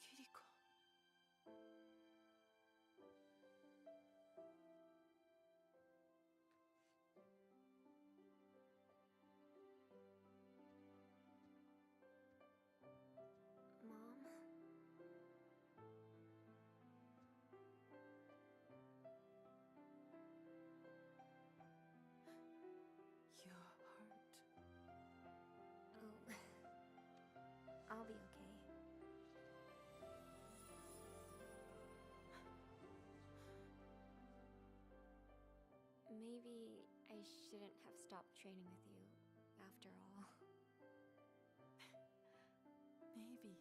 Kiriko. Mom? Your heart. Oh, I'll be okay. Maybe I shouldn't have stopped training with you after all. Maybe.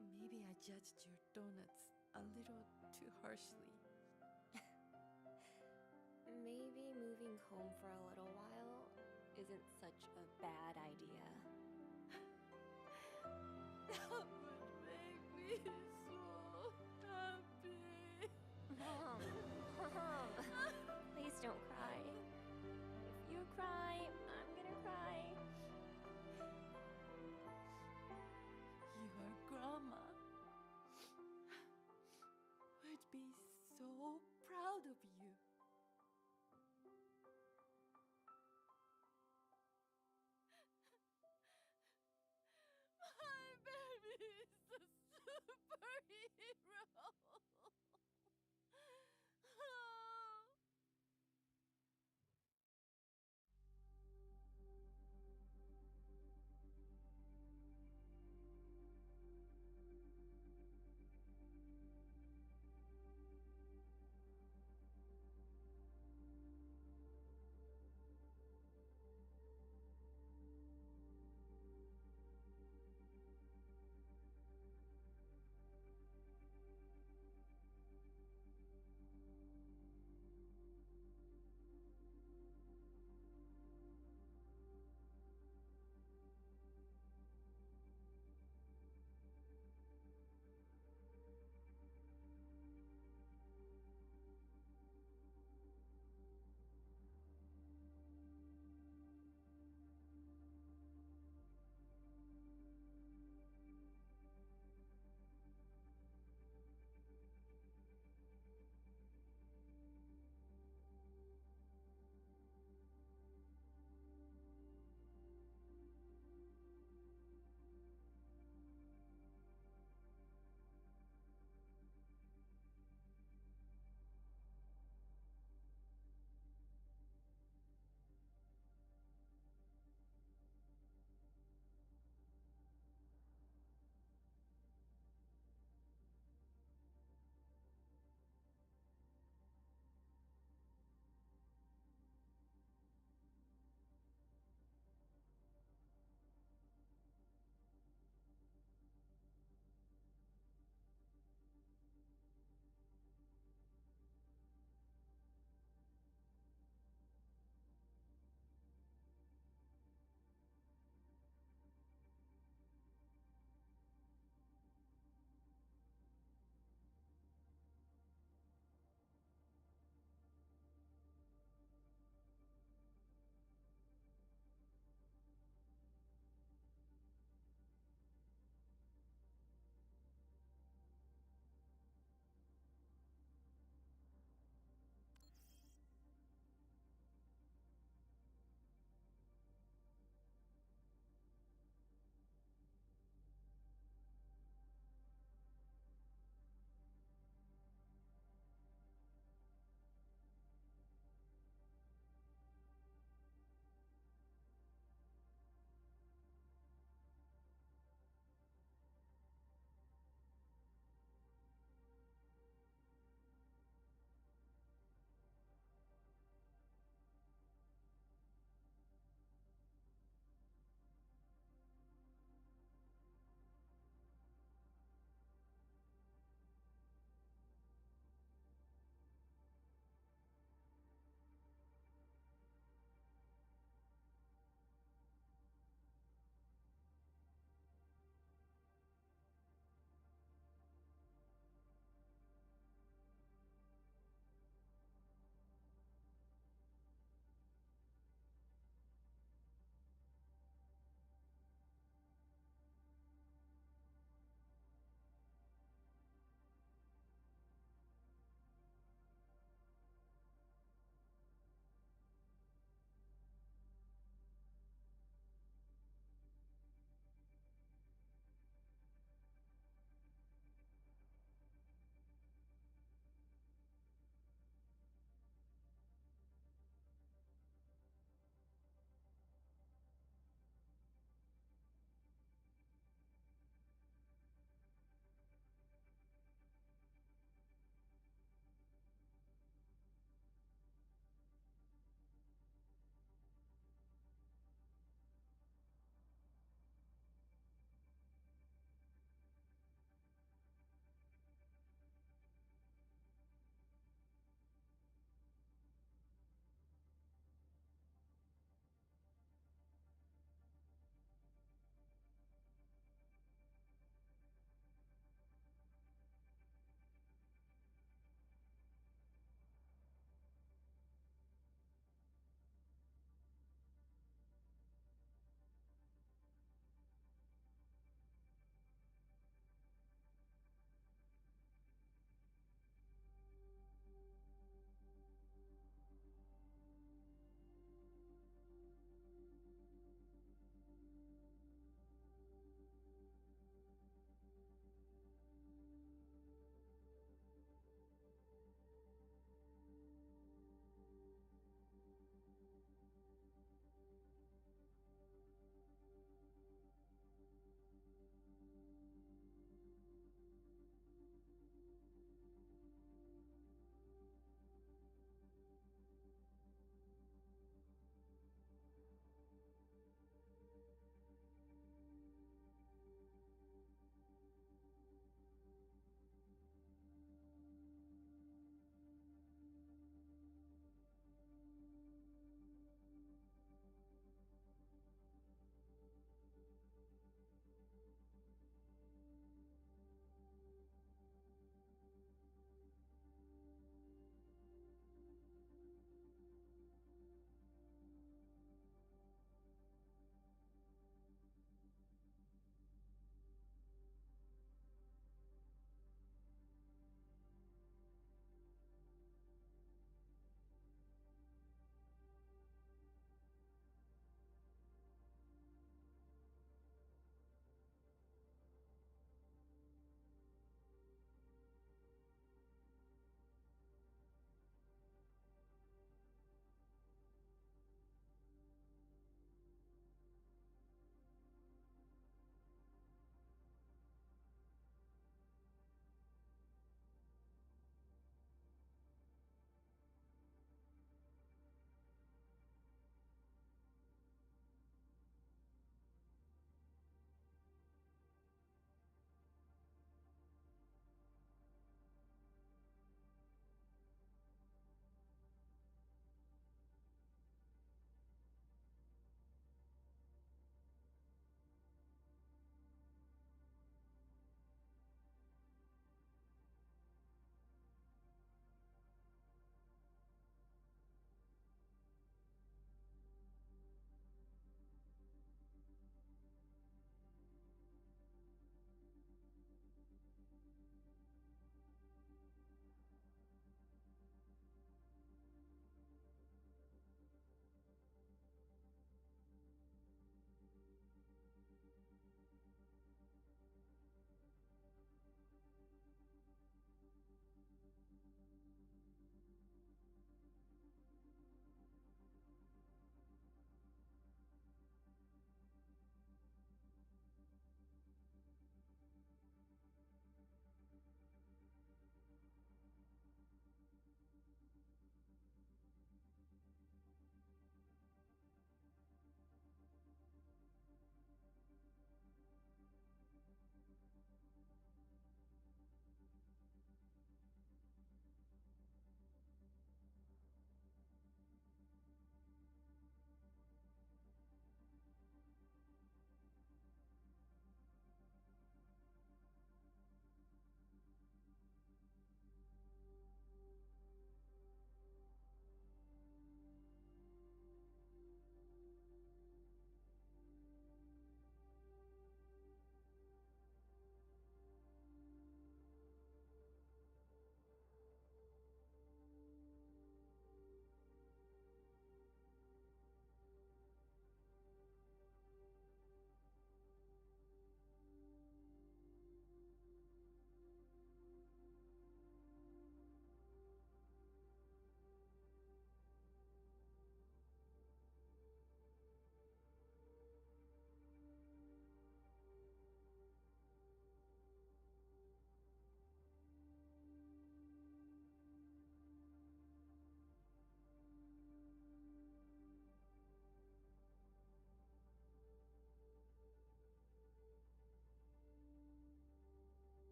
Maybe I judged your donuts a little too harshly. Maybe moving home for a little while isn't such a bad idea. That would make me so happy. Mom, Mom, please don't cry. If you cry, I'm gonna cry. Your grandma would be so proud of you. My baby is a superhero.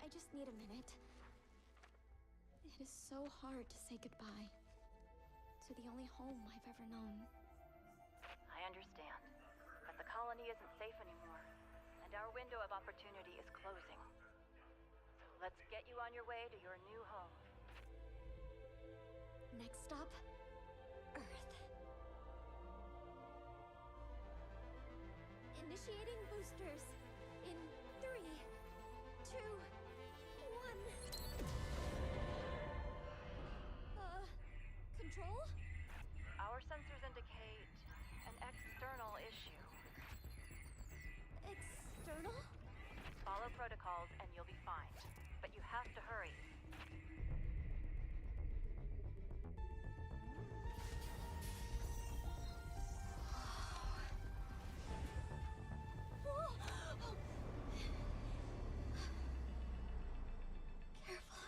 I just need a minute. It is so hard to say goodbye to the only home I've ever known. I understand, but the colony isn't safe anymore, and our window of opportunity is closing. So let's get you on your way to your new home. Next stop, Earth. Initiating boosters in 3, 2, 1. Control? Our sensors indicate an external issue. External? Follow protocols and you'll be fine, but you have to hurry. Careful.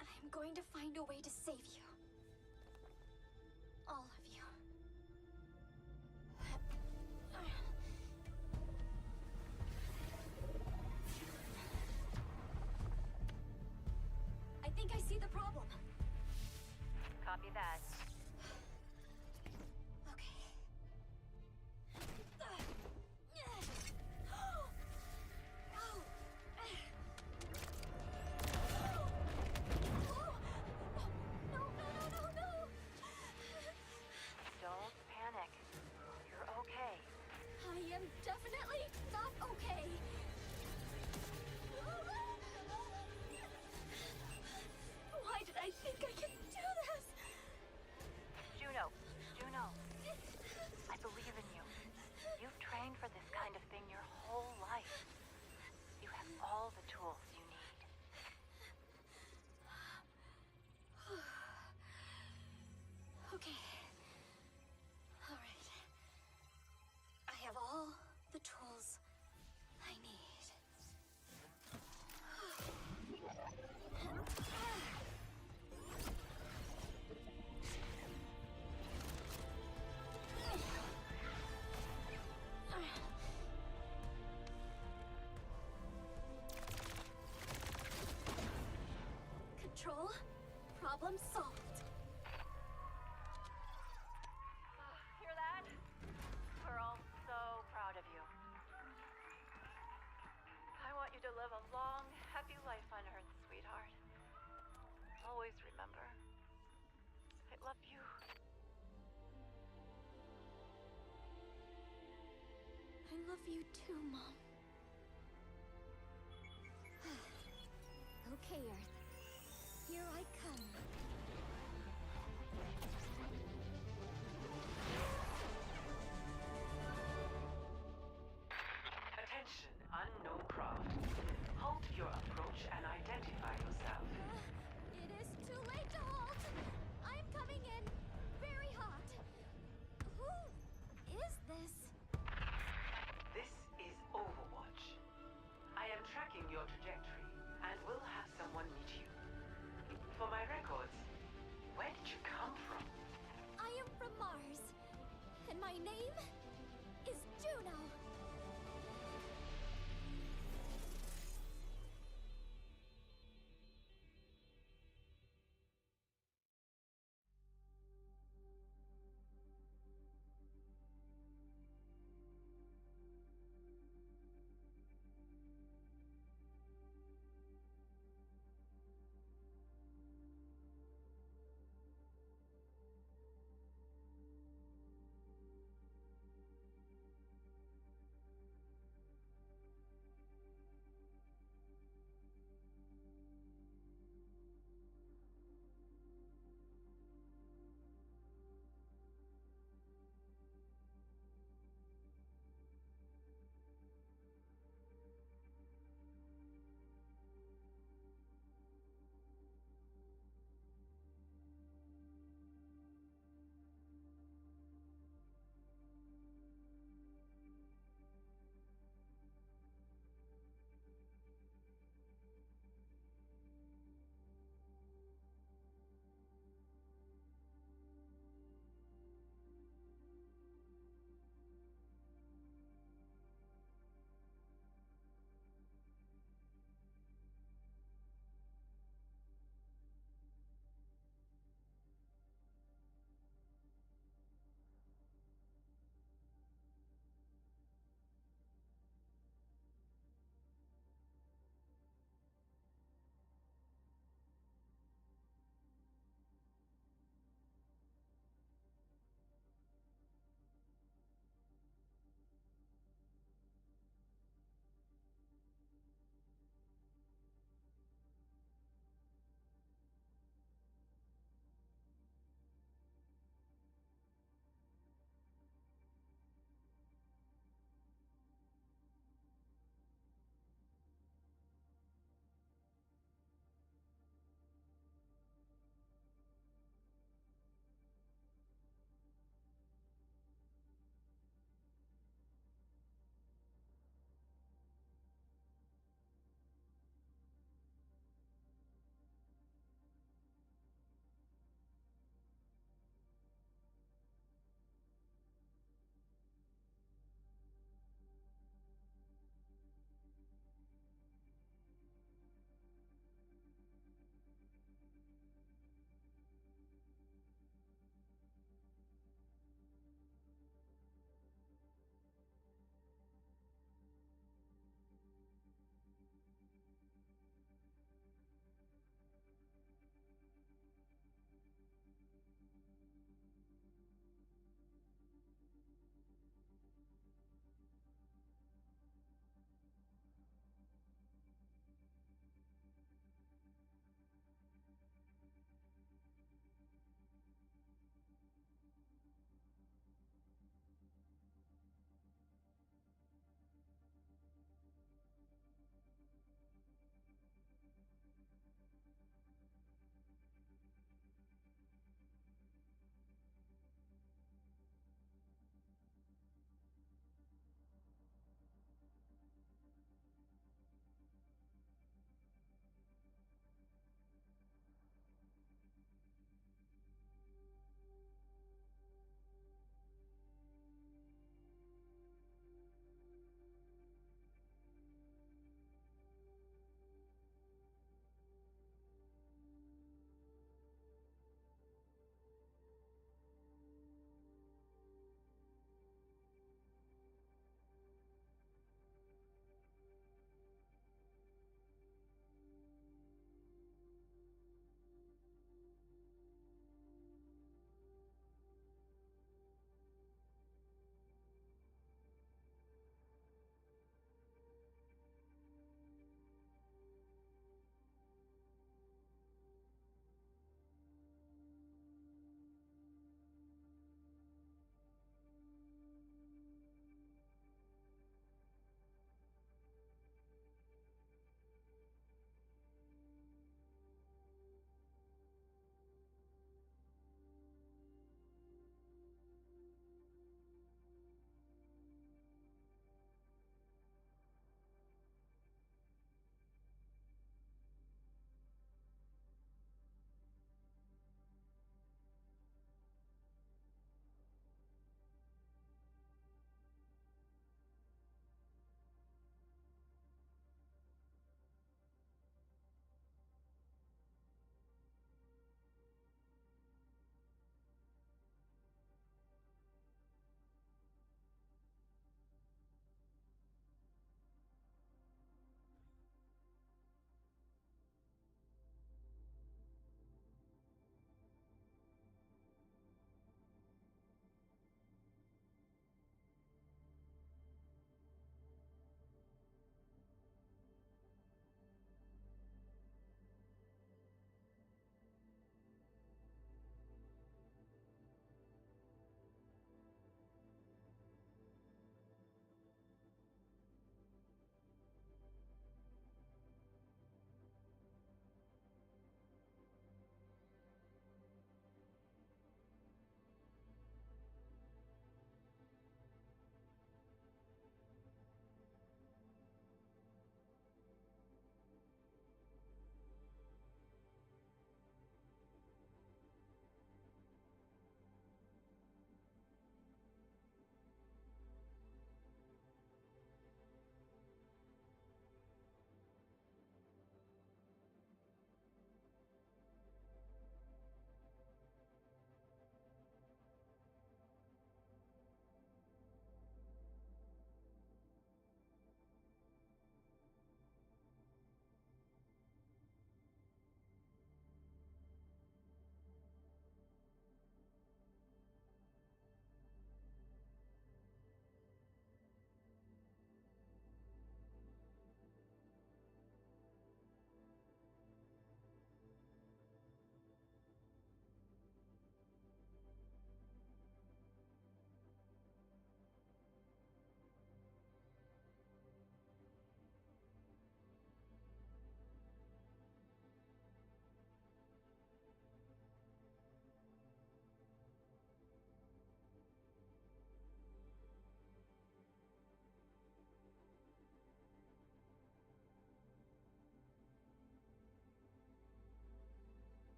I'm going to find a way to save you. All of you. I think I see the problem. Copy that. Don't panic. You're okay. I am definitely not okay. Why did I think I could do this? Juno, I believe in you. You've trained for this kind of thing your whole life. You have all the tools you need. Okay. All right. I have all the tools I need. Control. Problem solved. Hear that? We're all so proud of you. I want you to live a long, happy life on Earth, sweetheart. Always remember, I love you. I love you too, Mom. Okay, Earth. Here I come. Attention, unknown craft. Halt your approach and identify yourself. It is too late to halt! I'm coming in very hot. Who is this? This is Overwatch. I am tracking your trajectory and will have someone meet you. For my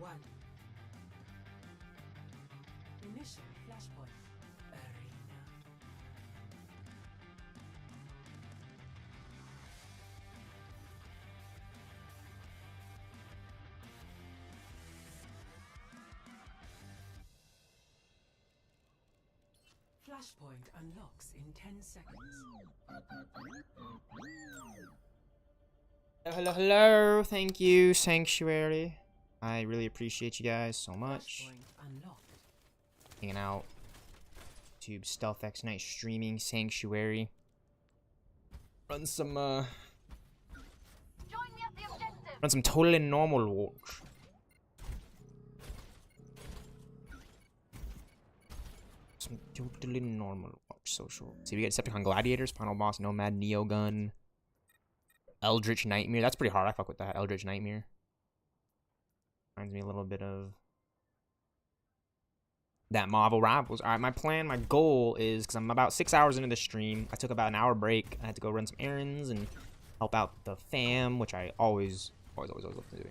1. Initial flashpoint. Arena. Flashpoint unlocks in 10 seconds. Hello, hello. Thank you, Sanctuary. I really appreciate you guys so much. Hanging out. YouTube, stealthxknight streaming, Sanctuary. Run some, run some totally normal watch. Some totally normal watch social. See, we got Decepticon Gladiators, Final Boss, Nomad, Neogun. Eldritch Nightmare. That's pretty hard. I fuck with that. Eldritch Nightmare. Reminds me a little bit of that Marvel Rivals. Alright, my plan, my goal is, because I'm about 6 hours into the stream, I took about an hour break. I had to go run some errands and help out the fam, which I always love to do.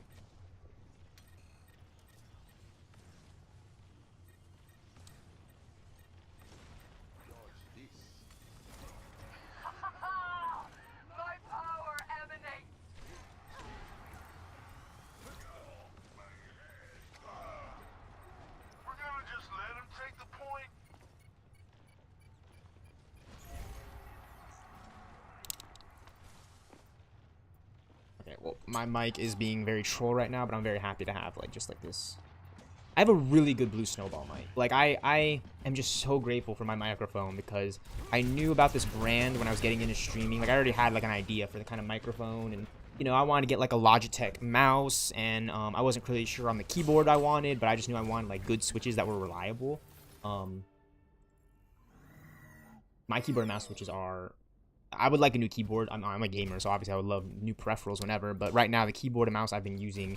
Well, my mic is being very troll right now, but I'm very happy to have, like, just like this. I have a really good blue snowball mic. Like, I am just so grateful for my microphone because I knew about this brand when I was getting into streaming. Like, I already had, like, an idea for the kind of microphone, and, you know, I wanted to get, like, a Logitech mouse, and I wasn't really sure on the keyboard I wanted, but I just knew I wanted, like, good switches that were reliable. My keyboard and mouse switches are... I would like a new keyboard. I'm a gamer, so obviously I would love new peripherals whenever. But right now, the keyboard and mouse I've been using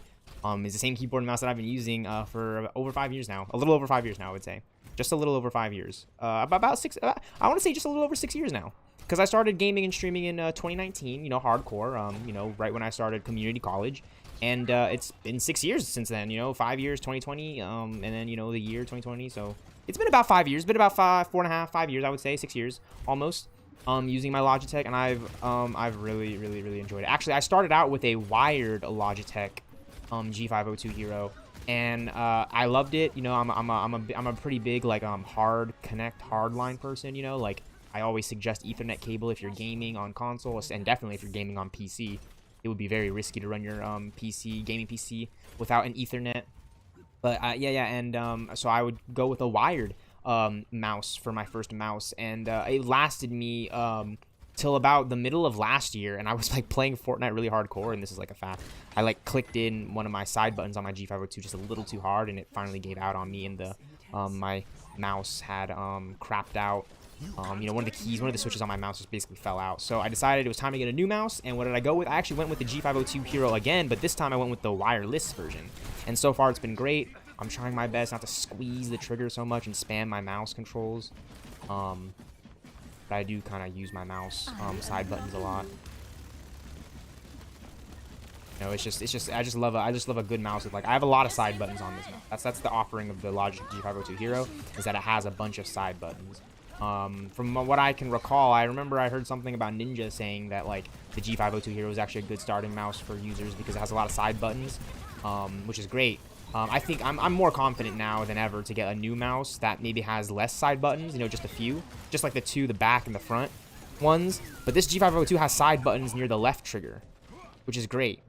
is the same keyboard and mouse that I've been using for over 5 years now. A little over 5 years now, I would say. Just a little over 5 years. About 6. I want to say just a little over 6 years now. Because I started gaming and streaming in 2019. You know, hardcore. You know, right when I started community college. And it's been 6 years since then. You know, 5 years, 2020, and then, you know, the year 2020. So it's been about 5 years. Been about 4.5, 5 years, I would say. 6 years almost. Using my Logitech, and I've really enjoyed it. Actually, I started out with a wired Logitech G502 Hero, and I loved it. You know, I'm a pretty big like hard hardline person. You know, like I always suggest Ethernet cable if you're gaming on console, and definitely if you're gaming on PC. It would be very risky to run your gaming PC without an Ethernet. But and so I would go with a wired mouse for my first mouse, and it lasted me till about the middle of last year, and I was like playing Fortnite really hardcore, and this is like a fact. I like clicked in one of my side buttons on my G502 just a little too hard, and it finally gave out on me, and the my mouse had crapped out. You know, one of the switches on my mouse just basically fell out. So I decided it was time to get a new mouse, and what did I go with? I actually went with the G502 Hero again, but this time I went with the wireless version, and so far it's been great. I'm trying my best not to squeeze the trigger so much and spam my mouse controls. But I do kind of use my mouse side buttons a lot. You know, I just love a good mouse with, like, I have a lot of side buttons on this mouse. That's the offering of the Logitech G502 Hero, is that it has a bunch of side buttons. From what I can recall, I remember I heard something about Ninja saying that, like, the G502 Hero is actually a good starting mouse for users because it has a lot of side buttons, which is great. I think I'm more confident now than ever to get a new mouse that maybe has less side buttons, you know, just a few. Just like the back and the front ones. But this G502 has side buttons near the left trigger, which is great.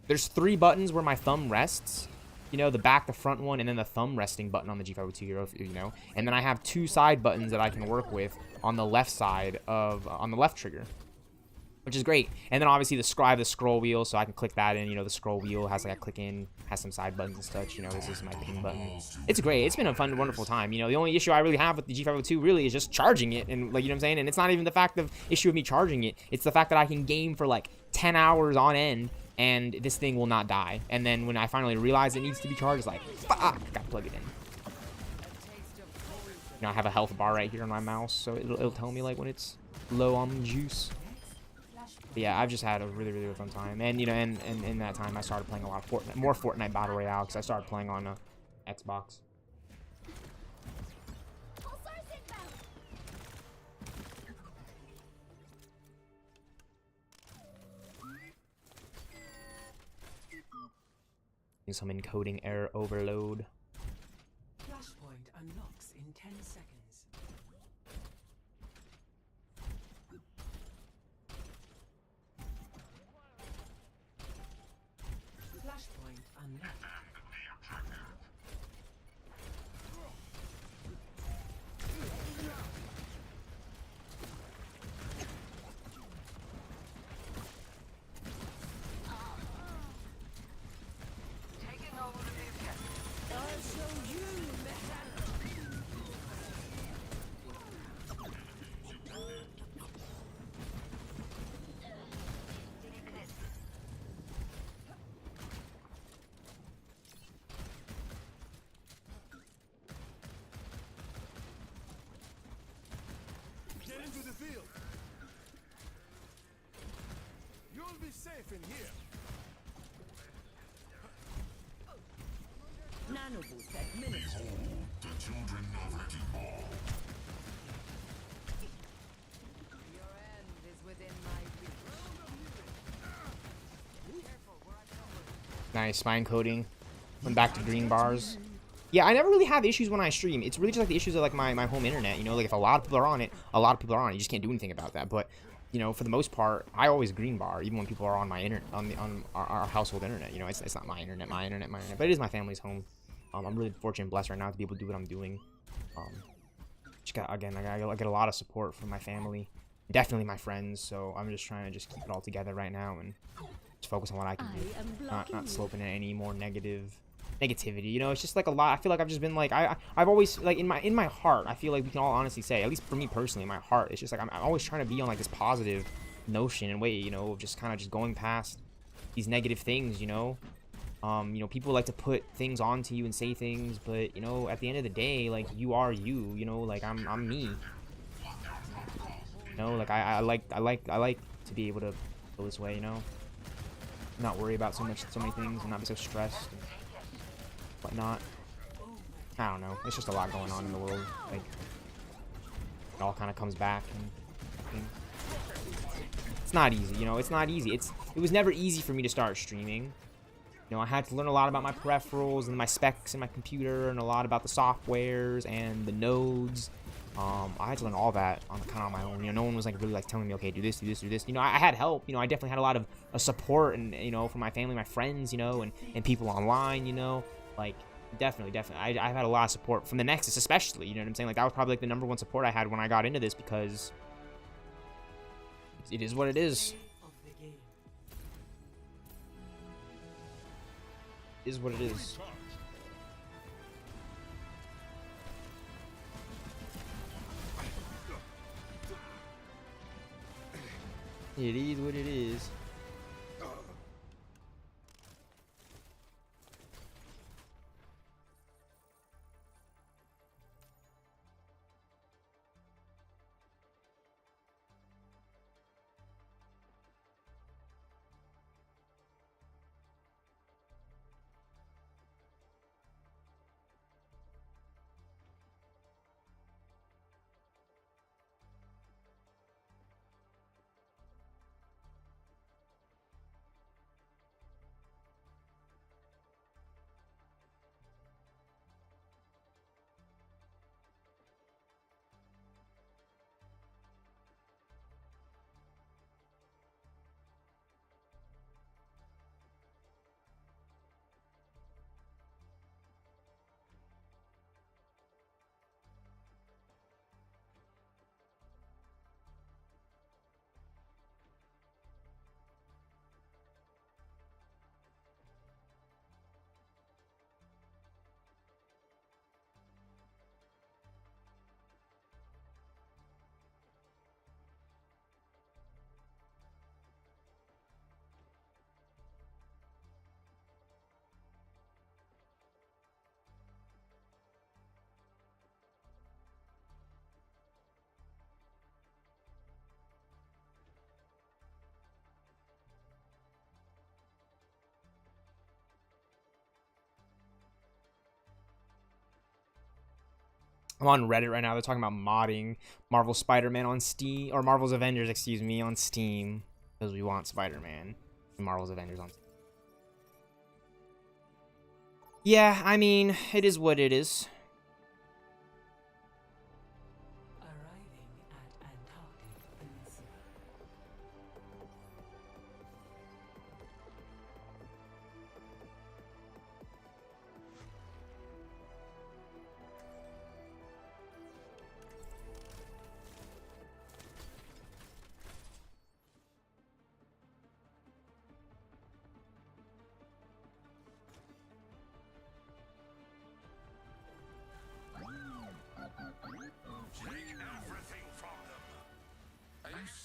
There's 3 buttons where my thumb rests. You know, the back, the front one, and then the thumb resting button on the G502 Hero, you know. And then I have 2 side buttons that I can work with on the left side on the left trigger, which is great. And then obviously I have the scroll wheel, so I can click that in. You know, the scroll wheel has like a click in, has some side buttons and such. You know, this is my ping button. It's great. It's been a fun, wonderful time. You know, the only issue I really have with the G502 really is just charging it, and, like, you know what I'm saying. And it's not even the fact of issue of me charging it. It's the fact that I can game for like 10 hours on end, and this thing will not die. And then when I finally realize it needs to be charged, it's like, fuck, gotta plug it in. You know, I have a health bar right here on my mouse, so it'll tell me like when it's low on juice. But yeah, I've just had a really, really fun time. And, you know, and in that time, I started playing a lot of Fortnite, more Fortnite Battle Royale, because I started playing on Xbox. Some encoding error overload. Flashpoint unlocks in 10 seconds. Flashpoint unlocked. Get into the field. You'll be safe in here. Nanoboost administered. The children of Wrecking Ball. Your end is within my reach. Nice spine coding. Went back to green bars. Yeah, I never really have issues when I stream. It's really just like the issues of like my home internet. You know, like if a lot of people are on it, a lot of people are on it. You just can't do anything about that. But you know, for the most part, I always green bar, even when people are on my internet, on our household internet. You know, it's not my internet, but it is my family's home. I'm really fortunate and blessed right now to be able to do what I'm doing. Just got, again, I get a lot of support from my family, definitely my friends. So I'm just trying to just keep it all together right now and just focus on what I can do. Not sloping in any more negativity. You know, it's just like a lot. I feel like I've just been like I've always like in my heart. I feel like we can all honestly say, at least for me personally, in my heart, it's just like I'm always trying to be on like this positive notion and way. You know, of just kind of just going past these negative things. You know, people like to put things onto you and say things, but you know, at the end of the day, like you are you. You know, like I'm me. You know, like I like to be able to feel this way. You know, not worry about so many things and not be so stressed. Whatnot. I don't know. It's just a lot going on in the world. Like it all kind of comes back, and it's not easy. You know, it's not easy. It was never easy for me to start streaming. You know, I had to learn a lot about my peripherals and my specs in my computer, and a lot about the softwares and the nodes. I had to learn all that on my own. You know, no one was like really like telling me, okay, do this, do this, do this. You know, I had help. You know, I definitely had a lot of support, and you know, from my family, my friends, you know, and people online. You know. Like, definitely. I've had a lot of support from the NeXus, especially. You know what I'm saying? Like, that was probably like the #1 support I had when I got into this, because it is what it is. It is what it is. It is what it is. I'm on Reddit right now. They're talking about modding Marvel Spider-Man on Steam, or Marvel's Avengers, excuse me, on Steam, because we want Spider-Man and Marvel's Avengers on Steam. Yeah, I mean, it is what it is.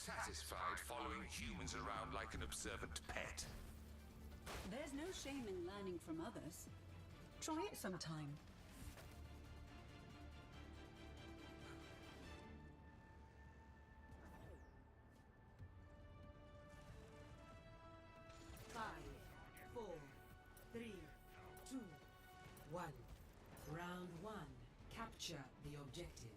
Satisfied following humans around like an observant pet? There's no shame in learning from others. Try it sometime. Five, 4, 3, 2, 1. Round 1. Capture the objective.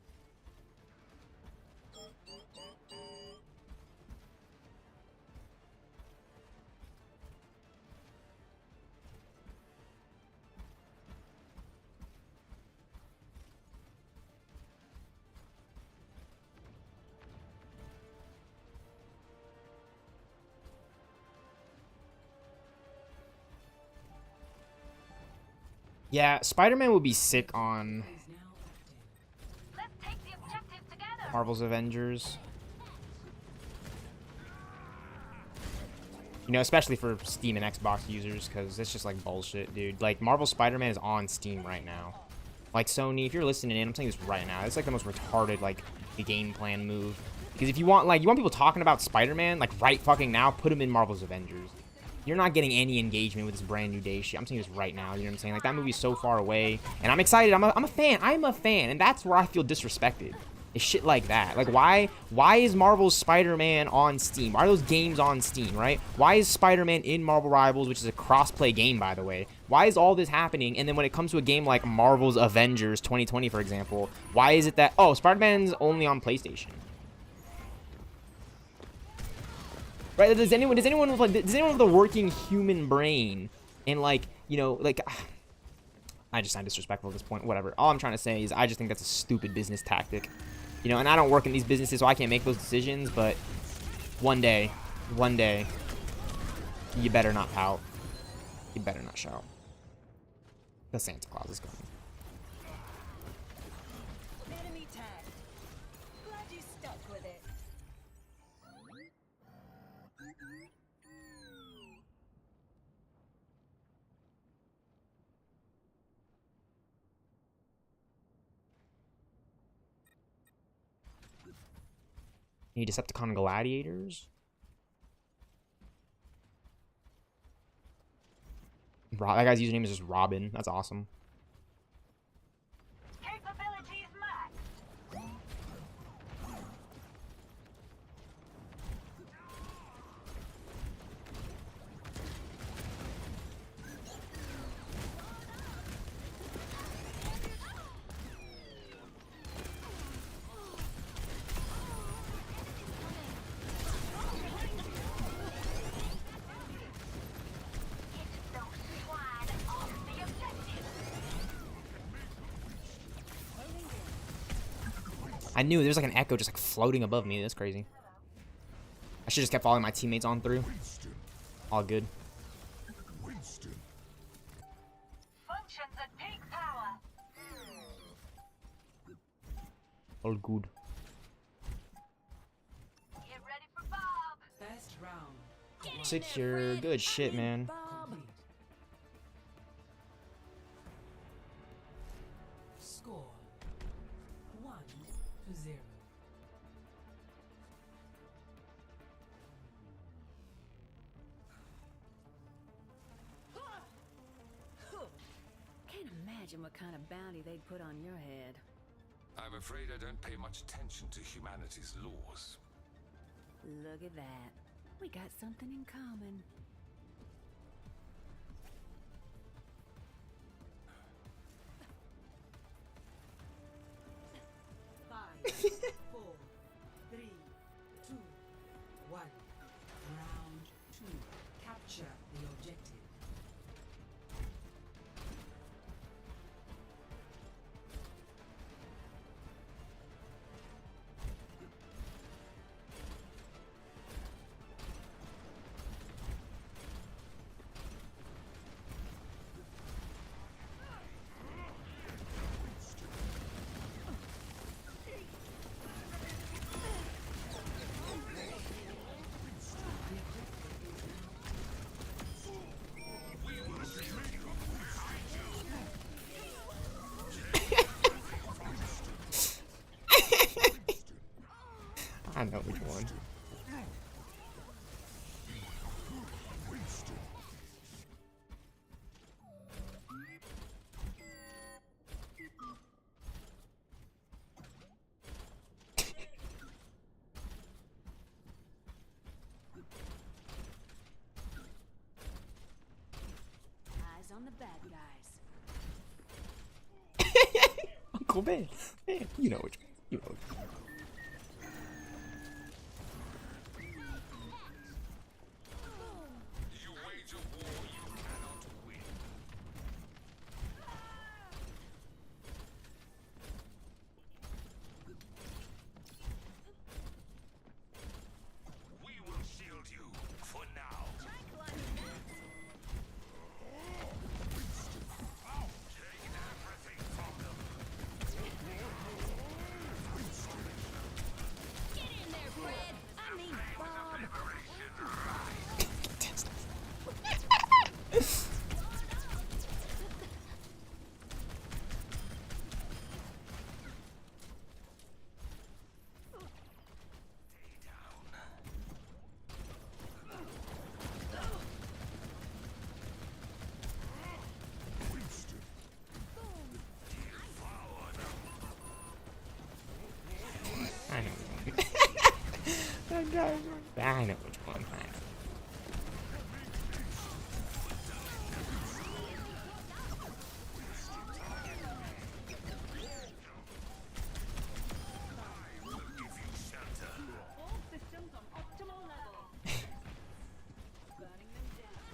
Yeah, Spider-Man would be sick on Marvel's Avengers. You know, especially for Steam and Xbox users, because it's just like bullshit, dude. Like, Marvel Spider-Man is on Steam right now. Like, Sony, if you're listening in, I'm saying this right now. It's like the most retarded, like, game plan move. Because if you want, like, you want people talking about Spider-Man, like, right fucking now, put him in Marvel's Avengers. You're not getting any engagement with this brand new day shit. I'm saying this right now. You know what I'm saying? Like, that movie's so far away. And I'm excited. I'm a fan. I'm a fan. And that's where I feel disrespected. Is shit like that. Like, why is Marvel's Spider-Man on Steam? Why are those games on Steam, right? Why is Spider-Man in Marvel Rivals, which is a cross-play game, by the way? Why is all this happening? And then when it comes to a game like Marvel's Avengers 2020, for example, why is it that, oh, Spider-Man's only on PlayStation? Right? Does anyone with the working human brain and, like, you know, like, I just sound disrespectful at this point. Whatever. All I'm trying to say is I just think that's a stupid business tactic. You know, and I don't work in these businesses, so I can't make those decisions, but one day, you better not pout. You better not shout. The Santa Claus is coming. Enemy tag. Glad you stuck with it. Need Decepticon gladiators? That guy's username is just Robin. That's awesome. Capabilities maxed. I knew there's like an echo just like floating above me. That's crazy. I should just kept following my teammates on through. All good. Winston. Functions at peak power. All good. Get ready for Bob. Best round. Secure. Good shit, man. Score 1-0. Can't imagine what kind of bounty they'd put on your head. I'm afraid I don't pay much attention to humanity's laws. Look at that. We got something in common. bad guys. Uncle Ben. Man, you know which one. You know which one. You wage a war you cannot win. We will shield you for now. Take everything from them. Get in there, Fred! I mean, Bob! I know which one. I know which one. All systems on optimal level. Burning them down.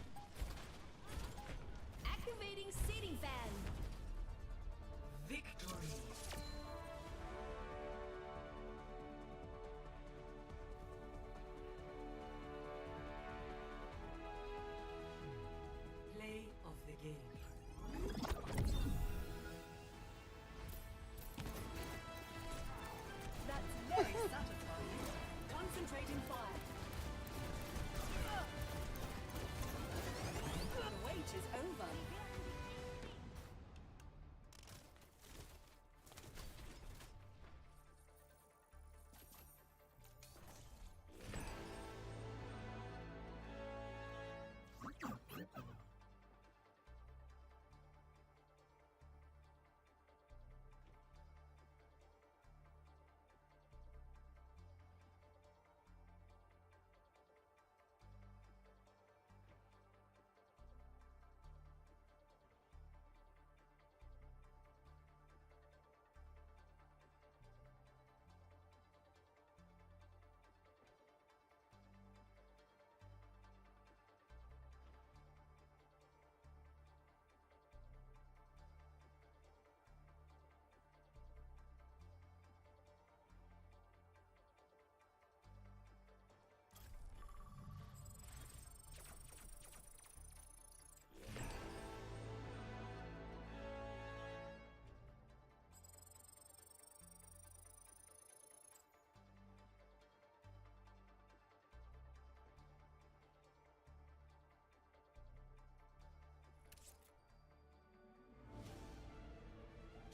Activating seating fan. Victory. Play of the game. That's very satisfying. Concentrating fire. The wait is over.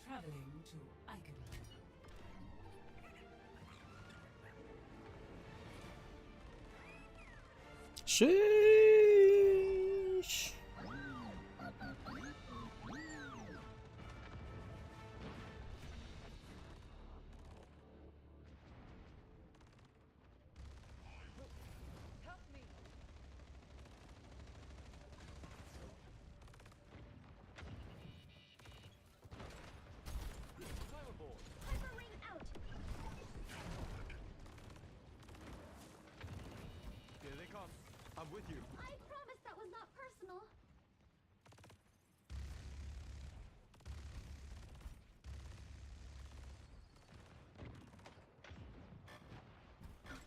Traveling to Icon. Sheesh. Here they come. I'm with you. I promise that was not personal.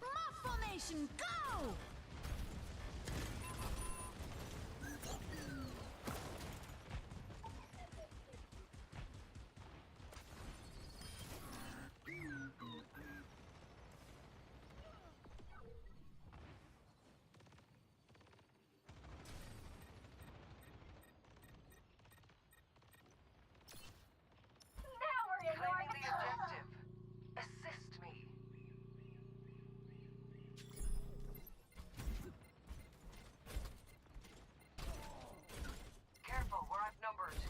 Mob formation, go! Claiming the objective. Assist me. Careful, we're outnumbered.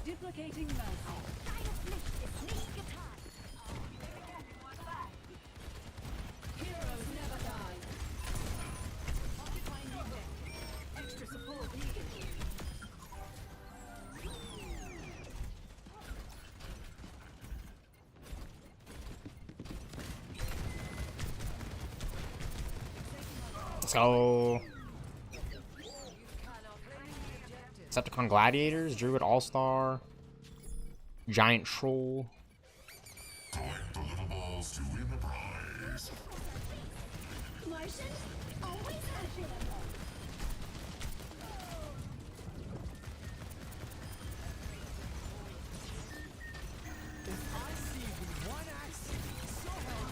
Duplicating mercy. Sneak attack! Let's go. Decepticon Gladiators, Druid All-Star, Giant Troll. Collect the little balls to win the prize. Martians always have been. If I see with one axe, so help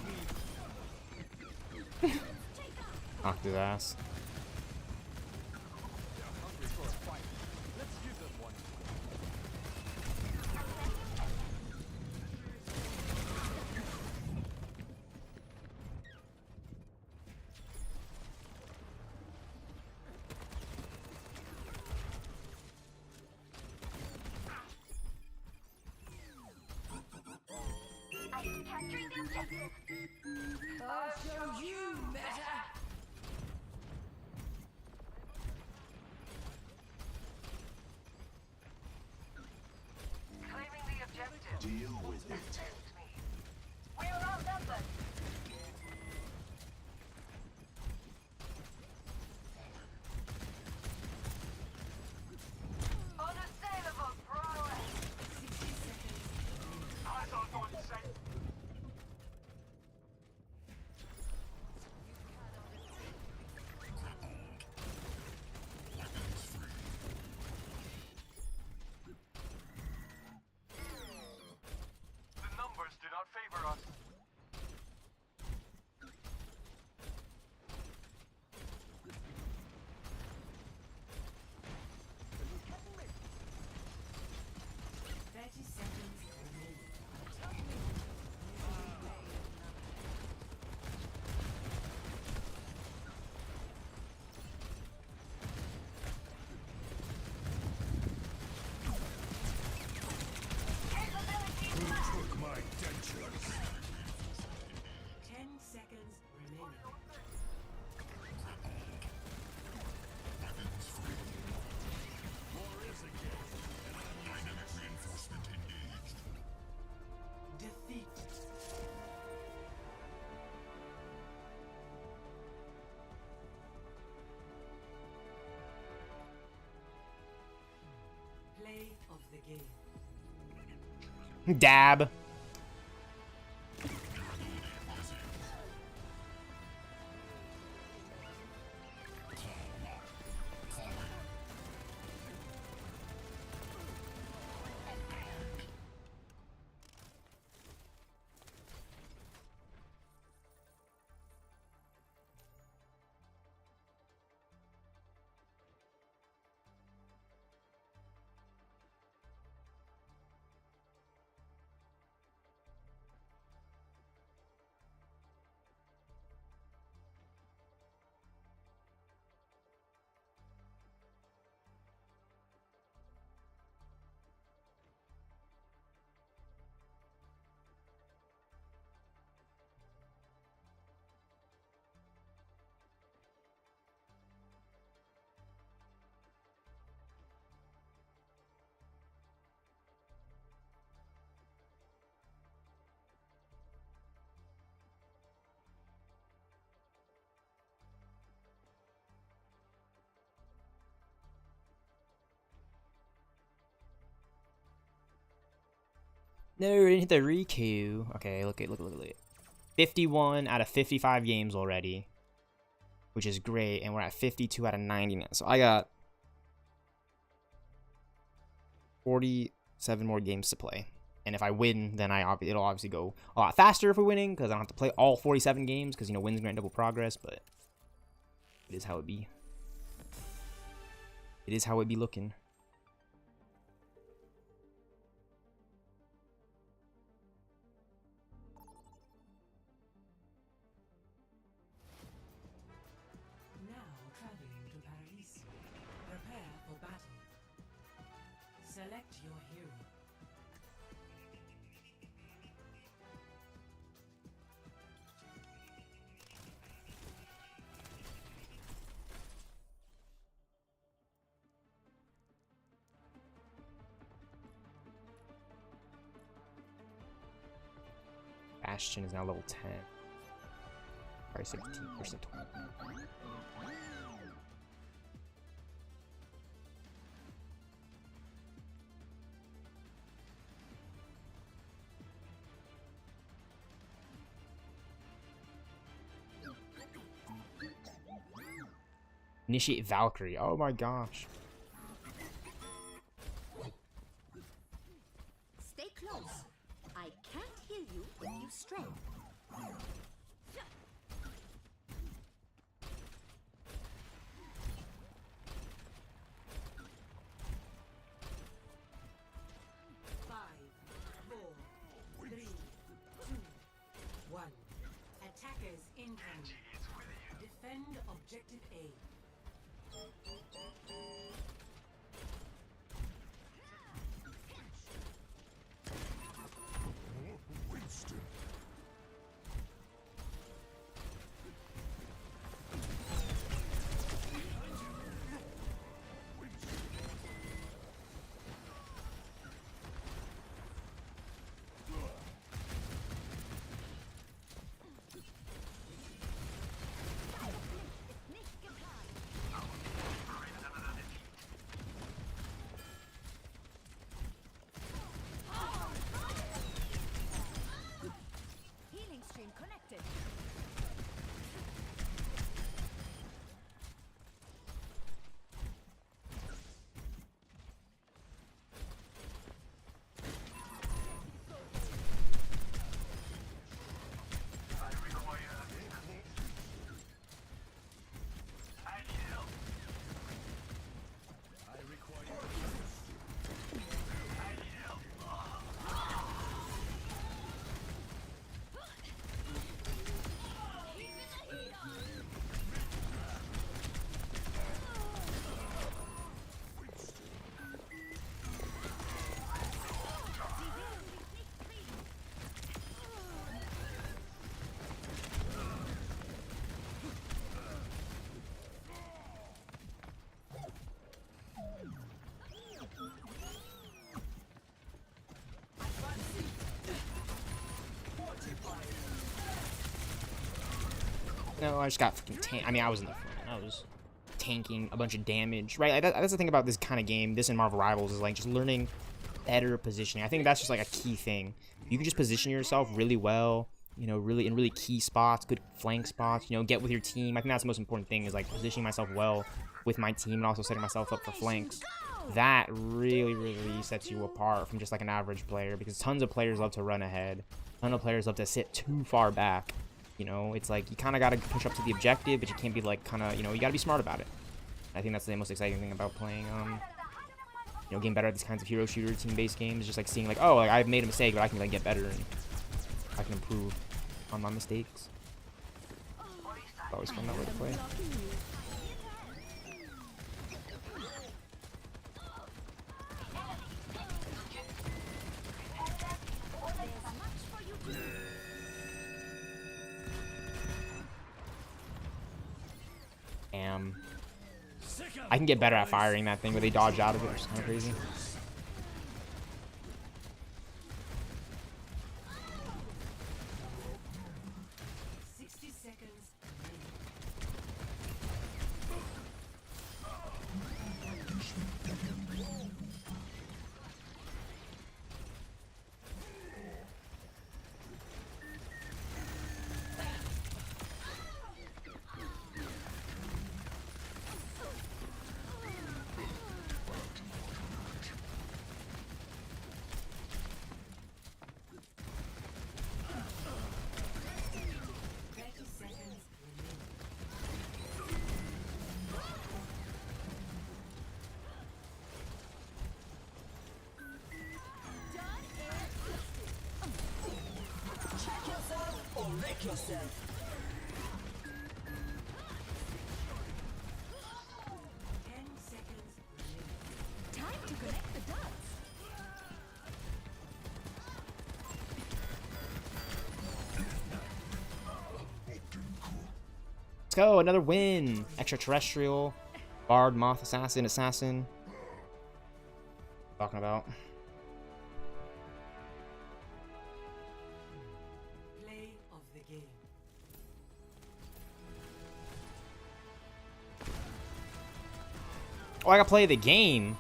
me. Knocked his ass. They're hungry for a fight. Let's give them one. I'm capturing the objective. I'll show you, Meta. Claiming the objective. Deal with it. We're outnumbered. Unassailable prowess. Eyes on one safe. The numbers do not favor us. Who took my dentures? 10 seconds remaining. Weapons free. War is again. Dynamic reinforcement engaged. Defeat. Play of the game. Dab. No, we didn't hit the Riku. Okay, look. 51 out of 55 games already, which is great, and we're at 52 out of 90 now. So I got 47 more games to play, and if I win, then it'll obviously go a lot faster if we're winning, because I don't have to play all 47 games, because wins grant double progress. But it is how it be. It is how it be looking. Select your hero. Bastion is now level 10. Price 15%. Initiate Valkyrie. Oh my gosh. Stay close. I can't heal you if you stray. 5, 4, 3, 2, 1. Attackers incoming. Defend objective A. Healing stream connected. No, I just got freaking I mean, I was in the front. I was tanking a bunch of damage, right? Like that's the thing about this kind of game, this and Marvel Rivals, is like just learning better positioning. I think that's just like a key thing. You can just position yourself really well, you know, really in really key spots, good flank spots, you know, get with your team. I think that's the most important thing, is like positioning myself well with my team and also setting myself up for flanks. That really, really sets you apart from just like an average player, because tons of players love to run ahead. Tons of players love to sit too far back. You know, it's like you kind of got to push up to the objective, but you can't be like kind of, you know, you got to be smart about it. I think that's the most exciting thing about playing, you know, getting better at these kinds of hero shooter team-based games, is just like seeing like, oh, like I've made a mistake, but I can like get better and I can improve on my mistakes. It's always fun that way to play. I can get better at firing that thing where they dodge out of it, which is kind of crazy. Yourself. Time to connect the dots. Let's go, another win. Extraterrestrial, Bard, Moth, Assassin. Talking about. Oh, I gotta play the game.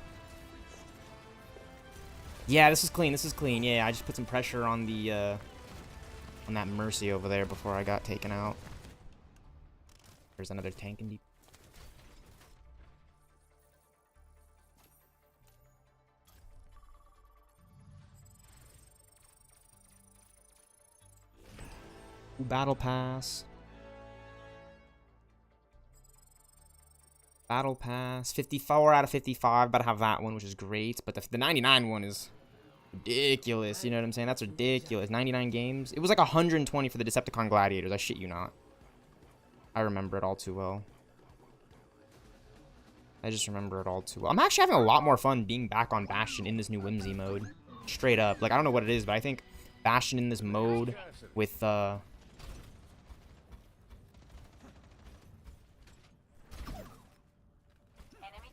Yeah, this is clean. This is clean. Yeah, I just put some pressure on the on that Mercy over there before I got taken out. There's another tank in deep. Ooh, battle pass. Battle pass. 54 out of 55. About to have that one, which is great. But the 99 one is ridiculous. You know what I'm saying? That's ridiculous. 99 games. It was like 120 for the Decepticon Gladiators. I shit you not. I remember it all too well. I just remember it all too well. I'm actually having a lot more fun being back on Bastion in this new Whimsy mode. Straight up. Like, I don't know what it is, but I think Bastion in this mode with, Enemy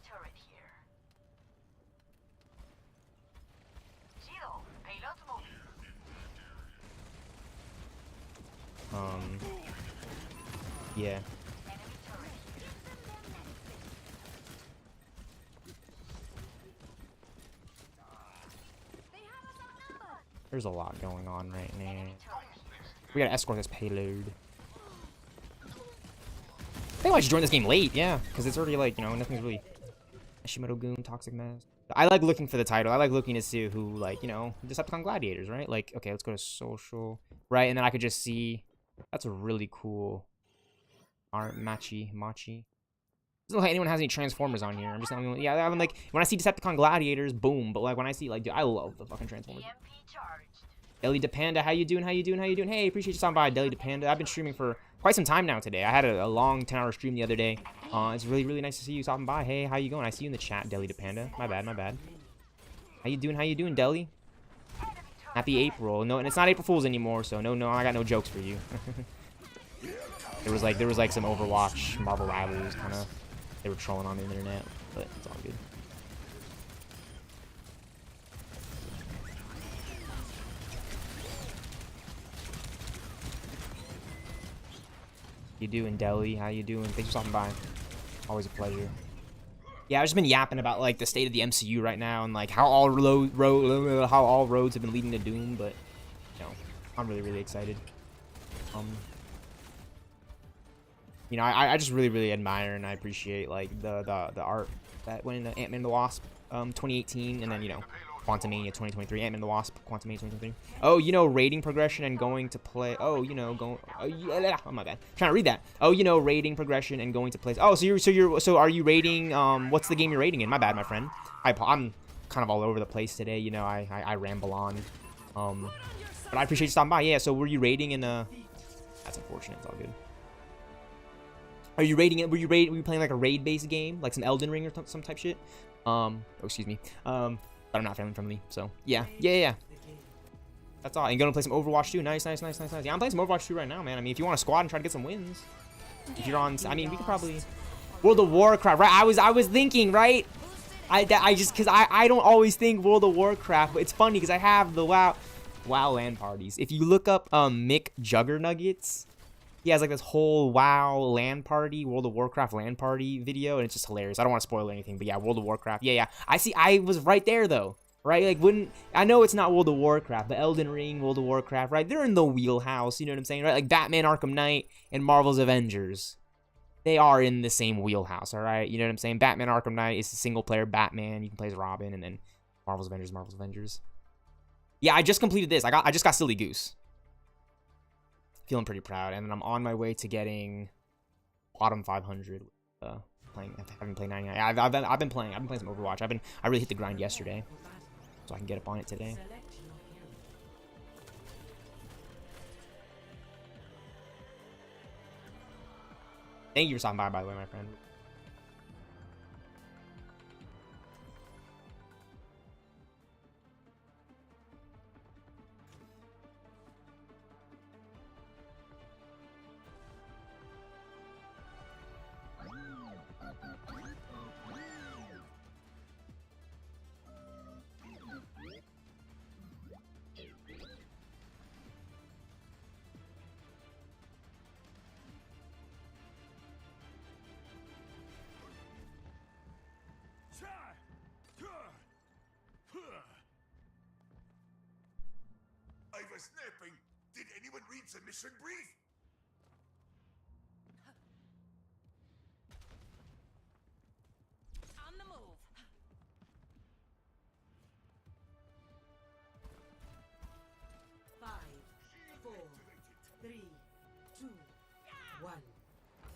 turret here. Geo, payload moving. Yeah. There's a lot going on right now. We gotta escort this payload. I think I should join this game late, yeah, because it's already like, you know, nothing's really Hashimoto Goon, Toxic Mask. I like looking for the title. I like looking to see who, like, you know, Decepticon Gladiators, right? Like, okay, let's go to social, right? And then I could just see. That's a really cool art. Machi. Doesn't look like anyone has any Transformers on here. I'm just telling you, yeah, I'm like, when I see Decepticon Gladiators, boom. But like when I see, like, dude, I love the fucking Transformers. Deli DePanda, how you doing? Hey, appreciate you stopping by, Deli DePanda. I've been streaming for quite some time now today. I had a long 10-hour stream the other day. It's really, really nice to see you stopping by. Hey, how you going? I see you in the chat, Deli DePanda. My bad. How you doing, Deli? Happy April. No, and it's not April Fool's anymore, so no, I got no jokes for you. There was like some Overwatch, Marvel Rivals kind of. They were trolling on the internet, but it's all good. You doing, Deli? How you doing? Thanks for stopping by. Always a pleasure. Yeah, I've just been yapping about like the state of the MCU right now and like how all roads have been leading to Doom, but you know, I'm really, really excited. You know, I just really, really admire and I appreciate like the art that went into Ant-Man and the Wasp 2018, and then, you know, Quantumania 2023, Ant-Man and the Wasp, Quantumania 2023. Oh, you know, rating progression and going to play. Oh, you know, going. Oh, yeah, oh my bad. I'm trying to read that. Oh, you know, rating progression and going to place. Oh, so are you rating? What's the game you're rating in? My bad, my friend. I'm kind of all over the place today. You know, I ramble on. But I appreciate you stopping by. Yeah. So were you rating in a? That's unfortunate. It's all good. Are you rating it? Were you playing like a raid-based game, like some Elden Ring or some type shit? Oh, excuse me. But I'm not family friendly, so yeah. That's all. And gonna play some Overwatch 2. Nice. Yeah, I'm playing some Overwatch 2 right now, man. I mean, if you want to squad and try to get some wins, if you're on, I mean, we could probably World of Warcraft, right? I was thinking, right? I just because I don't always think World of Warcraft, but it's funny because I have the WoW LAN parties. If you look up Mick Juggernuggets, he has like this whole WoW LAN party, World of Warcraft LAN party video, and it's just hilarious. I don't want to spoil anything, but yeah, World of Warcraft. Yeah. I was right there though, right? Like I know it's not World of Warcraft, but Elden Ring, World of Warcraft, right? They're in the wheelhouse, you know what I'm saying, right? Like Batman Arkham Knight and Marvel's Avengers. They are in the same wheelhouse, all right? You know what I'm saying? Batman Arkham Knight is a single player Batman. You can play as Robin, and then Marvel's Avengers. Yeah, I just completed this. I just got Silly Goose. Feeling pretty proud, and then I'm on my way to getting bottom 500. Having played 99. I've been playing some Overwatch. I really hit the grind yesterday, so I can get up on it today. Thank you for stopping by the way, my friend. snapping. Did anyone read the mission brief? On the move. Five, 4, 3, 2, 1.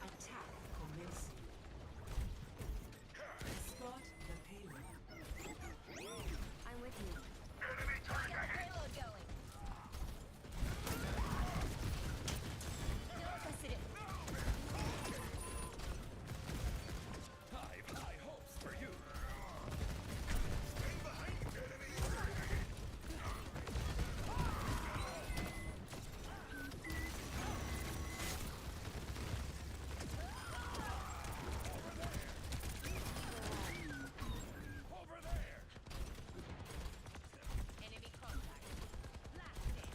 Attack commencing. Spot the payload. I'm with you. Enemy turret ahead. Payload going. Don't press it in. Hive high hopes for you. Stand behind enemy turret ahead. Over there. Enemy contact. Blast it.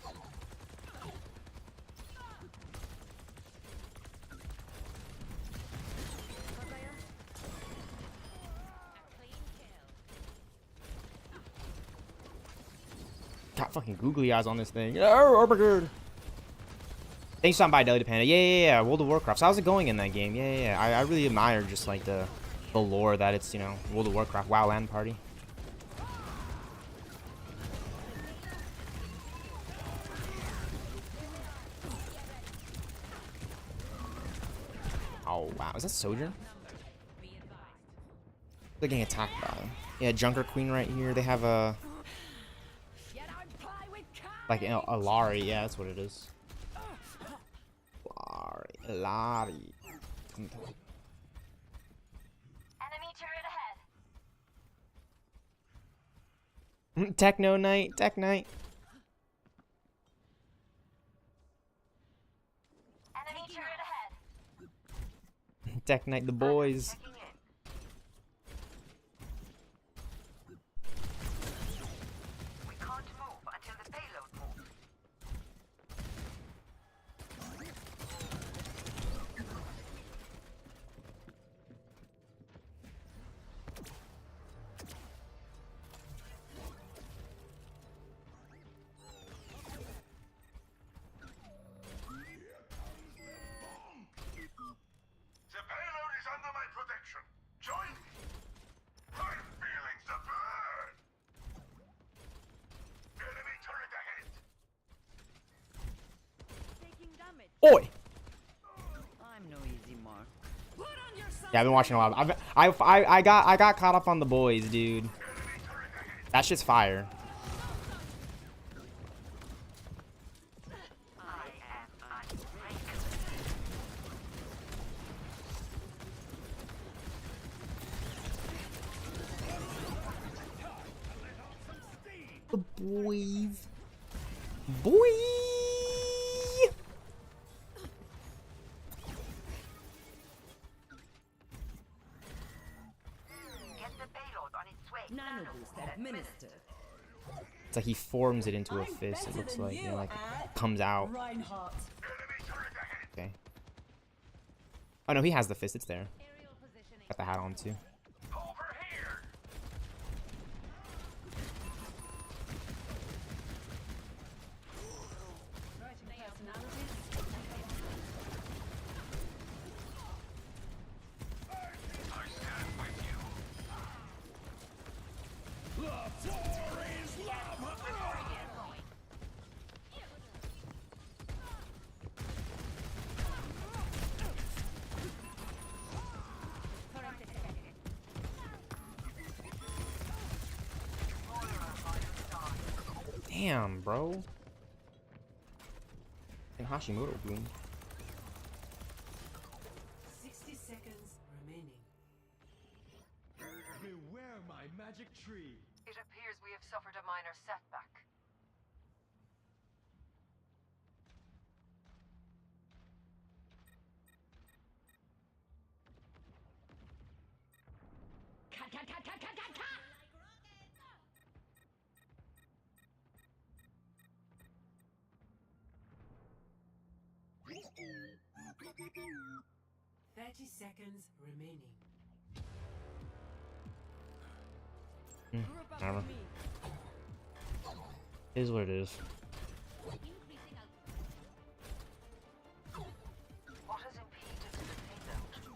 A clean kill. Got fucking googly eyes on this thing. Oh, Obergerd. Thanks for stopping by, Deli Panda. Yeah. World of Warcraft. So how's it going in that game? Yeah. I really admire just like the lore that it's, you know, World of Warcraft. WoW LAN party. Oh wow, is that Sojourn? They're getting attacked by. Yeah, Junker Queen right here. They have a like a Lari. Yeah, that's what it is. Lari. Enemy turret ahead. Techno Knight. Tech Knight. Enemy turret ahead. Tech Knight. The boys. Checking in. We can't move until the payload moves. The payload is under my protection. Join me. I'm feeling the burn. Enemy turret ahead. Taking damage. Oi. I'm no easy mark. Put on your Yeah, I've been watching a lot. I got caught up on the boys, dude. That shit's fire. I am unbreakable. The boys. Boy. Get the payload on its way. Nano boost administered. It's like he forms it into a fist. It looks like, you know, like it comes out. Reinhardt. Okay. Oh no, he has the fist. It's there. Got the hat on too. Over here. I stand with you. The floor is lava. Damn, bro. And Hashimoto boom. 60 seconds remaining. Beware my magic tree. It appears we have suffered a minor setback. Cut. 30 seconds remaining. Whatever. It is what it is. What has impeded the payload?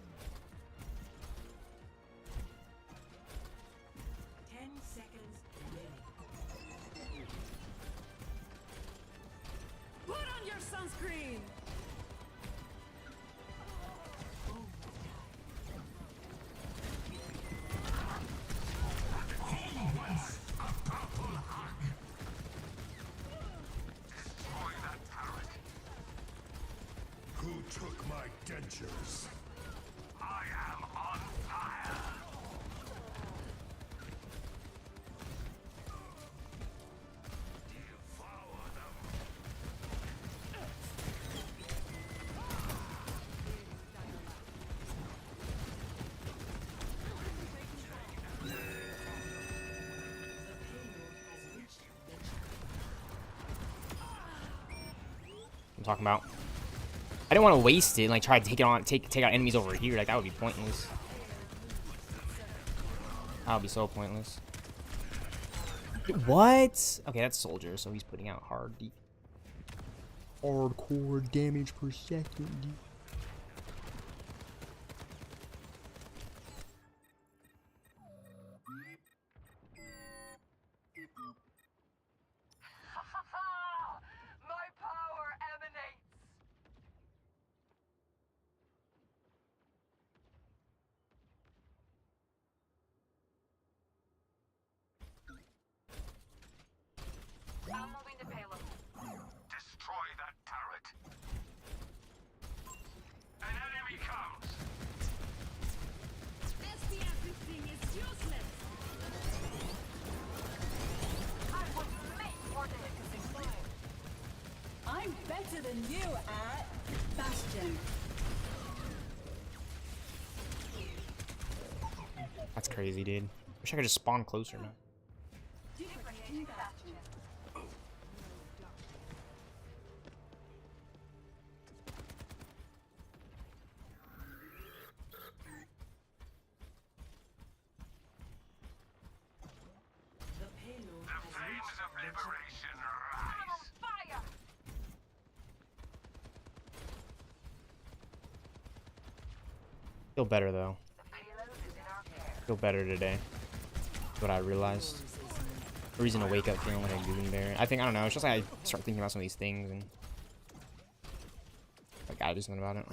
10 seconds remaining. Put on your sunscreen! Who took my dentures? I am on fire! Devour them! I'm talking about. I didn't want to waste it and like try to take it on, take out enemies over here. Like that would be pointless. That would be so pointless. What? Okay, that's soldier, so he's putting out hardcore damage per second. My power emanates! I'm moving the payload. Destroy that turret! An enemy comes! Everything is useless! I was made for this! I'm better than you at Bastion. That's crazy, dude. Wish I could just spawn closer, man. Duplicating Bastion. The payload The flames of liberation rise! Fire! Feel better though. The payload is in our care. Feel better today. That's what I realized. No reason to wake up feeling like a goon bear. I think, I don't know, it's just like I start thinking about some of these things and like I do something about it.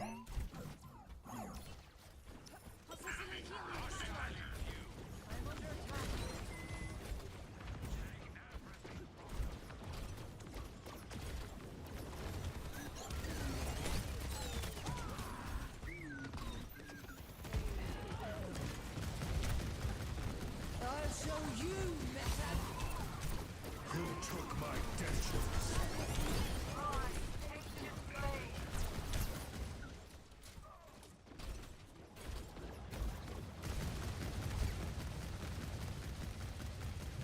I'll show you, Meta! Who took my dentures?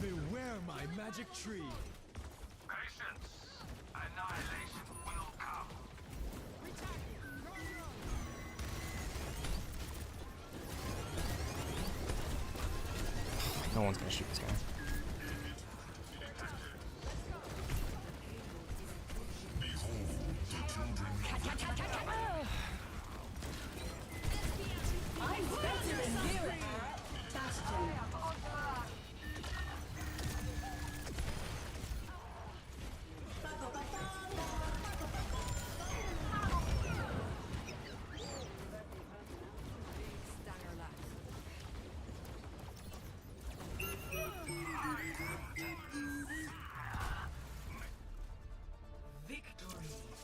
Beware my magic tree. Patience! Annihilation will come! No one's gonna shoot this guy. I'm better than you at Bastion.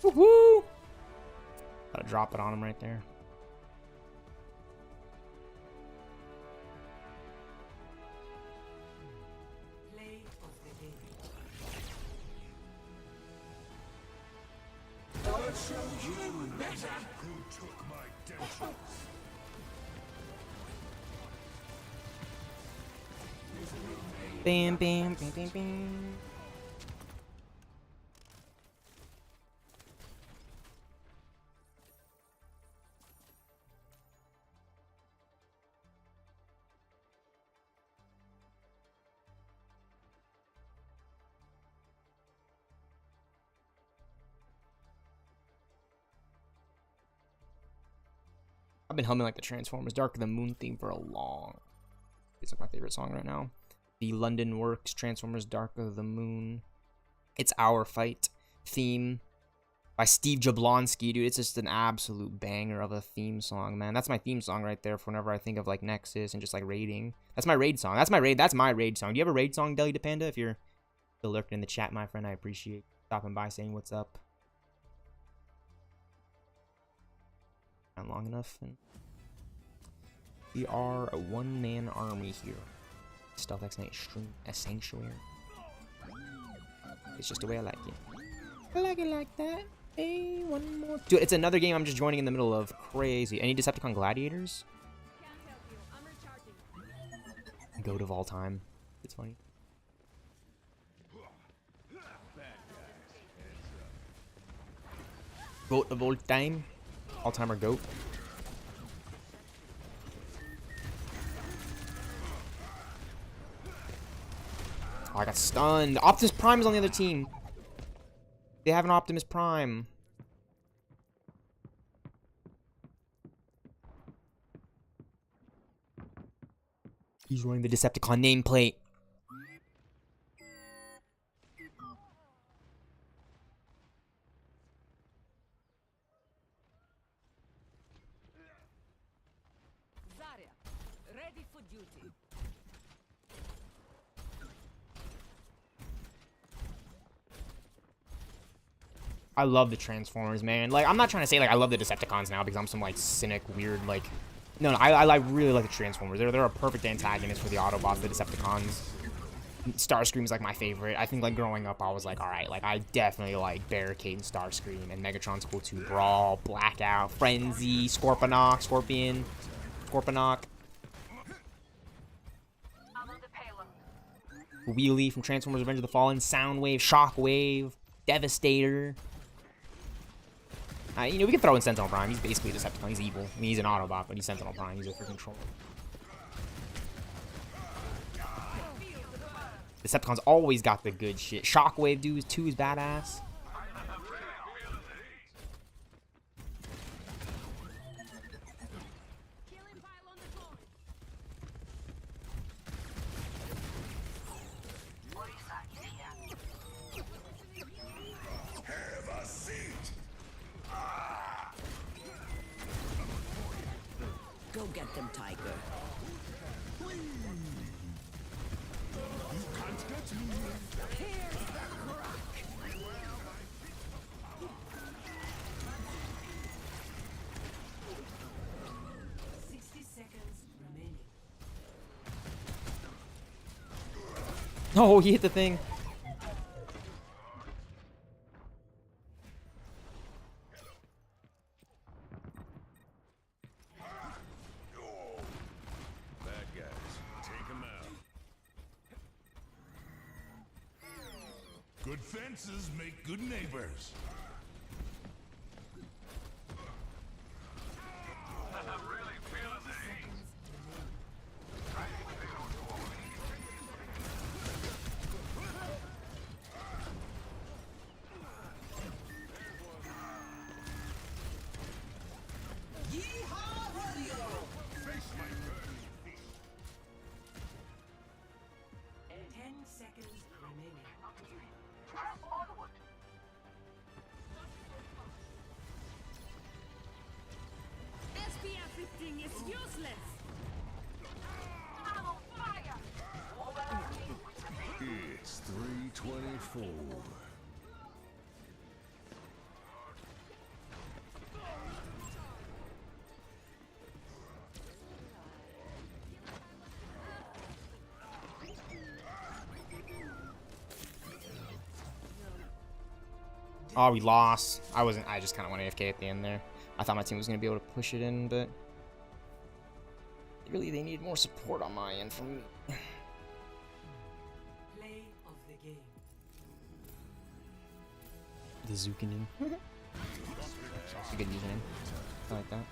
Woohoo! Gotta drop it on him right there. Play of the game. I'll show you better! Who took my dentures? Bam, bam, bam, bam, bam. been humming like the Transformers Dark of the Moon theme for a long. It's like my favorite song right now. The London Works Transformers Dark of the Moon. It's Our Fight theme by Steve Jablonski, dude. It's just an absolute banger of a theme song, man. That's my theme song right there for whenever I think of like NeXus and just like raiding. That's my raid song. That's my raid song. Do you have a raid song, Deli the Panda? If you're still lurking in the chat, my friend, I appreciate stopping by, saying what's up. Not long enough, and we are a one-man army here. stealthxknight a sanctuary. It's just the way I like it. I like it like that. Hey, one more. Dude, it's another game I'm just joining in the middle of. Crazy. Any Decepticon gladiators? Goat of all time. It's funny. Goat of all time. All-timer goat. Oh, I got stunned. Optimus Prime is on the other team. They have an Optimus Prime. He's running the Decepticon nameplate. Zarya, ready for duty. I love the Transformers, man. Like, I'm not trying to say, like, I love the Decepticons now because I'm some, like, cynic, weird, like... No, I really like the Transformers. They're a perfect antagonist for the Autobots, the Decepticons. Starscream's, like, my favorite. I think, like, growing up, I was like, alright, like, I definitely like Barricade and Starscream, and Megatron's cool too. Brawl, Blackout, Frenzy, Scorponok, Wheelie from Transformers Revenge of the Fallen, Soundwave, Shockwave, Devastator. You know, we can throw in Sentinel Prime. He's basically a Decepticon. He's evil. I mean, he's an Autobot, but he's Sentinel Prime. He's a freaking troll. Decepticon's always got the good shit. Shockwave, dude, too, is badass. Go get them, Tiger. You can't get me. Here's the crack. 60 seconds remaining. Oh, he hit the thing. Good fences make good neighbors. I'm really feeling the heat. Yeehaw, rodeo! Face my burning feet. 10 seconds remaining. SPF 15 is useless. It's 3:24. Oh, we lost. I just kind of went AFK at the end there. I thought my team was going to be able to push it in, but really they need more support on my end from me. Play of the game. The Zukanin. That's a good username. I like that.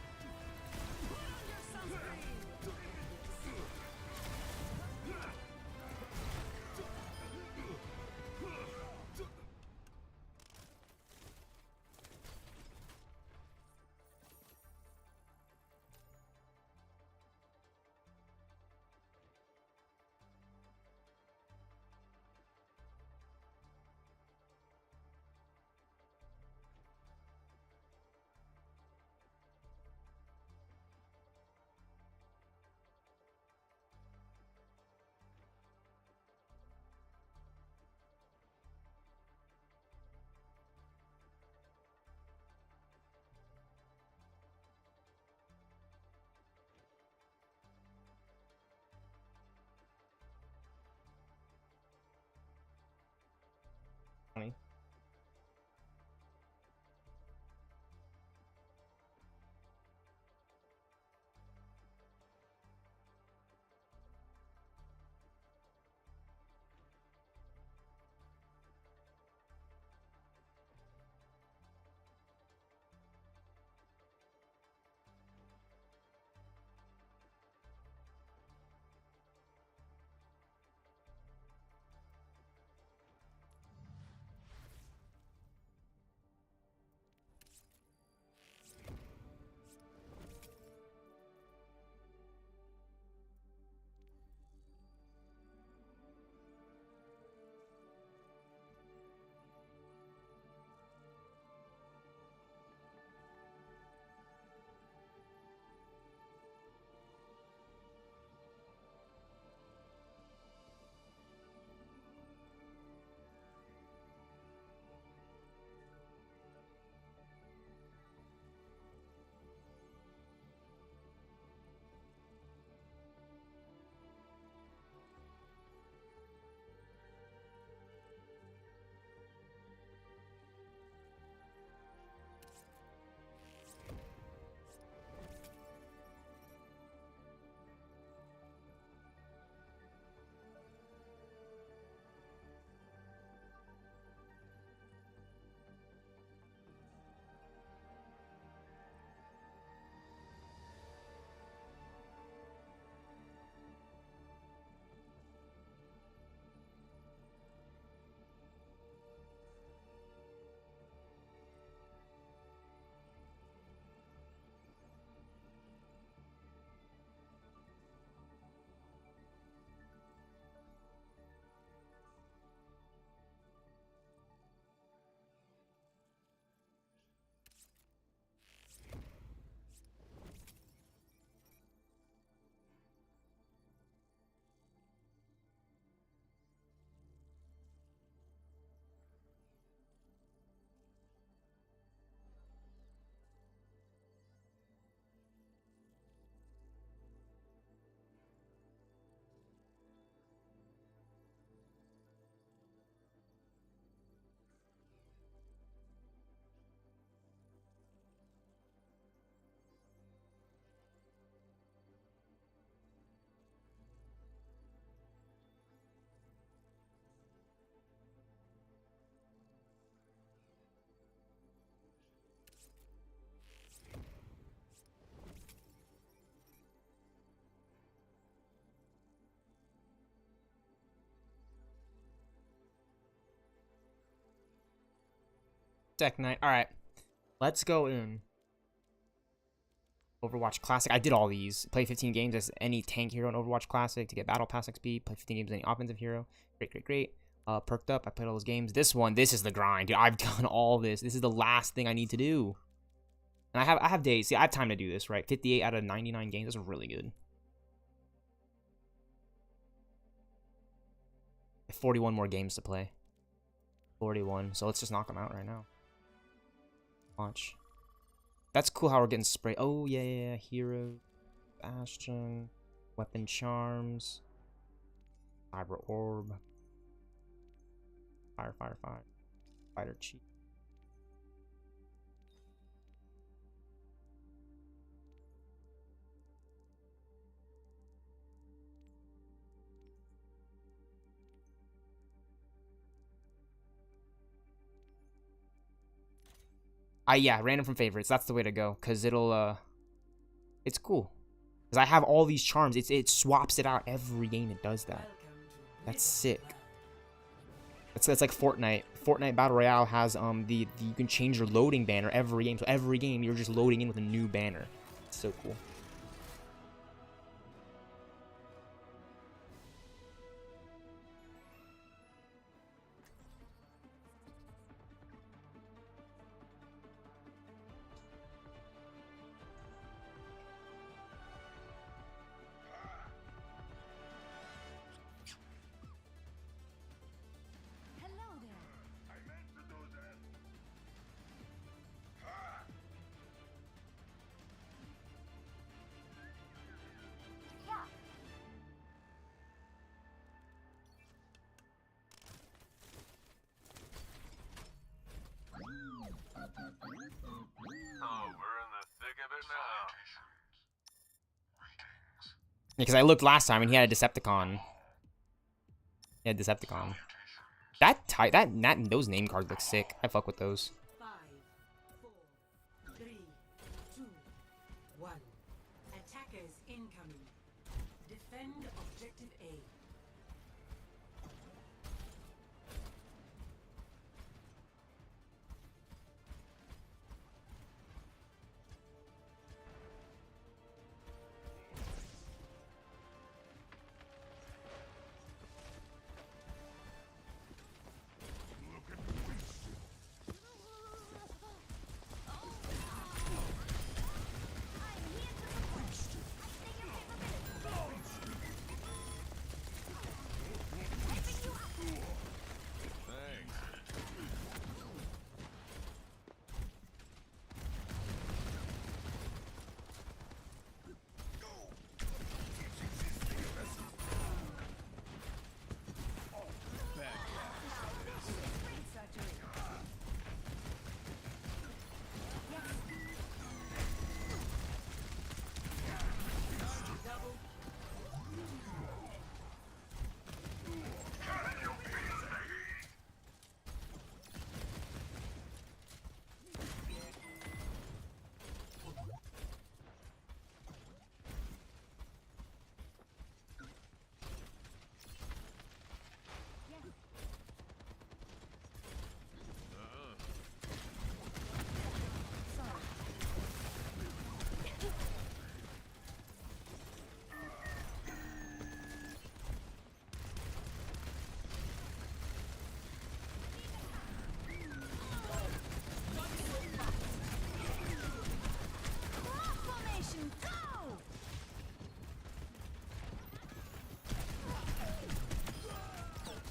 Funny. stealthxknight. All right, let's go in. Overwatch Classic. I did all these. Play 15 games as any tank hero in Overwatch Classic to get Battle Pass XP. Play 15 games as any offensive hero. Great, great, great. Perked up. I played all those games. This is the grind, dude. I've done all this. This is the last thing I need to do. And I have days. See, I have time to do this, right? 58 out of 99 games. That's really good. 41 more games to play. 41. So let's just knock them out right now. Watch. That's cool how we're getting sprayed. Oh, yeah. Hero. Bastion. Weapon charms. Cyber orb. Fire. Fighter cheat. Yeah, random from favorites. That's the way to go, because it'll, it's cool. Because I have all these charms. It swaps it out every game. It does that. That's sick. It's like Fortnite. Fortnite Battle Royale has, you can change your loading banner every game. So every game, you're just loading in with a new banner. It's so cool. Because I looked last time and he had a Decepticon. He had Decepticon. Those name cards look sick. I fuck with those. 5, 4, 3, 2, 1. Attackers incoming. Defend objective A.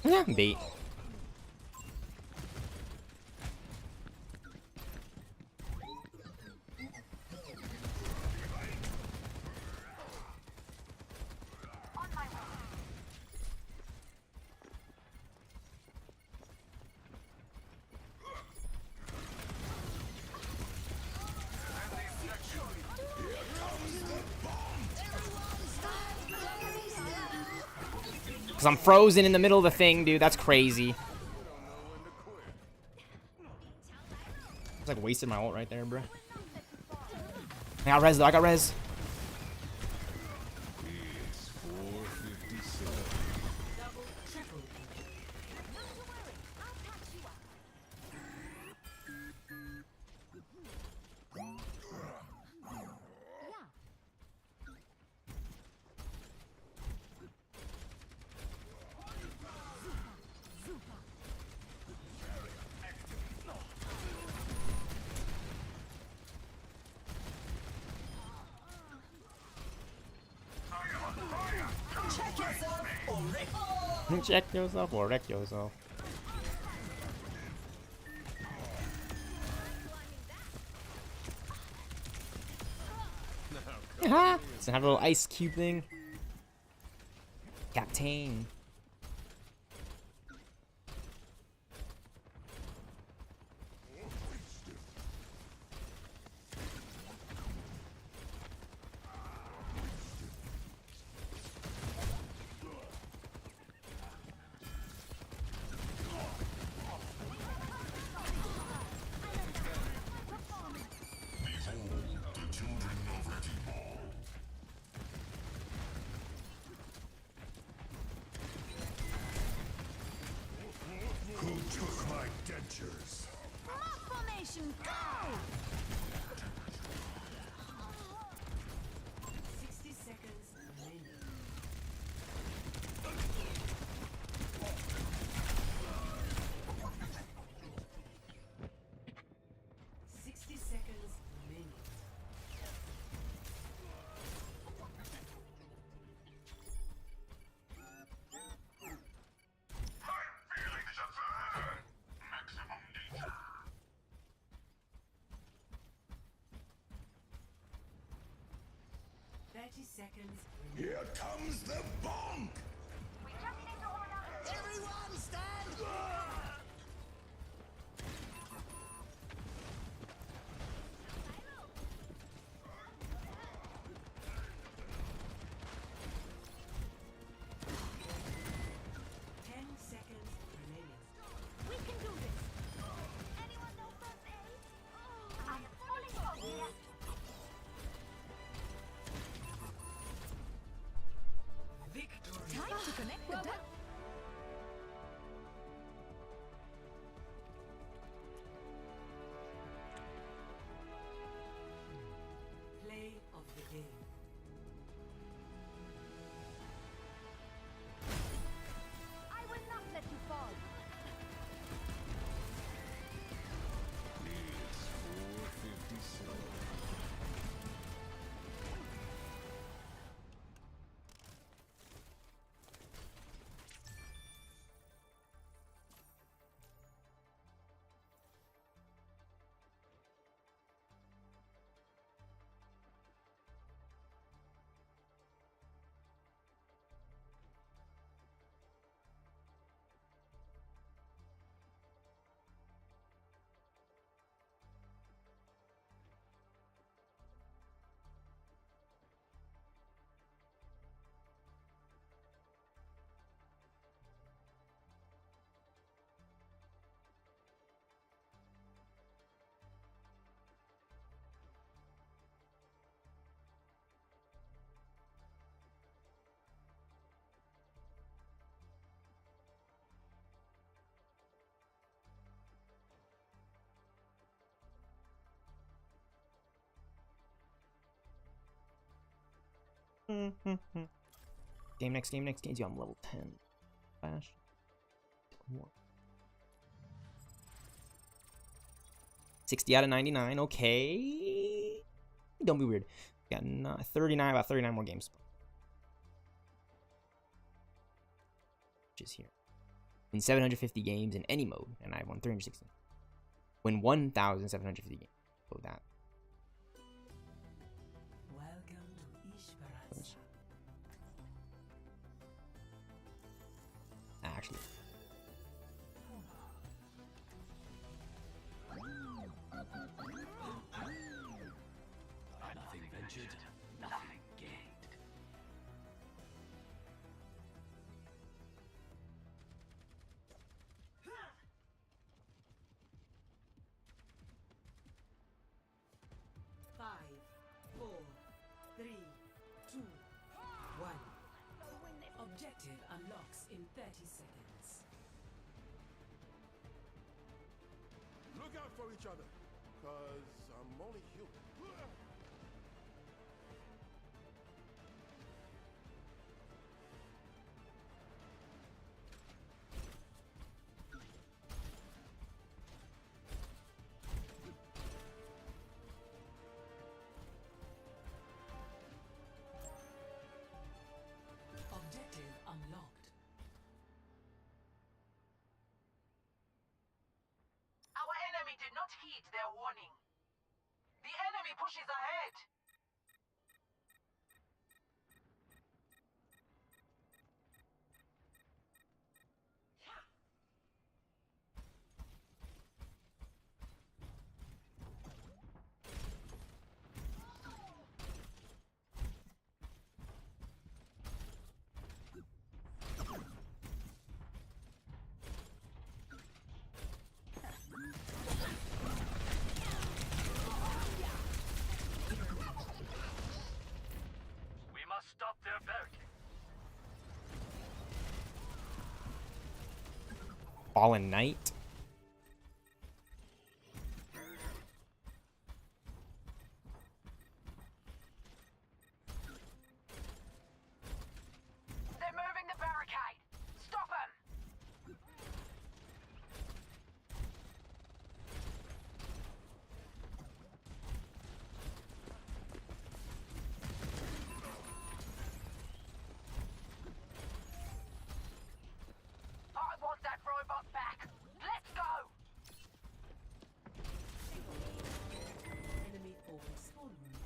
Yeah, bait. Because I'm frozen in the middle of the thing, dude. That's crazy. It's like wasted my ult right there, bro. I got res, though. I got res. Check yourself or wreck yourself. Haha! So have a little ice cube thing. Captain. Who took my dentures? Formation, go! 60 seconds remaining. Seconds. Here comes the bonk! We just need to organize. Everyone stand! Game next. Yo, I'm level 10. Flash. 60 out of 99. Okay. Don't be weird. Got 39, about 39 more games. Just here. Win 750 games in any mode, and I won 360. Win 1,750 games. So that. Welcome to Ishvarat's. Actually. Nothing ventured, nothing gained. Five, 4, 3, 2, 1. Objective unlocks in 30 seconds. Look out for each other, cause I'm only human. Objective unlocked. Our enemy did not heed their warning. The enemy pushes ahead. We must stop their barricade. Fallen Knight. They're moving the barricade. Stop them. I want that robot back. Let's go. Enemy forward spawn room.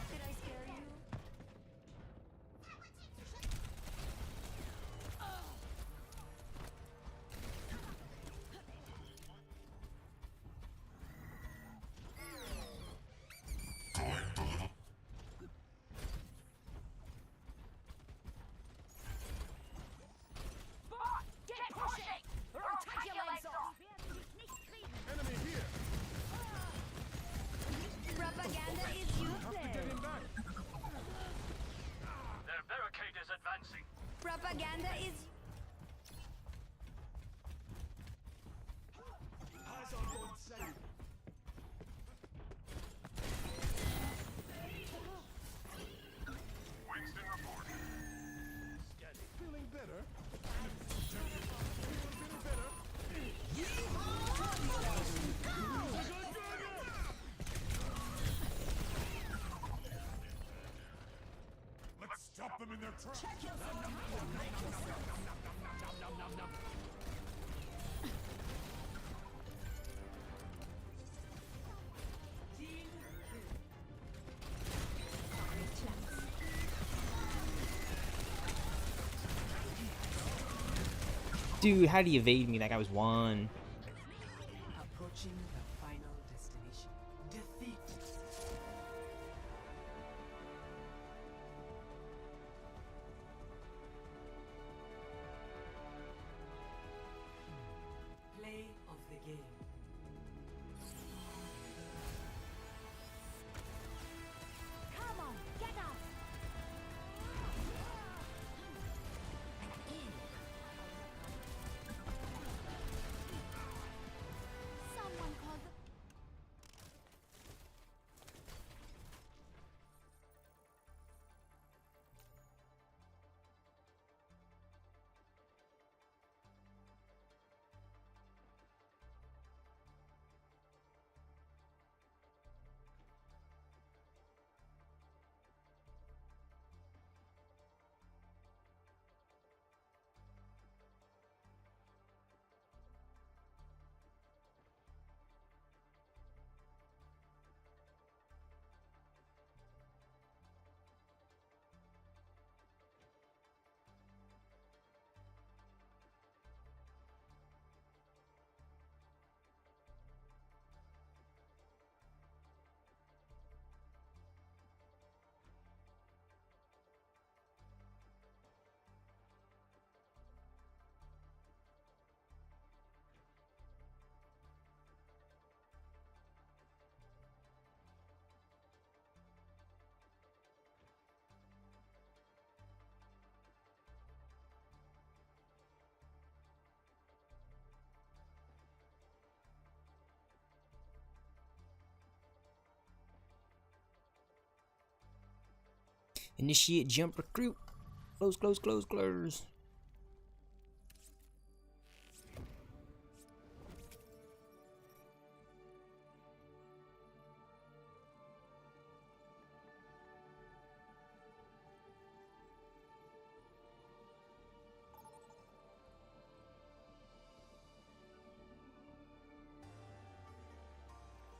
Did I scare you? Bot, get pushing. Or I'll take your legs off. Enemy here! Propaganda is useless. Their barricade is advancing. Propaganda is. Eyes on both sides. Winston report. Feeling better? Feeling better? Let's stop them in their tracks. Dude, how did he evade me? That guy was one. Approaching the final destination. Defeat. Play of the game. Come on, get up. Initiate jump recruit. Close, close, close, close.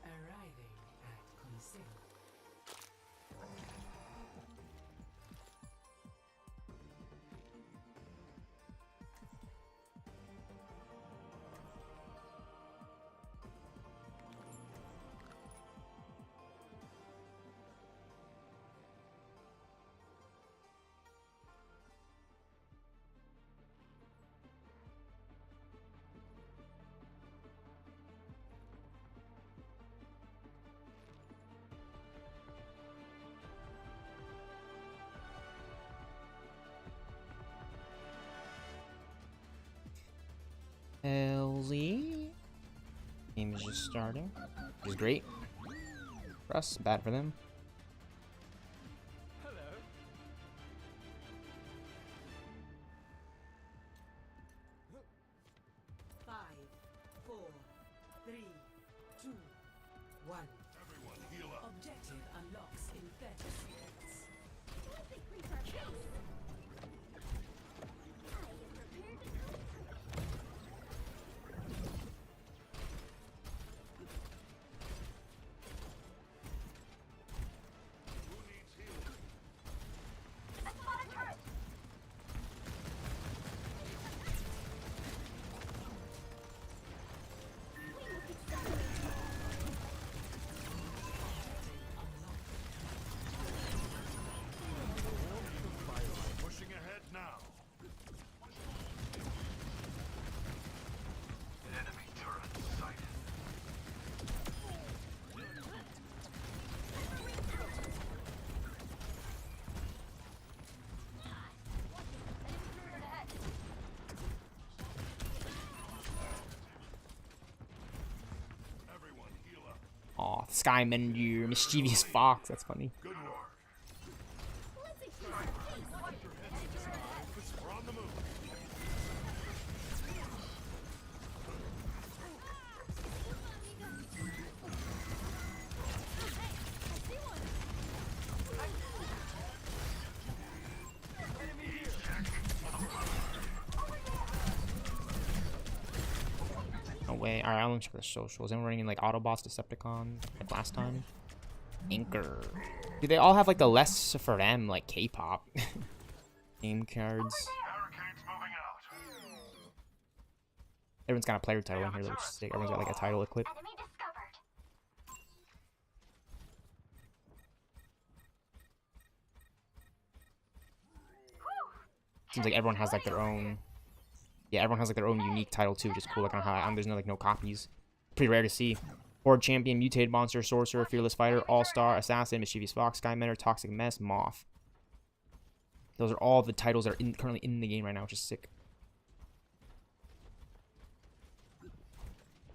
Arriving at Coliseum. LZ. Game is just starting. Which is great. For us, bad for them. Hello. 5, 4, 3, 2, 1. Everyone heal up. Objective unlocks in 30 seconds. Pushing ahead now. Enemy turret sighted. Everyone heal up. Aw, Skyman, you mischievous fox. That's funny. Good work. We're on the move. No way. Alright, I'm gonna check the socials. Anyone running in like Autobots, Decepticon, like last time? Anchor. Do they all have like the less for them, like K-pop? Game cards. Barricades moving out. Everyone's got a player title in here, which is sick. Everyone's got like a title equipped. Seems like everyone has like their own. Yeah, everyone has like their own unique title too, which is cool. Like on how there's no copies. Pretty rare to see. Horde Champion, Mutated Monster, Sorcerer, Fearless Fighter, All-Star, Assassin, Mischievous Fox, Skymeter, Toxic Mess, Moth. Those are all the titles that are currently in the game right now, which is sick.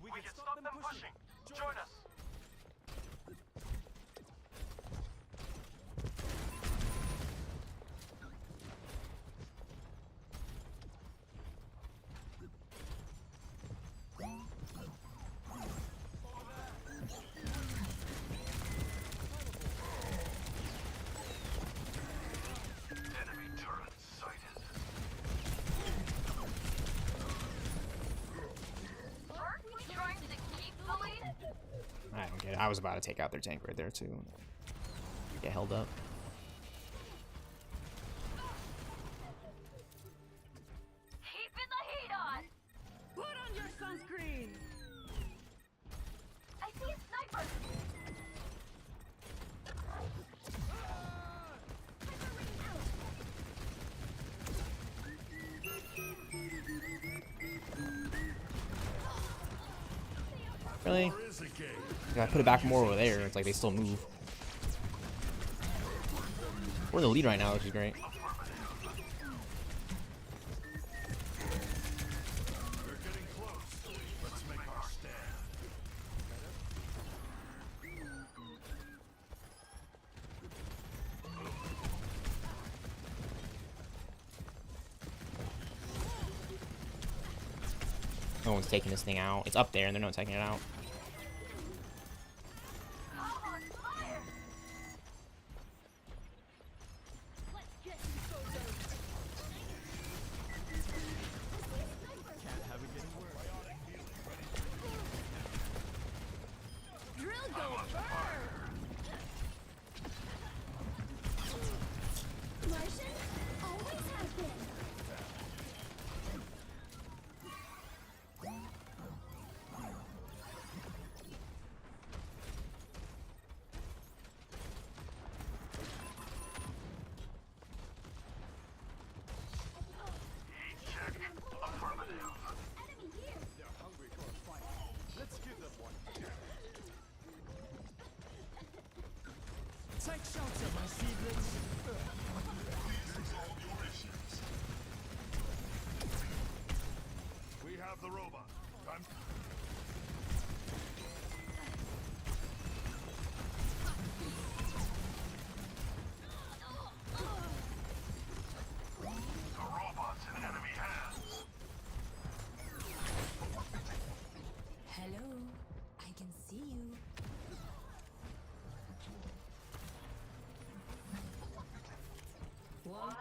We can stop them pushing. Join us. Enemy turret sighted. Aren't we trying to keep the lead? I don't get it. I was about to take out their tank right there too. Get held up. Keeping the heat on! Put on your sunscreen! I see a sniper! Really? War is a game. If I put it back more over there, it's like they still move. We're in the lead right now, which is great. We're getting close. Let's make our stand. No one's taking this thing out. It's up there and they're not taking it out. Take shelter, my seedlings. We have the robot. Time. The robot's in enemy hands. Hello, I can see you. What?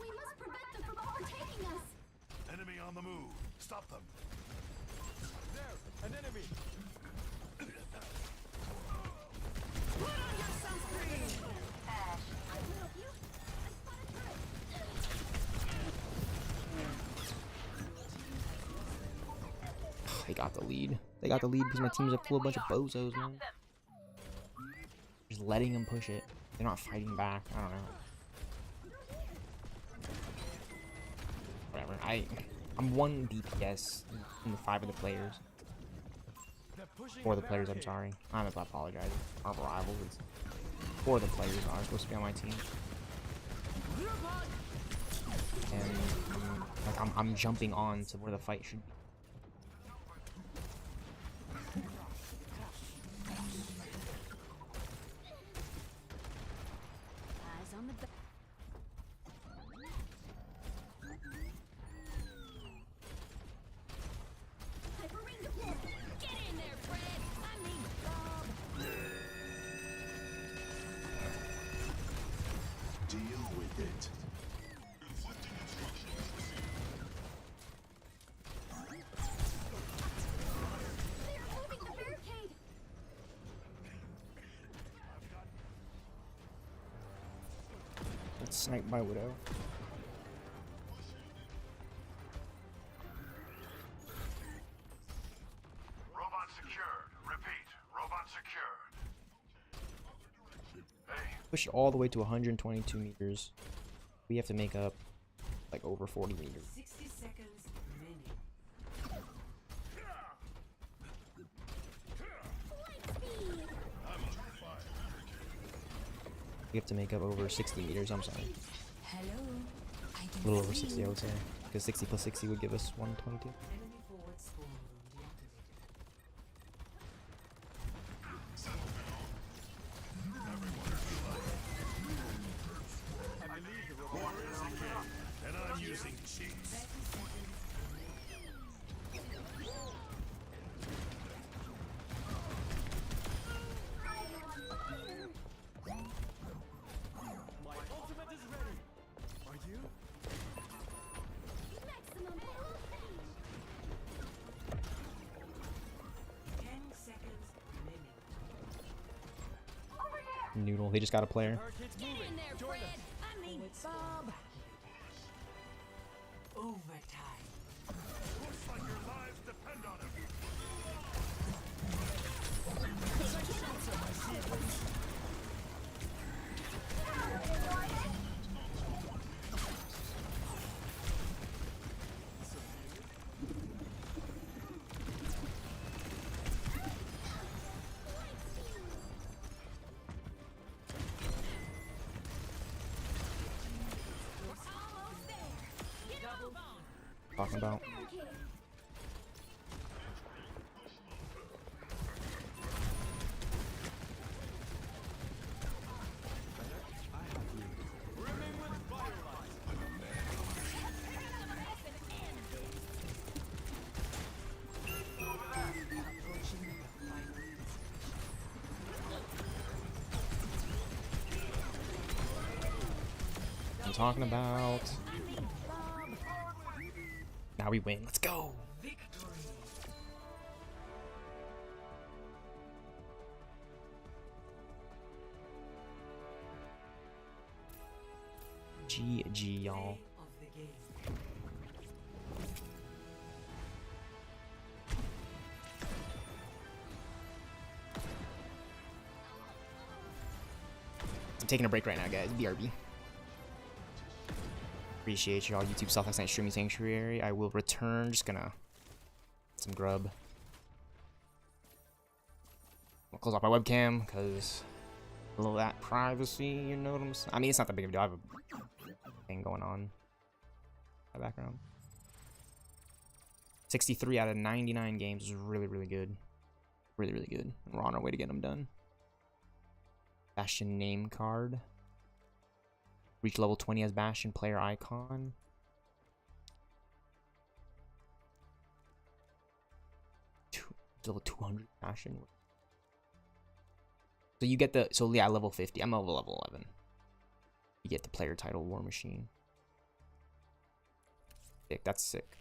We must prevent them from overtaking us. Enemy on the move. Stop them. There, an enemy. Put on your sunscreen! I will help you. I spotted turret. They got the lead. They got the lead because my team's a full bunch of bozos, man. Just letting them push it. They're not fighting back. I don't know. Whatever. I'm 1 DPS in the 5 of the players. 4 of the players, I'm sorry. I'm apologizing. Our rivals. It's 4 of the players are supposed to be on my team. And like I'm jumping on to where the fight should be. Eyes on the back. Hyperring deployed. Get in there, Fred! I mean, Bob! Deal with it. They're moving the barricade. It's sniped by Widow. Robot secured. Repeat. Robot secured. Hey, Push it all the way to 122 meters. We have to make up like over 40 meters. 60 seconds remaining. We have to make up over 60 meters. I'm sorry. Hello, I can A little over see 60, I you. would say. Because 60 plus 60 would give us 122. Enemy forward spawn room deactivated. I believe the robot is again. and I'm using cheats. My ultimate is ready. Are you? Maximum velocity. 10 seconds remaining. Noodle. They just got a player. Barricade's Get moving. in there, Join Fred! us. I mean, Bob! Overtime. Push like your lives depend on it. Take shelter, my seedlings. Talking about. Barricade. talking about. Now we win. Let's go. GG, y'all. I'm taking a break right now, guys. BRB. Appreciate y'all. YouTube stealthxknight streaming sanctuary. I will return. Just gonna some grub. I'll close off my webcam because a little of that privacy, you know what I'm saying? I mean, it's not that big of a deal. I have a thing going on in my background. 63 out of 99 games is really, really good. Really, really good. We're on our way to get them done. Bastion name card. Reach level 20 as Bastion player icon. Level 200 Bastion. So you get the, so yeah, level 50. I'm level 11. You get the player title War Machine. Sick, that's sick.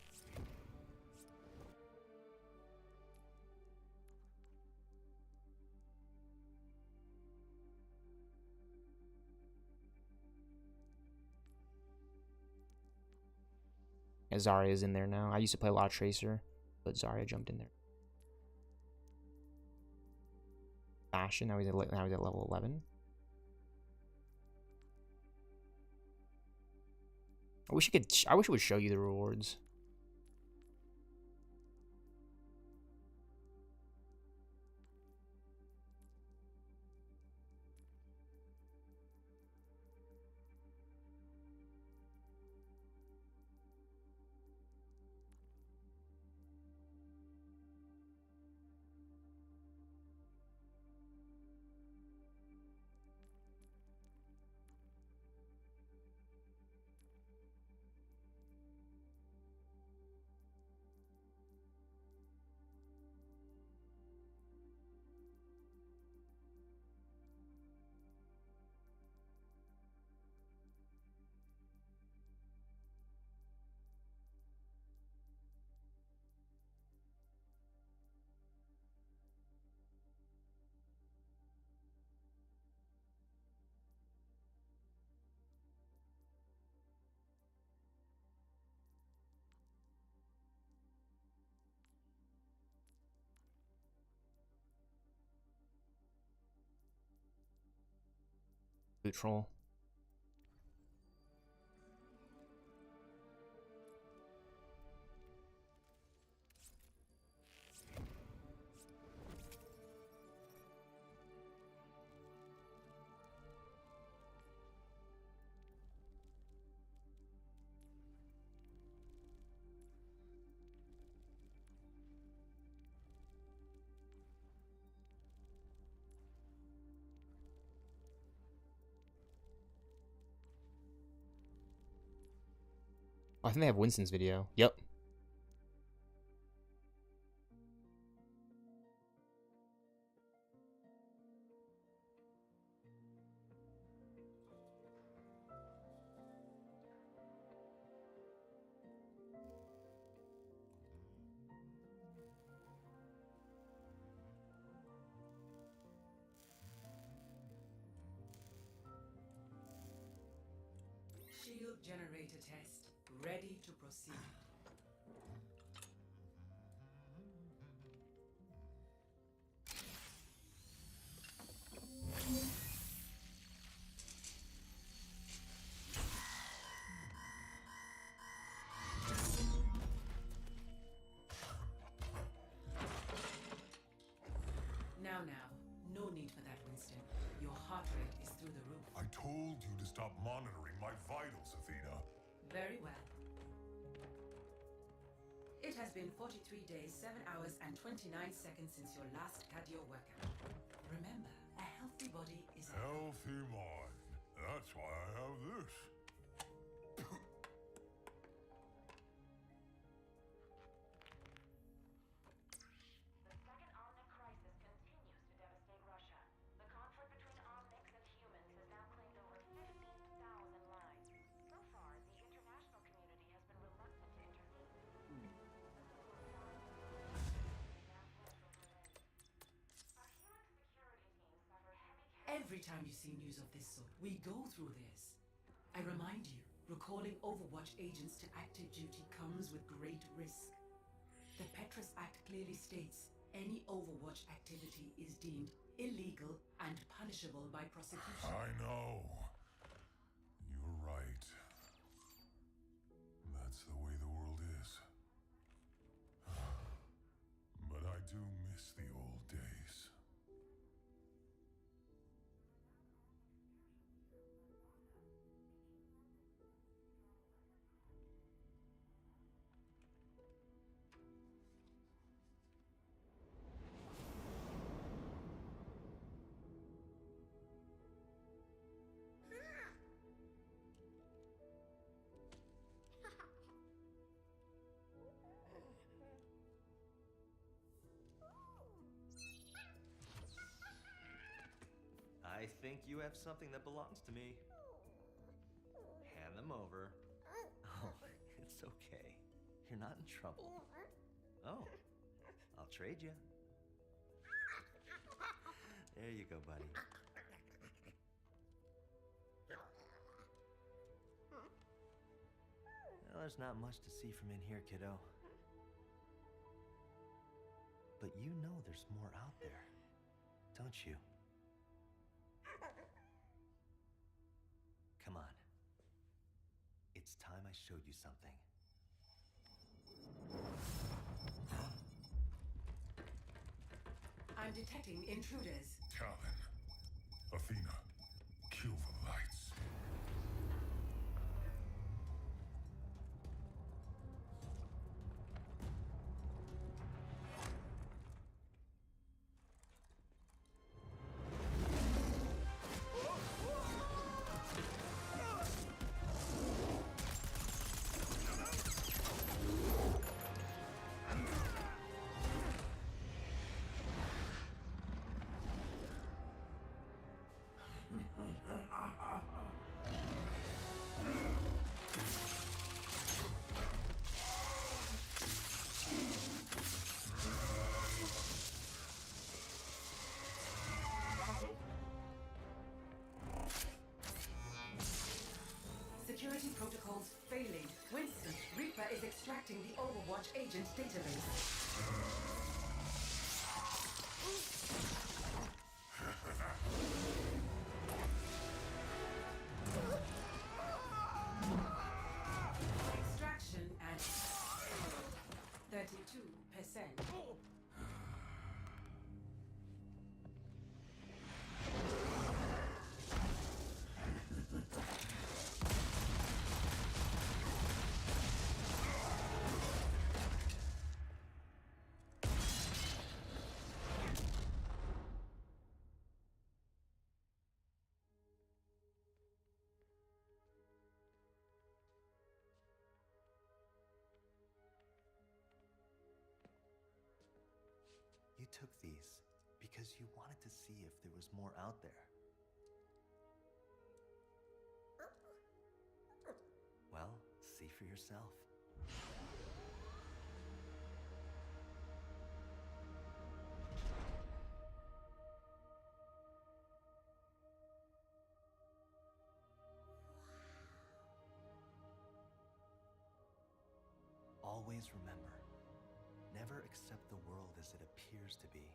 Yeah, Zarya is in there now. I used to play a lot of Tracer, but Zarya jumped in there. Bastion, now he's at level 11. I wish it would show you the rewards. Troll. Oh, I think they have Winston's video. Yep. Shield generator test. Ready to proceed. Now, no need for that, Winston. Your heart rate is through the roof. I told you to stop monitoring my vitals, Athena. Very well. It has been 43 days, 7 hours, and 29 seconds since your last cardio workout. Remember, a healthy body is a Healthy mind. That's why I have this. The second OMNIC crisis continues to devastate Russia. The conflict between OMNICs and humans has now claimed over 15,000 lives. Every time you see news of this sort, we go through this. I remind you, recalling Overwatch agents to active duty comes with great risk. The Petrus Act clearly states any Overwatch activity is deemed illegal and punishable by prosecution. I know. You're right. That's the way the world is. But I do miss the old days. I think you have something that belongs to me. Hand them over. Oh, it's okay. You're not in trouble. Oh, I'll trade you. There you go, buddy. Well, there's not much to see from in here, kiddo. But you know there's more out there, don't you? Come on. It's time I showed you something. I'm detecting intruders. Talon. Athena. Cue the lights. Security protocols failing. Winston, Reaper is extracting the Overwatch agent database. Extraction at 32%. You took these because you wanted to see if there was more out there. Well, see for yourself. Always remember, never accept the world as it appears to be.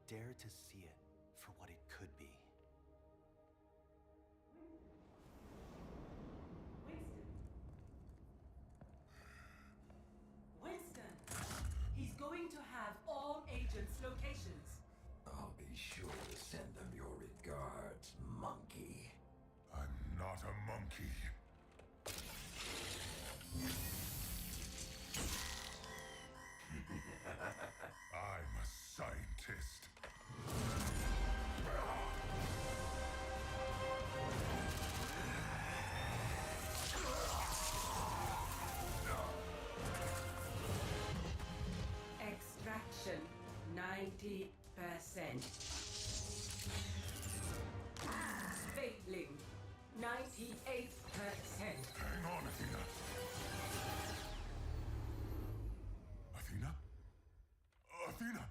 Dare to see it for what it could be. Winston! He's going to have all agents' locations. I'll be sure to send them your regards, monkey. I'm not a monkey. I'm a scientist. Extraction 90%. Failing 98%. Hang on, Athena. Athena? Athena!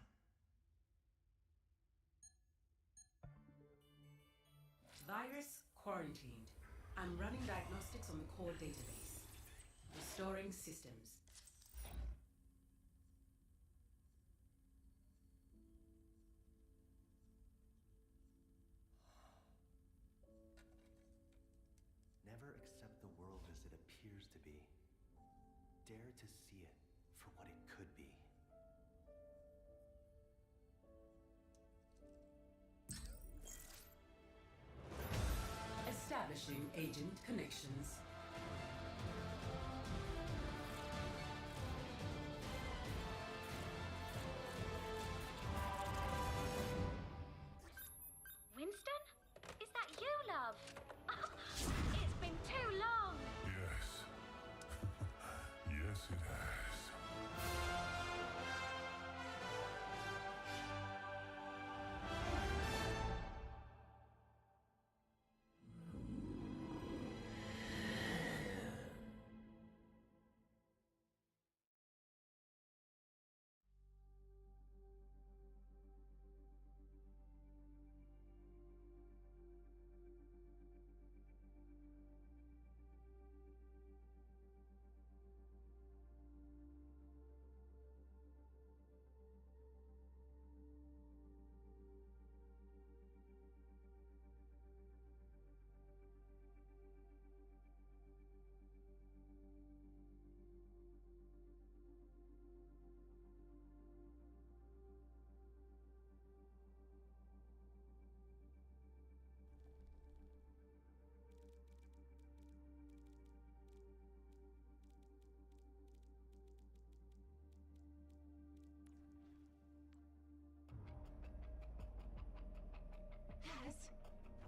Virus quarantined. I'm running diagnostics on the core database. Restoring systems. Never accept the world as it appears to be. Dare to see it for what it could be. Establishing agent connections. Winston? Is that you, love? It's been too long. Yes. Yes, it has.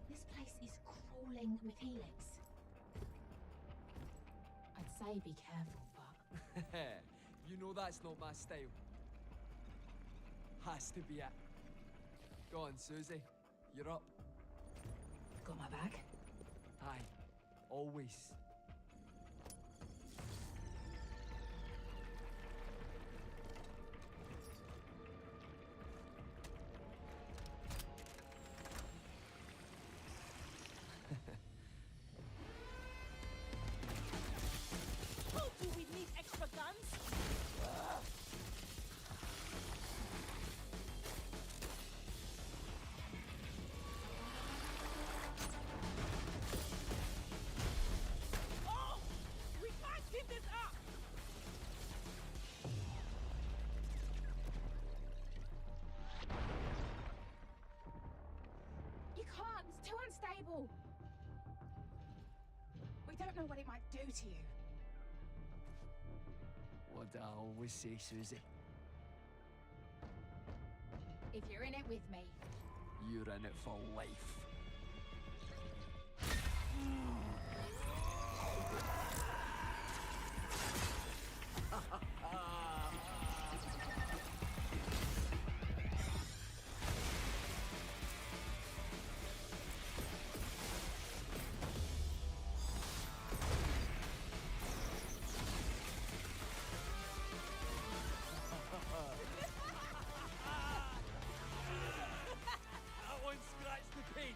This place is crawling with helix. I'd say be careful, but... You know that's not my style. Has to be it. Go on, Susie. You're up. Got my back? Aye. Always. Too unstable. We don't know what it might do to you. What I always say, Susie. If you're in it with me, You're in it for life. That one scratched the paint.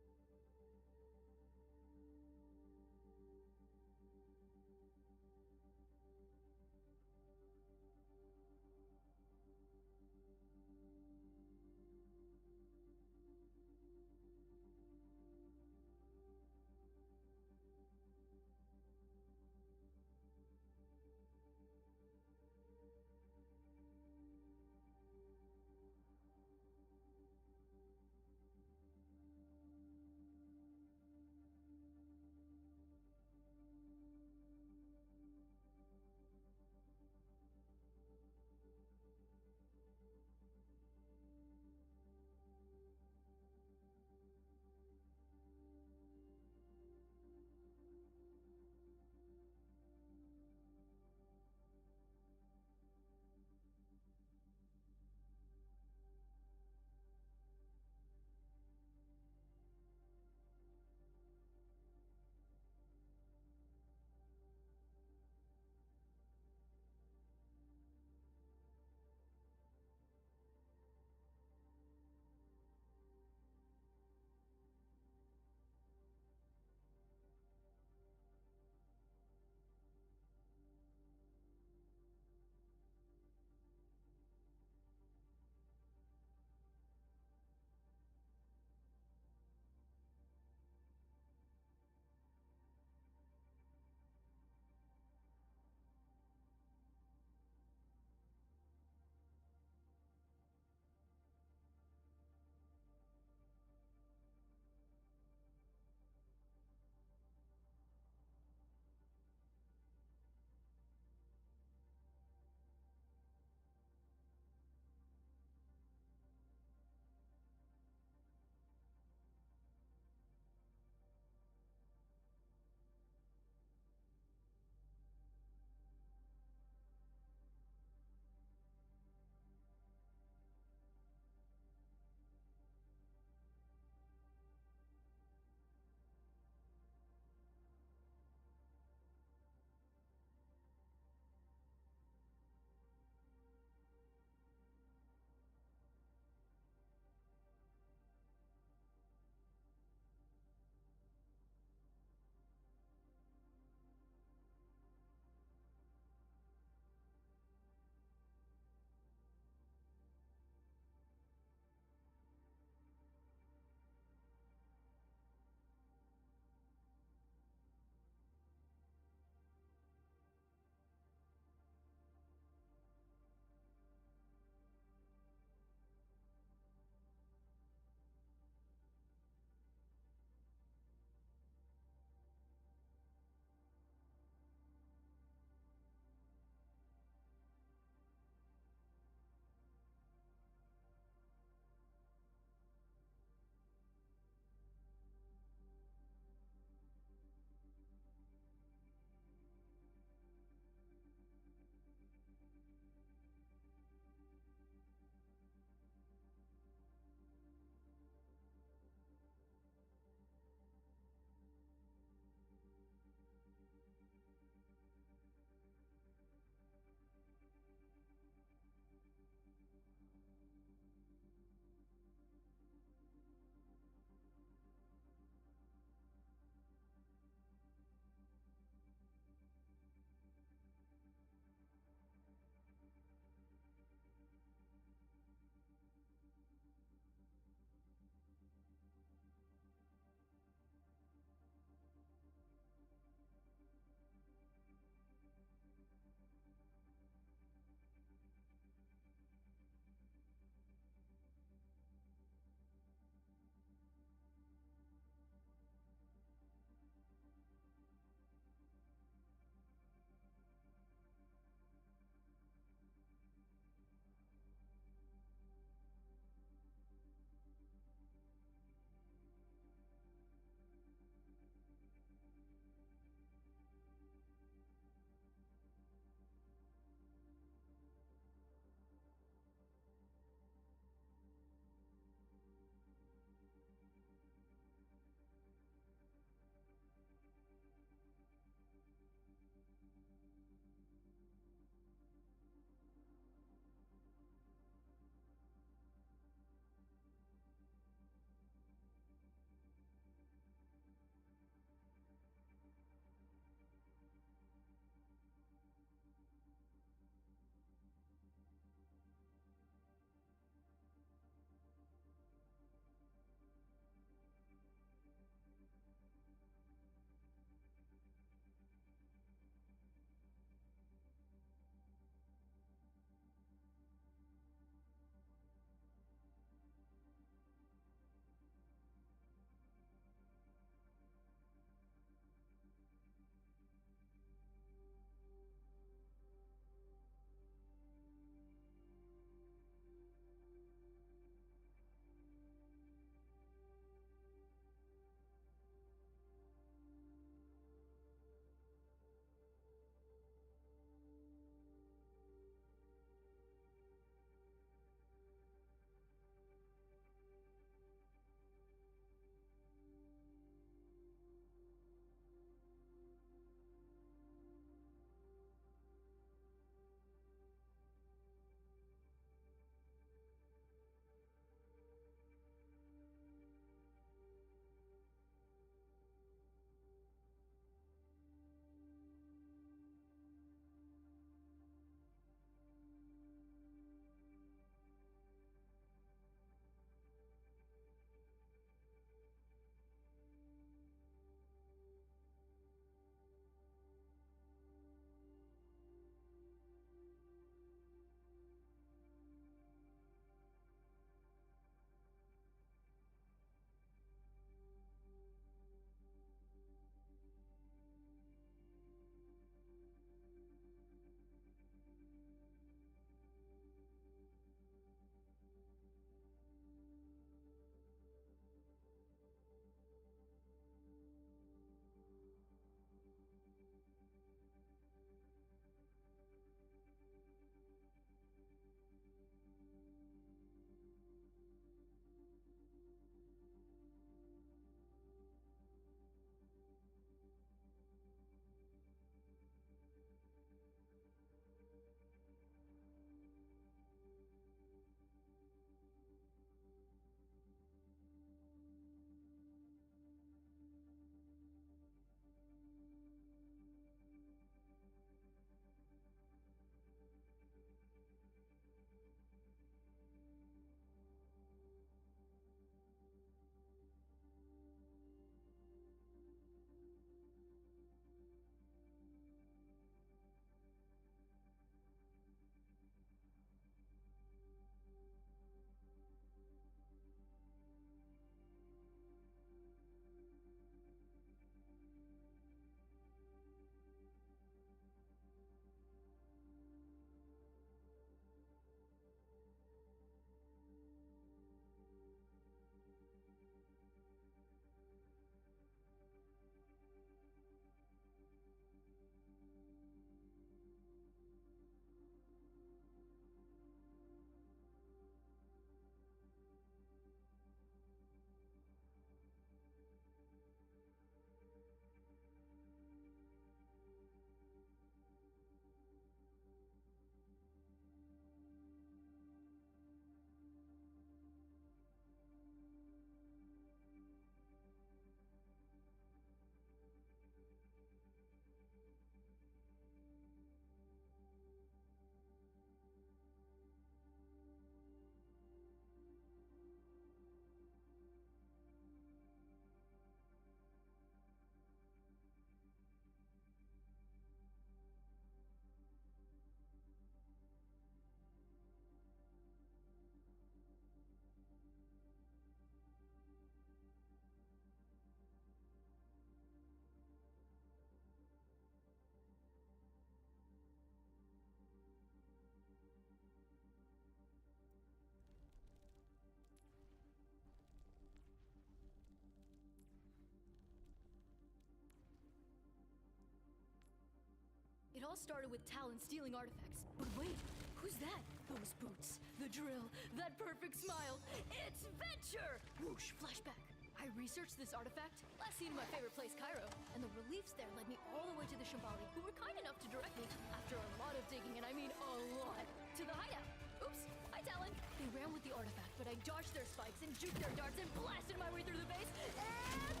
It all started with Talon stealing artifacts. But wait, who's that? Those boots, the drill, that perfect smile. It's Venture! Whoosh, flashback. I researched this artifact, last seen in my favorite place, Cairo, and the reliefs there led me all the way to the Shambali, who were kind enough to direct me, after a lot of digging, and I mean a lot, to the hideout. Oops, hi Talon. They ran with the artifact, but I dodged their spikes and juked their darts and blasted my way through the base, and...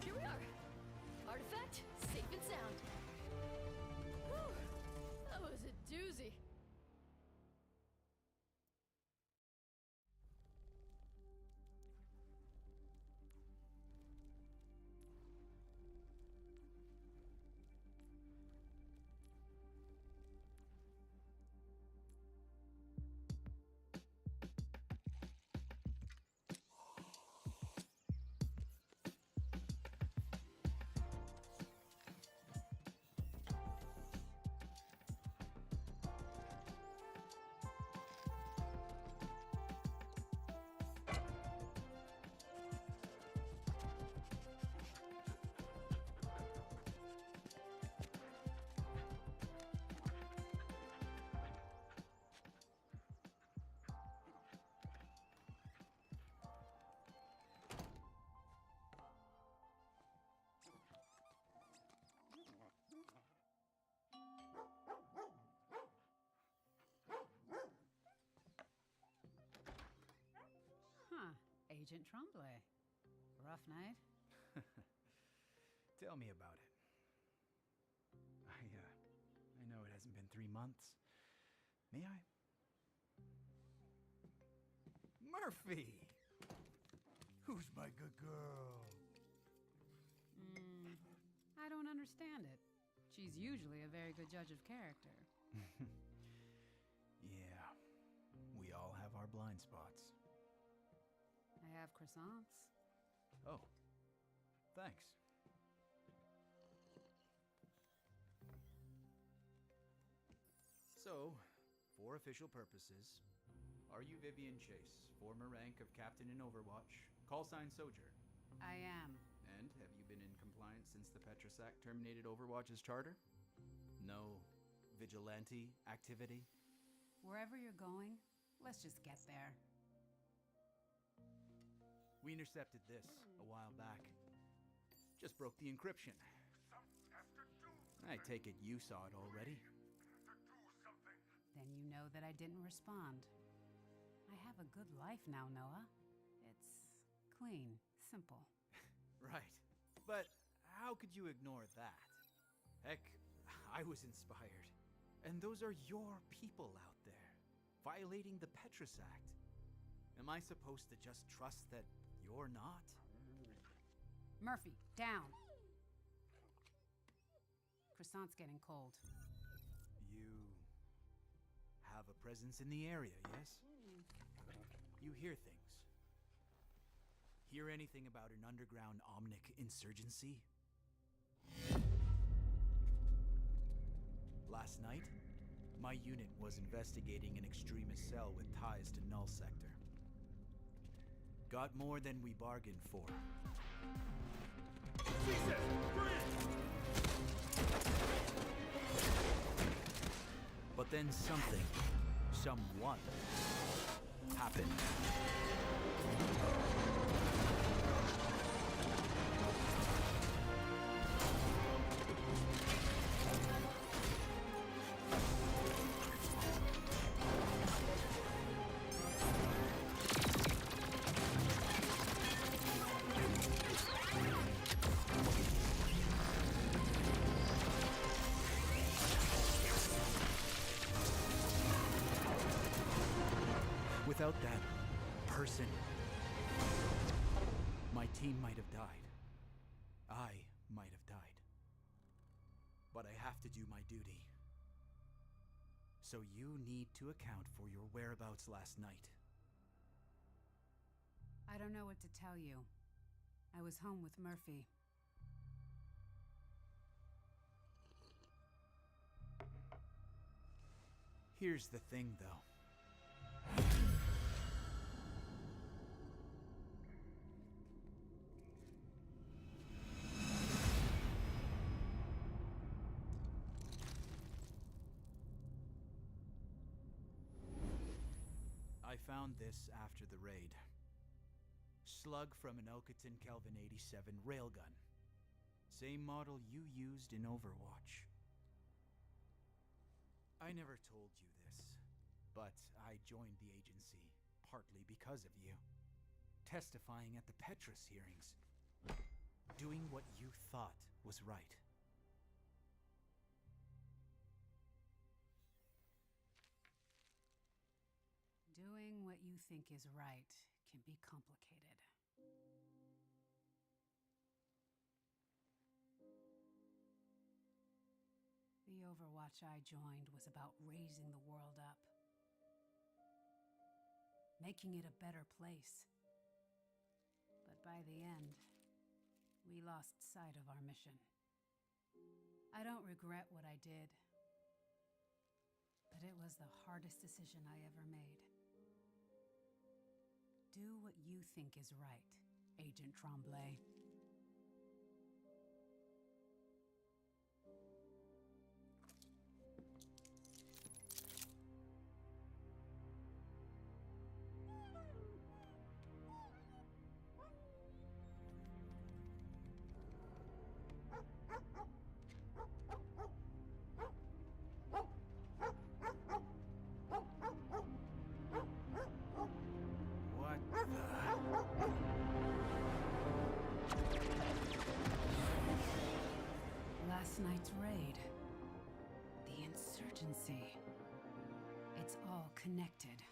here we are. Artifact, safe and sound. Whew, that was a doozy. Agent Tremblay. Rough night? Tell me about it. I know it hasn't been 3 months. May I? Murphy! Who's my good girl? I don't understand it. She's usually a very good judge of character. Yeah, we all have our blind spots. I have croissants. Oh, thanks. So, for official purposes, are you Vivian Chase, former rank of captain in Overwatch, call sign Sojourn? I am. And have you been in compliance since the Petrus Act terminated Overwatch's charter? No vigilante activity? Wherever you're going, let's just get there. We intercepted this a while back. Just broke the encryption. I take it you saw it already. Then you know that I didn't respond. I have a good life now, Noah. It's clean, simple. Right. But how could you ignore that? Heck, I was inspired. And those are your people out there, violating the Petrus Act. Am I supposed to just trust that you're not? Murphy, down. Croissant's getting cold. You have a presence in the area, yes? You hear things. Hear anything about an underground OMNIC insurgency? Last night, my unit was investigating an extremist cell with ties to Null Sector. Got more than we bargained for. But then something, someone, happened. Without that person, my team might have died. I might have died. But I have to do my duty. So you need to account for your whereabouts last night. I don't know what to tell you. I was home with Murphy. Here's the thing, though. found this after the raid. Slug from an Elkaton Kelvin 87 railgun. Same model you used in Overwatch. I never told you this, but I joined the agency partly because of you. Testifying at the Petrus hearings. Doing what you thought was right. Doing what you think is right can be complicated. The Overwatch I joined was about raising the world up. Making it a better place. But by the end, we lost sight of our mission. I don't regret what I did, but it was the hardest decision I ever made. Do what you think is right, Agent Tremblay. What the? Last night's raid. The insurgency. It's all connected.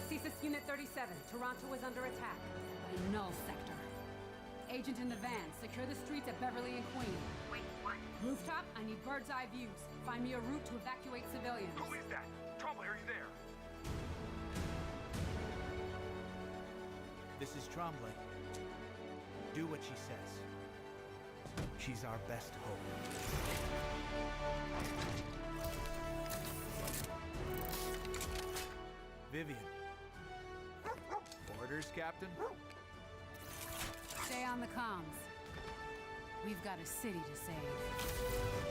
CSIS Unit 37, Toronto is under attack. The Null Sector. Agent in the van, secure the streets at Beverly and Queen. Wait, what? Rooftop, I need bird's eye views. Find me a route to evacuate civilians. Who is that? Trombley, are you there? This is Tremblay. Do what she says. She's our best hope. Vivian. Orders, Captain? Stay on the comms. We've got a city to save.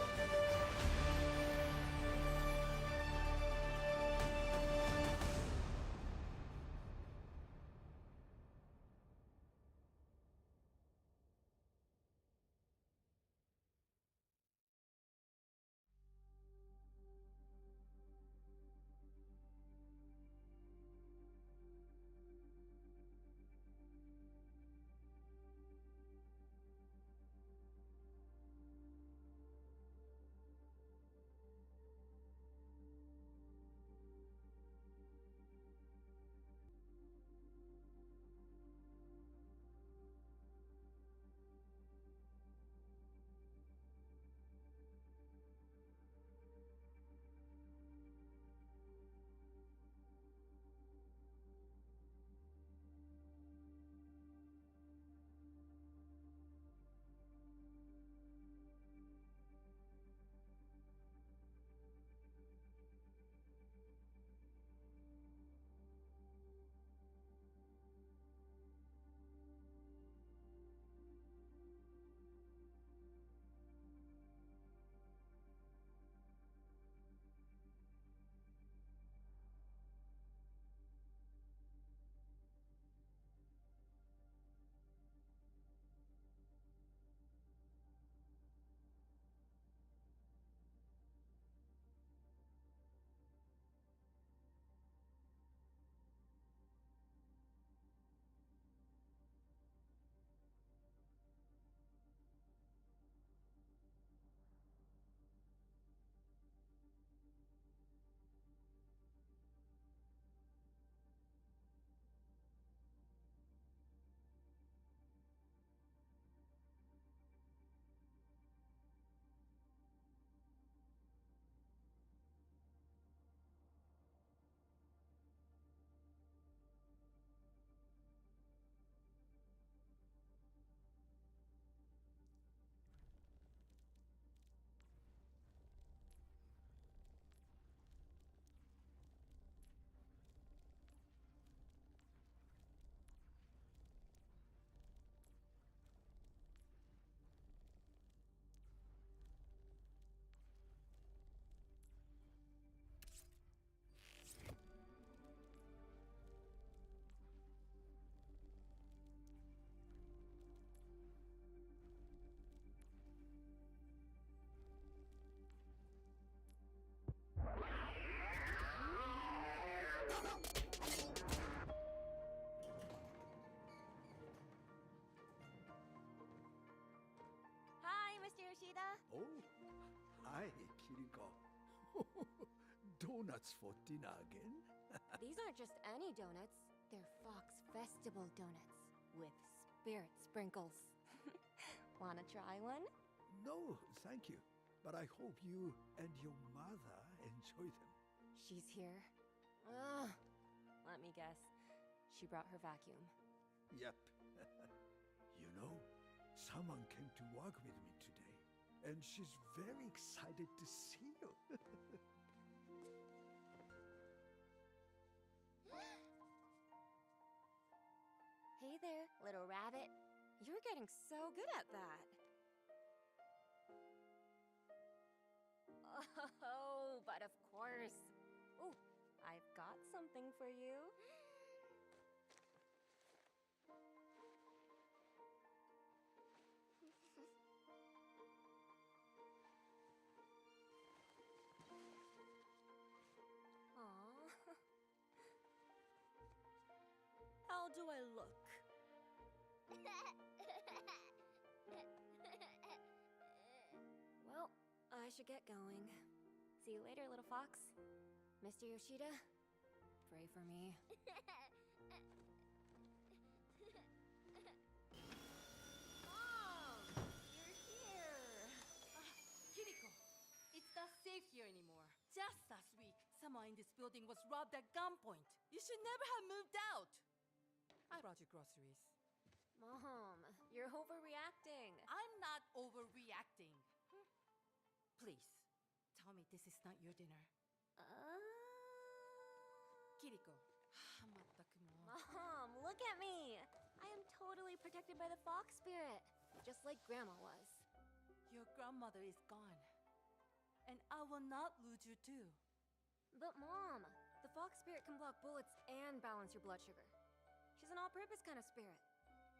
Yoshida. Oh, hi, Kiriko. Donuts for dinner again? These aren't just any donuts. They're Fox Festival donuts with spirit sprinkles. Wanna try one? No, thank you. But I hope you and your mother enjoy them. She's here. Ugh. Let me guess. She brought her vacuum. Yep. You know, someone came to work with me today, and she's very excited to see you. Hey there, little rabbit. You're getting so good at that. Oh, but of course. Ooh, I've got something for you. Aww. How do I look? Well, I should get going. See you later, little fox. Mr. Yoshida, pray for me. Mom! You're here! Kiriko, it's not safe here anymore. Just last week, someone in this building was robbed at gunpoint. You should never have moved out. I brought you groceries. Mom, you're overreacting. I'm not overreacting. Please, tell me this is not your dinner. Kiriko. Mom, look at me. I am totally protected by the fox spirit, just like Grandma was. Your grandmother is gone. And I will not lose you too. But Mom, the fox spirit can block bullets and balance your blood sugar. She's an all-purpose kind of spirit.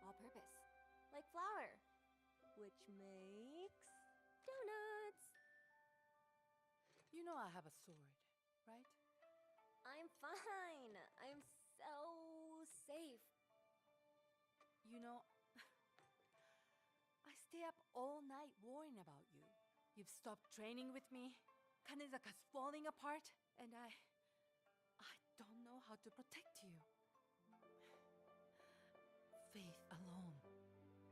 All-purpose. Like flour. Which makes donuts. You know I have a sword, right? I'm fine. I'm so safe. You know, I stay up all night worrying about you. You've stopped training with me. Kanezaka's falling apart. And I don't know how to protect you. Faith alone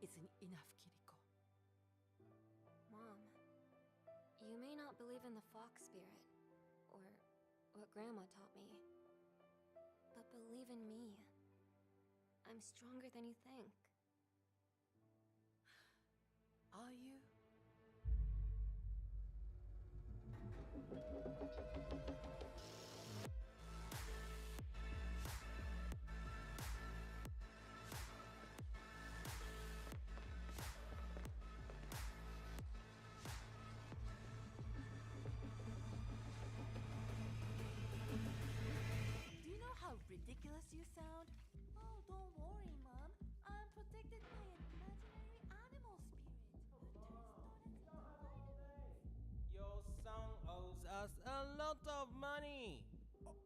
isn't enough, Kiriko. Mom, you may not believe in the fox spirit, or what Grandma taught me, but believe in me. I'm stronger than you think. Are you? Do you know how ridiculous you sound? Oh, don't worry, Mom. I'm protected by an imaginary animal spirit. Your son owes us a lot of money.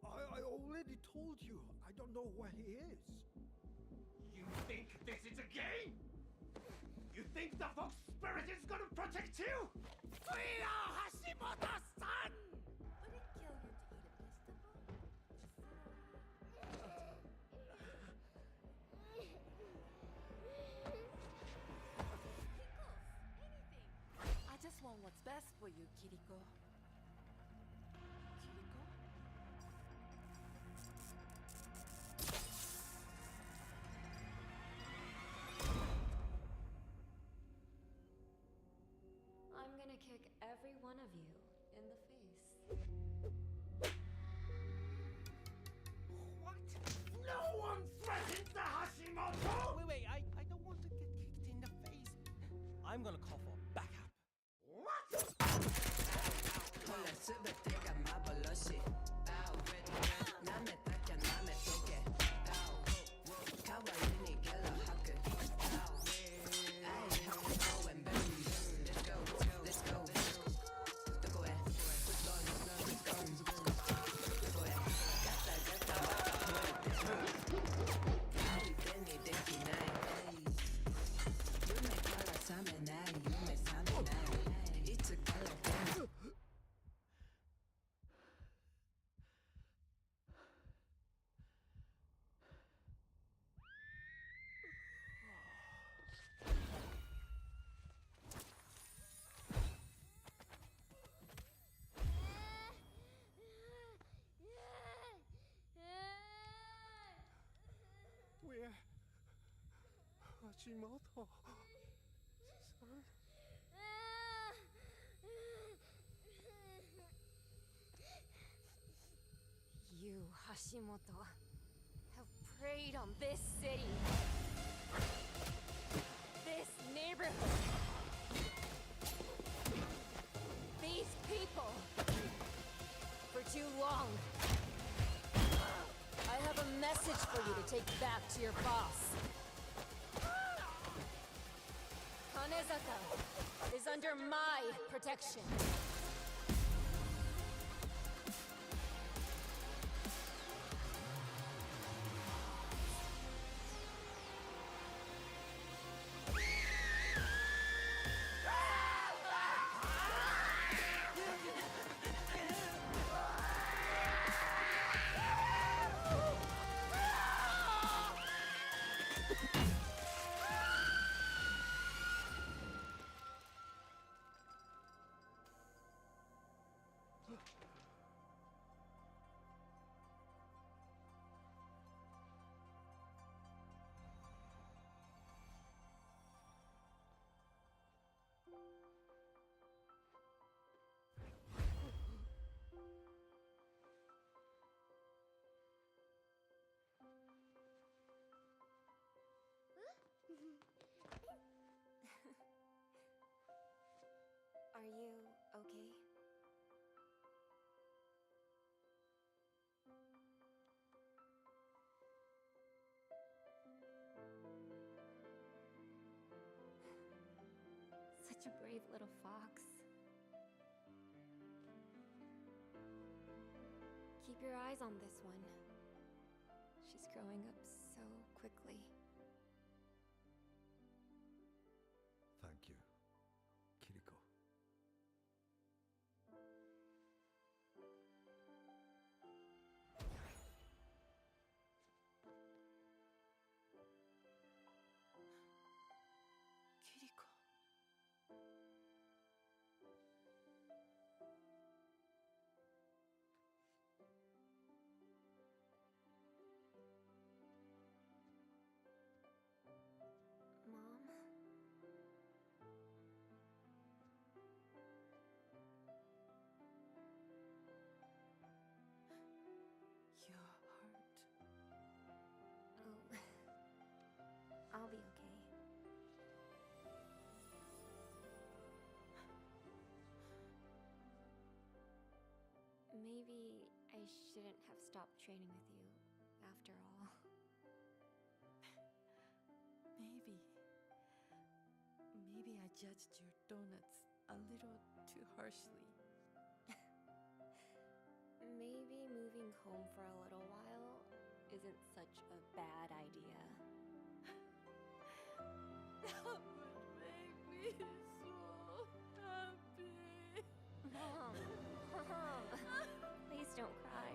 I already told you. I don't know where he is. You think this is a game? You think the fox spirit is gonna protect you? We are Hashimoto-san! Would it kill you to eat a vegetable? I just want what's best for you, Kiriko. Kiriko? I'm gonna kick every one of you in the face. What? No one threatens the Hashimoto! Wait, I don't want to get kicked in the face. I'm gonna call for backup. What? Hashimoto. Son? You, Hashimoto, have preyed on this city, this neighborhood, these people, for too long. I have a message for you to take back to your boss. Kanezaka is under my protection. Are you okay? Such a brave little fox. Keep your eyes on this one. She's growing up so quickly. Thank you, Kiriko. Kiriko. Mom? Your heart. Oh, I'll be okay. Maybe I shouldn't have stopped training with you after all. Maybe. Maybe I judged your donuts a little too harshly. Maybe moving home for a little while isn't such a bad idea. That would make me so happy. Mom, Mom, please don't cry.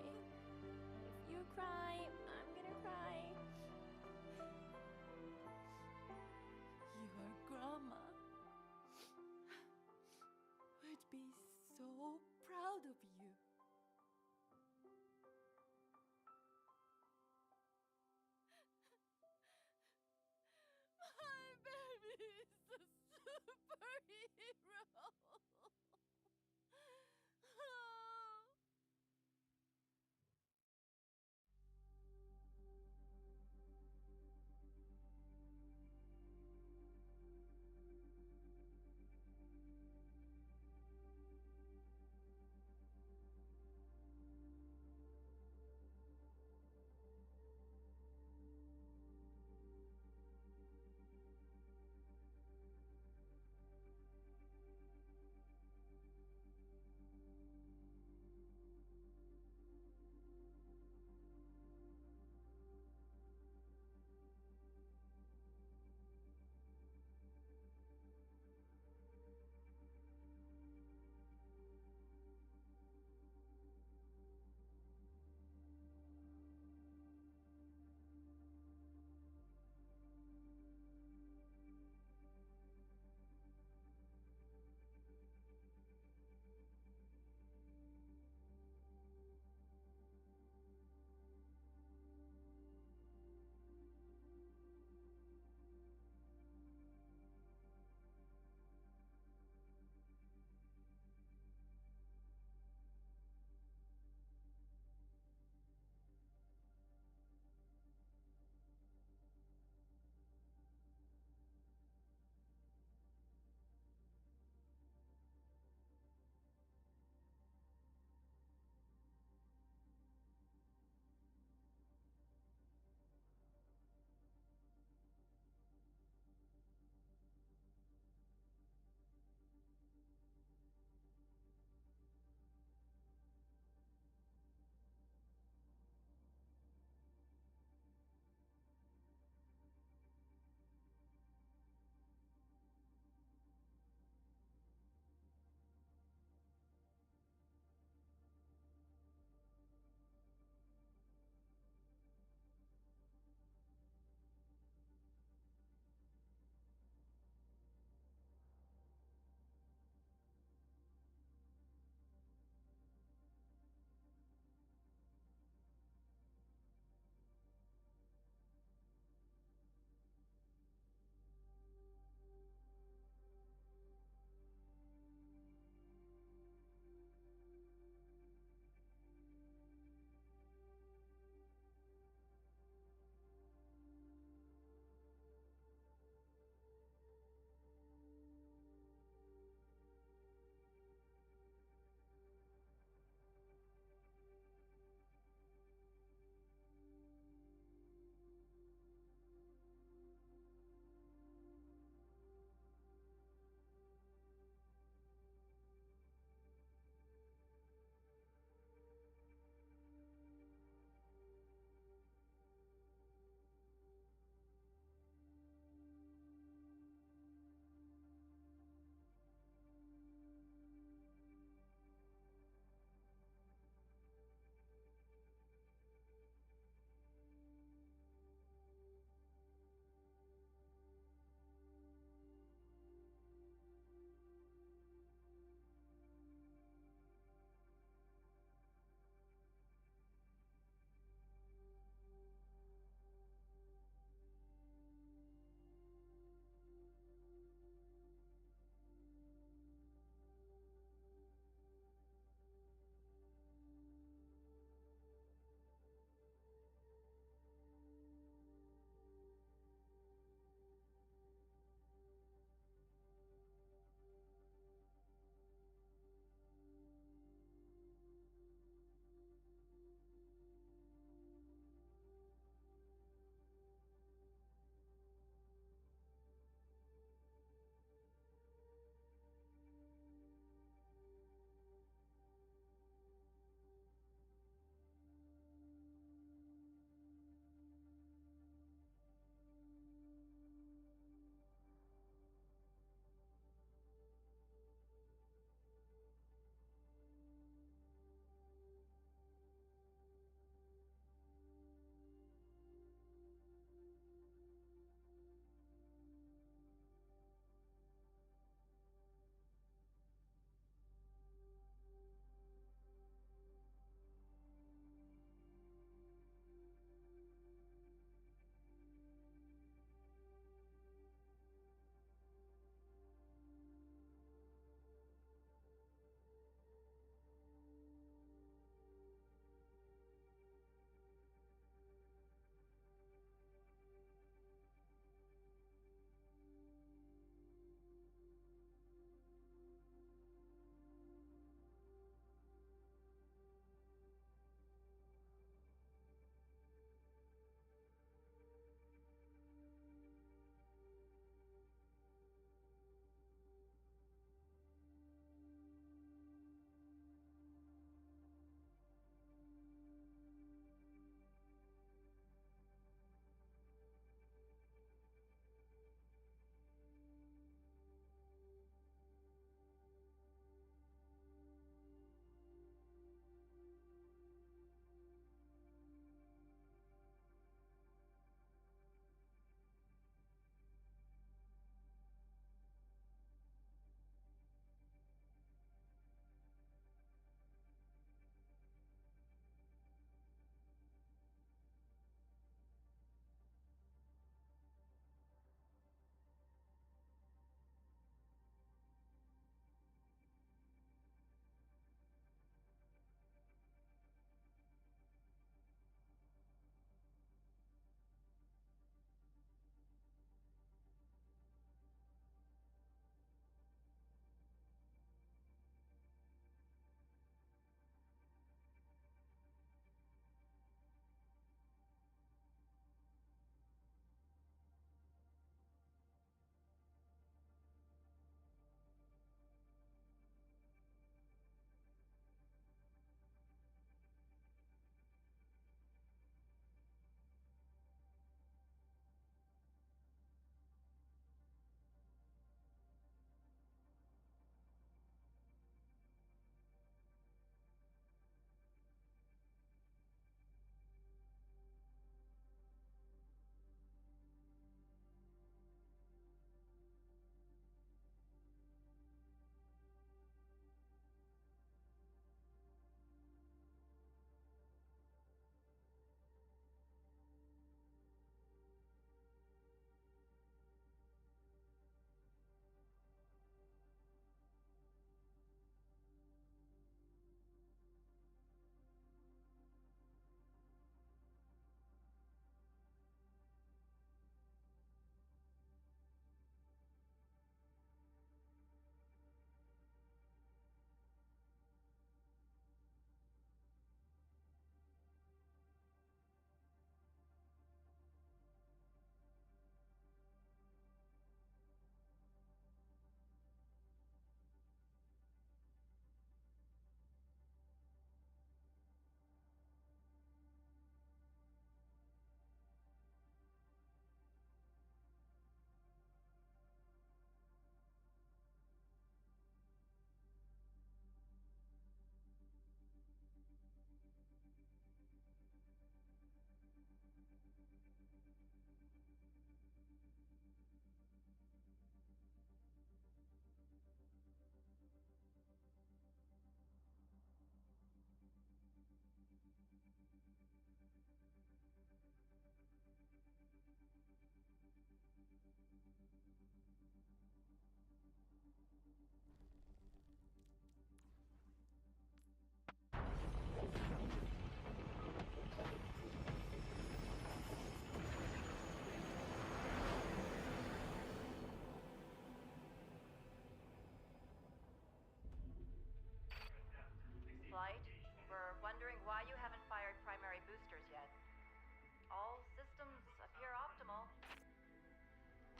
If you cry, I'm gonna cry. Your grandma would be so proud of you. My baby is a superhero.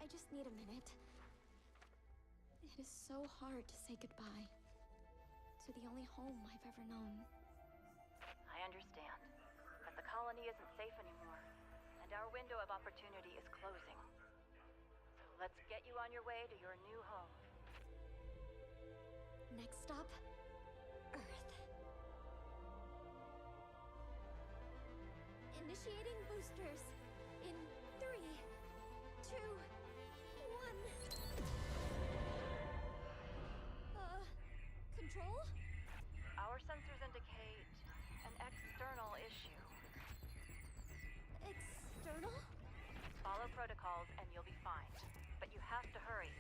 I just need a minute. It is so hard to say goodbye to the only home I've ever known. I understand, but the colony isn't safe anymore, and our window of opportunity is closing. So let's get you on your way to your new home. Next stop, Earth. Initiating boosters in 3, 2, 1. Control? Our sensors indicate an external issue. External? Follow protocols and you'll be fine. But you have to hurry.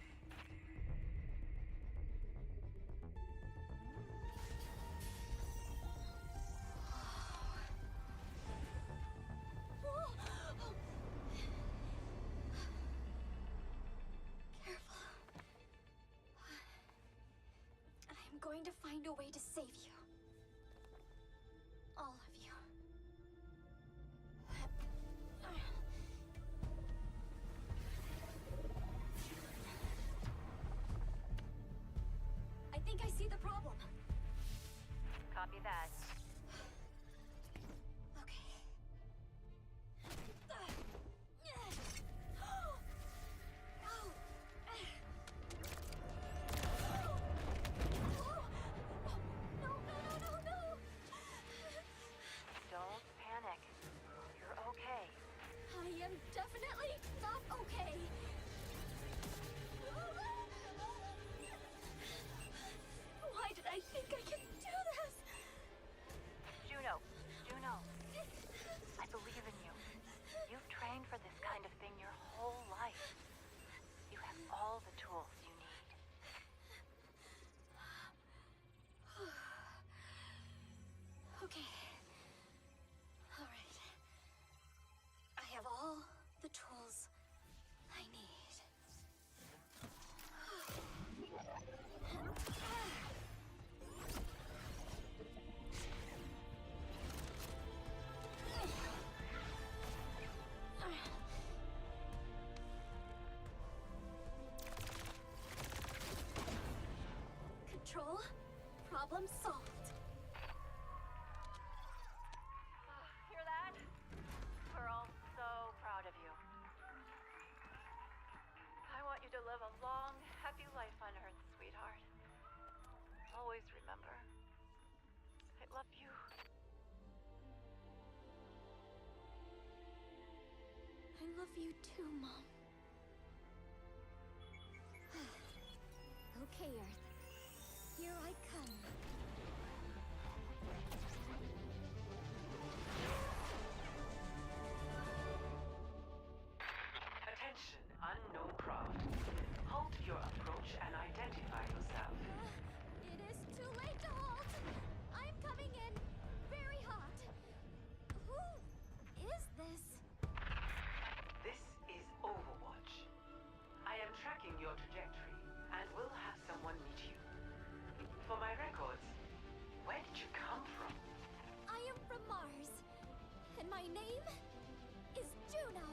Careful. I'm going to find a way to save you. All of you. I think I see the problem. Copy that. Okay. Don't panic. You're okay. I am definitely not okay. Why did I think I could do this? Juno, I believe in you. You've trained for this kind of thing your whole life. You have all the tools you need. Okay. All right. I have all the tools I need. Control. Problem solved. Hear that? We're all so proud of you. I want you to live a long, happy life on Earth, sweetheart. Always remember, I love you. I love you too, Mom. Okay, Earth. Here I come. Attention, unknown craft. Halt your approach and identify yourself. It is too late to halt. I'm coming in very hot. Who is this? This is Overwatch. I am tracking your trajectory and will have someone meet you. For my records, where did you come from? I am from Mars, and my name is Juno.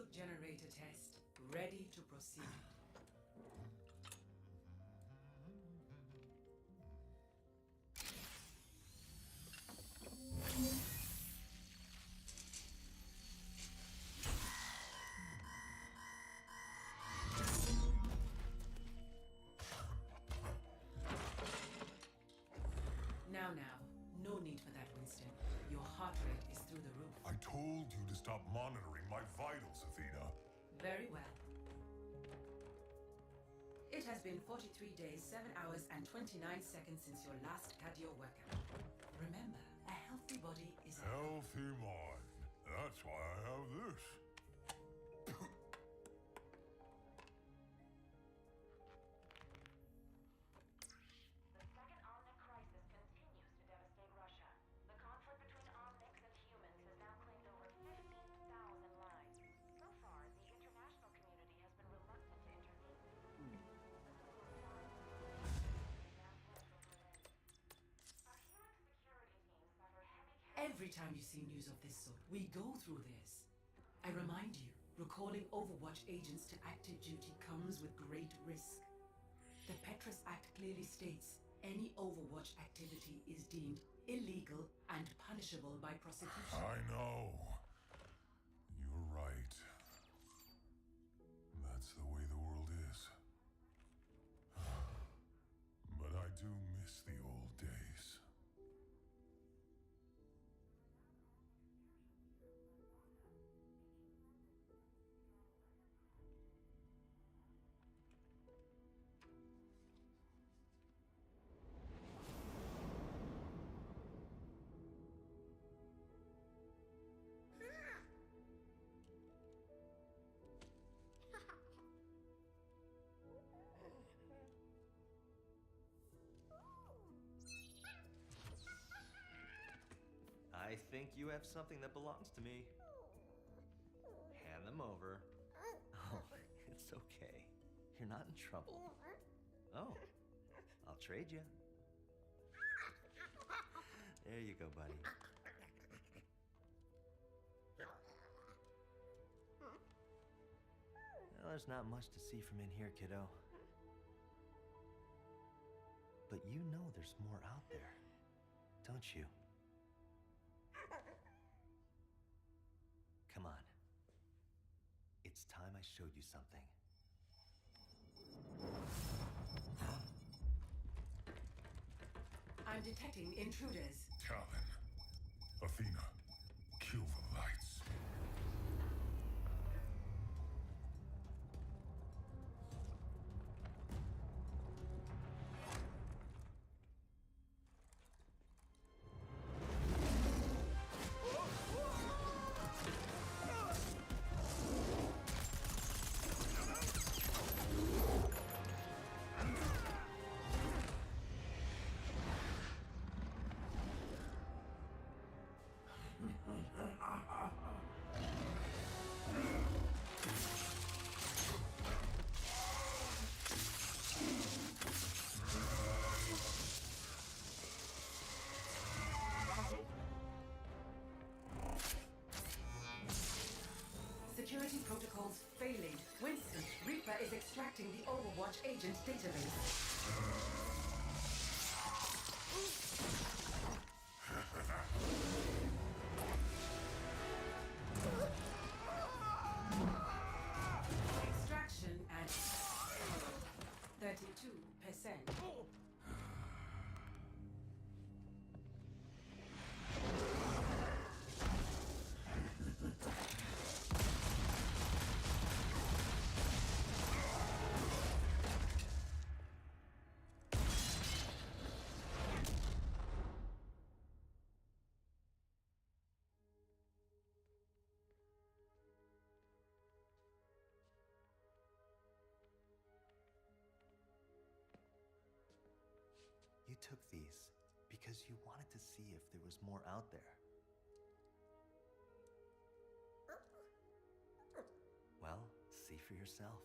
Shield generator test ready to proceed. Now, no need for that, Winston. Your heart rate is through the roof. I told you to stop monitoring my vitals, Athena. Very well. It has been 43 days, 7 hours, and 29 seconds since your last cardio workout. Remember, a healthy body is a Healthy mind. That's why I have this. The second OMNIC crisis continues to devastate Russia. The conflict between OMNICs and humans has now claimed over 15,000 lives. So far, the international community has been reluctant to intervene. Every time you see news of this sort, we go through this. I remind you, recalling Overwatch agents to active duty comes with great risk. The Petrus Act clearly states any Overwatch activity is deemed illegal and punishable by prosecution. I know. You're right. That's the way the world is. But I do miss the old days. I think you have something that belongs to me. Hand them over. Oh, it's okay. You're not in trouble. Oh, I'll trade you. There you go, buddy. Well, there's not much to see from in here, kiddo. But you know there's more out there, don't you? Come on. It's time I showed you something. I'm detecting intruders. Talon. Athena. Kill the lights. Security protocols failing. Winston, Reaper is extracting the Overwatch agent database. Extraction at 32%. You took these because you wanted to see if there was more out there. Well, see for yourself.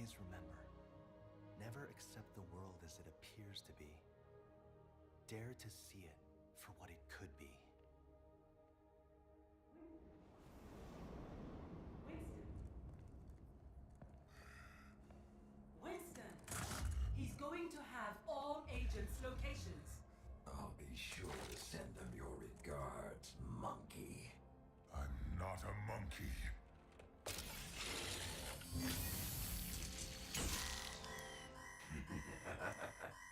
Always remember, never accept the world as it appears to be. Dare to see it for what it could be. Winston! He's going to have all agents' locations. I'll be sure to send them your regards, monkey. I'm not a monkey.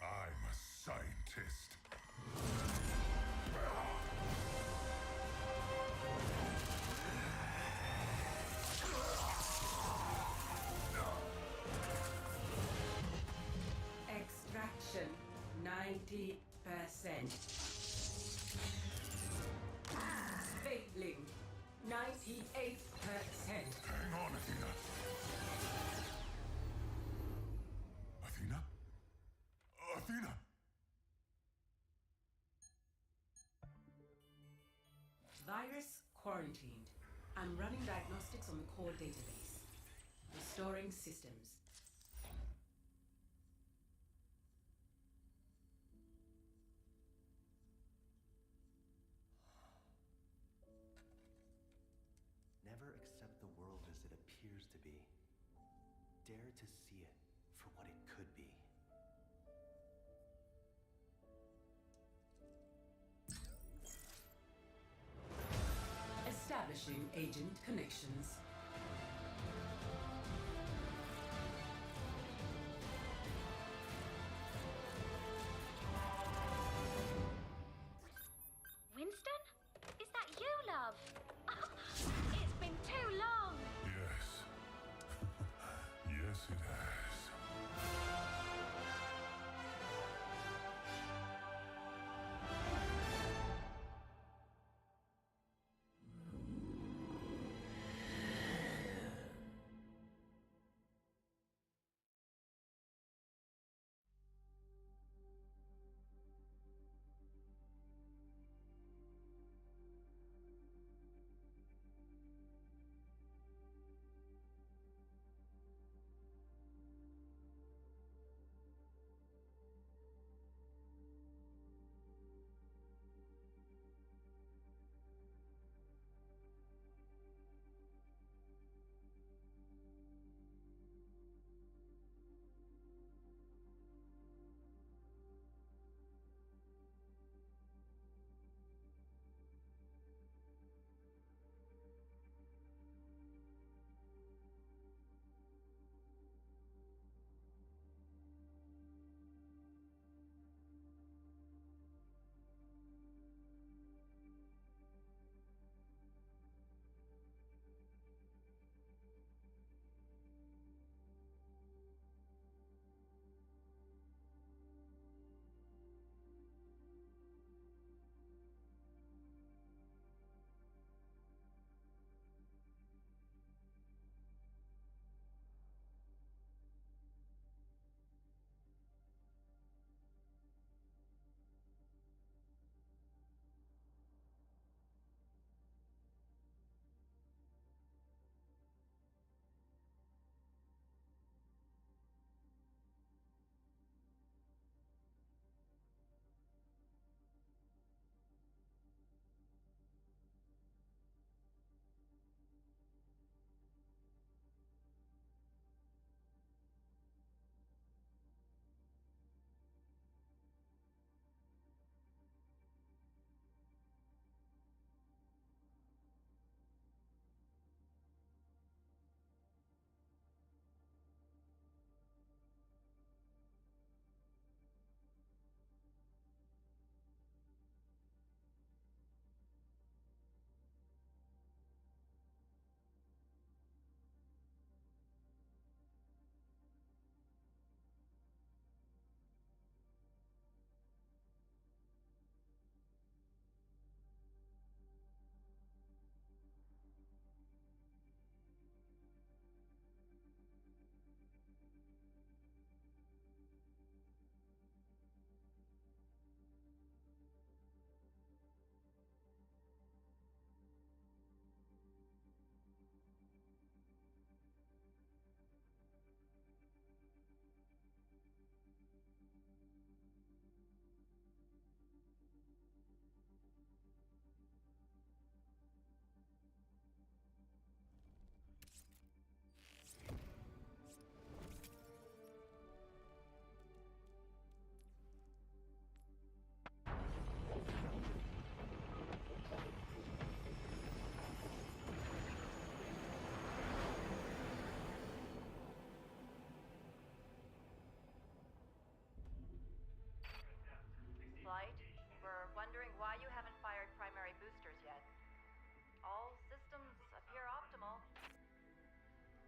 I'm a scientist. Extraction 90%. Failing 98%. Hang on, Athena. Athena? Athena! Virus quarantined. I'm running diagnostics on the core database. Restoring systems. Never accept the world as it appears to be. Dare to see it for what it could be. Establishing agent connections. Winston? Is that you, love? It's been too long. Yes. Yes, it has.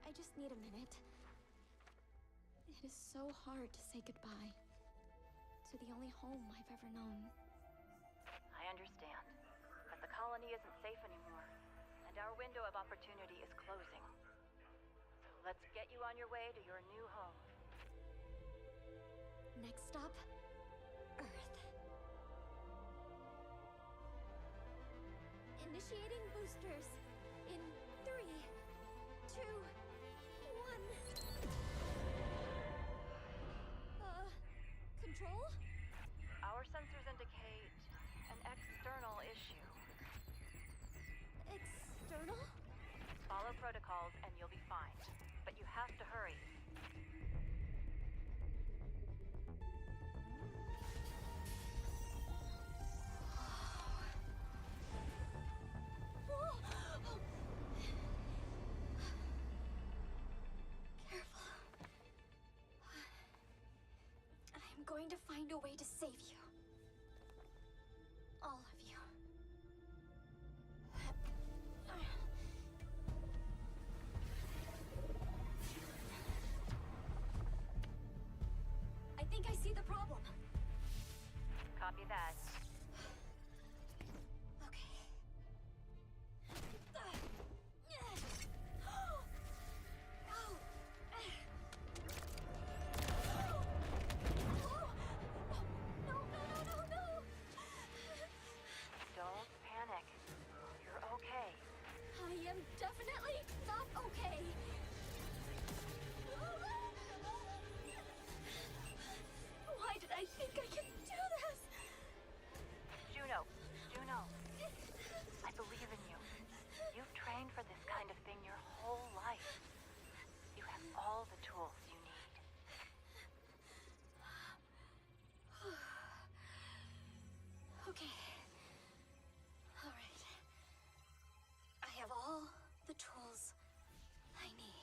I just need a minute. It is so hard to say goodbye to the only home I've ever known. I understand, but the colony isn't safe anymore, and our window of opportunity is closing. So let's get you on your way to your new home. Next stop, Earth. Initiating boosters in 3, 2, 1. Control? Our sensors indicate an external issue. External? Follow protocols and you'll be fine. But you have to hurry. Careful. I'm going to find a way to save you. All of you. I think I see the problem. Copy that. Don't panic. You're okay. I am definitely not okay. Why did I think I could do this? Juno, I believe in you. You've trained for this kind of thing your whole life. You have all the tools you need. Okay. All right. I have all the tools I need.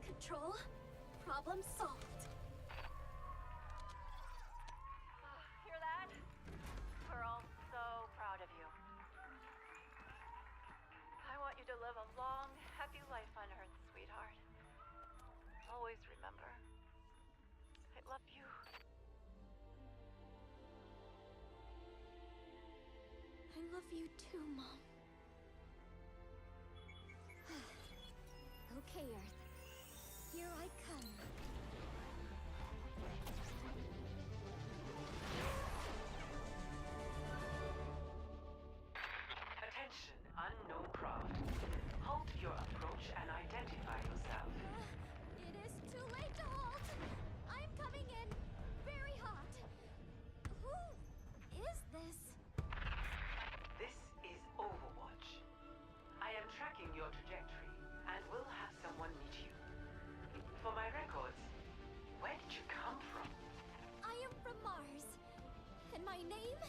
Control. Problem solved. Hear that? We're all so proud of you. I want you to live a long, happy life on Earth, sweetheart. Always remember, I love you. I love you too, Mom. Okay, Earth. Here I come. Attention, unknown craft. Halt your approach and identify yourself. It is too late to halt. I'm coming in very hot. Who is this? This is Overwatch. I am tracking your trajectory and will have someone meet you. For my records, where did you come from? I am from Mars, and my name